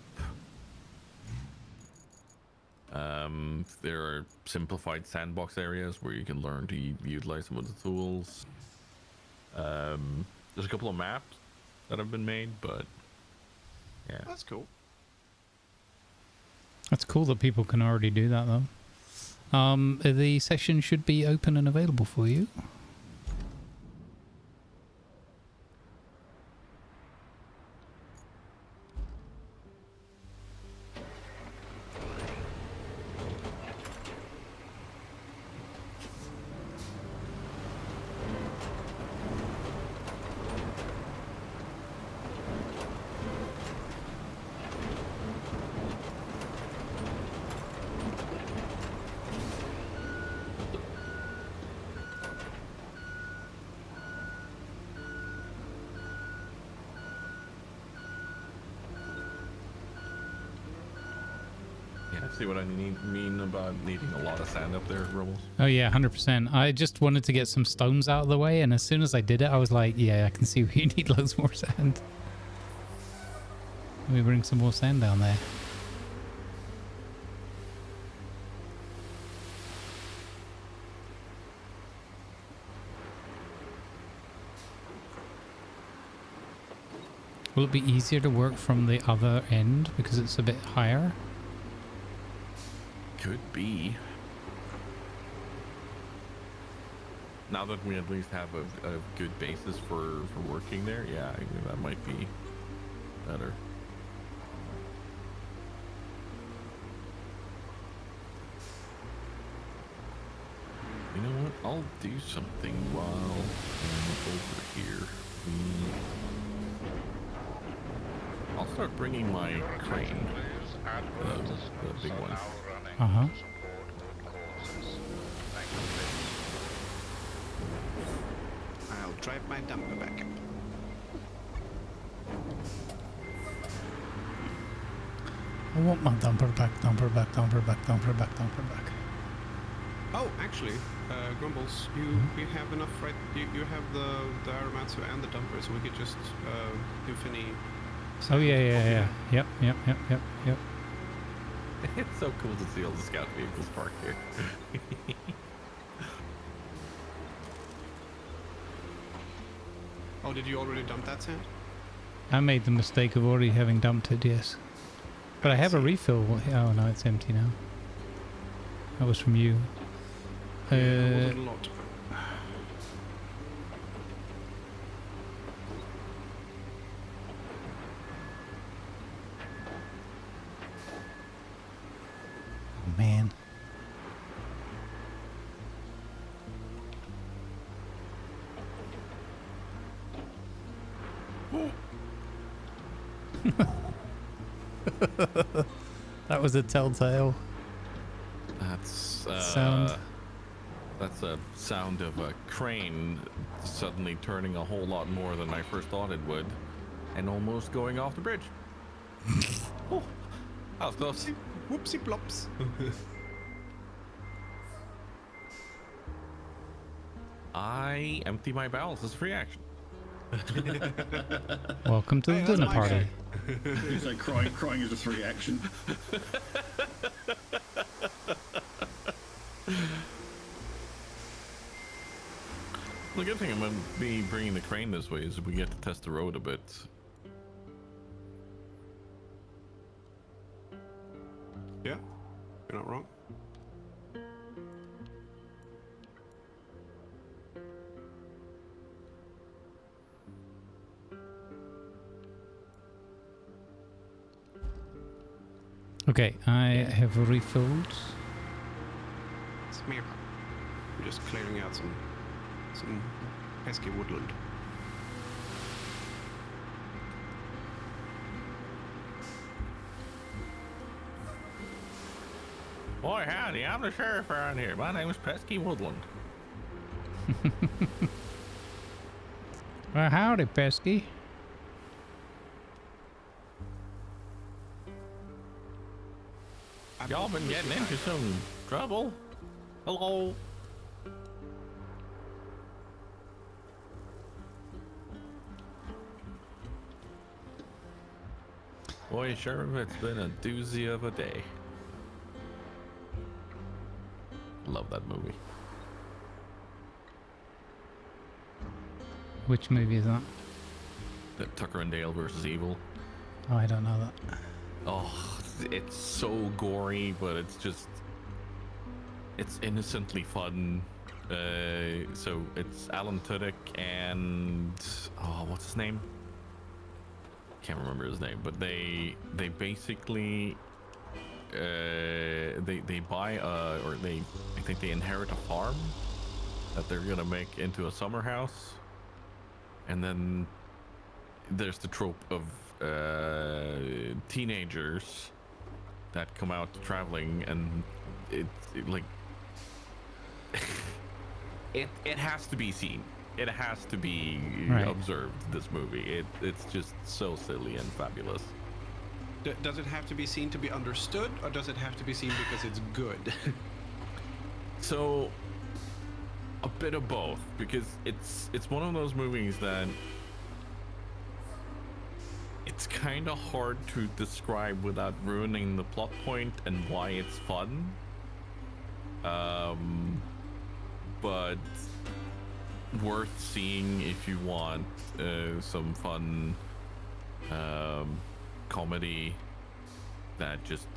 There are simplified sandbox areas where you can learn to utilize some of the tools. There's a couple of maps that have been made, but yeah. That's cool. That's cool that people can already do that, though. The session should be open and available for you. See what I mean about needing a lot of sand up there, Grumbles? Oh yeah, 100%. I just wanted to get some stones out of the way, and as soon as I did it, I was like, yeah, I can see we need loads more sand. Let me bring some more sand down there. Will it be easier to work from the other end because it's a bit higher? Could be. Now that we at least have a good basis for working there, yeah, I mean, that might be better. You know what? I'll do something while I'm over here. I'll start bringing my crane, the big one. Uh-huh. I'll drive my dumper back up. I want my dumper back, dumper back, dumper back, dumper back, dumper back. Oh, actually, Grumbles, you have enough, right? You have the Aramatsu and the dumper, so we could just do Finny. Oh yeah. Yep. It's so cool to see all the scout vehicles parked here. Oh, did you already dump that sand? I made the mistake of already having dumped it, yes. But I have a refill. Oh no, it's empty now. That was from you. It wasn't a lot. Oh man. That was a telltale. That's sound. That's a sound of a crane suddenly turning a whole lot more than I first thought it would, and almost going off the bridge. Oh, that was close. Whoopsie plops. I empty my bowels as a free action. Welcome to the dinner party. It's like crying is a free action. The good thing about me bringing the crane this way is we get to test the road a bit. Yeah, you're not wrong. Okay, I have refilled. Smear. I'm just clearing out some pesky woodland. Boy, howdy, I'm the sheriff around here. My name is Pesky Woodland. Well, howdy, Pesky. Y'all been getting into some trouble? Hello? Boy, Sheriff, it's been a doozy of a day. Love that movie. Which movie is that? The Tucker and Dale versus Evil. Oh, I don't know that. Oh, it's so gory, but it's just... It's innocently fun. So it's Alan Tudyk and... Oh, what's his name? Can't remember his name, but they basically... they buy or I think they inherit a farm that they're gonna make into a summer house, and then there's the trope of teenagers that come out traveling, and it it has to be seen. It has to be observed. This movie, it's just so silly and fabulous. Does it have to be seen to be understood, or does it have to be seen because it's good? So, a bit of both, because it's one of those movies that it's kind of hard to describe without ruining the plot point and why it's fun. But worth seeing if you want some fun comedy that just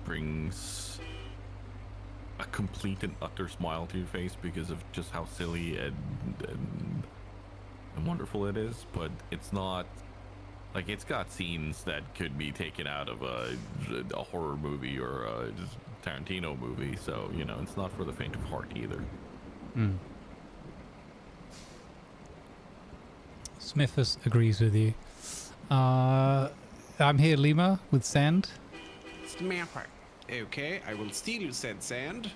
brings a complete and utter smile to your face because of just how silly and wonderful it is. But it's not like, it's got scenes that could be taken out of a horror movie or a Tarantino movie, so you know, it's not for the faint of heart either. Smithus agrees with you. I'm here, Lima, with sand. It's the mapper. Okay, I will steal you said sand,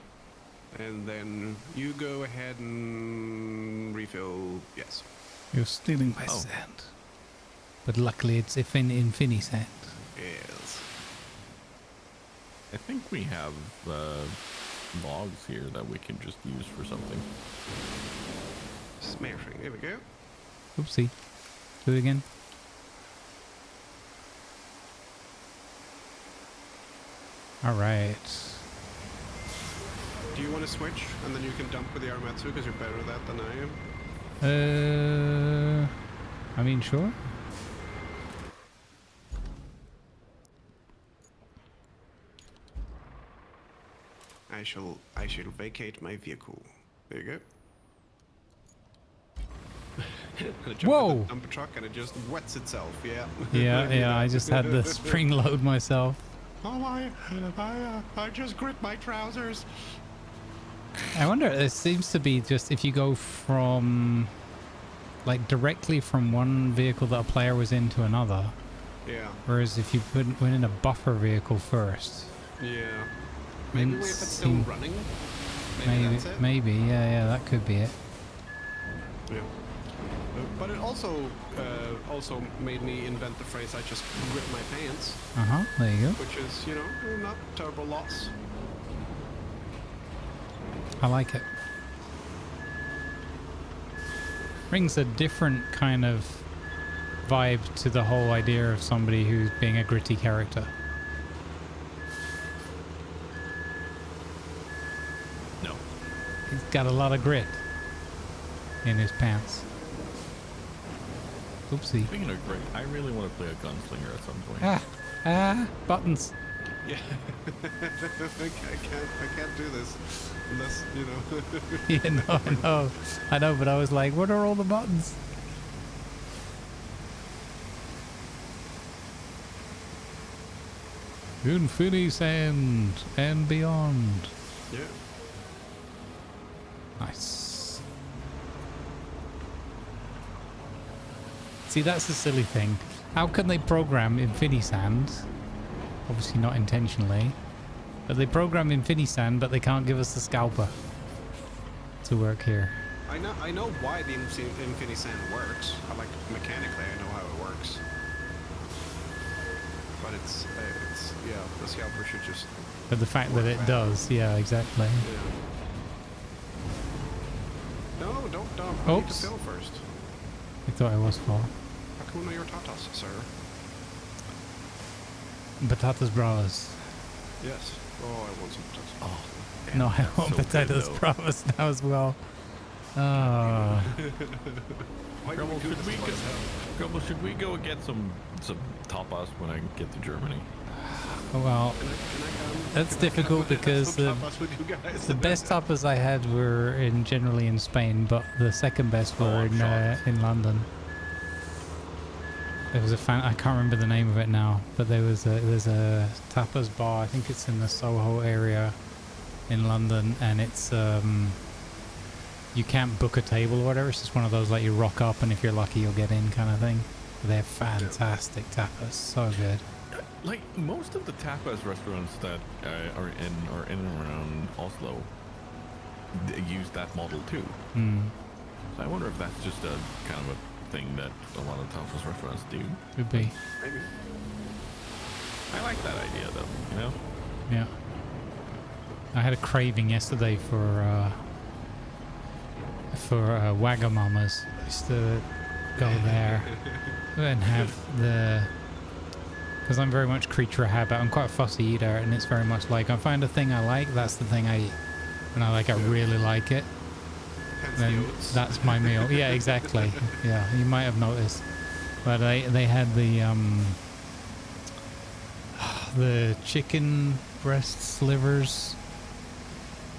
and then you go ahead and refill. Yes. You're stealing my sand. But luckily it's Infini sand. Yes. I think we have logs here that we can just use for something. Smashing. There we go. Oopsie. Do it again. All right. Do you want to switch, and then you can dump with the Aramatsu because you're better at that than I am? I mean, sure. I shall vacate my vehicle. There you go. I jump Whoa! in the dumper truck and it just wets itself. Yeah. Yeah, I just had the spring load myself. Oh, I just gripped my trousers. I wonder, it seems to be just if you go from, like, directly from one vehicle that a player was in to another. Yeah. Whereas if you went in a buffer vehicle first. Yeah. Maybe if it's still running. Maybe that's it. Maybe, yeah, that could be it. Yeah. But it also made me invent the phrase, I just grip my pants. Uh-huh, there you go. Which is, you know, not terrible loss. I like it. Brings a different kind of vibe to the whole idea of somebody who's being a gritty character. No. He's got a lot of grit in his pants. Oopsie. Speaking of grit, I really want to play a gunslinger at some point. Buttons. Yeah. I can't do this unless, you know. Yeah, I know, but I was like, what are all the buttons? Infinity Sand and beyond. Yeah. Nice. See, that's the silly thing. How can they program Infinisand? Obviously not intentionally. But they program Infinisand, but they can't give us the scalper to work here. I know why the Infinisand works. Mechanically, I know how it works. But it's yeah, the scalper should just. But the fact that it does, yeah, exactly. Yeah. No, don't dump. I need to fill first. I thought I was full. Hakuna your tatas, sir. Patatas bravas. Yes. Oh, I want some potatoes. Oh, no, I want so potatoes bravas now as well. Grumble, should we go and get some tapas when I get to Germany? Well, that's difficult because the best tapas I had were generally in Spain, but the second best were in London. There was I can't remember the name of it now, but there's a tapas bar. I think it's in the Soho area in London, and it's you can't book a table or whatever. It's just one of those like you rock up, and if you're lucky, you'll get in kind of thing. They're fantastic tapas, so good. Like most of the tapas restaurants that are in and around Oslo, they use that model too. So I wonder if that's just a kind of a thing that a lot of tapas restaurants do. Could be. Maybe. I like that idea though. You know. Yeah. I had a craving yesterday for Wagamamas. I used to go there and have the. Because I'm very much creature of habit. I'm quite a fussy eater, and it's very much like I find a thing I like, that's the thing I eat. And I really like it. Then that's my meal. Yeah, exactly. Yeah, you might have noticed. But they had the chicken breast slivers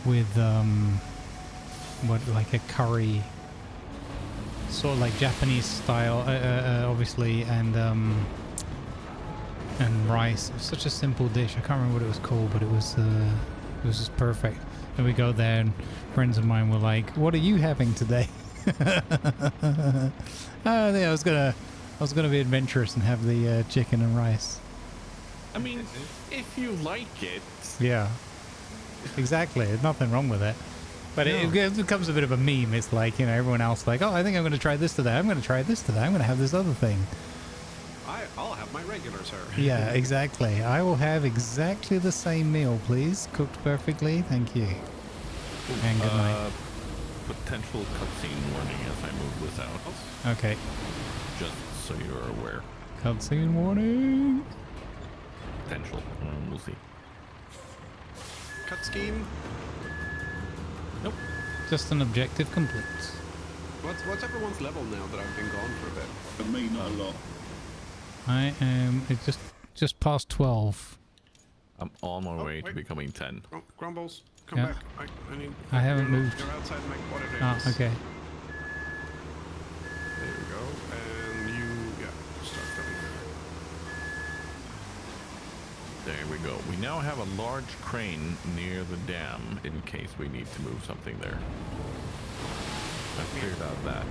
with like a curry, sort of like Japanese style, obviously, and rice. It was such a simple dish. I can't remember what it was called, but it was just perfect. And we go there, and friends of mine were like, "What are you having today?" I was gonna be adventurous and have the chicken and rice. I mean, if you like it. Yeah, exactly. There's nothing wrong with it. But it becomes a bit of a meme. It's like, you know, everyone else like, oh, I think I'm going to try this today. I'm going to try this today. I'm going to have this other thing. I'll have my regular, sir. Yeah, exactly. I will have exactly the same meal, please. Cooked perfectly. Thank you. And good night. Potential cutscene warning as I move this out. Okay. Just so you're aware. Cutscene warning. Potential. We'll see. Cut scheme? Nope. Just an objective complete. What's everyone's level now that I've been gone for a bit? For me, not a lot. I am just past 12. I'm on my way to becoming 10. Oh, Grumbles, come Yeah. back. I need. I haven't moved. You're outside my quarter days. Ah, okay. There we go. And you, start filling there. There we go. We now have a large crane near the dam in case we need to move something there. I figured out that.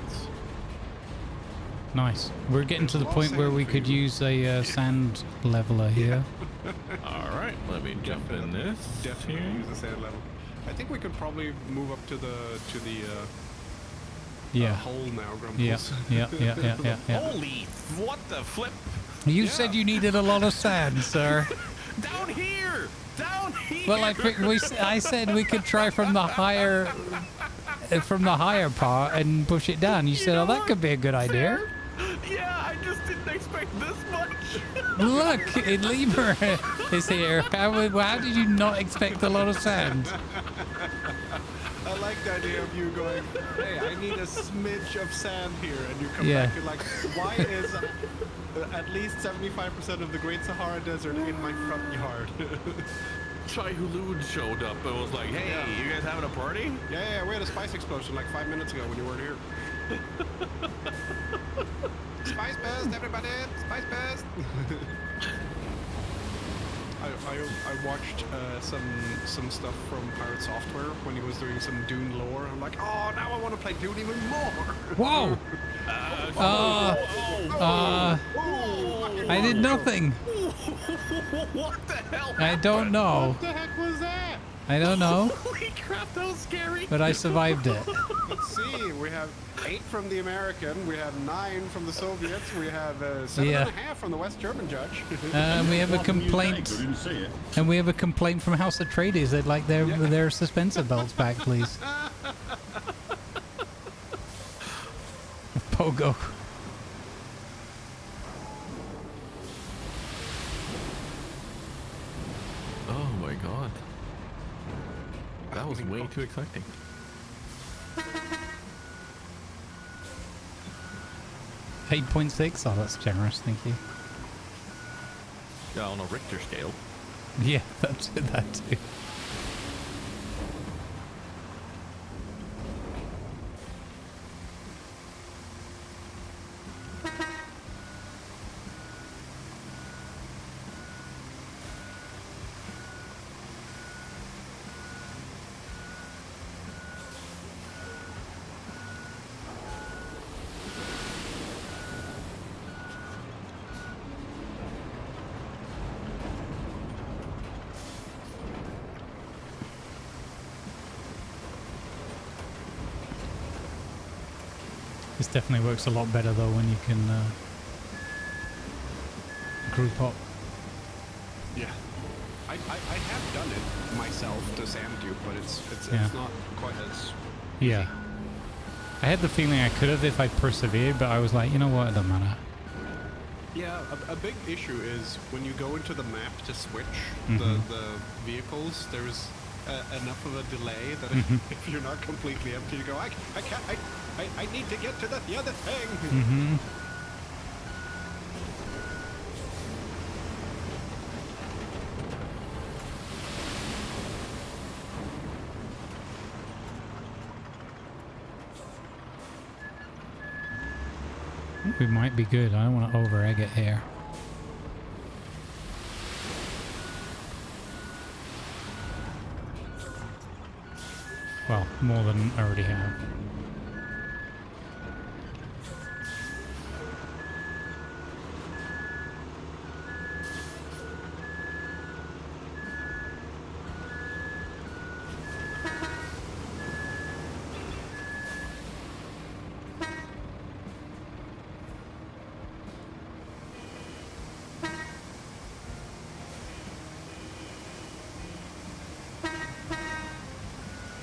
Nice. We're getting to the point where we could use a sand leveler here. All right, let me jump in this. Definitely use the sand level. I think we could probably move up to the Yeah. hole now, Grumbles. Yeah. Holy, what the flip? You said you needed a lot of sand, sir. Down here! Down here! Well, I said we could try from the higher part and push it down. You said, "Oh, that could be a good idea." Yeah, I just didn't expect this much. Look, Lemur is here. How did you not expect a lot of sand? I like the idea of you going, hey, I need a smidge of sand here, and you come Yeah. back, you're like, why is at least 75% of the Great Sahara Desert in my front yard? Deluge showed up and was like, hey, you guys having a party? Yeah, we had a spice explosion like 5 minutes ago when you weren't here. Spice Best, everybody! Spice Best! I watched some stuff from Pirate Software when he was doing some Dune lore. I'm like, oh, now I want to play Dune even more! Whoa! I did nothing. What the hell? I don't know. What the heck was that? I don't know. Holy crap, that was scary. But I survived it. Let's see, we have 8 from the American, we have 9 from the Soviets, we have 7.5 from the West German judge. We have a complaint. I didn't see it. And we have a complaint from House Atreides. They'd like their suspensor belts back, please. Pogo. Oh my god. That was way too exciting. $8.6? Oh, that's generous, thank you. Yeah, on a Richter scale. Yeah, that's that too. This definitely works a lot better though when you can group up. Yeah. I have done it myself to sand you, but it's Yeah. not quite as... Yeah. I had the feeling I could have if I persevered, but I was like, you know what, it doesn't matter. Yeah, a big issue is when you go into the map to switch the vehicles, there's enough of a delay that if you're not completely empty, you go, I can't, I need to get to the other thing. We might be good. I don't want to over egg it here. Well, more than I already have.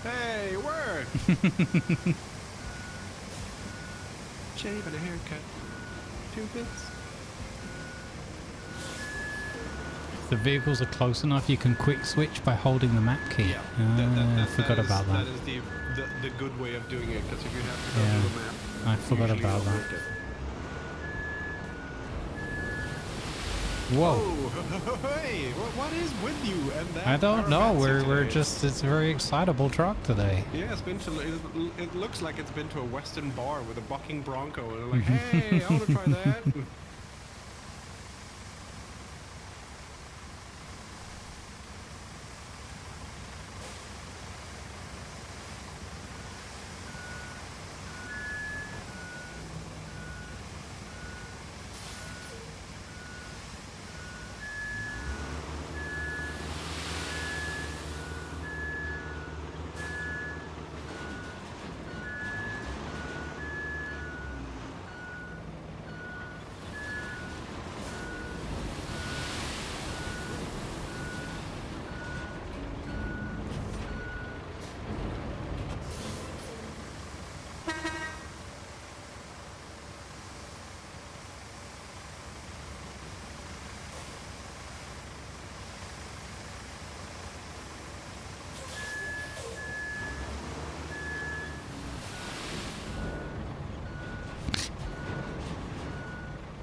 Hey, word! Shave and a haircut. 2 bits. If the vehicles are close enough, you can quick switch by holding the map key. Yeah, I forgot about that. That is the good way of doing it, because if you have to go to the map I forgot Usually about I'll that. break it. Whoa. Oh, hey, what is with you and that? I don't know. Caravanserai We're today? just, it's a very excitable truck today. Yeah, it's been to. It looks like it's been to a Western bar with a bucking bronco, and they're like, "Hey, I want to try that."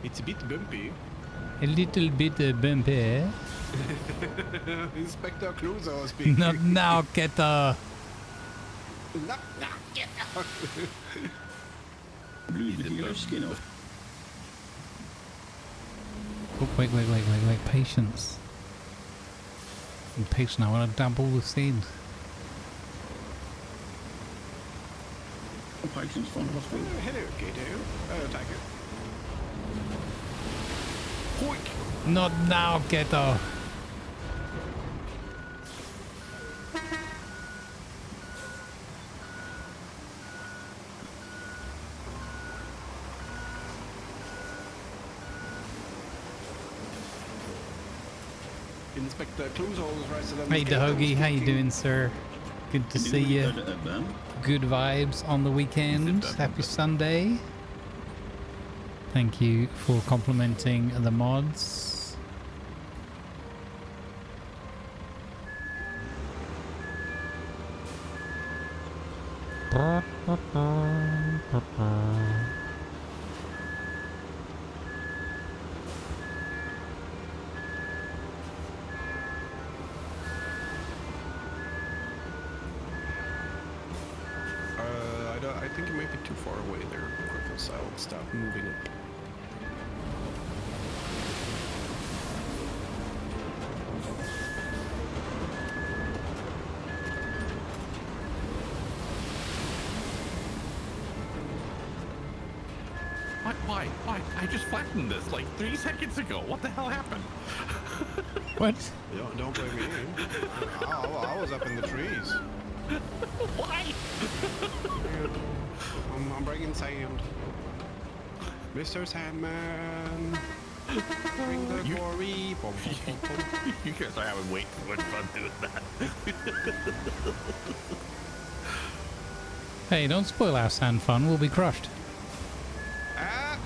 It's a bit bumpy. A little bit bumpy. Inspector Clouseau speaking. Not now, get No, get out. Blues, did you get your skin off? Oh, wait. Patience. I'm patient. I want to double the scene. Patience, fine hospital. Hello, Gato. Attack it. Hoik. Not now, Geto. Inspector Clouseau's resident. Hey, Dahogi. How you doing, sir? Good to see you. Good vibes on the weekend. Happy Sunday. Thank you for complimenting the mods. I think it might be too far away there, Griffiths. I'll stop moving it. Why? I just flattened this like 3 seconds ago. What the hell happened? What? Don't blame me. I was up in the trees. Why? I'm bringing sand. Mr. Sandman. Bring the quarry. You guys are having way too much fun doing that. Hey, don't spoil our sand fun. We'll be crushed. Ah!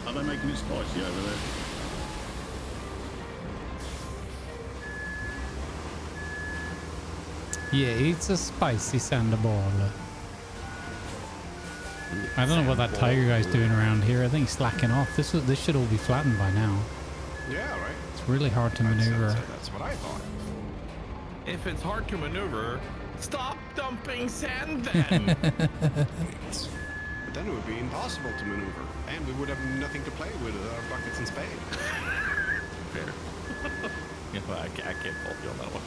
Are they making it spicy over there? Yeah, it's a spicy sandball. I don't know what that tiger guy's doing around here. I think he's slacking off. This should all be flattened by now. Yeah, right. It's really hard to maneuver. That's what I thought. If it's hard to maneuver, stop dumping sand then. But then it would be impossible to maneuver, and we would have nothing to play with our buckets and spade. Fair. Yeah, well, I can't fault you on that one.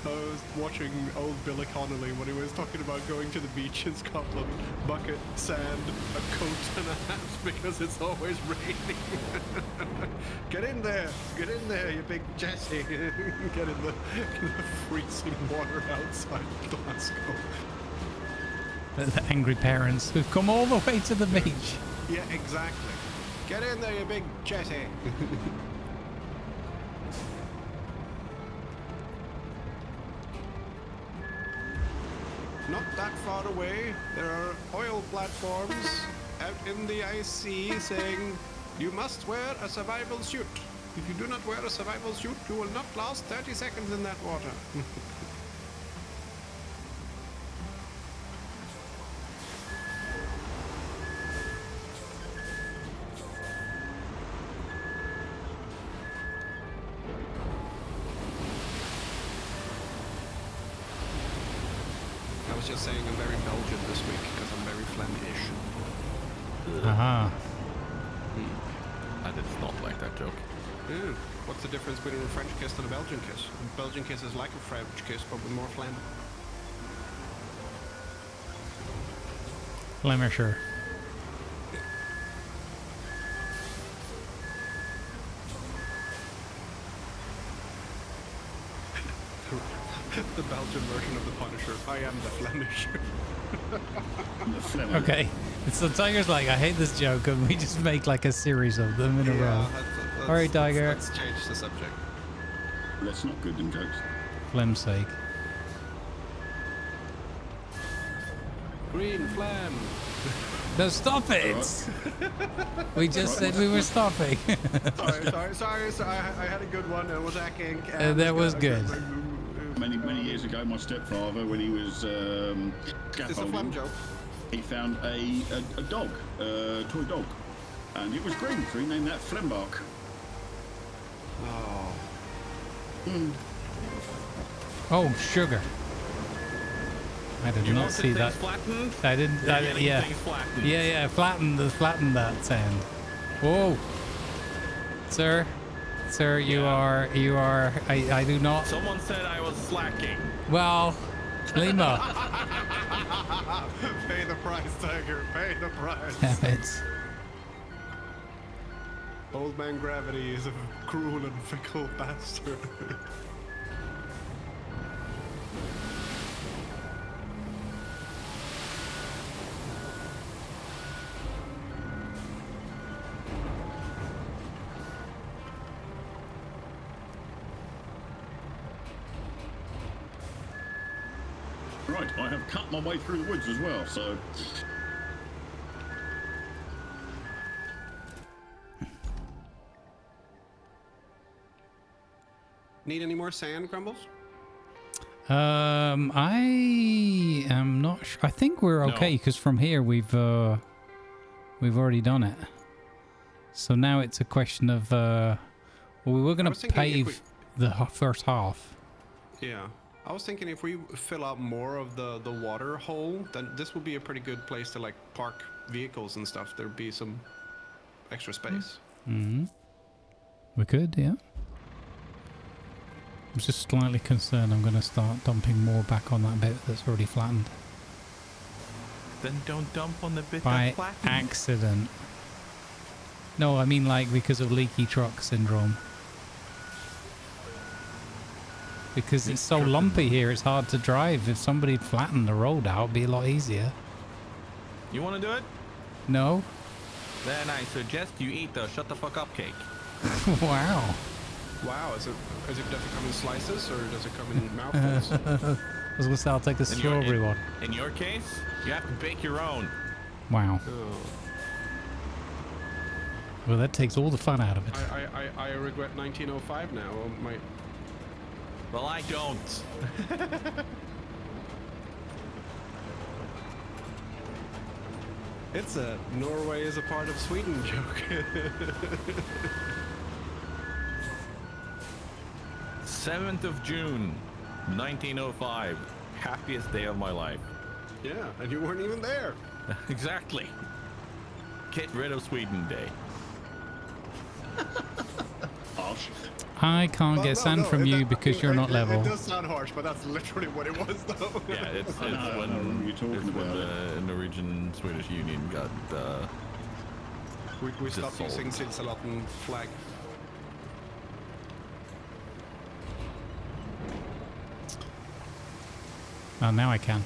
I was watching old Billy Connolly when he was talking about going to the beach in Scotland, bucket, sand, a coat and a hat because it's always raining. Get in there, you big Jesse. Get in the freezing water outside Glasgow. The angry parents who've come all the way to the beach. Yeah, exactly. Get in there, you big Jesse. Not that far away, there are oil platforms out in the ice sea saying, you must wear a survival suit. If you do not wear a survival suit, you will not last 30 seconds in that water. I was just saying I'm very Belgian this week because I'm very Flemish. Aha. I did not like that joke. What's the difference between a French kiss and a Belgian kiss? A Belgian kiss is like a French kiss, but with more phlegm. Flemisher. The Belgian version of the Punisher. I am the Flemish. The Flemish. Okay. So Tiger's like, I hate this joke, and we just make like a series of them in a row. All right, Tiger. Let's change the subject. Let's not good them jokes. Flem's sake. Green phlegm. No, stop it! We just said we were stopping. sorry. I had a good one. It was hacking. That was good. Many years ago, my stepfather, when he was It's a phlegm joke. he found a dog, a toy dog, and it was green, so he named that Flembark. Oh. Oh, sugar. I did not see that. Flattened? I didn't. Yeah. Flattened. Yeah. Flatten that sound. Whoa, sir, you are. I do not. Someone said I was slacking. Well, Lima. Pay the price, Tiger. Pay the price. Damn it. Old man Gravity is a cruel and fickle bastard. Right, I have cut my way through the woods as well, so... Need any more sand, Grumbles? I am not sure. I think we're okay because from here we've already done it. So now it's a question of well, we were going to pave the first half. Yeah. I was thinking if we fill out more of the water hole, then this would be a pretty good place to like park vehicles and stuff. There'd be some extra space. Mm-hmm. We could, yeah. I'm just slightly concerned I'm going to start dumping more back on that bit that's already flattened. Then don't dump on the bit By that's flattened. accident. No, I mean like because of leaky truck syndrome. Because it's so lumpy here, it's hard to drive. If somebody flattened the road out, it'd be a lot easier. You want to do it? No? Then I suggest you eat the shut the fuck up cake. Wow. Wow, does it come in slices or does it come in mouthfuls? I was going to say, I'll take the strawberry one. In your case, you have to bake your own. Wow. Oh. Well, that takes all the fun out of it. I regret 1905 now. Well, I don't. It's a Norway is a part of Sweden joke. 7th of June, 1905. Happiest day of my life. Yeah, and you weren't even there. Exactly. Get rid of Sweden Day. Harsh. I can't get sand from you because you're not level. It does sound harsh, but that's literally what it was, though. Yeah, it's I know when you're talking about the Norwegian Swedish Union got we stopped dissolved. using Silsalaten flag. Oh, now I can.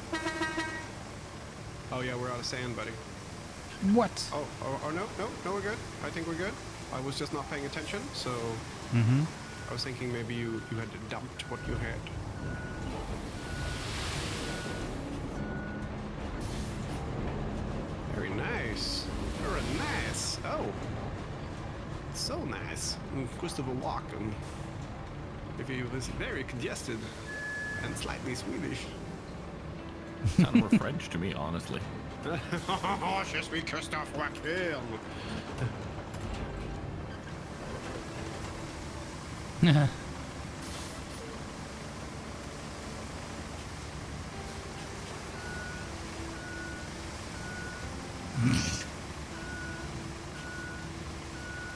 Oh yeah, we're out of sand, buddy. What? Oh, no, we're good. I think we're good. I was just not paying attention, so Mm-hmm. I was thinking maybe you had dumped what you had. Very nice. Very nice. Oh. It's so nice. Christopher Walken. If he was very congested and slightly Swedish. Sound more French to me, honestly. Je suis Christophe Walken.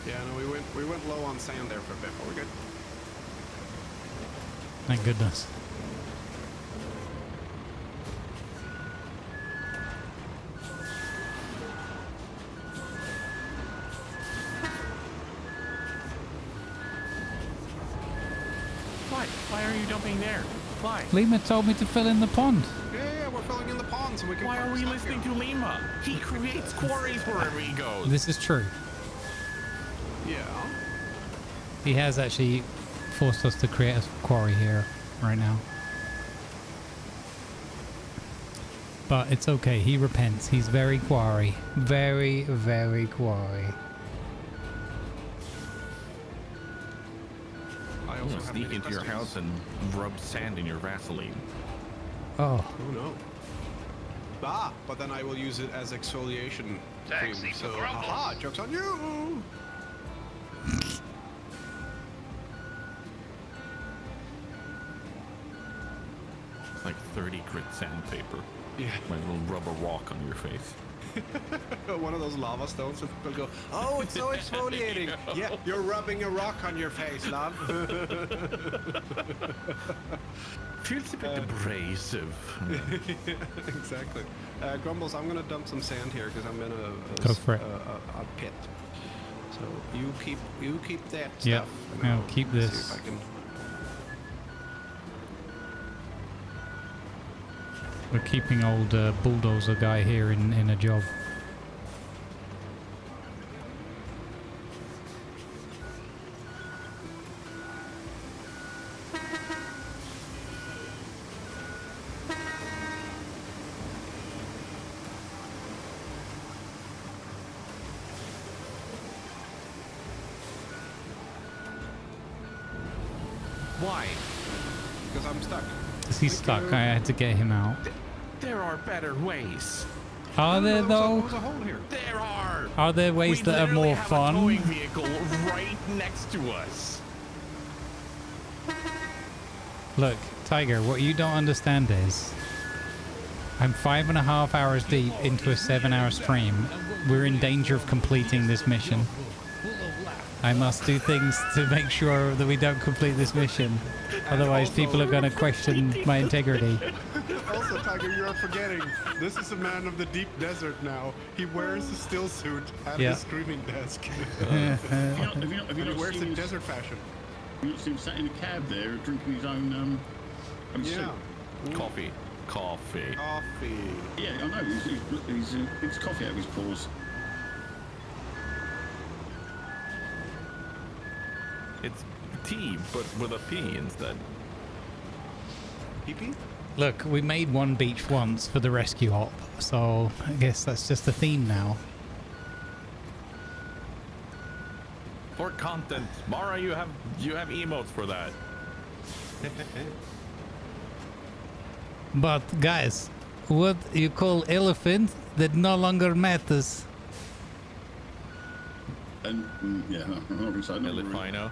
Yeah, no, we went low on sand there for a bit, but we're good. Thank goodness. Why are you dumping there? Why? Lima told me to fill in the pond. Yeah, we're filling in the pond so we can. Why park are we stuff listening here. to Lima? He creates quarries wherever he goes. This is true. Yeah. He has actually forced us to create a quarry here right now. But it's okay. He repents. He's very quarry. Very, very quarry. I I'm also gonna have sneak many into your questions. house and rub sand in your Vaseline. Oh. Oh no. Ah, but then I will use it as exfoliation Taxi cream. for So, Grumbles. haha, joke's on you! It's like 30 grit sandpaper. Yeah. Might as well rub a rock on your face. One of those lava stones and people go, oh, it's so exfoliating. Yeah, you're rubbing a rock on your face, love. Feels a bit abrasive. Exactly. Grumbles, I'm gonna dump some sand here because I'm in Go for it. a pit. So you keep that Yeah, stuff. and I'll keep see this. if I can. We're keeping old bulldozer guy here in a job. Why? Because I'm stuck. Is he stuck? I had to get him out. There are better ways. Are there though? There's a hole here. There are. Are there ways We that are literally more have fun? A towing vehicle right next to us. Look, Tiger, what you don't understand is I'm 5.5 hours deep into a 7-hour stream. We're in danger of completing this mission. I must do things to make sure that we don't complete this mission. Otherwise, people are going to question my integrity. Also, Tiger, you are forgetting. This is a man of the deep desert now. He wears a still suit at Yeah. his streaming desk. Have you And he not wears seen it him, desert fashion. you not seen him sat in a cab there drinking his own Yeah. soup? Coffee. Coffee. Coffee. Yeah, I know. He's coffee out of his paws. It's tea, but with a P instead. Pee-pee? Look, we made one beach once for the rescue op, so I guess that's just the theme now. For content. Mara, you have emotes for that. But guys, what you call elephant that no longer matters. And yeah, I'm not going to say no. Elefino.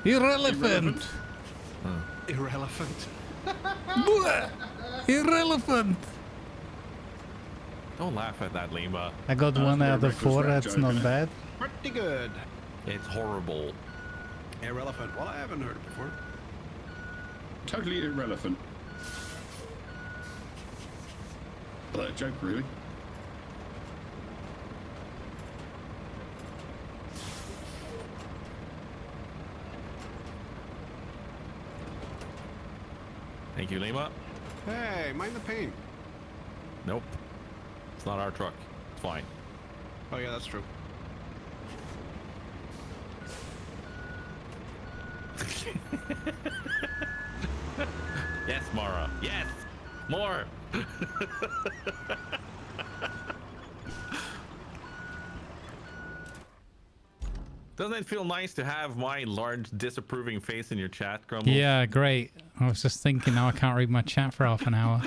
Irrelevant. Irrelevant. Bwah! Irrelevant. Don't laugh at that, Lima. I got one a out of reckless 4. rap That's joke, not innit? bad. Pretty good. It's horrible. Irrelevant. Well, I haven't heard it before. Totally irrelevant. That a joke, really. Thank you, Lima. Hey, mind the pain. Nope. It's not our truck. It's fine. Oh yeah, that's true. Yes, Mara. Yes. More. Doesn't it feel nice to have my large disapproving face in your chat, Grumble? Yeah, great. I was just thinking now I can't read my chat for half an hour.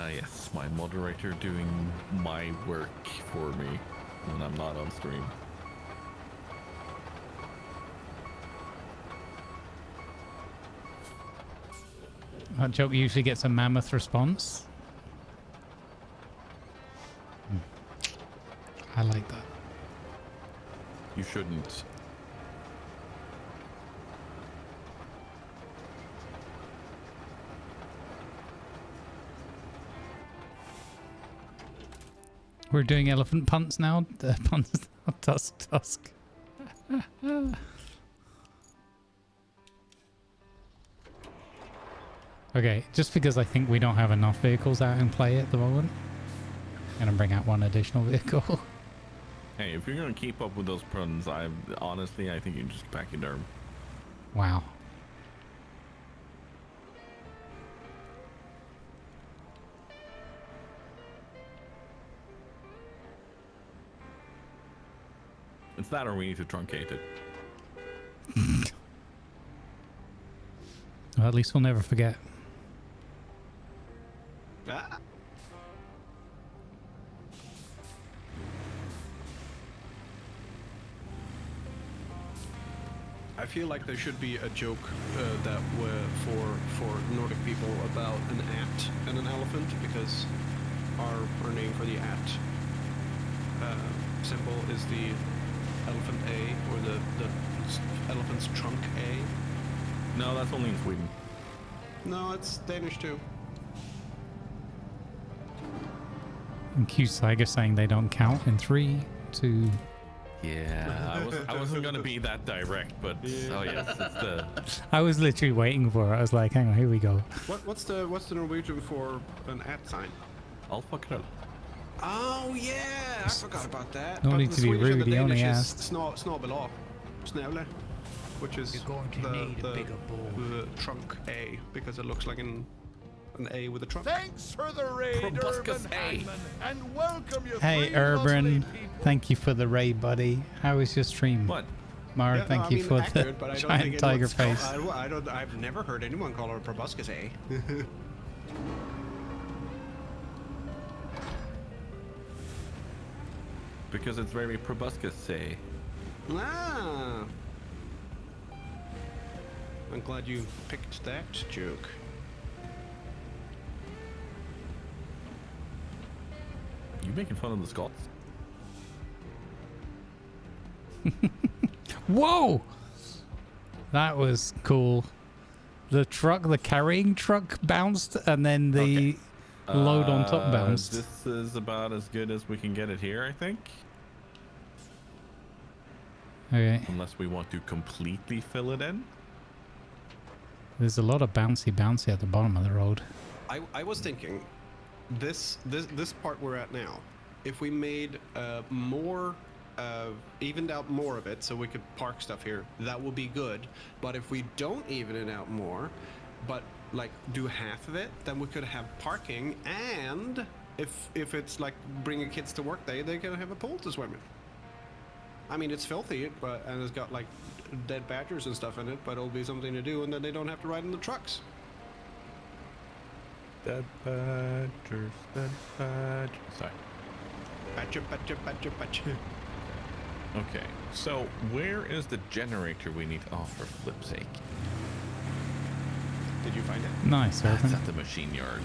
Yes, my moderator doing my work for me when I'm not on stream. That joke usually gets a mammoth response. I like that. You shouldn't. We're doing elephant punts now. Punts, tusk. Okay, just because I think we don't have enough vehicles out in play at the moment, I'm gonna bring out one additional vehicle. Hey, if you're gonna keep up with those puns, I think you just pachyderm. Wow. It's that, or we need to truncate it. Well, at least we'll never forget. Ah. I feel like there should be a joke that for Nordic people about an at and an elephant, because our name for the at symbol is the elephant A, or the elephant's trunk A. No, that's only in Sweden. No, it's Danish too. And Q Saiga saying they don't count in 3, 2. Yeah, I wasn't gonna be that direct, but oh yes, it's the. I was literally waiting for it. I was like, hang on, here we go. What's the Norwegian for an at sign? I'll fuck it up. Oh yeah, I forgot about that. No But need the to be Swedish and rude, the he only Danish is asked. Snabel-A, snävle, which is You're going to need a bigger ball. the trunk A, because it looks like an A with a trunk. Thanks for the raid, Proboscis Urban A. Hangman, and welcome you Hey, three Urban. lovely people. Thank you for the raid, buddy. How was your stream? What? Mara, thank you for accurate, but the I don't giant think tiger anyone's face. I've never heard anyone call her a proboscis A. Because it's very proboscis say. Ah. I'm glad you picked that joke. You making fun of the Scots? Whoa! That was cool. The carrying truck bounced, and then the load on top bounced. This is about as good as we can get it here, I think. Okay. Unless we want to completely fill it in. There's a lot of bouncy at the bottom of the road. I was thinking, this part we're at now, if we made more, evened out more of it, so we could park stuff here, that would be good. But if we don't even it out more, but like do half of it, then we could have parking, and if it's like bringing kids to work day, they can have a pool to swim in. I mean, it's filthy, and it's got like dead badgers and stuff in it, but it'll be something to do, and then they don't have to ride in the trucks. Dead badgers, dead badgers. Sorry. Badger. Okay, so where is the generator we need? Oh, for flip's sake. Did you find it? Nice, That's Urban. at the machine yard.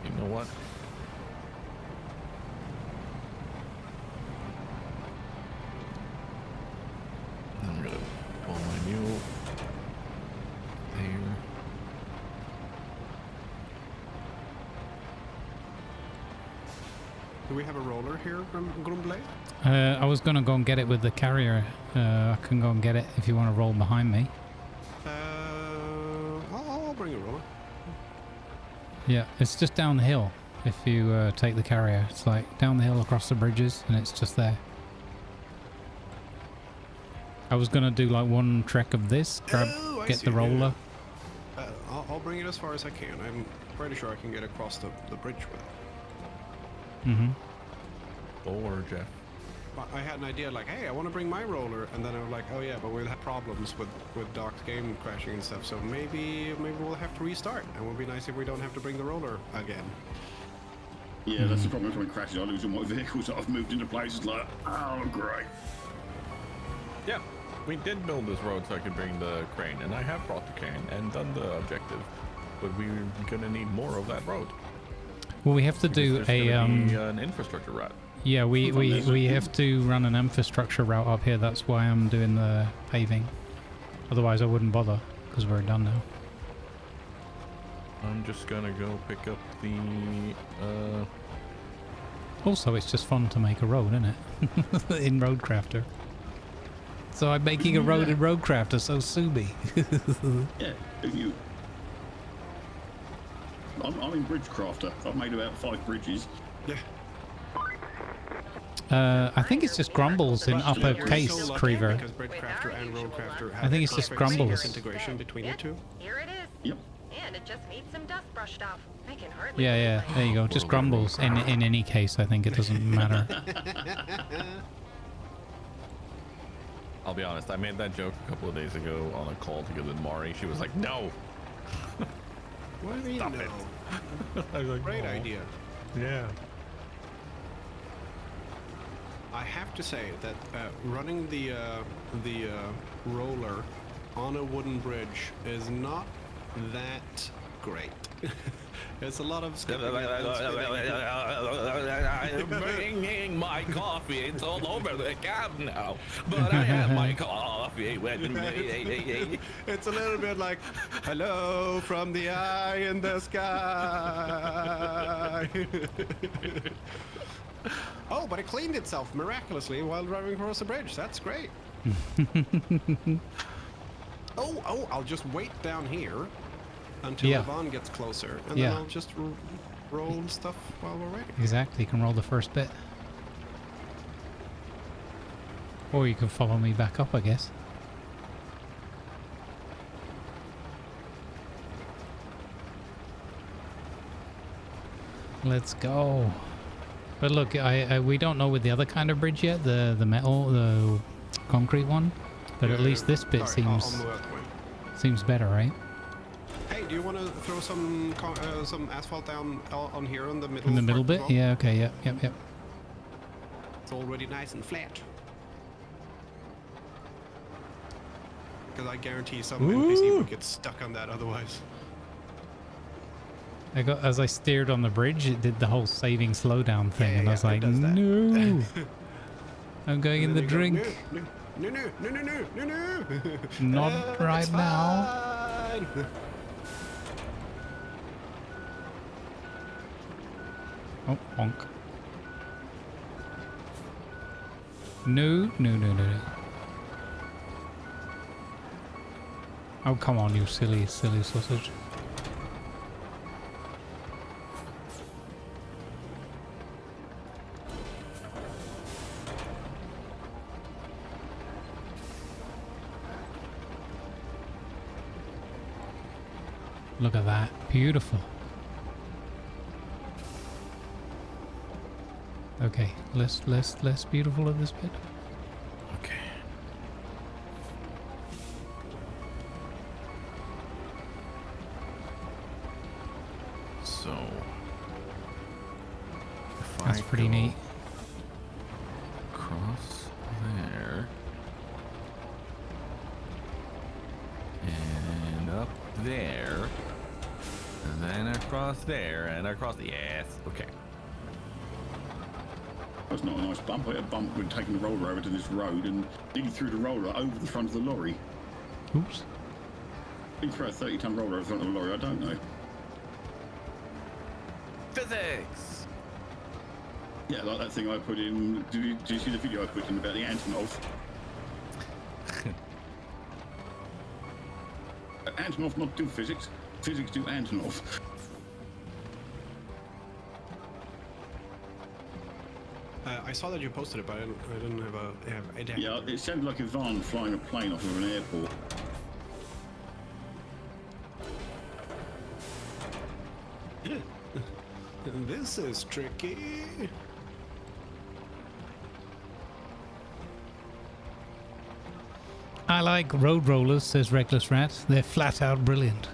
You know what? I'm gonna pull my mule there. Do we have a roller here, Grumble? I was gonna go and get it with the carrier. I can go and get it if you want to roll behind me. I'll bring a roller. Yeah, it's just down the hill. If you take the carrier, it's like down the hill across the bridges, and it's just there. I was gonna do like one trek of this, get the roller. I'll bring it as far as I can. I'm pretty sure I can get across the bridge with it. Mm-hmm. Or Jeff. I had an idea like, hey, I want to bring my roller, and then I was like, oh yeah, but we'll have problems with Doc's game crashing and stuff, so maybe we'll have to restart, and it would be nice if we don't have to bring the roller again. Yeah, that's the problem when it crashes. I lose all my vehicles that I've moved into places like, oh, great. Yeah, we did build this road so I could bring the crane, and I have brought the crane and done the objective, but we're gonna need more of that road. Well, we have to do an infrastructure route. Yeah, we have to run an infrastructure route up here. That's why I'm doing the paving. Otherwise, I wouldn't bother because we're done now. I'm just gonna go pick up the. Also, it's just fun to make a road, isn't it? In Roadcrafter. So I'm making a road in Roadcrafter. So sue me. Yeah, you. I'm in Bridgecrafter. I've made about 5 bridges. Yeah. I think it's just Grumbles in uppercase, Creever. Because Bridgecrafter and Roadcrafter have I think it's just perfect Grumbles. seamless integration between the two. Here it is. Yep. And it just needs some dust brushed off. I can hardly Yeah, there you go. Just Grumbles. In any case, I think it doesn't matter. I'll be honest, I made that joke a couple of days ago on a call together with Mari. She was like, no. What do you Stop know? it. I was like, Great "Oh." idea. Yeah. I have to say that running the roller on a wooden bridge is not that great. There's a lot of I'm bringing my coffee. It's all over the cab now, but I have my coffee with me. It's a little bit like, hello from the eye in the sky. Oh, but it cleaned itself miraculously while driving across the bridge. That's great. Oh, I'll just wait down here until Yvonne gets closer, and then I'll just roll stuff while we're waiting. Exactly, you can roll the first bit. Or you can follow me back up, I guess. Let's go. But look, we don't know with the other kind of bridge yet, the metal, the concrete one. But at least this bit seems better, right? Hey, do you want to throw some asphalt down on here on the middle? In the middle bit? Yeah. Okay. Yep. It's already nice and flat. Because I guarantee some NPC would get stuck on that otherwise. As I steered on the bridge, it did the whole saving slowdown thing, and I was like, no, I'm going in the drink. No. Not right now. Oh, honk. No. Oh, come on, you silly sausage. Look at that. Beautiful. Okay, less beautiful of this bit. Okay. So that's pretty neat. Across there. And up there. And then across there and across the yes. Okay. That's not a nice bump. I hit a bump when taking the roller over to this road and nearly threw the roller over the front of the lorry. Oops. You throw a 30-ton roller over the front of the lorry, I don't know. Physics! Yeah, like that thing I put in. Did you see the video I put in about the Antonov? Antonov not do physics. Physics do Antonov. I saw that you posted it, but I didn't have a. Yeah, it sounded like Ivan flying a plane off of an airport. This is tricky. I like road rollers, says Reckless Rat. They're flat out brilliant.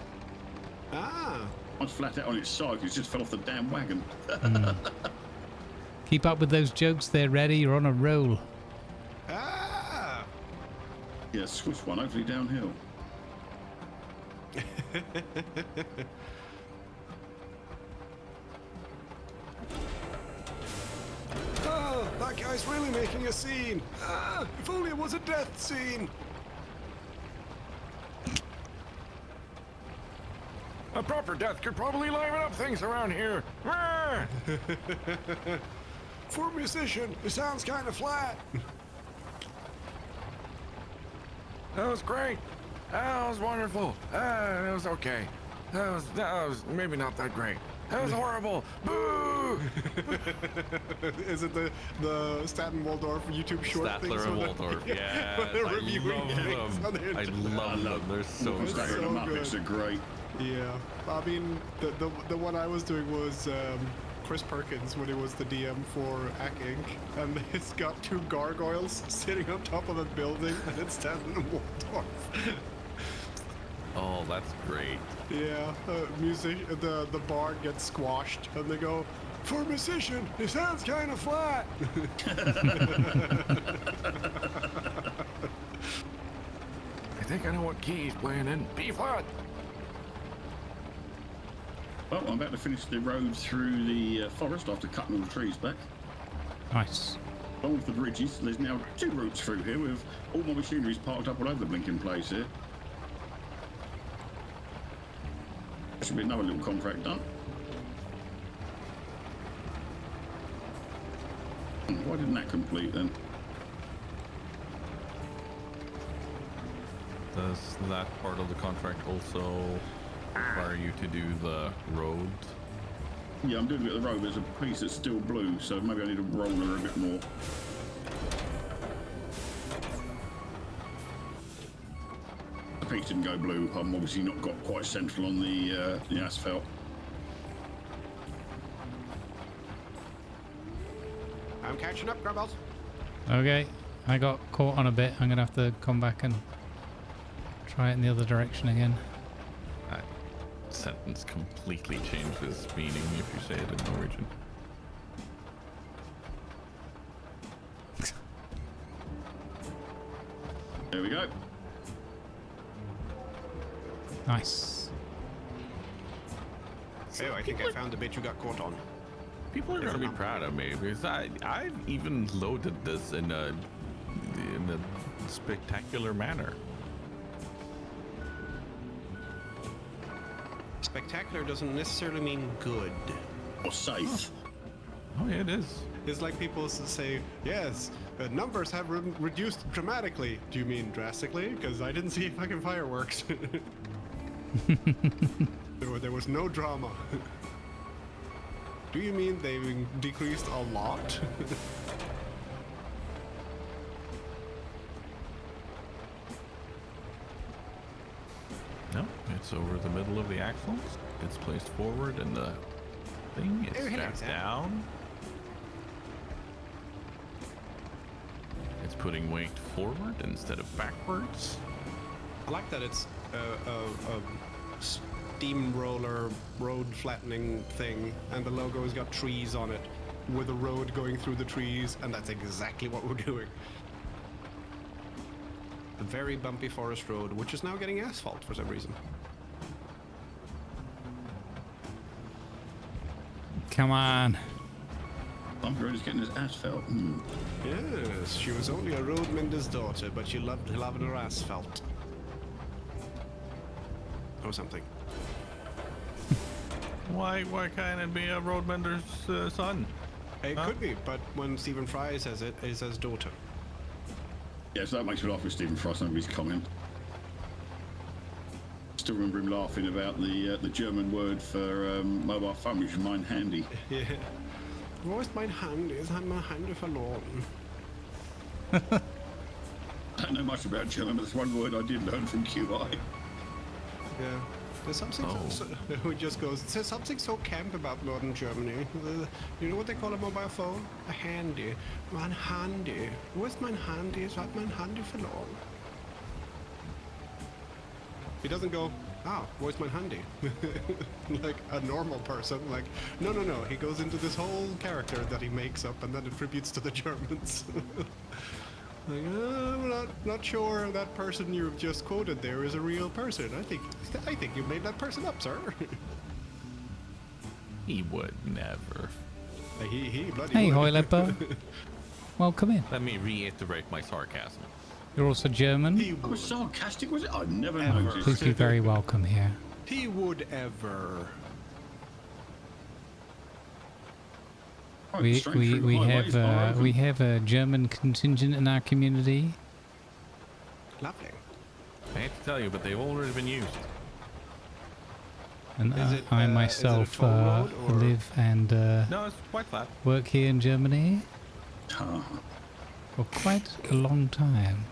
Ah. Mine's flat out on its side because it just fell off the damn wagon. Keep up with those jokes there, Reddy. You're on a roll. Ah. Yeah, switch one, hopefully downhill. Oh, that guy's really making a scene. Ah, if only it was a death scene. A proper death could probably liven up things around here. For a musician, it sounds kind of flat. That was great. That was wonderful. That was okay. That was maybe not that great. That was horrible. Boo! Is it the Staten Waldorf YouTube short Statler and Waldorf, yeah. I love them. I love them. They're so Those great. so Muppets are great. Yeah, I mean, the one I was doing was Chris Perkins when he was the DM for Ack Inc. And it's got two gargoyles sitting on top of a building, and it's Staten Waldorf. Oh, that's great. Yeah, the bar gets squashed, and they go, "For a musician, it sounds kind of flat." I think I know what key he's playing in. B flat. Well, I'm about to finish the road through the forest after cutting all the trees back. Nice. Along with the bridges, there's now 2 routes through here with all my machinery's parked up all over the blinking place here. There should be another little contract done. Why didn't that complete then? Does that part of the contract also require you to do the road? Yeah, I'm doing a bit of the road. There's a piece that's still blue, so maybe I need to roll her a bit more. The piece didn't go blue. I'm obviously not got quite central on the asphalt. I'm catching up, Grumbles. Okay, I got caught on a bit. I'm gonna have to come back and try it in the other direction again. That sentence completely changes meaning if you say it in Norwegian. There we go. Nice. Oh, I think I found the bit you got caught on. People are going to be proud of me because I've even loaded this in a spectacular manner. Spectacular doesn't necessarily mean good. Or safe. Oh, yeah, it is. It's like people say, yes, numbers have reduced dramatically. Do you mean drastically? Because I didn't see fucking fireworks. There was no drama. Do you mean they've decreased a lot? No, it's over the middle of the axles. It's placed forward and the thing is strapped down. It's putting weight forward instead of backwards. I like that it's a steamroller road flattening thing, and the logo has got trees on it with a road going through the trees, and that's exactly what we're doing. The very bumpy forest road, which is now getting asphalt for some reason. Come on. Bumpy road is getting his asphalt. Yes, she was only a road mender's daughter, but she loved loving her asphalt. Or something. Why can't it be a road mender's son? It could be, but when Stephen Fry says it, he says daughter. Yeah, so that makes me laugh with Stephen Frost and his comment. Still remember him laughing about the German word for mobile phone, which is mein handy. Yeah. Wo ist mein Handy? Ist mein Handy verloren? I don't know much about German, but there's one word I did learn from QI. Yeah. There's something who just goes, there's something so camp about Northern Germany. You know what they call a mobile phone? A handy. Mein Handy. Wo ist mein Handy? Ist mein Handy verloren? He doesn't go, wo ist mein Handy? Like a normal person. Like, no. He goes into this whole character that he makes up and then attributes to the Germans. Like, I'm not sure that person you've just quoted there is a real person. I think you made that person up, sir. He would never. He bloody Hey, would. Hoylepper. Welcome in. Let me reiterate my sarcasm. You're also German. He I was sarcastic, was it? I never Ever. noticed. Please be very welcome here. He would ever. Oh, We straight through we highways are have open. we have a German contingent in our community. Lovely. I hate to tell you, but they've already been used. And Is it, I is it a myself toll road or- live and No, it's quite flat. work here in Germany Ah, for quite a long time.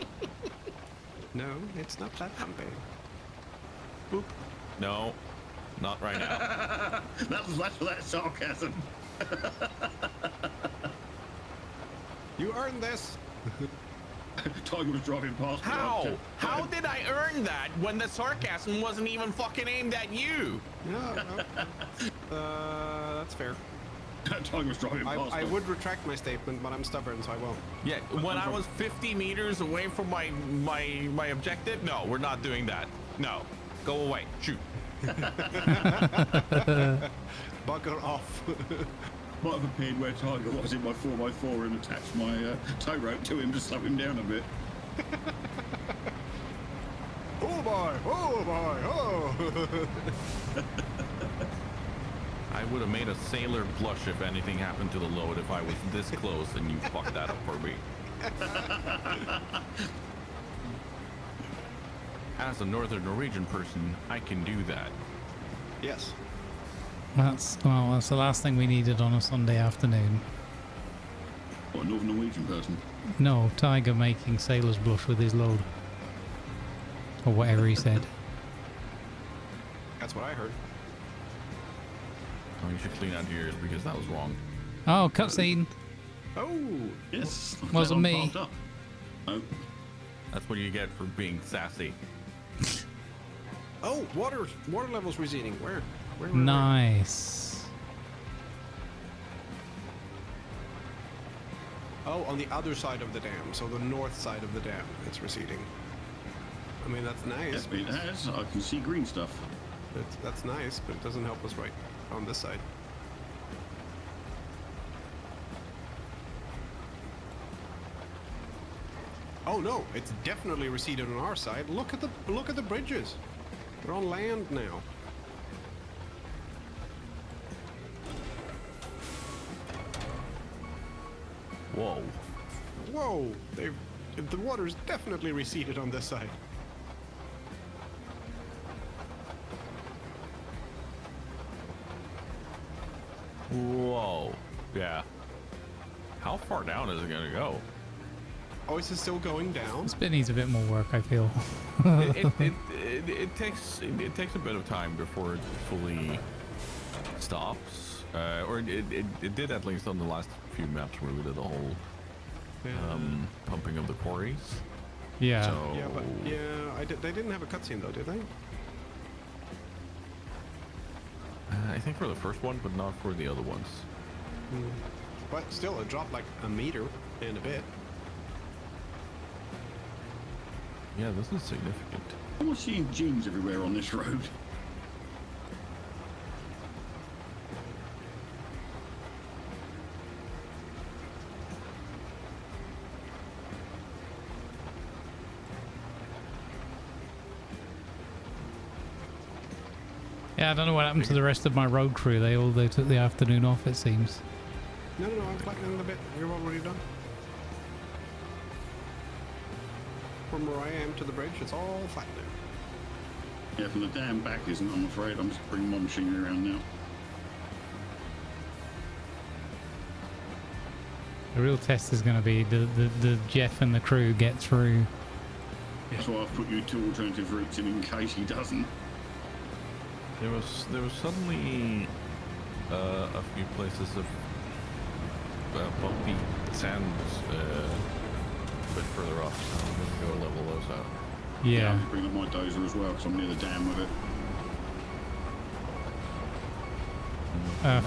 No, it's not that bumpy. Boop. No, not right now. that's sarcasm. You earned this. Tiger was driving past me. How? How did I earn that when the sarcasm wasn't even fucking aimed at you? No. That's fair. Tiger was driving past I me. would retract my statement, but I'm stubborn, so I won't. Yeah, when I was 50 meters away from my objective, no, we're not doing that. No, go away, shoot. Bugger off. Might have appeared where Tiger was in my 4x4 and attached my tow rope to him to slow him down a bit. Oh boy, oh. I would have made a sailor blush if anything happened to the load if I was this close and you fucked that up for me. As a Northern Norwegian person, I can do that. Yes. That's the last thing we needed on a Sunday afternoon. What, a Northern Norwegian person? No, Tiger making sailors blush with his load. Or whatever he said. That's what I heard. Oh, you should clean out your ears because that was wrong. Oh, cutscene. Oh, Yes. I'm Wasn't glad I'm me. parked up. Oh, That's what you get for being sassy. oh, water levels receding. Where? Nice. Oh, on the other side of the dam, so the north side of the dam, it's receding. I mean, that's nice. it has. I can see green stuff. That's nice, but it doesn't help us right on this side. Oh no, it's definitely receded on our side. Look at the bridges. They're on land now. Whoa. Whoa, the water's definitely receded on this side. Whoa. Yeah. How far down is it gonna go? Oh, is it still going down? This bit needs a bit more work, I feel. it takes a bit of time before it fully stops, or it did at least on the last few maps where we did the whole pumping of the quarries. Yeah. So, Yeah, but they didn't have a cutscene though, did they? I think for the first one, but not for the other ones. But still, it dropped like a meter and a bit. Yeah, this is significant. I'm seeing jeans everywhere on this road. Yeah, I don't know what happened to the rest of my road crew. They took the afternoon off, it seems. No, I'm flattening the bit. You're already done. From where I am to the bridge, it's all flattening. Yeah, from the dam back isn't, I'm afraid. I'm just bringing my machinery around now. The real test is going to be the Jeff and the crew get through. That's why I've put you two alternative routes in case he doesn't. There was suddenly a few places of bumpy sands a bit further up, so I'm gonna go level those out. Yeah. I'm bringing up my dozer as well because I'm near the dam with it.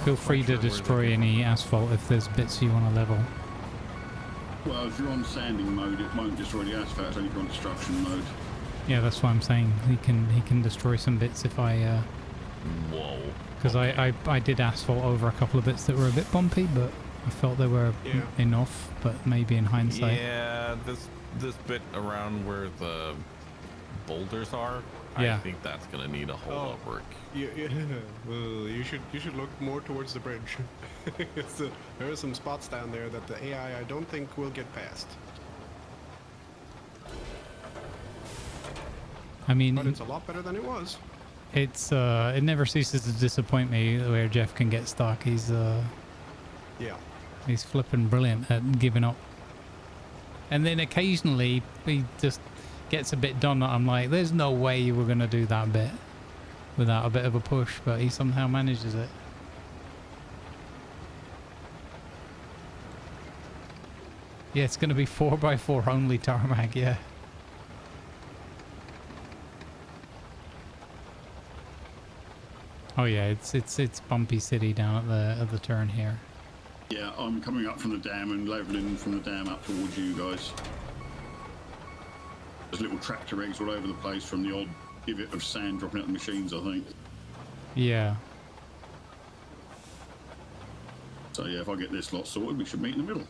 Feel free to destroy any asphalt if there's bits you want to level. Well, if you're on sanding mode, it won't destroy the asphalt. It's only if you're on destruction mode. Yeah, that's what I'm saying. He can destroy some bits if I. Whoa. Because I did asphalt over a couple of bits that were a bit bumpy, but I felt they were enough. But maybe in hindsight. Yeah, this bit around where the boulders are, yeah. I think that's gonna need a whole lot of work. Yeah. Well, you should look more towards the bridge. There are some spots down there that the AI I don't think will get past. I mean, but it's a lot better than it was. It's it never ceases to disappoint me where Jeff can get stuck. He's he's flipping brilliant at giving up. And then occasionally he just gets a bit done that I'm like, there's no way you were gonna do that bit without a bit of a push, but he somehow manages it. Yeah, it's gonna be 4x4 only tarmac, yeah. Oh yeah, it's bumpy city down at the turn here. Yeah, I'm coming up from the dam and leveling from the dam up towards you guys. There's little tractor eggs all over the place from the odd divot of sand dropping out the machines, I think. Yeah. So yeah, if I get this lot sorted, we should meet in the middle.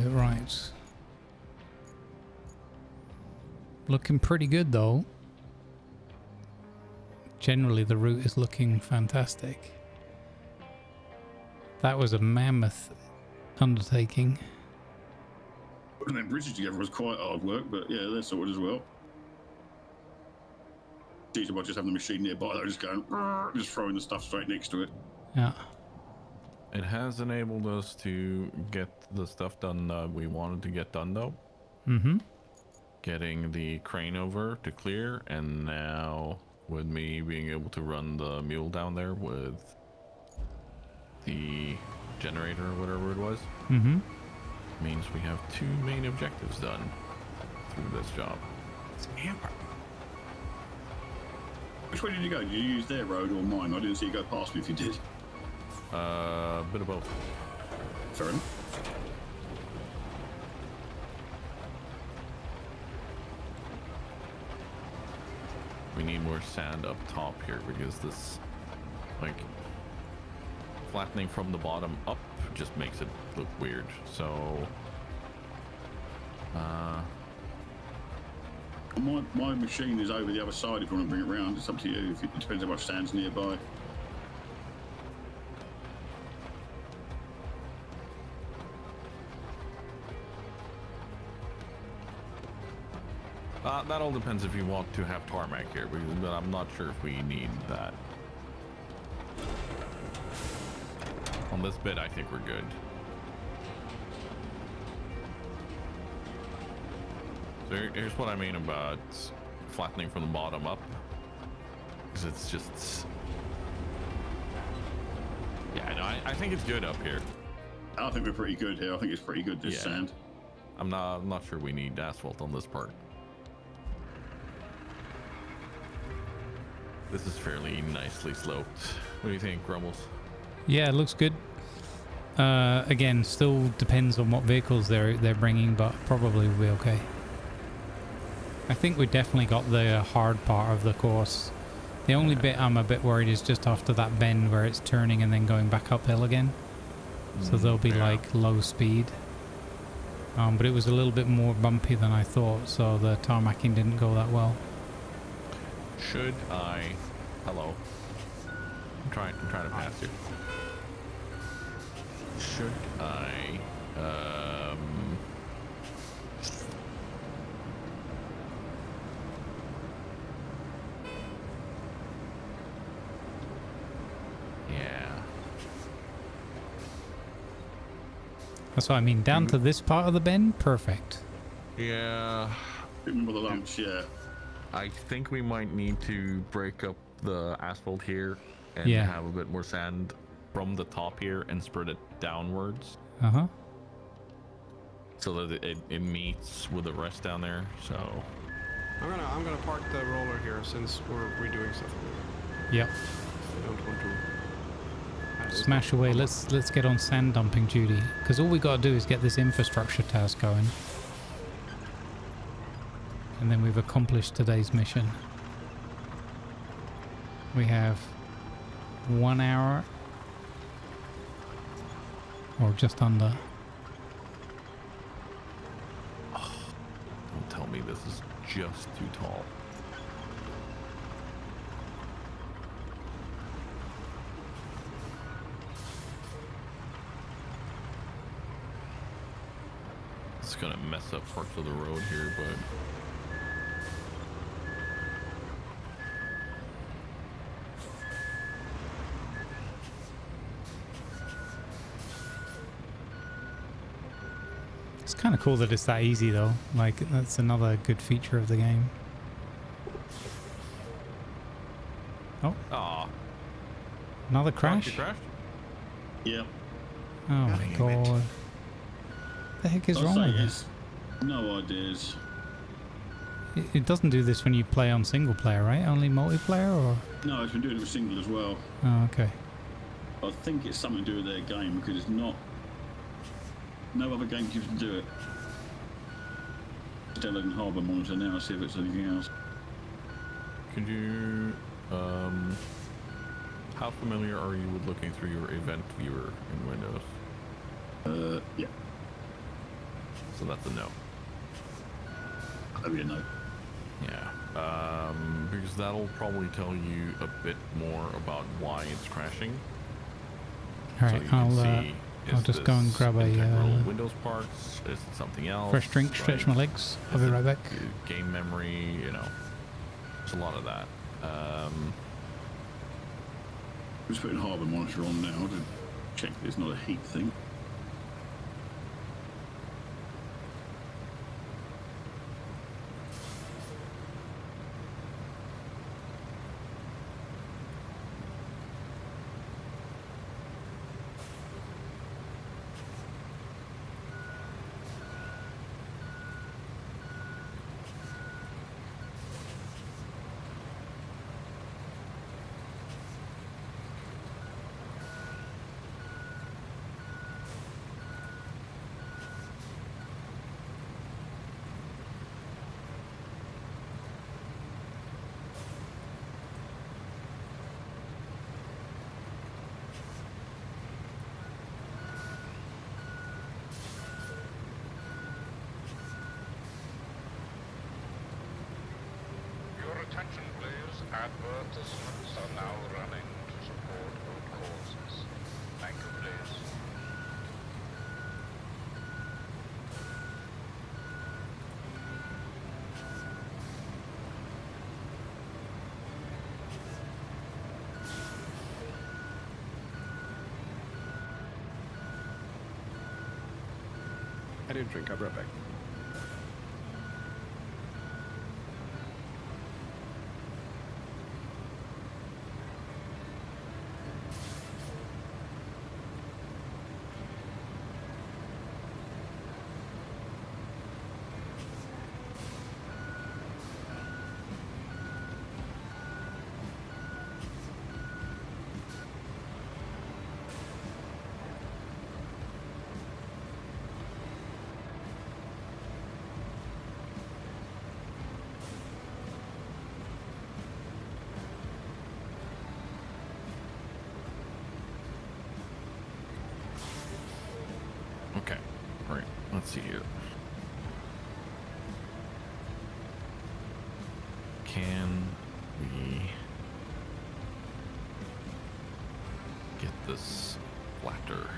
Right. Looking pretty good though. Generally the route is looking fantastic. That was a mammoth undertaking. Putting them bridges together was quite hard work, but yeah, they're sorted as well. Geez, if I just have the machine nearby, they're just going, just throwing the stuff straight next to it. Yeah. It has enabled us to get the stuff done that we wanted to get done, though. Mm-hmm. Getting the crane over to clear, and now with me being able to run the mule down there with the generator or whatever it was, means we have 2 main objectives done through this job. It's hamper. Which way did you go? Did you use their road or mine? I didn't see you go past me if you did. Bit of both. Fair enough. We need more sand up top here because this, like, flattening from the bottom up just makes it look weird. So, my machine is over the other side if you want to bring it round. It's up to you. It depends how much sand's nearby. That all depends if you want to have tarmac here, but I'm not sure if we need that. On this bit, I think we're good. So here's what I mean about flattening from the bottom up. Because it's just... Yeah, no, I think it's good up here. I think we're pretty good here. I think it's pretty good, this sand. I'm not sure we need asphalt on this part. This is fairly nicely sloped. What do you think, Grumbles? Yeah, it looks good. Again, still depends on what vehicles they're bringing, but probably we'll be okay. I think we definitely got the hard part of the course. The only bit I'm a bit worried is just after that bend where it's turning and then going back uphill again. So they'll be like low speed. But it was a little bit more bumpy than I thought, so the tarmacking didn't go that well. Should I... Hello. I'm trying to pass you. Should I... Yeah. That's what I mean. Down to this part of the bend, perfect. Yeah. Remember the lumps, yeah. I think we might need to break up the asphalt here and Yeah. have a bit more sand from the top here and spread it downwards. Uh-huh. So that it meets with the rest down there. So I'm gonna park the roller here since we're redoing stuff. Yep. I don't want to Smash away. Let's get on sand dumping duty, because all we got to do is get this infrastructure task going, and then we've accomplished today's mission. We have 1 hour, or just under. don't tell me this is just too tall. It's gonna mess up parts of the road here, but It's kind of cool that it's that easy though. Like, that's another good feature of the game. Oh. Aw. Another crash? You crashed? Yep. Oh my god. What the heck is wrong with this? No ideas. It doesn't do this when you play on single player, right? Only multiplayer, or? No, it's been doing it with single as well. Oh, okay. I think it's something to do with their game because it's not. No other game gives to do it. Deluge Harbour monitor now, see if it's anything else. Could you, how familiar are you with looking through your event viewer in Windows? Yeah. So that's a no. That'd be a no. Yeah. Because that'll probably tell you a bit more about why it's crashing. All So right, you can I'll just go and grab a Windows parts. Is it something else? fresh drink, stretch my legs. I'll be right back. Game memory, you know, there's a lot of that. I'm just putting Harbour monitor on now to check that it's not a heat thing. Attention players, advertisements are now running to support good causes. Thank you, please. I didn't drink, I'll be right back. let's see here. Can we get this flatter?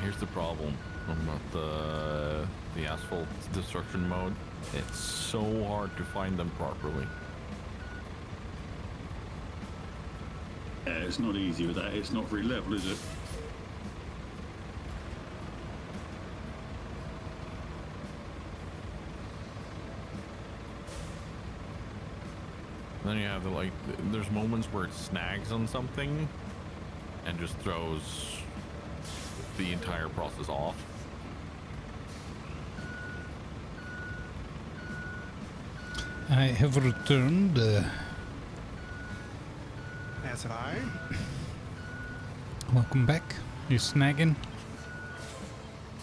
Here's the problem about the asphalt destruction mode. It's so hard to find them properly. Yeah, it's not easy with that. It's not very level, is it? Then you have the, like, there's moments where it snags on something and just throws the entire process off. I have returned. As have I. Welcome back. You snagging?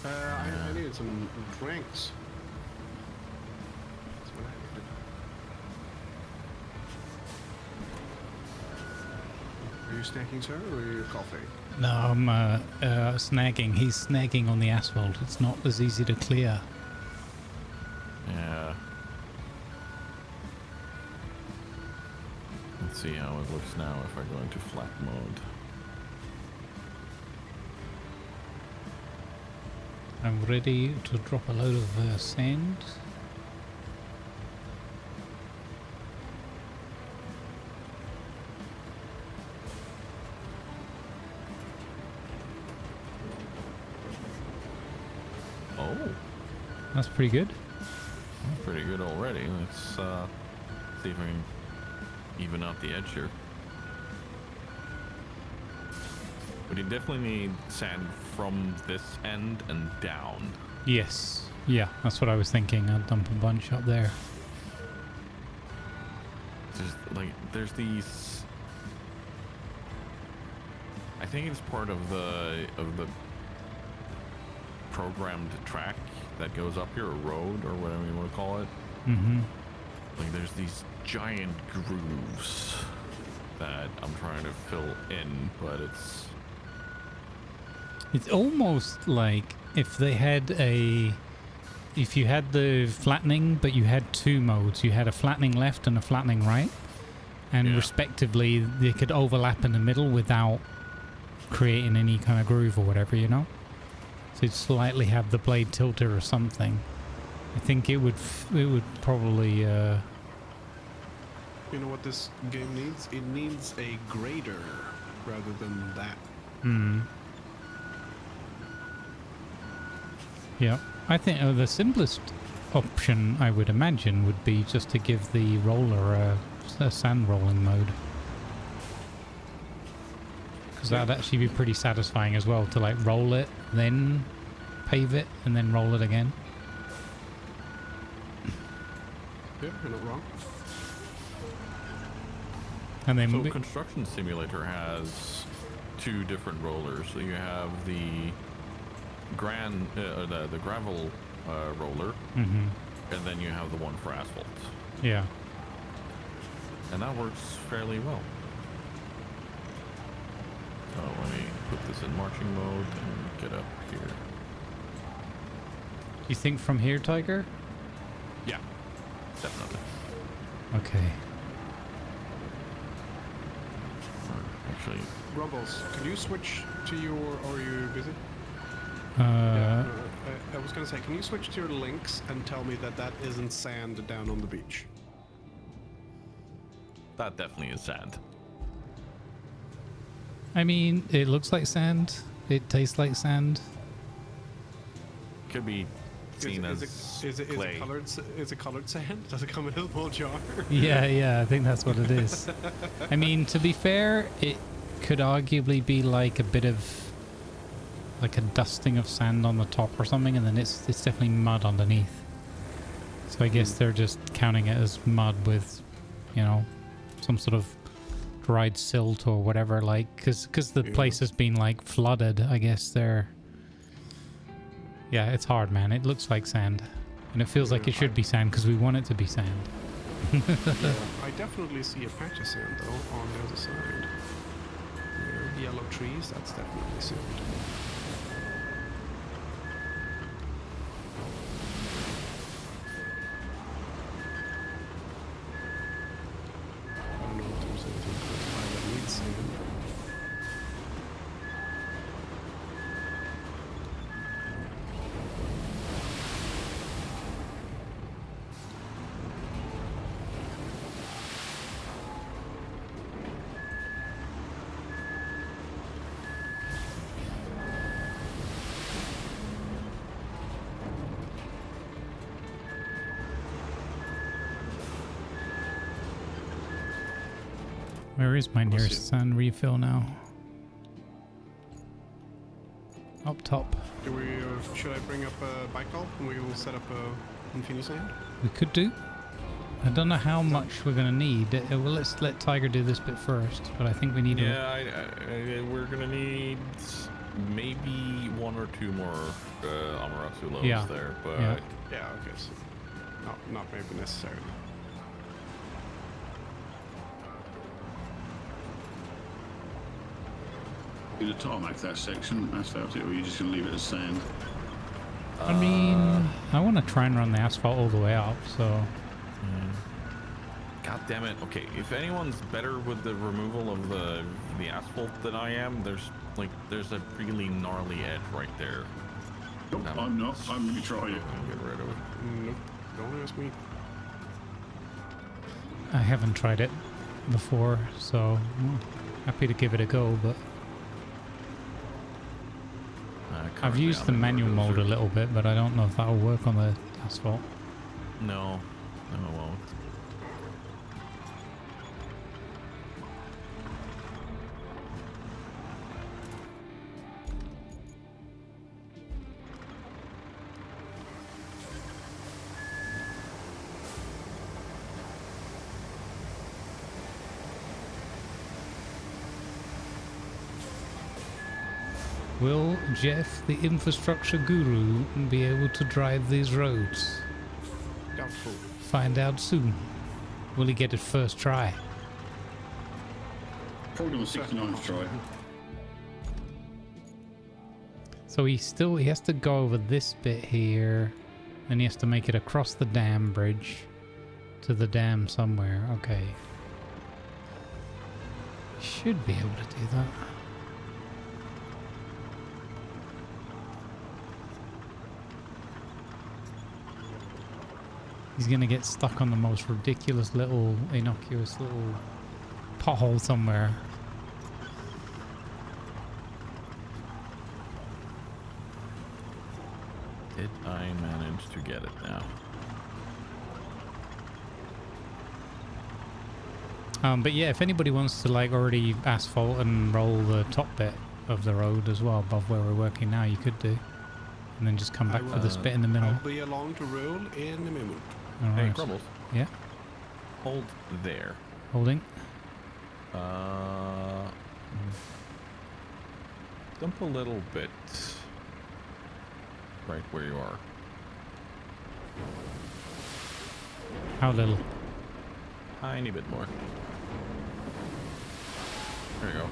I needed some drinks. That's what I needed. Are you snacking, sir, or are you coughing? No, I'm snagging. He's snagging on the asphalt. It's not as easy to clear. Yeah. Let's see how it looks now if I go into flat mode. I'm ready to drop a load of sand. Oh, that's pretty good. That's pretty good already. Let's see if I can even out the edge here. But you definitely need sand from this end and down. Yes. Yeah, that's what I was thinking. I'd dump a bunch up there. Just like there's these. I think it's part of the programmed track that goes up here, or road, or whatever you want to call it. Mm-hmm. Like there's these giant grooves that I'm trying to fill in, but it's almost like if they had if you had the flattening, but you had two modes. You had a flattening left and a flattening right, and respectively they could overlap in the middle without creating any kind of groove or whatever, you know. So you'd slightly have the blade tilted or something. I think it would probably You know what this game needs? It needs a grader rather than that. Hmm. Yeah, I think the simplest option, I would imagine, would be just to give the roller a sand rolling mode. Because that'd actually be pretty satisfying as well, to like roll it, then pave it, and then roll it again. Yeah, you're not wrong. And then so Construction Simulator has two different rollers. So you have the the gravel roller, mm-hmm. and then you have the one for asphalt. Yeah. And that works fairly well. So let me put this in marching mode and get up here. You think from here, Tiger? Yeah, definitely. Okay. Actually, Grumbles, can you switch to your... Or are you busy? Yeah, I was going to say, can you switch to your links and tell me that that isn't sand down on the beach? that definitely is sand. I mean, it looks like sand. It tastes like sand. Could be seen as clay. Is it colored sand? Does it come in a small jar? Yeah, I think that's what it is. I mean, to be fair, it could arguably be like a bit of like a dusting of sand on the top or something, and then it's definitely mud underneath. So I guess they're just counting it as mud with, you know, some sort of dried silt or whatever, like, because the place has been like flooded. I guess they're, yeah, it's hard, man. It looks like sand, and it feels like it should be sand because we want it to be sand. Yeah, I definitely see a patch of sand though on the other side. Yeah, yellow trees, that's definitely sand. I don't know if there's anything close by that needs sand. Where is my nearest sand refill now? Up top. Do we, should I bring up a bike call and we will set up a Infinity Sand? We could do. I don't know how much we're going to need. Well, let's let Tiger do this bit first, but I think we need to... Yeah, we're going to need maybe 1 or 2 more Amaterasu loads there, but... Yeah, okay, so not maybe necessarily. Do the tarmac that section, asphalt it, or are you just going to leave it as sand? I mean, I want to try and run the asphalt all the way up, so... God damn it. Okay, if anyone's better with the removal of the asphalt than I am, there's a really gnarly edge right there. Nope, I'm not. I'm going to try it. Get rid of it. Nope, don't ask me. I haven't tried it before, so I'm happy to give it a go, but... I've used the manual mode a little bit, but I don't know if that'll work on the asphalt. No, it won't. Will Jeff, the infrastructure guru, be able to drive these roads? Doubtful. Find out soon. Will he get it first try? Probably on the 69th try. So he has to go over this bit here, and he has to make it across the dam bridge to the dam somewhere. Okay. Should be able to do that. He's gonna get stuck on the most ridiculous little, innocuous little pothole somewhere. Did I manage to get it now? But yeah, if anybody wants to like already asphalt and roll the top bit of the road as well above where we're working now, you could do. And then just come back for this bit in the middle. I'll be along to roll in a minute. All Hey, right. Grumbles. Yeah. Hold there. Holding. Dump a little bit right where you are. How little? Tiny bit more. There you go.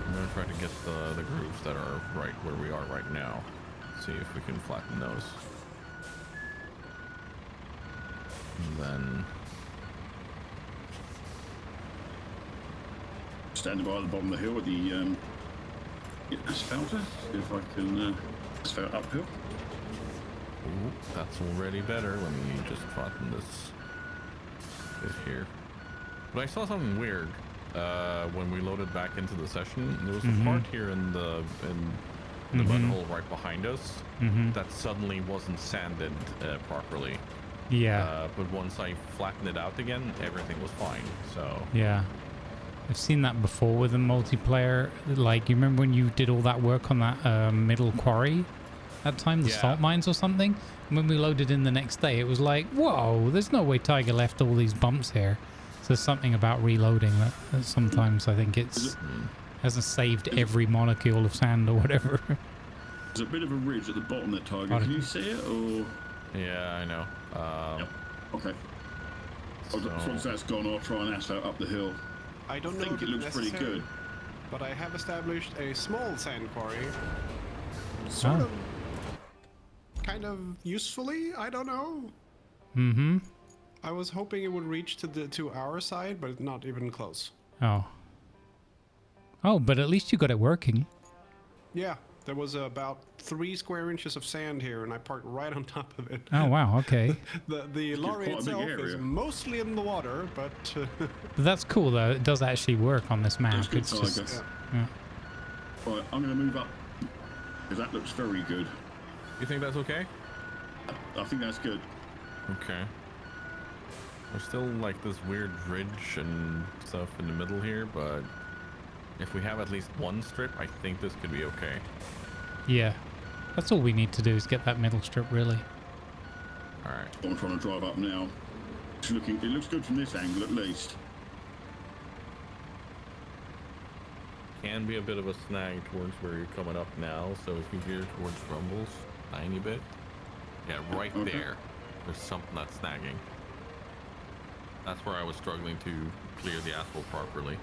I'm gonna try to get the grooves that are right where we are right now. See if we can flatten those. And then Standing by at the bottom of the hill with the asphalter. See if I can asphalt uphill. ooh, that's already better. Let me just flatten this bit here. But I saw something weird when we loaded back into the session. There was a part here in the mud hole right behind us that suddenly wasn't sanded properly. Yeah. But once I flattened it out again, everything was fine. So Yeah. I've seen that before with a multiplayer. Like, you remember when you did all that work on that middle quarry? that time, the Yeah. salt mines or something. And when we loaded in the next day, it was like, whoa, there's no way Tiger left all these bumps here. So there's something about reloading that sometimes I think hasn't saved every molecule of sand or whatever. There's a bit of a ridge at the bottom there, Tiger. Can you see it, or...? Yeah, I know. Yep. Okay. Once that's gone, I'll try and asphalt up the hill. I don't know think if it looks it's pretty necessary, good. but I have established a small sand quarry. Sort of. Kind of usefully, I don't know. Mm-hmm. I was hoping it would reach to our side, but not even close. Oh. Oh, but at least you got it working. Yeah, there was about 3 square inches of sand here, and I parked right on top of it. Oh, wow, okay. The lorry quite a big itself is area. mostly in the water, but... But that's cool, though. It does actually work on this map. That's good, It's Tiger. just... Yeah. Right, I'm going to move up, because that looks very good. You think that's okay? I think that's good. Okay. There's still like this weird ridge and stuff in the middle here, but if we have at least one strip, I think this could be okay. Yeah. That's all we need to do is get that middle strip, really. Alright. I'm trying to drive up now. It looks good from this angle, at least. Can be a bit of a snag towards where you're coming up now, so if you veer towards Grumbles, tiny bit. Yeah, right there. There's something that's snagging. That's where I was struggling to clear the asphalt properly.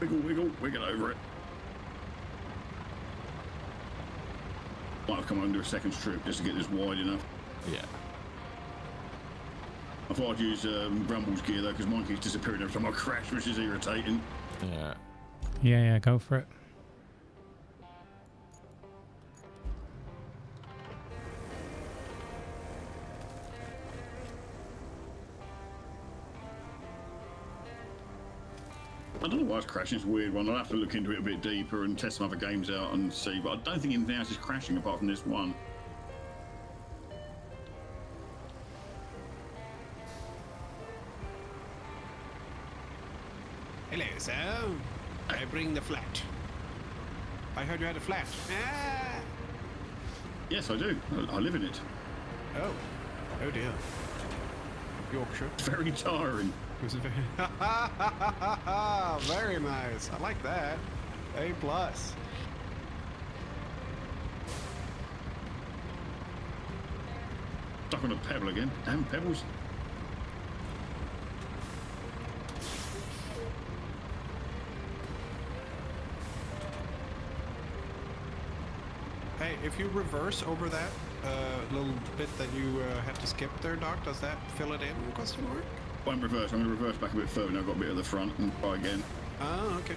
Wiggle, wiggle, wiggle over it. Might have come under a second strip just to get this wide enough. Yeah. I thought I'd use Grumble's gear though, because mine keeps disappearing every time I crash, which is irritating. Yeah. Yeah, go for it. I don't know why it's crashing. It's a weird one. I'll have to look into it a bit deeper and test some other games out and see. But I don't think anything else is crashing apart from this one. Hello, sir. I bring the flat. I heard you had a flat. Ah! Yes, I do. I live in it. Oh. Oh dear. Yorkshire. It's very tiring. Was it very... very nice. I like that. A+. Stuck on a pebble again. Damn pebbles. Hey, if you reverse over that little bit that you had to skip there, Doc, does that fill it in, question mark? Won't reverse. I'm going to reverse back a bit further. Now I've got a bit of the front and try again. Oh, okay.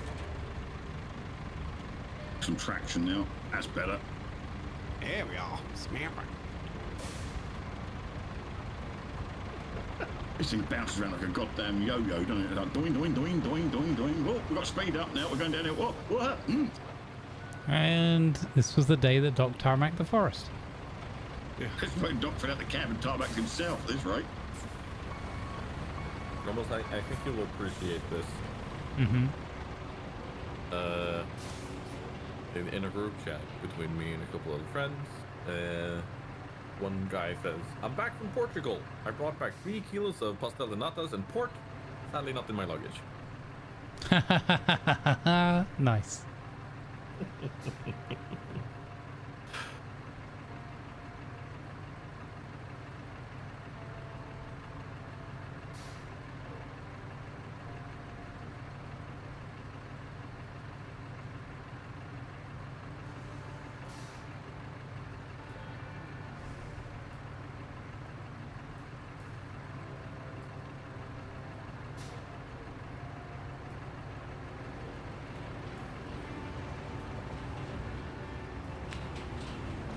Some traction now. That's better. There we are. Smart. This thing bounces around like a goddamn yo-yo, doesn't it? Like doing, doing, doing, doing, doing, doing. Whoa, we've got speed up now. We're going down here. Whoa, what? And this was the day that Doc tarmacked the forest. Yeah. This is when Doc fed out the cab and tarmacked himself, this right? Grumbles, I think you'll appreciate this. Mm-hmm. In a group chat between me and a couple of friends, one guy says, "I'm back from Portugal. I brought back 3 kilos of pastel de natas and pork. Sadly not in my luggage." Nice.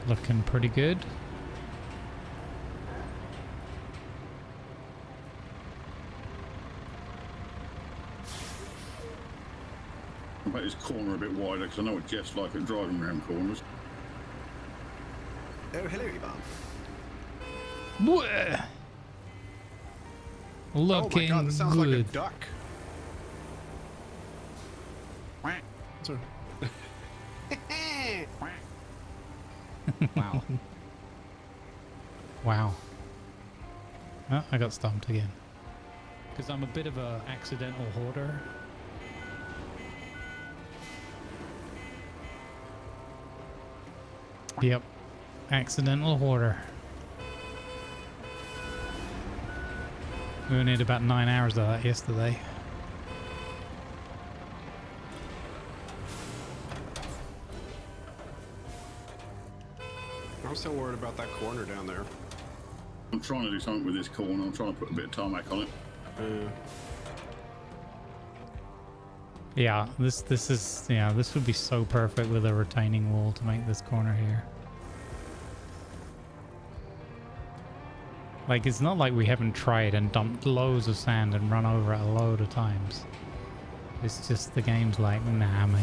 Looking pretty good. I'll make this corner a bit wider because I know what Jeff's like at driving around corners. Oh, hello, Ivan. Looking oh my god, that sounds good. like a duck. Sorry. Wow. Wow. Oh, I got stomped again. Because I'm a bit of a accidental hoarder. Yep. Accidental hoarder. We only had about 9 hours of that yesterday. I'm still worried about that corner down there. I'm trying to do something with this corner. I'm trying to put a bit of tarmac on it. Yeah, this would be so perfect with a retaining wall to make this corner here. Like, it's not like we haven't tried and dumped loads of sand and run over it a load of times. It's just the game's like, nah, mate,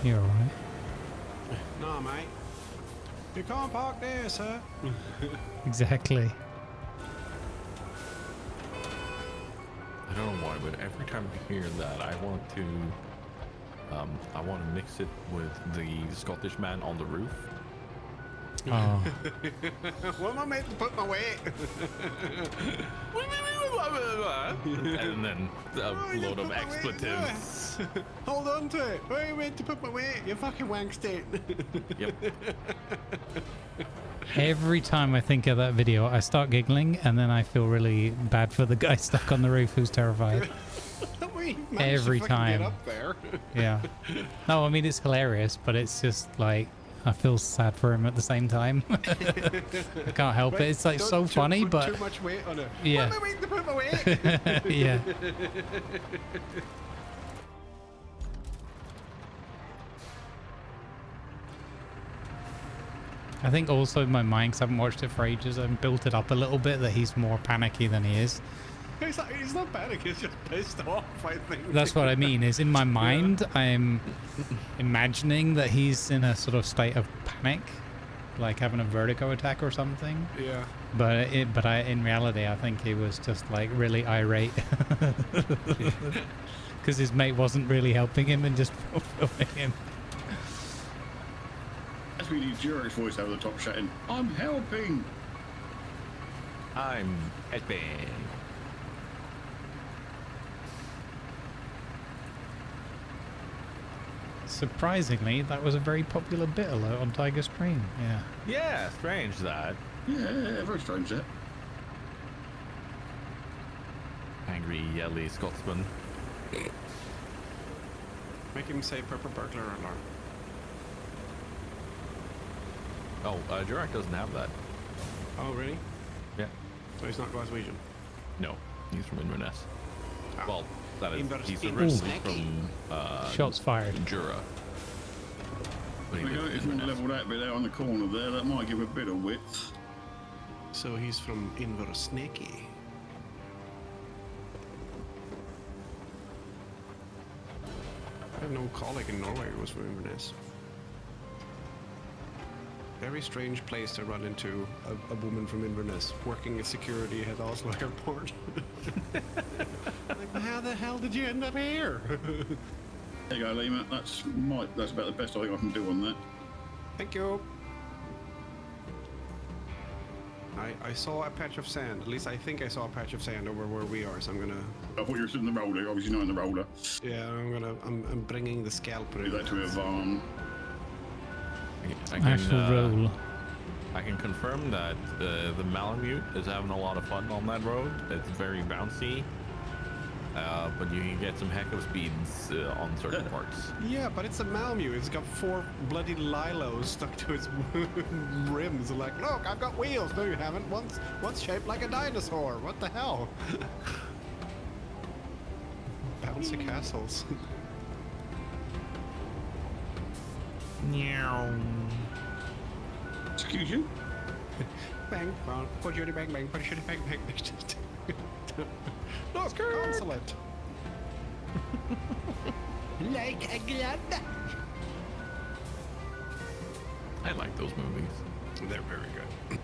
you're alright. Nah, mate. You can't park there, sir. Exactly. I don't know why, but every time I hear that, I want to mix it with the Scottish man on the roof. Oh. What am I meant to put my weight? And then a load of expletives. Hold on to it. Where are you meant to put my weight? You fucking wank state. Yep. Every time I think of that video, I start giggling, and then I feel really bad for the guy stuck on the roof who's terrified. Every time. Get up there. Yeah. No, I mean, it's hilarious, but it's just like, I feel sad for him at the same time. I can't help it. It's like so funny, put but too much weight on it. yeah. What am I meant to put my weight? Yeah. I think also in my mind, 'cause I haven't watched it for ages, I've built it up a little bit that he's more panicky than he is. He's not panic, he's just pissed off, I think. That's what I mean, is in my mind, I'm imagining that he's in a sort of state of panic, like having a vertigo attack or something. Yeah. But in reality, I think he was just like really irate. Because his mate wasn't really helping him and just fulfilling him. That's really Jurek's voice over the top shouting, I'm helping! I'm helping. Surprisingly, that was a very popular bit alert on Tiger Stream. Yeah. Yeah, strange that. Yeah, very strange that. Angry, yelly Scotsman. Make him say purple burglar alarm. Oh, Jurek doesn't have that. Oh, really? Yeah. So he's not Glaswegian? No, he's from Inverness. Ah. Well, that is, he's Inverness. originally from Shots fired. Jura. But he lives in If we Inverness. level that bit out on the corner there, that might give a bit of width. So he's from Inversnecky. I have no colleague in Norway who was from Inverness. Very strange place to run into a woman from Inverness working at security at Oslo Airport. Like, how the hell did you end up here? There you go, Lima. That's about the best I think I can do on that. Thank you. I saw a patch of sand. At least I think I saw a patch of sand over where we are. So I'm gonna. I thought you were sitting in the roller. Obviously not in the roller. Yeah, I'm bringing the scalper. Do that to Ivan. Actual roll. I can confirm that the Malamute is having a lot of fun on that road. It's very bouncy, but you can get some heck of speeds on certain parts. Yeah, but it's a Malamute. It's got 4 bloody lilos stuck to its rims. Like, look, I've got wheels. No, you haven't. One's shaped like a dinosaur. What the hell? Bouncy castles. Excuse you? Bang, bang, bang, bang, bang, bang, bang, bang. Look, consulate. Like a glove. I like those movies. They're very good.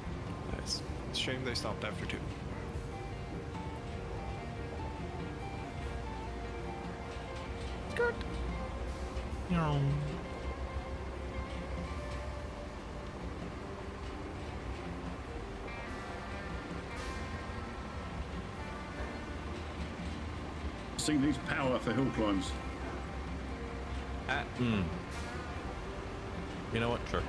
Nice. It's a shame they stopped after 2. Good. See these power for hill climbs. You know what? Sure.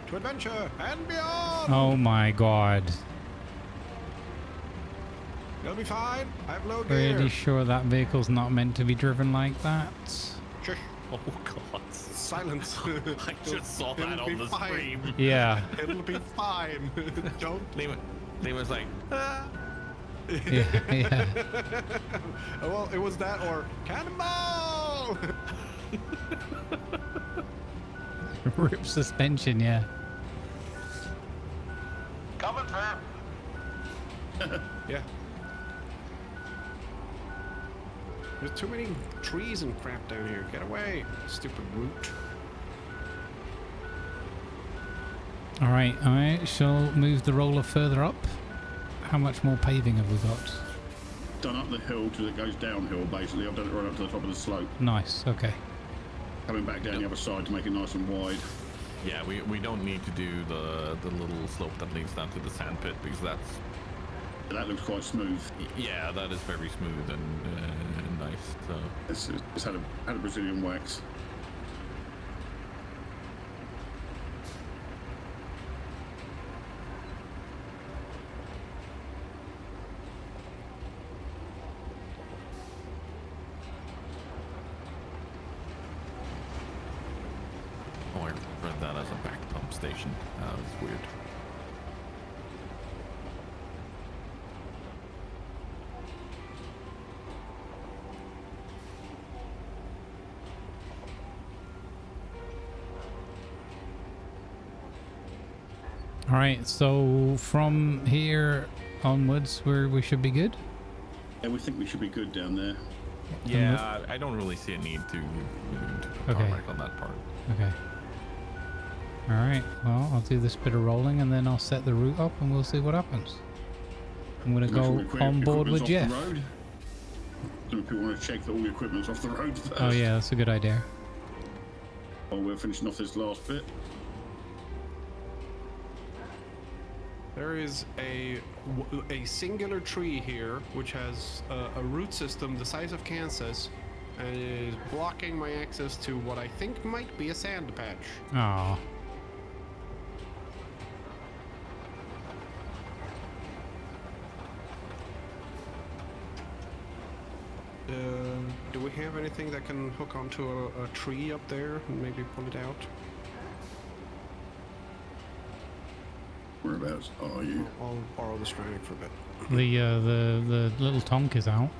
To adventure and beyond! Oh my god. You'll be fine. I have low Pretty gear. sure that vehicle's not meant to be driven like that. Shush. Oh god. Silence. I just saw that It'll on be the fine. stream. Yeah. It'll be fine. Don't. Lima's like, ah. Yeah, yeah. Well, it was that or cannonball. Rip suspension, yeah. Coming through. Yeah. There's too many trees and crap down here. Get away, stupid root. Alright, I shall move the roller further up. How much more paving have we got? Done up the hill till it goes downhill, basically. I've done it right up to the top of the slope. Nice, okay. Coming back down the other side to make it nice and wide. Yeah, we don't need to do the little slope that leads down to the sand pit because That looks quite smooth. yeah, that is very smooth and nice. So It's had a Brazilian wax. oh, I read that as a back pump station. That was weird. Alright, so from here onwards, we should be good? Yeah, we think we should be good down there. Yeah, I don't really see a need to put Okay. tarmac on that part. Okay. Alright, well, I'll do this bit of rolling and then I'll set the route up and we'll see what happens. I'm going to Make sure go the on board with equipment's Jeff. off the road. Some people want to check that all the equipment's off the road first. Oh yeah, that's a good idea. While we're finishing off this last bit. There is a singular tree here which has a root system the size of Kansas and is blocking my access to what I think might be a sand patch. Aw. Do we have anything that can hook onto a tree up there and maybe pull it out? Whereabouts are you? I'll borrow the strength for a bit. The little tonk is out.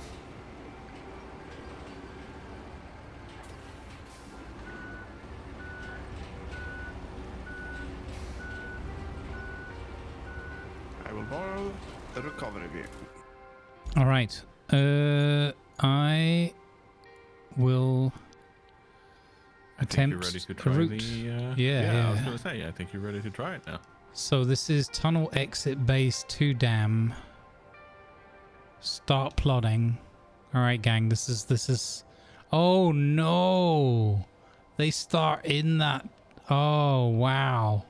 I will borrow the recovery vehicle. All right. I will attempt You're ready to a try route. yeah, I was gonna say, I think you're ready to try it now. So this is tunnel exit base to dam. Start plotting. All right, gang. This is. Oh no! They start in that. Oh wow!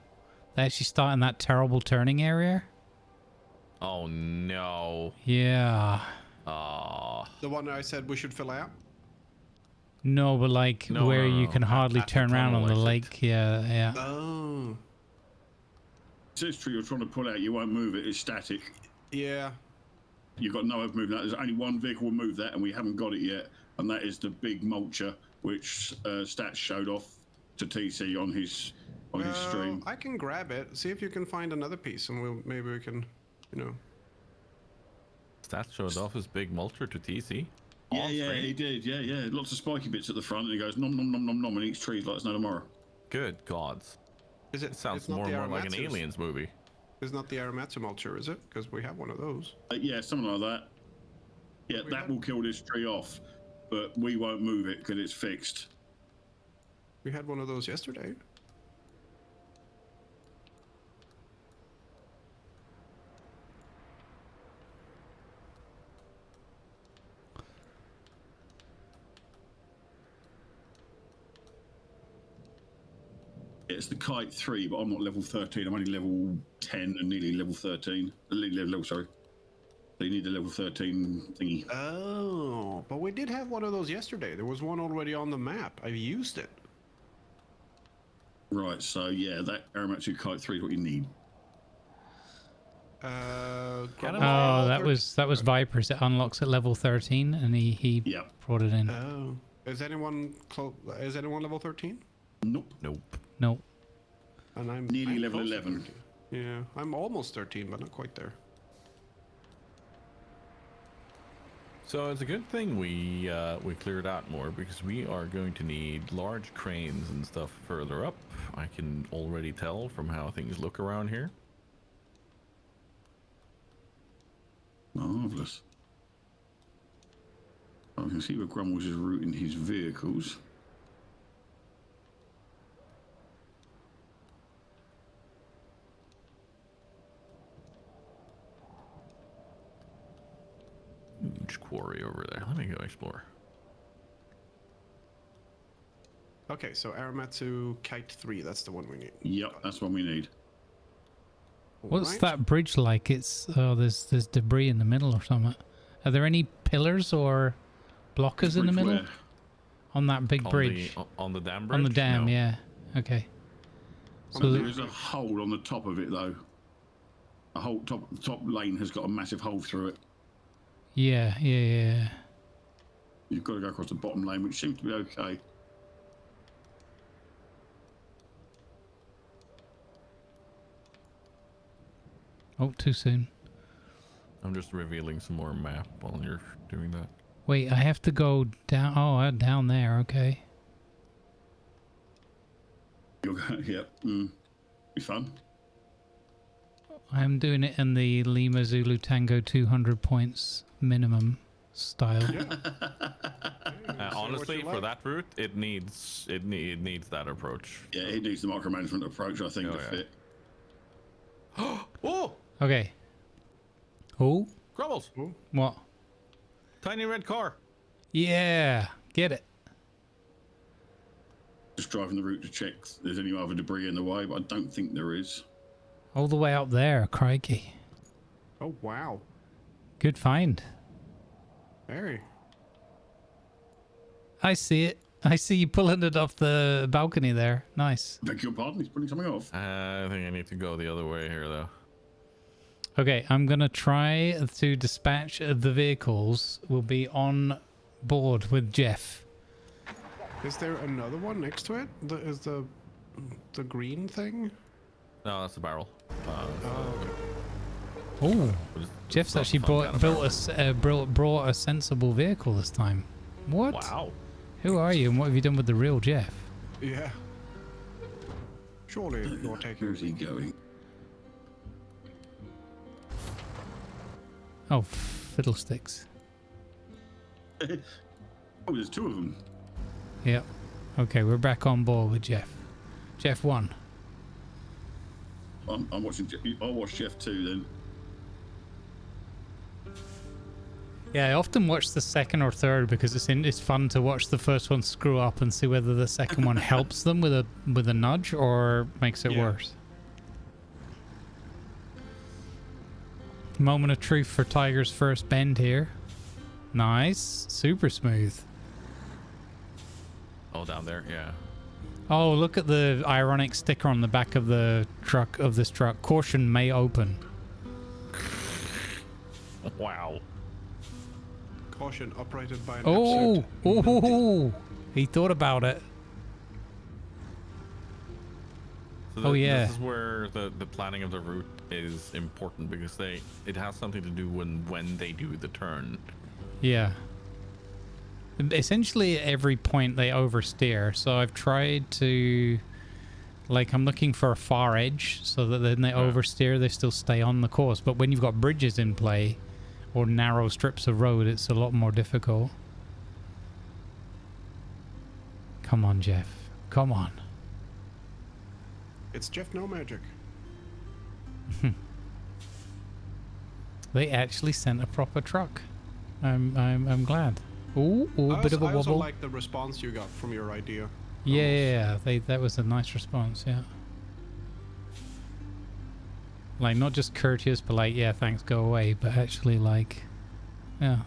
They actually start in that terrible turning area. Oh no. Yeah. Oh. The one I said we should fill out? No, but like No, where no, you no. can hardly At the turn around on tunnel the exit. lake. Yeah, yeah. Oh. This tree you're trying to pull out, you won't move it, it's static. Yeah. You've got no other moving that. There's only one vehicle will move that, and we haven't got it yet, and that is the big mulcher, which Stats showed off to TC on his stream. I can grab it. See if you can find another piece, and maybe we can, you know. Stats showed off his big mulcher to TC. Yeah, yeah, he did. Yeah, yeah. Lots of spiky bits at the front, and he goes nom nom nom nom nom and eats trees like it's no tomorrow. Good gods. Is it? It sounds it's not more the and more like an Aramatsus. Aliens movie. It's not the Aramatsu mulcher, is it? Because we have one of those. Yeah, something like that. Yeah, that will kill this tree off, but we won't move it because it's fixed. We had one of those yesterday. It's the Kite 3, but I'm not level 13. I'm only level 10 and nearly level 13. Level, sorry. So you need the level 13 thingy. Oh, but we did have one of those yesterday. There was one already on the map. I used it. Right, so yeah, that Aramatsu Kite 3 is what you need. Oh, that was Viper's. It unlocks at level 13, and he brought it in. Oh, is anyone level 13? Nope. Nope. And I'm nearly I'm level close to 11. 13. Yeah, I'm almost 13, but not quite there. So it's a good thing we cleared out more, because we are going to need large cranes and stuff further up. I can already tell from how things look around here. Marvellous. I can see where Grumbles is routing his vehicles. Huge quarry over there. Let me go explore. Okay, so Aramatsu Kite 3, that's the one we need. Yep, that's what we need. What's that bridge like? It's there's debris in the middle or something. Are there any pillars or blockers in the middle? Where? On that big bridge. On the dam bridge? On the dam, No. yeah. Okay. So there is a hole on the top of it, though. A whole top lane has got a massive hole through it. Yeah. You've got to go across the bottom lane, which seems to be okay. Oh, too soon. I'm just revealing some more map while you're doing that. Wait, I have to go down. Oh, down there. Okay. Yep. Be fun. I'm doing it in the Lima Zulu Tango 200 points minimum style. Honestly, for that route, it needs that approach. Yeah, it needs the micromanagement approach, I think, to fit. Oh! Okay. Oh? Grumbles! What? Tiny red car. Yeah, get it. Just driving the route to check if there's any other debris in the way, but I don't think there is. All the way up there, crikey. Oh, wow. Good find. Very. I see it. I see you pulling it off the balcony there. Nice. Beg your pardon, he's pulling something off. I think I need to go the other way here, though. Okay, I'm going to try to dispatch the vehicles. We'll be on board with Jeff. Is there another one next to it? Is the green thing? No, that's the barrel. Oh, Jeff's actually brought a sensible vehicle this time. What? Wow. Who are you and what have you done with the real Jeff? Yeah. Surely you're taking... Where's he going? Oh, fiddlesticks. Oh, there's two of them. Yep. Okay, we're back on board with Jeff. Jeff 1. I'm watching. I'll watch Jeff 2 then. Yeah, I often watch the second or third because it's fun to watch the first one screw up and see whether the second one helps them with a nudge or makes it worse. Moment of truth for Tiger's first bend here. Nice, super smooth. Oh, down there, yeah. Oh, look at the ironic sticker on the back of the truck of this truck. Caution may open. Wow. Caution operated by an Oh, absolute... he thought about it. So yeah. This is where the planning of the route is important because it has something to do when they do the turn. Yeah. Essentially, at every point they oversteer. So I've tried to, like, I'm looking for a far edge so that then they oversteer. They still stay on the course. But when you've got bridges in play, or narrow strips of road, it's a lot more difficult. Come on, Jeff. Come on. It's Jeff No Magic. They actually sent a proper truck. I'm glad. Ooh, bit of a I also wobble. like the response you got from your idea. Yeah. That was a nice response. Yeah. Like, not just courteous, polite, yeah, thanks, go away, but actually, like, yeah.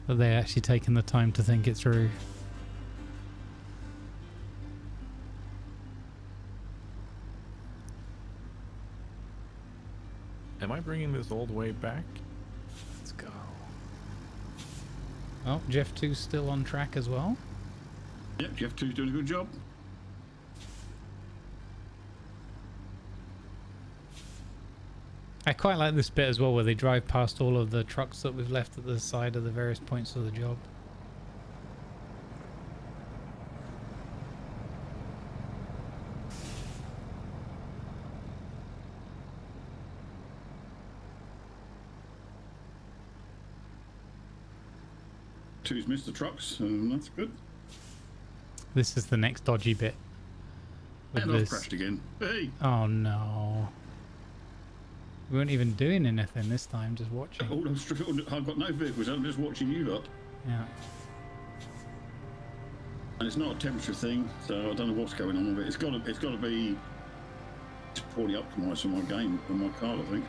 But they actually taken the time to think it through. Am I bringing this all the way back? Let's go. Oh, Jeff 2's still on track as well. Yep, Jeff 2's doing a good job. I quite like this bit as well, where they drive past all of the trucks that we've left at the side of the various points of the job. Two's missed the trucks, and that's good. This is the next dodgy bit. with And I've this. crashed again. Hey! Oh no. We weren't even doing anything this time, just watching. I've got no vehicles, I'm just watching you lot. Yeah. And it's not a temperature thing, so I don't know what's going on with it. It's got to be poorly optimised for my game, for my car, I think.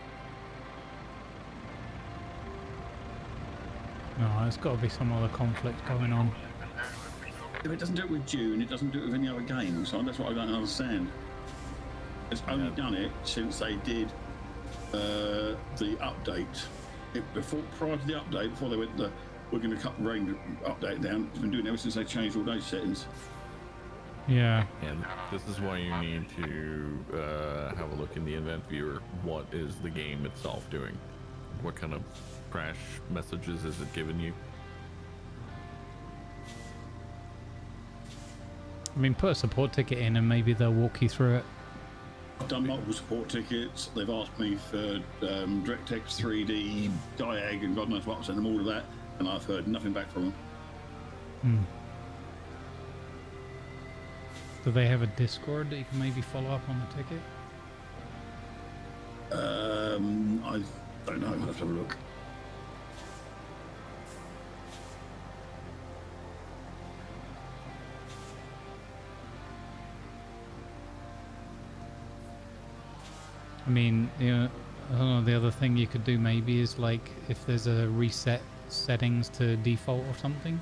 No, there's got to be some other conflict going on. If it doesn't do it with June, it doesn't do it with any other game, so that's what I don't understand. It's only done it since they did the update. Prior to the update, before they went we're going to cut the rain update down, it's been doing it ever since they changed all those settings. Yeah. And this is why you need to have a look in the event viewer. What is the game itself doing? What kind of crash messages is it giving you? I mean, put a support ticket in and maybe they'll walk you through it. I've done multiple support tickets. They've asked me for DirectX 3D, Diag, and God knows what. I've sent them all of that, and I've heard nothing back from them. Hmm. Do they have a Discord that you can maybe follow up on the ticket? I don't know. I'll have to have a look. I mean, you know, I don't know, the other thing you could do maybe is like if there's a reset settings to default or something.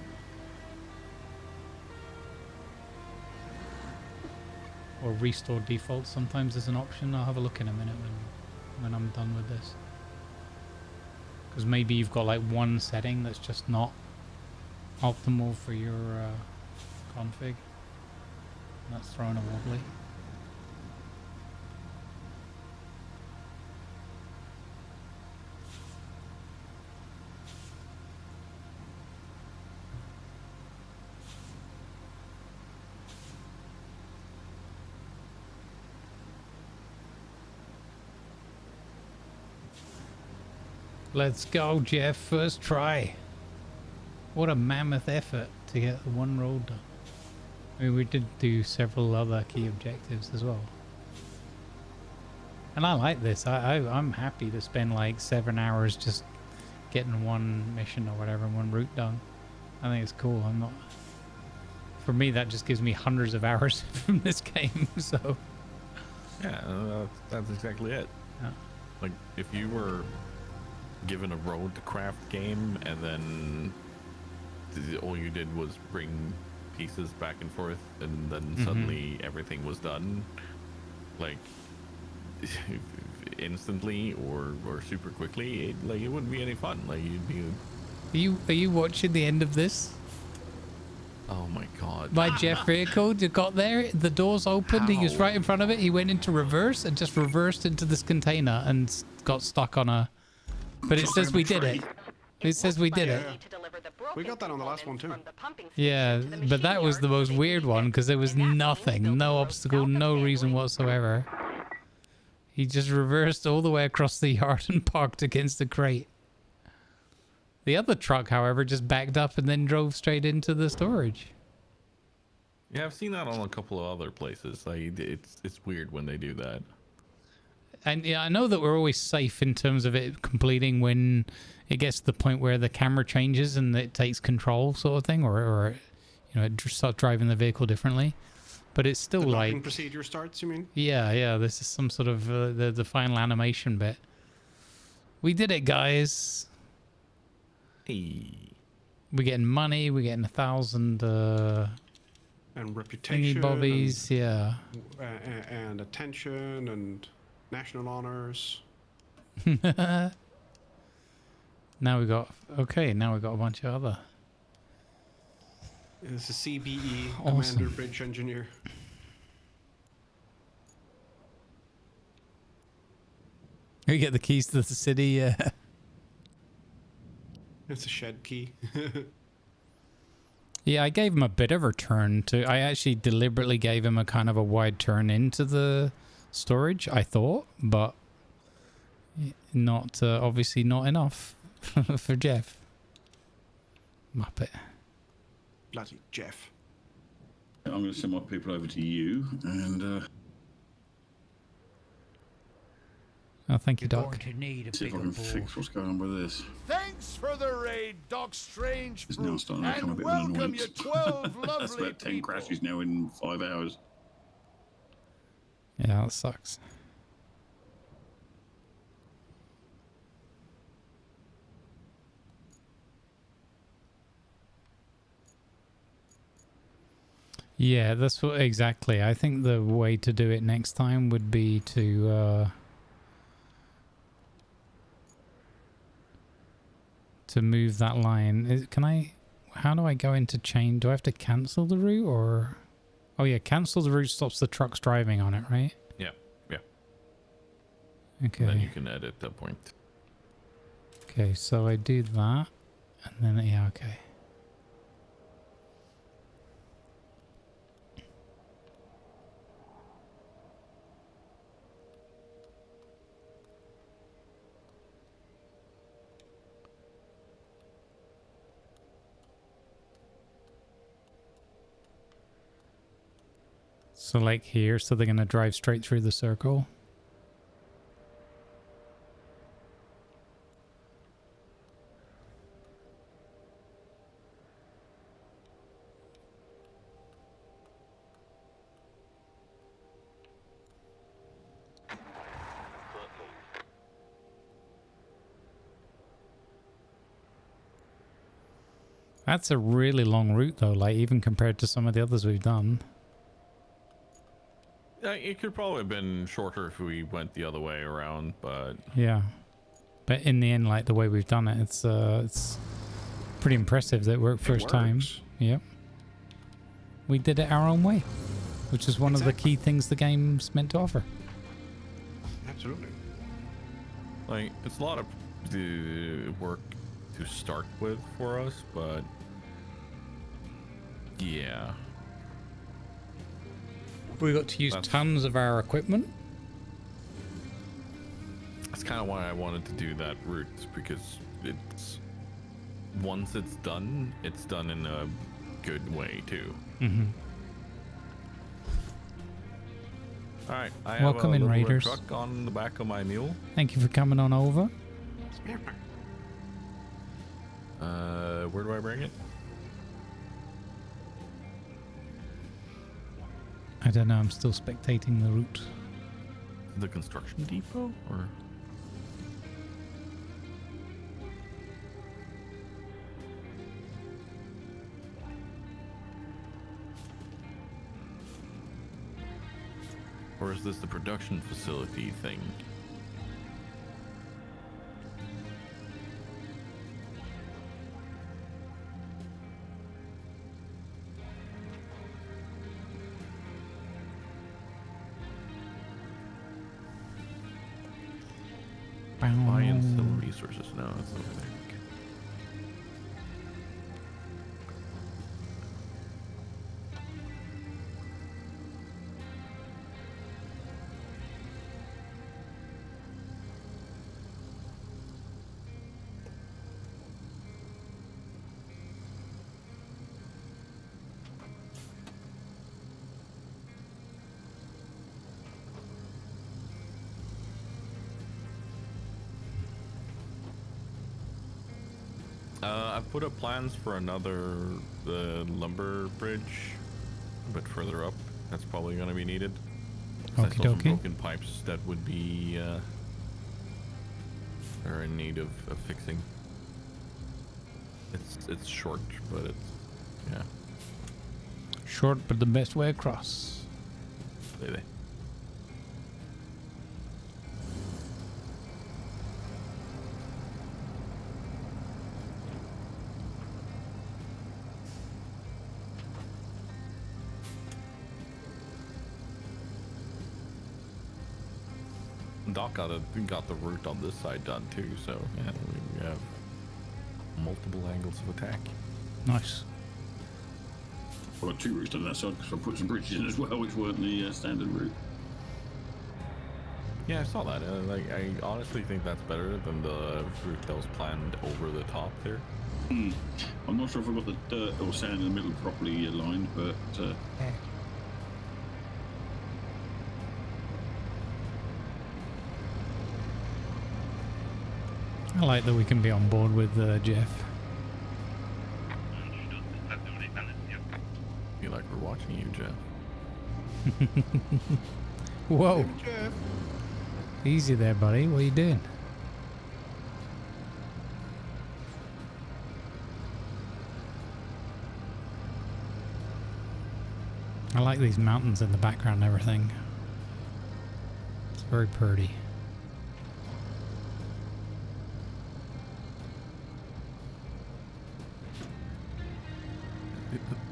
Or restore default, sometimes there's an option. I'll have a look in a minute when I'm done with this. Because maybe you've got like one setting that's just not optimal for your config. That's throwing a wobbly. Let's go, Jeff. First try. What a mammoth effort to get the one road done. I mean, we did do several other key objectives as well. And I like this. I'm happy to spend like 7 hours just getting one mission or whatever, one route done. I think it's cool. I'm not... For me, that just gives me hundreds of hours from this game, so... Yeah, that's exactly it. Yeah. Like, if you were given a Roadcraft game and then all you did was bring pieces back and forth and then suddenly everything was done, like instantly or super quickly, it wouldn't be any fun. Like, you'd be... Are you watching the end of this? Oh my god. My Jeff vehicle got there, the doors opened, he was right in front of it, he went into reverse and just reversed into this container and got stuck on a... But it says we did it. It says we did it. We got that on the last one too. Yeah, but that was the most weird one because there was nothing, no obstacle, no reason whatsoever. He just reversed all the way across the yard and parked against the crate. The other truck, however, just backed up and then drove straight into the storage. Yeah, I've seen that on a couple of other places. Like, it's weird when they do that. And yeah, I know that we're always safe in terms of it completing when it gets to the point where the camera changes and it takes control, sort of thing, or you know, it starts driving the vehicle differently. But it's still the like docking procedure starts. You mean? Yeah. This is some sort of the final animation bit. We did it, guys. Hey. We're getting money. We're getting 1,000. And reputation. Bobbies, yeah. And attention and national honors. Now we got now we got a bunch of other. It's a CBE Awesome. Commander Bridge Engineer. We get the keys to the city. Yeah. It's a shed key. Yeah, I gave him a bit of a turn to. I actually deliberately gave him a kind of a wide turn into the storage, I thought, but not obviously not enough for Jeff. Muppet. Bloody Jeff. I'm going to send my people over to you, and oh, thank you, Doc. To need a see if I can fix what's going on with this. Thanks for the raid, Doc Strange It's now Fruit, starting to become a and bit of an welcome annoyance. you 12 That's lovely about 10 people. crashes now in 5 hours. Yeah, that sucks. Yeah, that's what exactly. I think the way to do it next time would be to move that line. Can I? How do I go into chain? Do I have to cancel the route or? Oh yeah, cancel the route stops the trucks driving on it, right? Yeah. Okay. And then you can edit that point. Okay, so I do that, and then yeah, okay. So like here, so they're gonna drive straight through the circle. That's a really long route though, like even compared to some of the others we've done. It could probably have been shorter if we went the other way around, but Yeah. But in the end, like the way we've done it, it's pretty impressive that it worked first time. Yep. We did it our own way, which is one of the key things the game's meant to offer. Absolutely. like it's a lot of work to start with for us, but yeah. We got to use tons of our equipment. That's kind of why I wanted to do that route, because it's once it's done in a good way too. Mm-hmm. All right, I have Welcome a in, little red Raiders. truck on the back of my mule. Thank you for coming on over. Where do I bring it? I don't know. I'm still spectating the route. The construction depot, or? Or is this the production facility thing? Buy and sell resources. No, that's not there. I've put up plans for another lumber bridge a bit further up. That's probably going to be needed. I saw some broken pipes that would be are in need of fixing. It's short, but it's yeah. Short, but the best way across. Maybe. Doc got the route on this side done too, so yeah, we have multiple angles of attack. Nice. I've got 2 routes done that side because I put some bridges in as well, which weren't the standard route. Yeah, I saw that. I honestly think that's better than the route that was planned over the top there. I'm not sure if I got the dirt or sand in the middle properly aligned, but. I like that we can be on board with Jeff. Feel like we're watching you, Jeff. Whoa. Jeff. Easy there, buddy. What are you doing? I like these mountains in the background and everything. It's very pretty.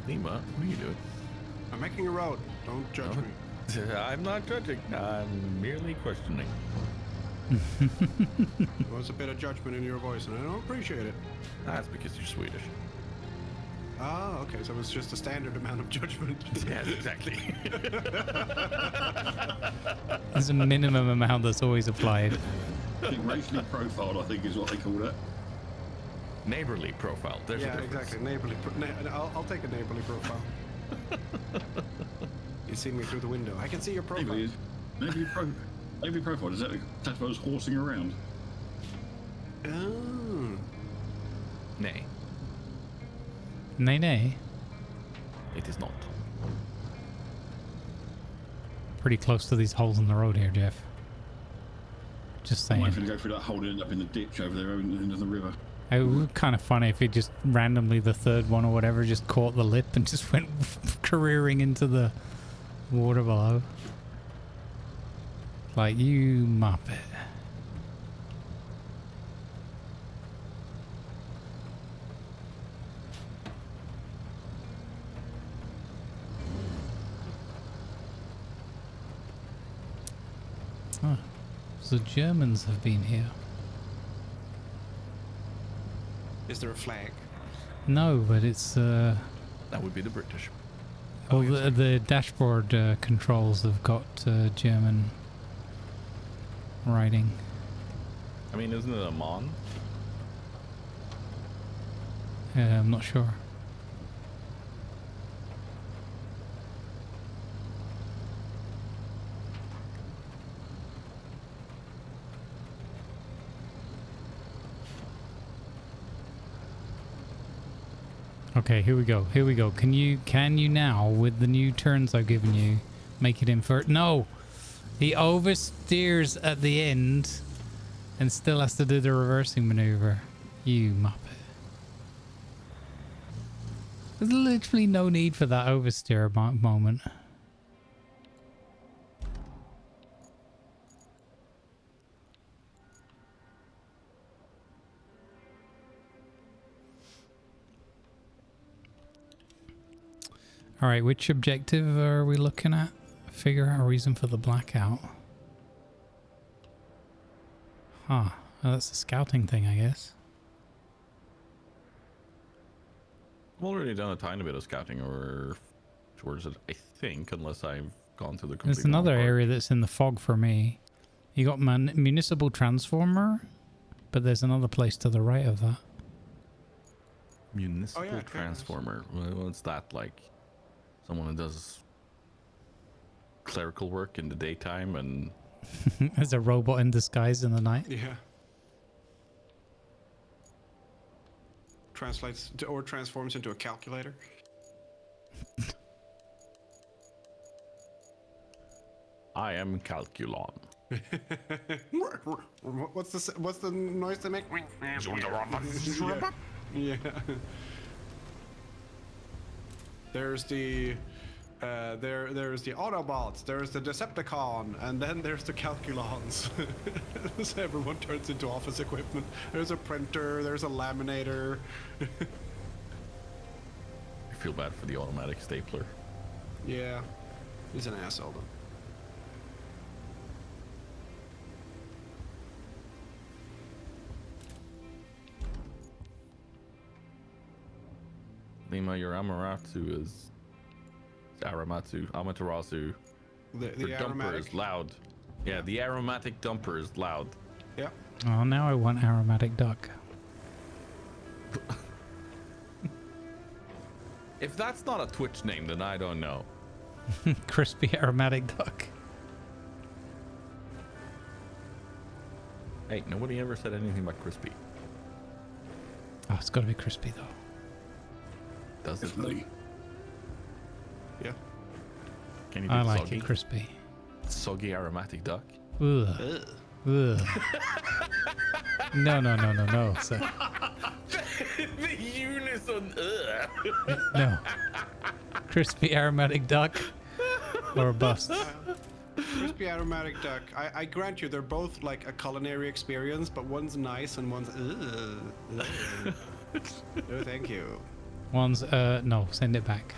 Lima, what are you doing? I'm making a road. Don't judge me. I'm not judging. I'm merely questioning. There was a bit of judgment in your voice, and I don't appreciate it. That's because you're Swedish. Ah, okay, so it's just a standard amount of judgment. Yes, exactly. There's a minimum amount that's always applied. I think racially profiled, I think, is what they call it. Neighborly profile. There's Yeah, a difference. exactly. Neighborly. I'll take a neighborly profile. You see me through the window. I can see your profile. Neighborly profile. Is that that's what I was horsing around? Oh. Nay. Nay, nay. It is not. Pretty close to these holes in the road here, Jeff. Just saying. I'm going to go through that hole and end up in the ditch over there into the river. It would be kind of funny if it just randomly, the third one or whatever, just caught the lip and just went careering into the water below. Like, you muppet. Huh. So Germans have been here. Is there a flag? No, but it's that would be the British. Well, the dashboard controls have got German writing. I mean, isn't it a Mon? I'm not sure. Okay, here we go. Here we go. Can you now, with the new turns I've given you, make it invert? No! He oversteers at the end and still has to do the reversing maneuver. You muppet. There's literally no need for that oversteer moment. All right, which objective are we looking at? Figure out a reason for the blackout. Huh. Oh, that's a scouting thing, I guess. I've already done a tiny bit of scouting or towards it, I think, unless I've gone to the complete There's another wrong part. area that's in the fog for me. You got municipal transformer, but there's another place to the right of that. Municipal transformer. What's that like? Someone who does clerical work in the daytime and There's a robot in disguise in the night. Yeah. translates to, or transforms into a calculator. I am Calculon. What's the noise they make? Yeah. There's the there's the Autobots, there's the Decepticon, and then there's the Calculons. So everyone turns into office equipment. There's a printer, there's a laminator. I feel bad for the automatic stapler. Yeah, he's an asshole though. Lima, your Amaterasu is Amaterasu. The Your dumper aromatic. is loud. Yeah, the aromatic dumper is loud. Yep. Oh, now I want aromatic duck. If that's not a Twitch name, then I don't know. Crispy aromatic duck. Hey, nobody ever said anything about crispy. Oh, it's got to be crispy though. Does it? Yeah. Can you do I like soggy? it crispy. Soggy aromatic duck? Ugh. Ugh. No. So, The unison. no. Crispy aromatic duck or a bust. Crispy aromatic duck. I grant you, they're both like a culinary experience, but one's nice and one's. No, thank you. One's no, send it back.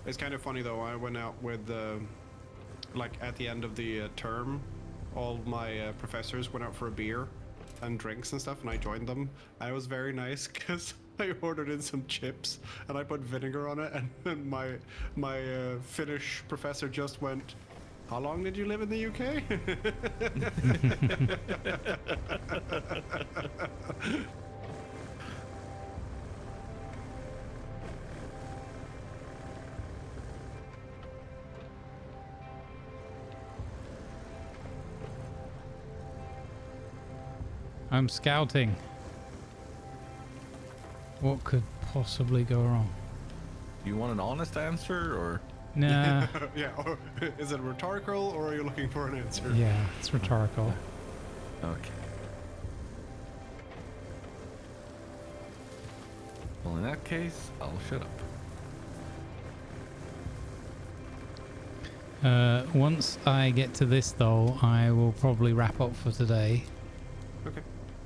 It's kind of funny though. I went out with, like at the end of the term, all my professors went out for a beer and drinks and stuff, and I joined them. I was very nice because I ordered in some chips and I put vinegar on it, and my Finnish professor just went, "How long did you live in the UK?" I'm scouting. What could possibly go wrong? Do you want an honest answer or? Nah. Yeah. Or, is it rhetorical, or are you looking for an answer? Yeah, it's rhetorical. Okay. Well, in that case, I'll shut up. Once I get to this though, I will probably wrap up for today. Okay.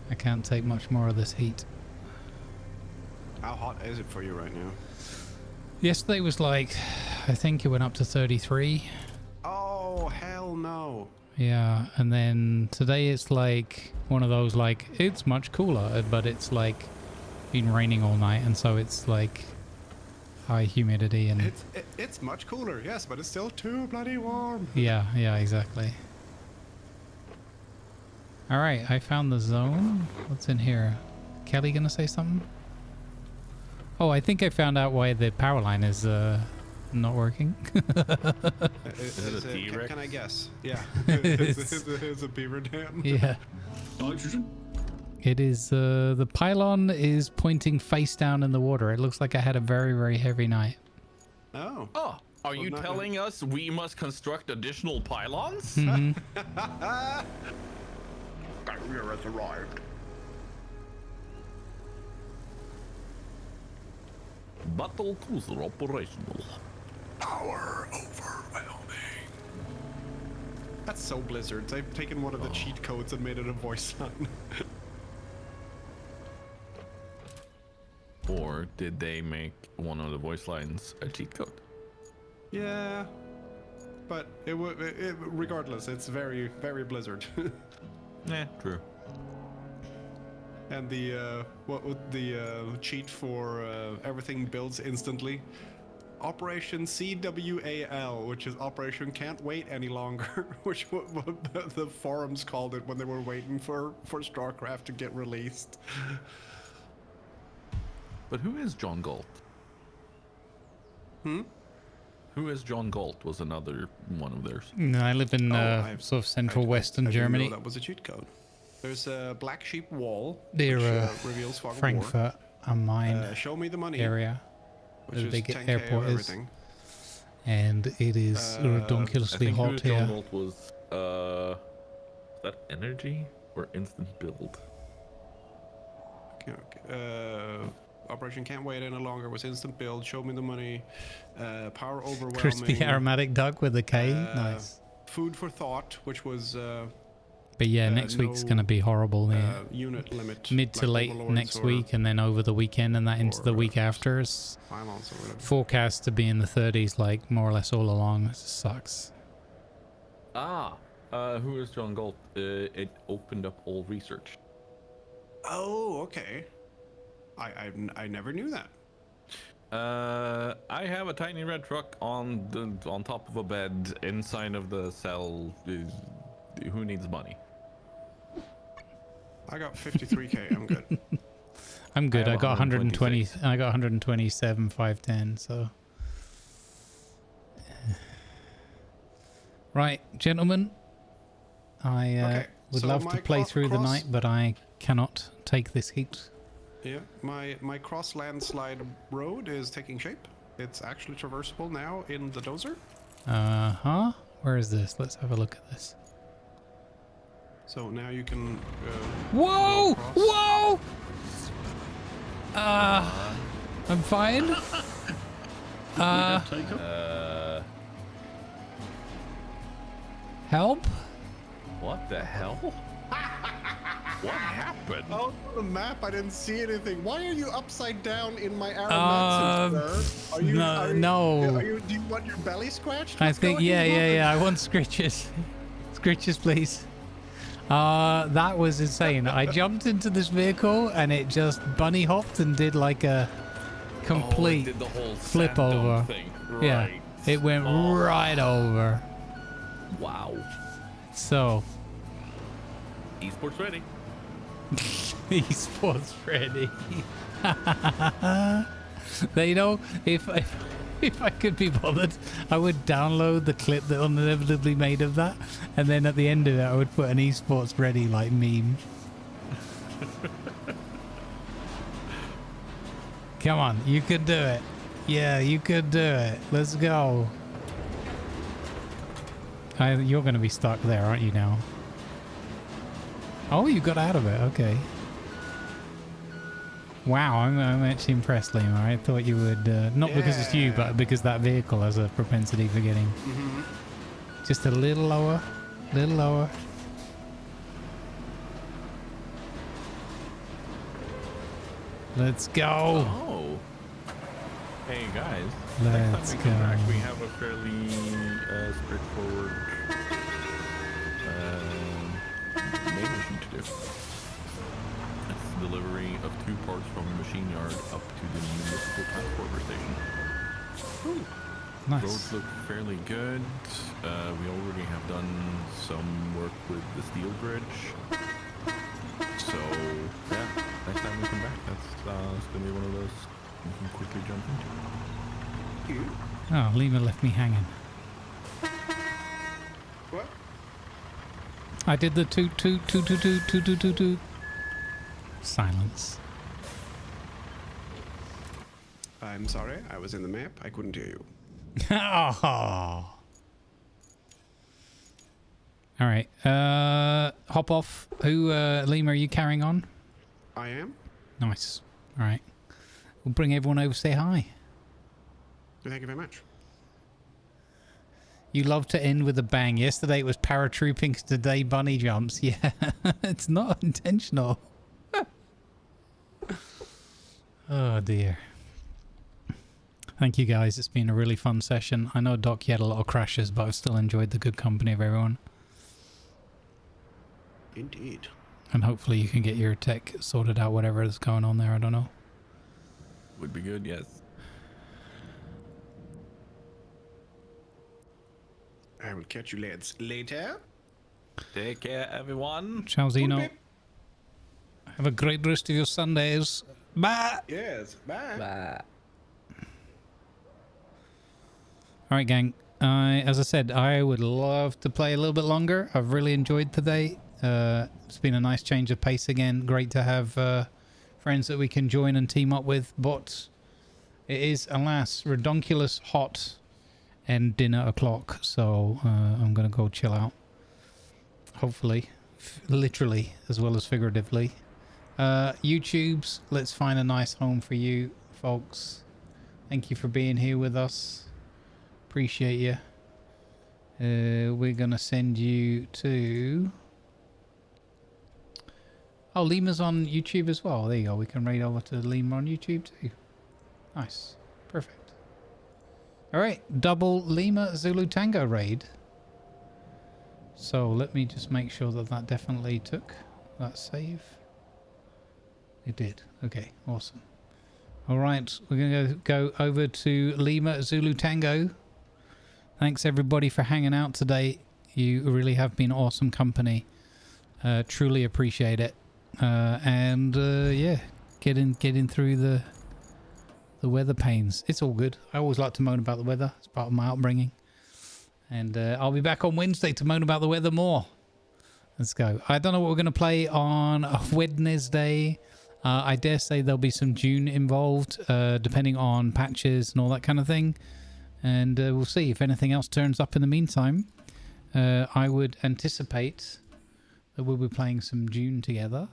I can't take much more of this heat. How hot is it for you right now? Yesterday was like, I think it went up to 33. Oh, hell no. Yeah, and then today it's like one of those like, it's much cooler, but it's like been raining all night, and so it's like high humidity and... It's much cooler, yes, but it's still too bloody warm. Yeah, exactly. Alright, I found the zone. What's in here? Kelly gonna say something? Oh, I think I found out why the power line is not working. Is it a T-Rex? Can I guess? Yeah. It's a beaver dam. Yeah. Nitrogen? It is, the pylon is pointing face down in the water. It looks like I had a very, very heavy night. Oh. Oh, are you not- telling us we must construct additional pylons? Barrier has arrived. Battle cruiser operational. Power overwhelming. That's so Blizzard. They've taken one of the cheat codes and made it a voice sign. Or did they make one of the voice lines a cheat code? Yeah. But regardless, it's very, very Blizzard. Yeah, true. And the cheat for everything builds instantly, Operation CWAL, which is Operation Can't Wait Any Longer, which what the forums called it when they were waiting for StarCraft to get released. But who is John Galt? Hmm? Who is John Galt was another one of theirs. No, I live in sort of central western I didn't Germany. know that was a cheat code. There's a Black Sheep Wall, Near which reveals Fog of War. Frankfurt am Main Show Me the Money area. which The is big 10K airport of is. everything. And it is ridiculously hot John here. Galt was is that energy or instant build? Okay. Operation Can't Wait Any Longer was Instant Build, Show Me the Money, Power Overwhelming. Crispy aromatic duck with a K. Nice. Food for Thought, which was But yeah, next week's going to be horrible. Yeah. unit limit. Mid to like late Overlords next or week, and then over the weekend, and that into the week after. It's Pylons or whatever. forecast to be in the 30s, like more or less all along. It just sucks. Who is John Galt? It opened up all research. Oh, okay. I never knew that. I have a tiny red truck on top of a bed inside of the cell. Who needs money? I got 53K. I'm good. I'm good. I got 120. 126. I got 127, 510. So, right, gentlemen. I Okay, would so love my to play through the night, but I cannot take this heat. Yeah, my cross landslide road is taking shape. It's actually traversable now in the dozer. Huh? Where is this? Let's have a look at this. So now you can. Whoa! go across. Whoa! I'm fine. Help? What the hell? What happened? Oh, on the map, I didn't see anything. Why are you upside down in my aromatics, sir? Are you, no. Do you want your belly scratched? I What's think, going yeah. on? I want scritches. Scritches, please. That was insane. I jumped into this vehicle and it just bunny hopped and did like a complete did the whole flip sand dome over. thing. Yeah, Right. it went right over. Wow. So, Esports ready. esports ready. They know if I could be bothered, I would download the clip that inevitably made of that, and then at the end of it, I would put an esports ready like meme. Come on, you could do it. Yeah, you could do it. Let's go. You're going to be stuck there, aren't you now? Oh, you got out of it. Okay. Wow, I'm actually impressed, Lima. I thought you would, not because it's you, but because that vehicle has a propensity for getting just a little lower, little lower. Let's go. Oh. Hey guys. Let's Next time we come back, go. we have a fairly straightforward main mission to do. It's the delivery of 2 parts from the machine yard up to the municipal transporter station. Nice. Roads look fairly good. We already have done some work with the steel bridge. So yeah, next time we come back, that's gonna be one of those we can quickly jump into. Oh, Lima left me hanging. What? I did the toot. Silence. I'm sorry, I was in the map. I couldn't hear you. Oh. All right. Hop off. Who, Lima, are you carrying on? I am. Nice. All right. We'll bring everyone over, say hi. Thank you very much. You love to end with a bang. Yesterday it was paratrooping, today bunny jumps. Yeah, it's not intentional. Oh, dear. Thank you, guys. It's been a really fun session. I know, Doc, you had a lot of crashes, but I've still enjoyed the good company of everyone. Indeed. And hopefully you can get your tech sorted out, whatever is going on there. I don't know. Would be good, yes. I will catch you lads later. Take care, everyone. Ciao, Zeno. Have a great rest of your Sundays. Bye. Yes. Bye. Bye. All right, gang. As I said, I would love to play a little bit longer. I've really enjoyed today. It's been a nice change of pace again. Great to have friends that we can join and team up with. But it is, alas, redonkulous hot and dinner o'clock. So I'm going to go chill out. Hopefully. Literally as well as figuratively. YouTubes, let's find a nice home for you, folks. Thank you for being here with us. Appreciate you. We're gonna send you to... Oh, Lima's on YouTube as well. There you go. We can raid over to Lima on YouTube too. Nice. Perfect. Alright. Double Lima Zulu Tango raid. So let me just make sure that that definitely took that save. It did. Okay. Awesome. Alright. We're going to go over to Lima Zulu Tango. Thanks everybody for hanging out today. You really have been awesome company. Truly appreciate it. Yeah, getting through the weather pains. It's all good. I always like to moan about the weather. It's part of my upbringing. And I'll be back on Wednesday to moan about the weather more. Let's go. I don't know what we're going to play on Wednesday. I dare say there'll be some June involved, depending on patches and all that kind of thing. And we'll see if anything else turns up in the meantime. I would anticipate that we'll be playing some June together.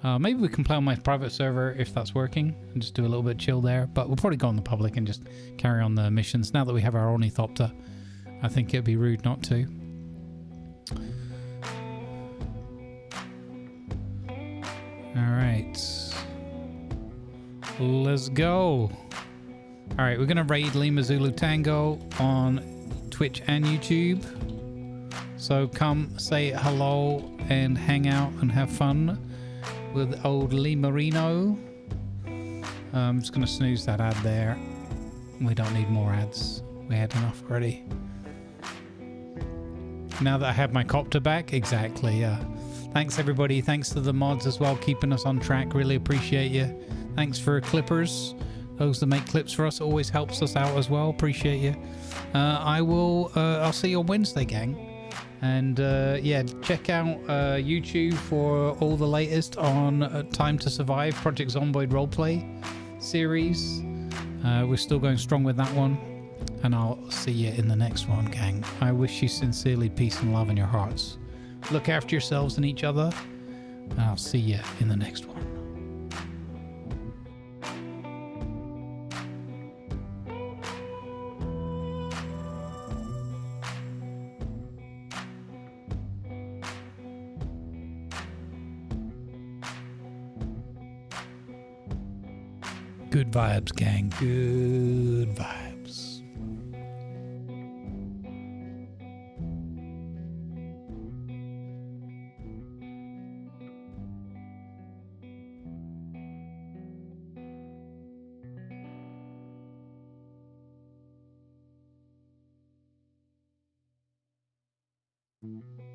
Maybe we can play on my private server if that's working and just do a little bit chill there. But we'll probably go on the public and just carry on the missions. Now that we have our ornithopter, I think it'd be rude not to. Alright. Let's go. Alright, we're going to raid Lima Zulu Tango on Twitch and YouTube. So come say hello and hang out and have fun with old Limarino. I'm just going to snooze that ad there. We don't need more ads. We had enough already. Now that I have my copter back, exactly, yeah. Thanks everybody. Thanks to the mods as well, keeping us on track. Really appreciate you. Thanks for clippers. Those that make clips for us always helps us out as well. Appreciate you. I'll see you on Wednesday, gang. And yeah, check out YouTube for all the latest on Time to Survive, Project Zomboid roleplay series. We're still going strong with that one. And I'll see you in the next one, gang. I wish you sincerely peace and love in your hearts. Look after yourselves and each other. And I'll see you in the next one. Good vibes, gang. Good vibes. Mm-hmm.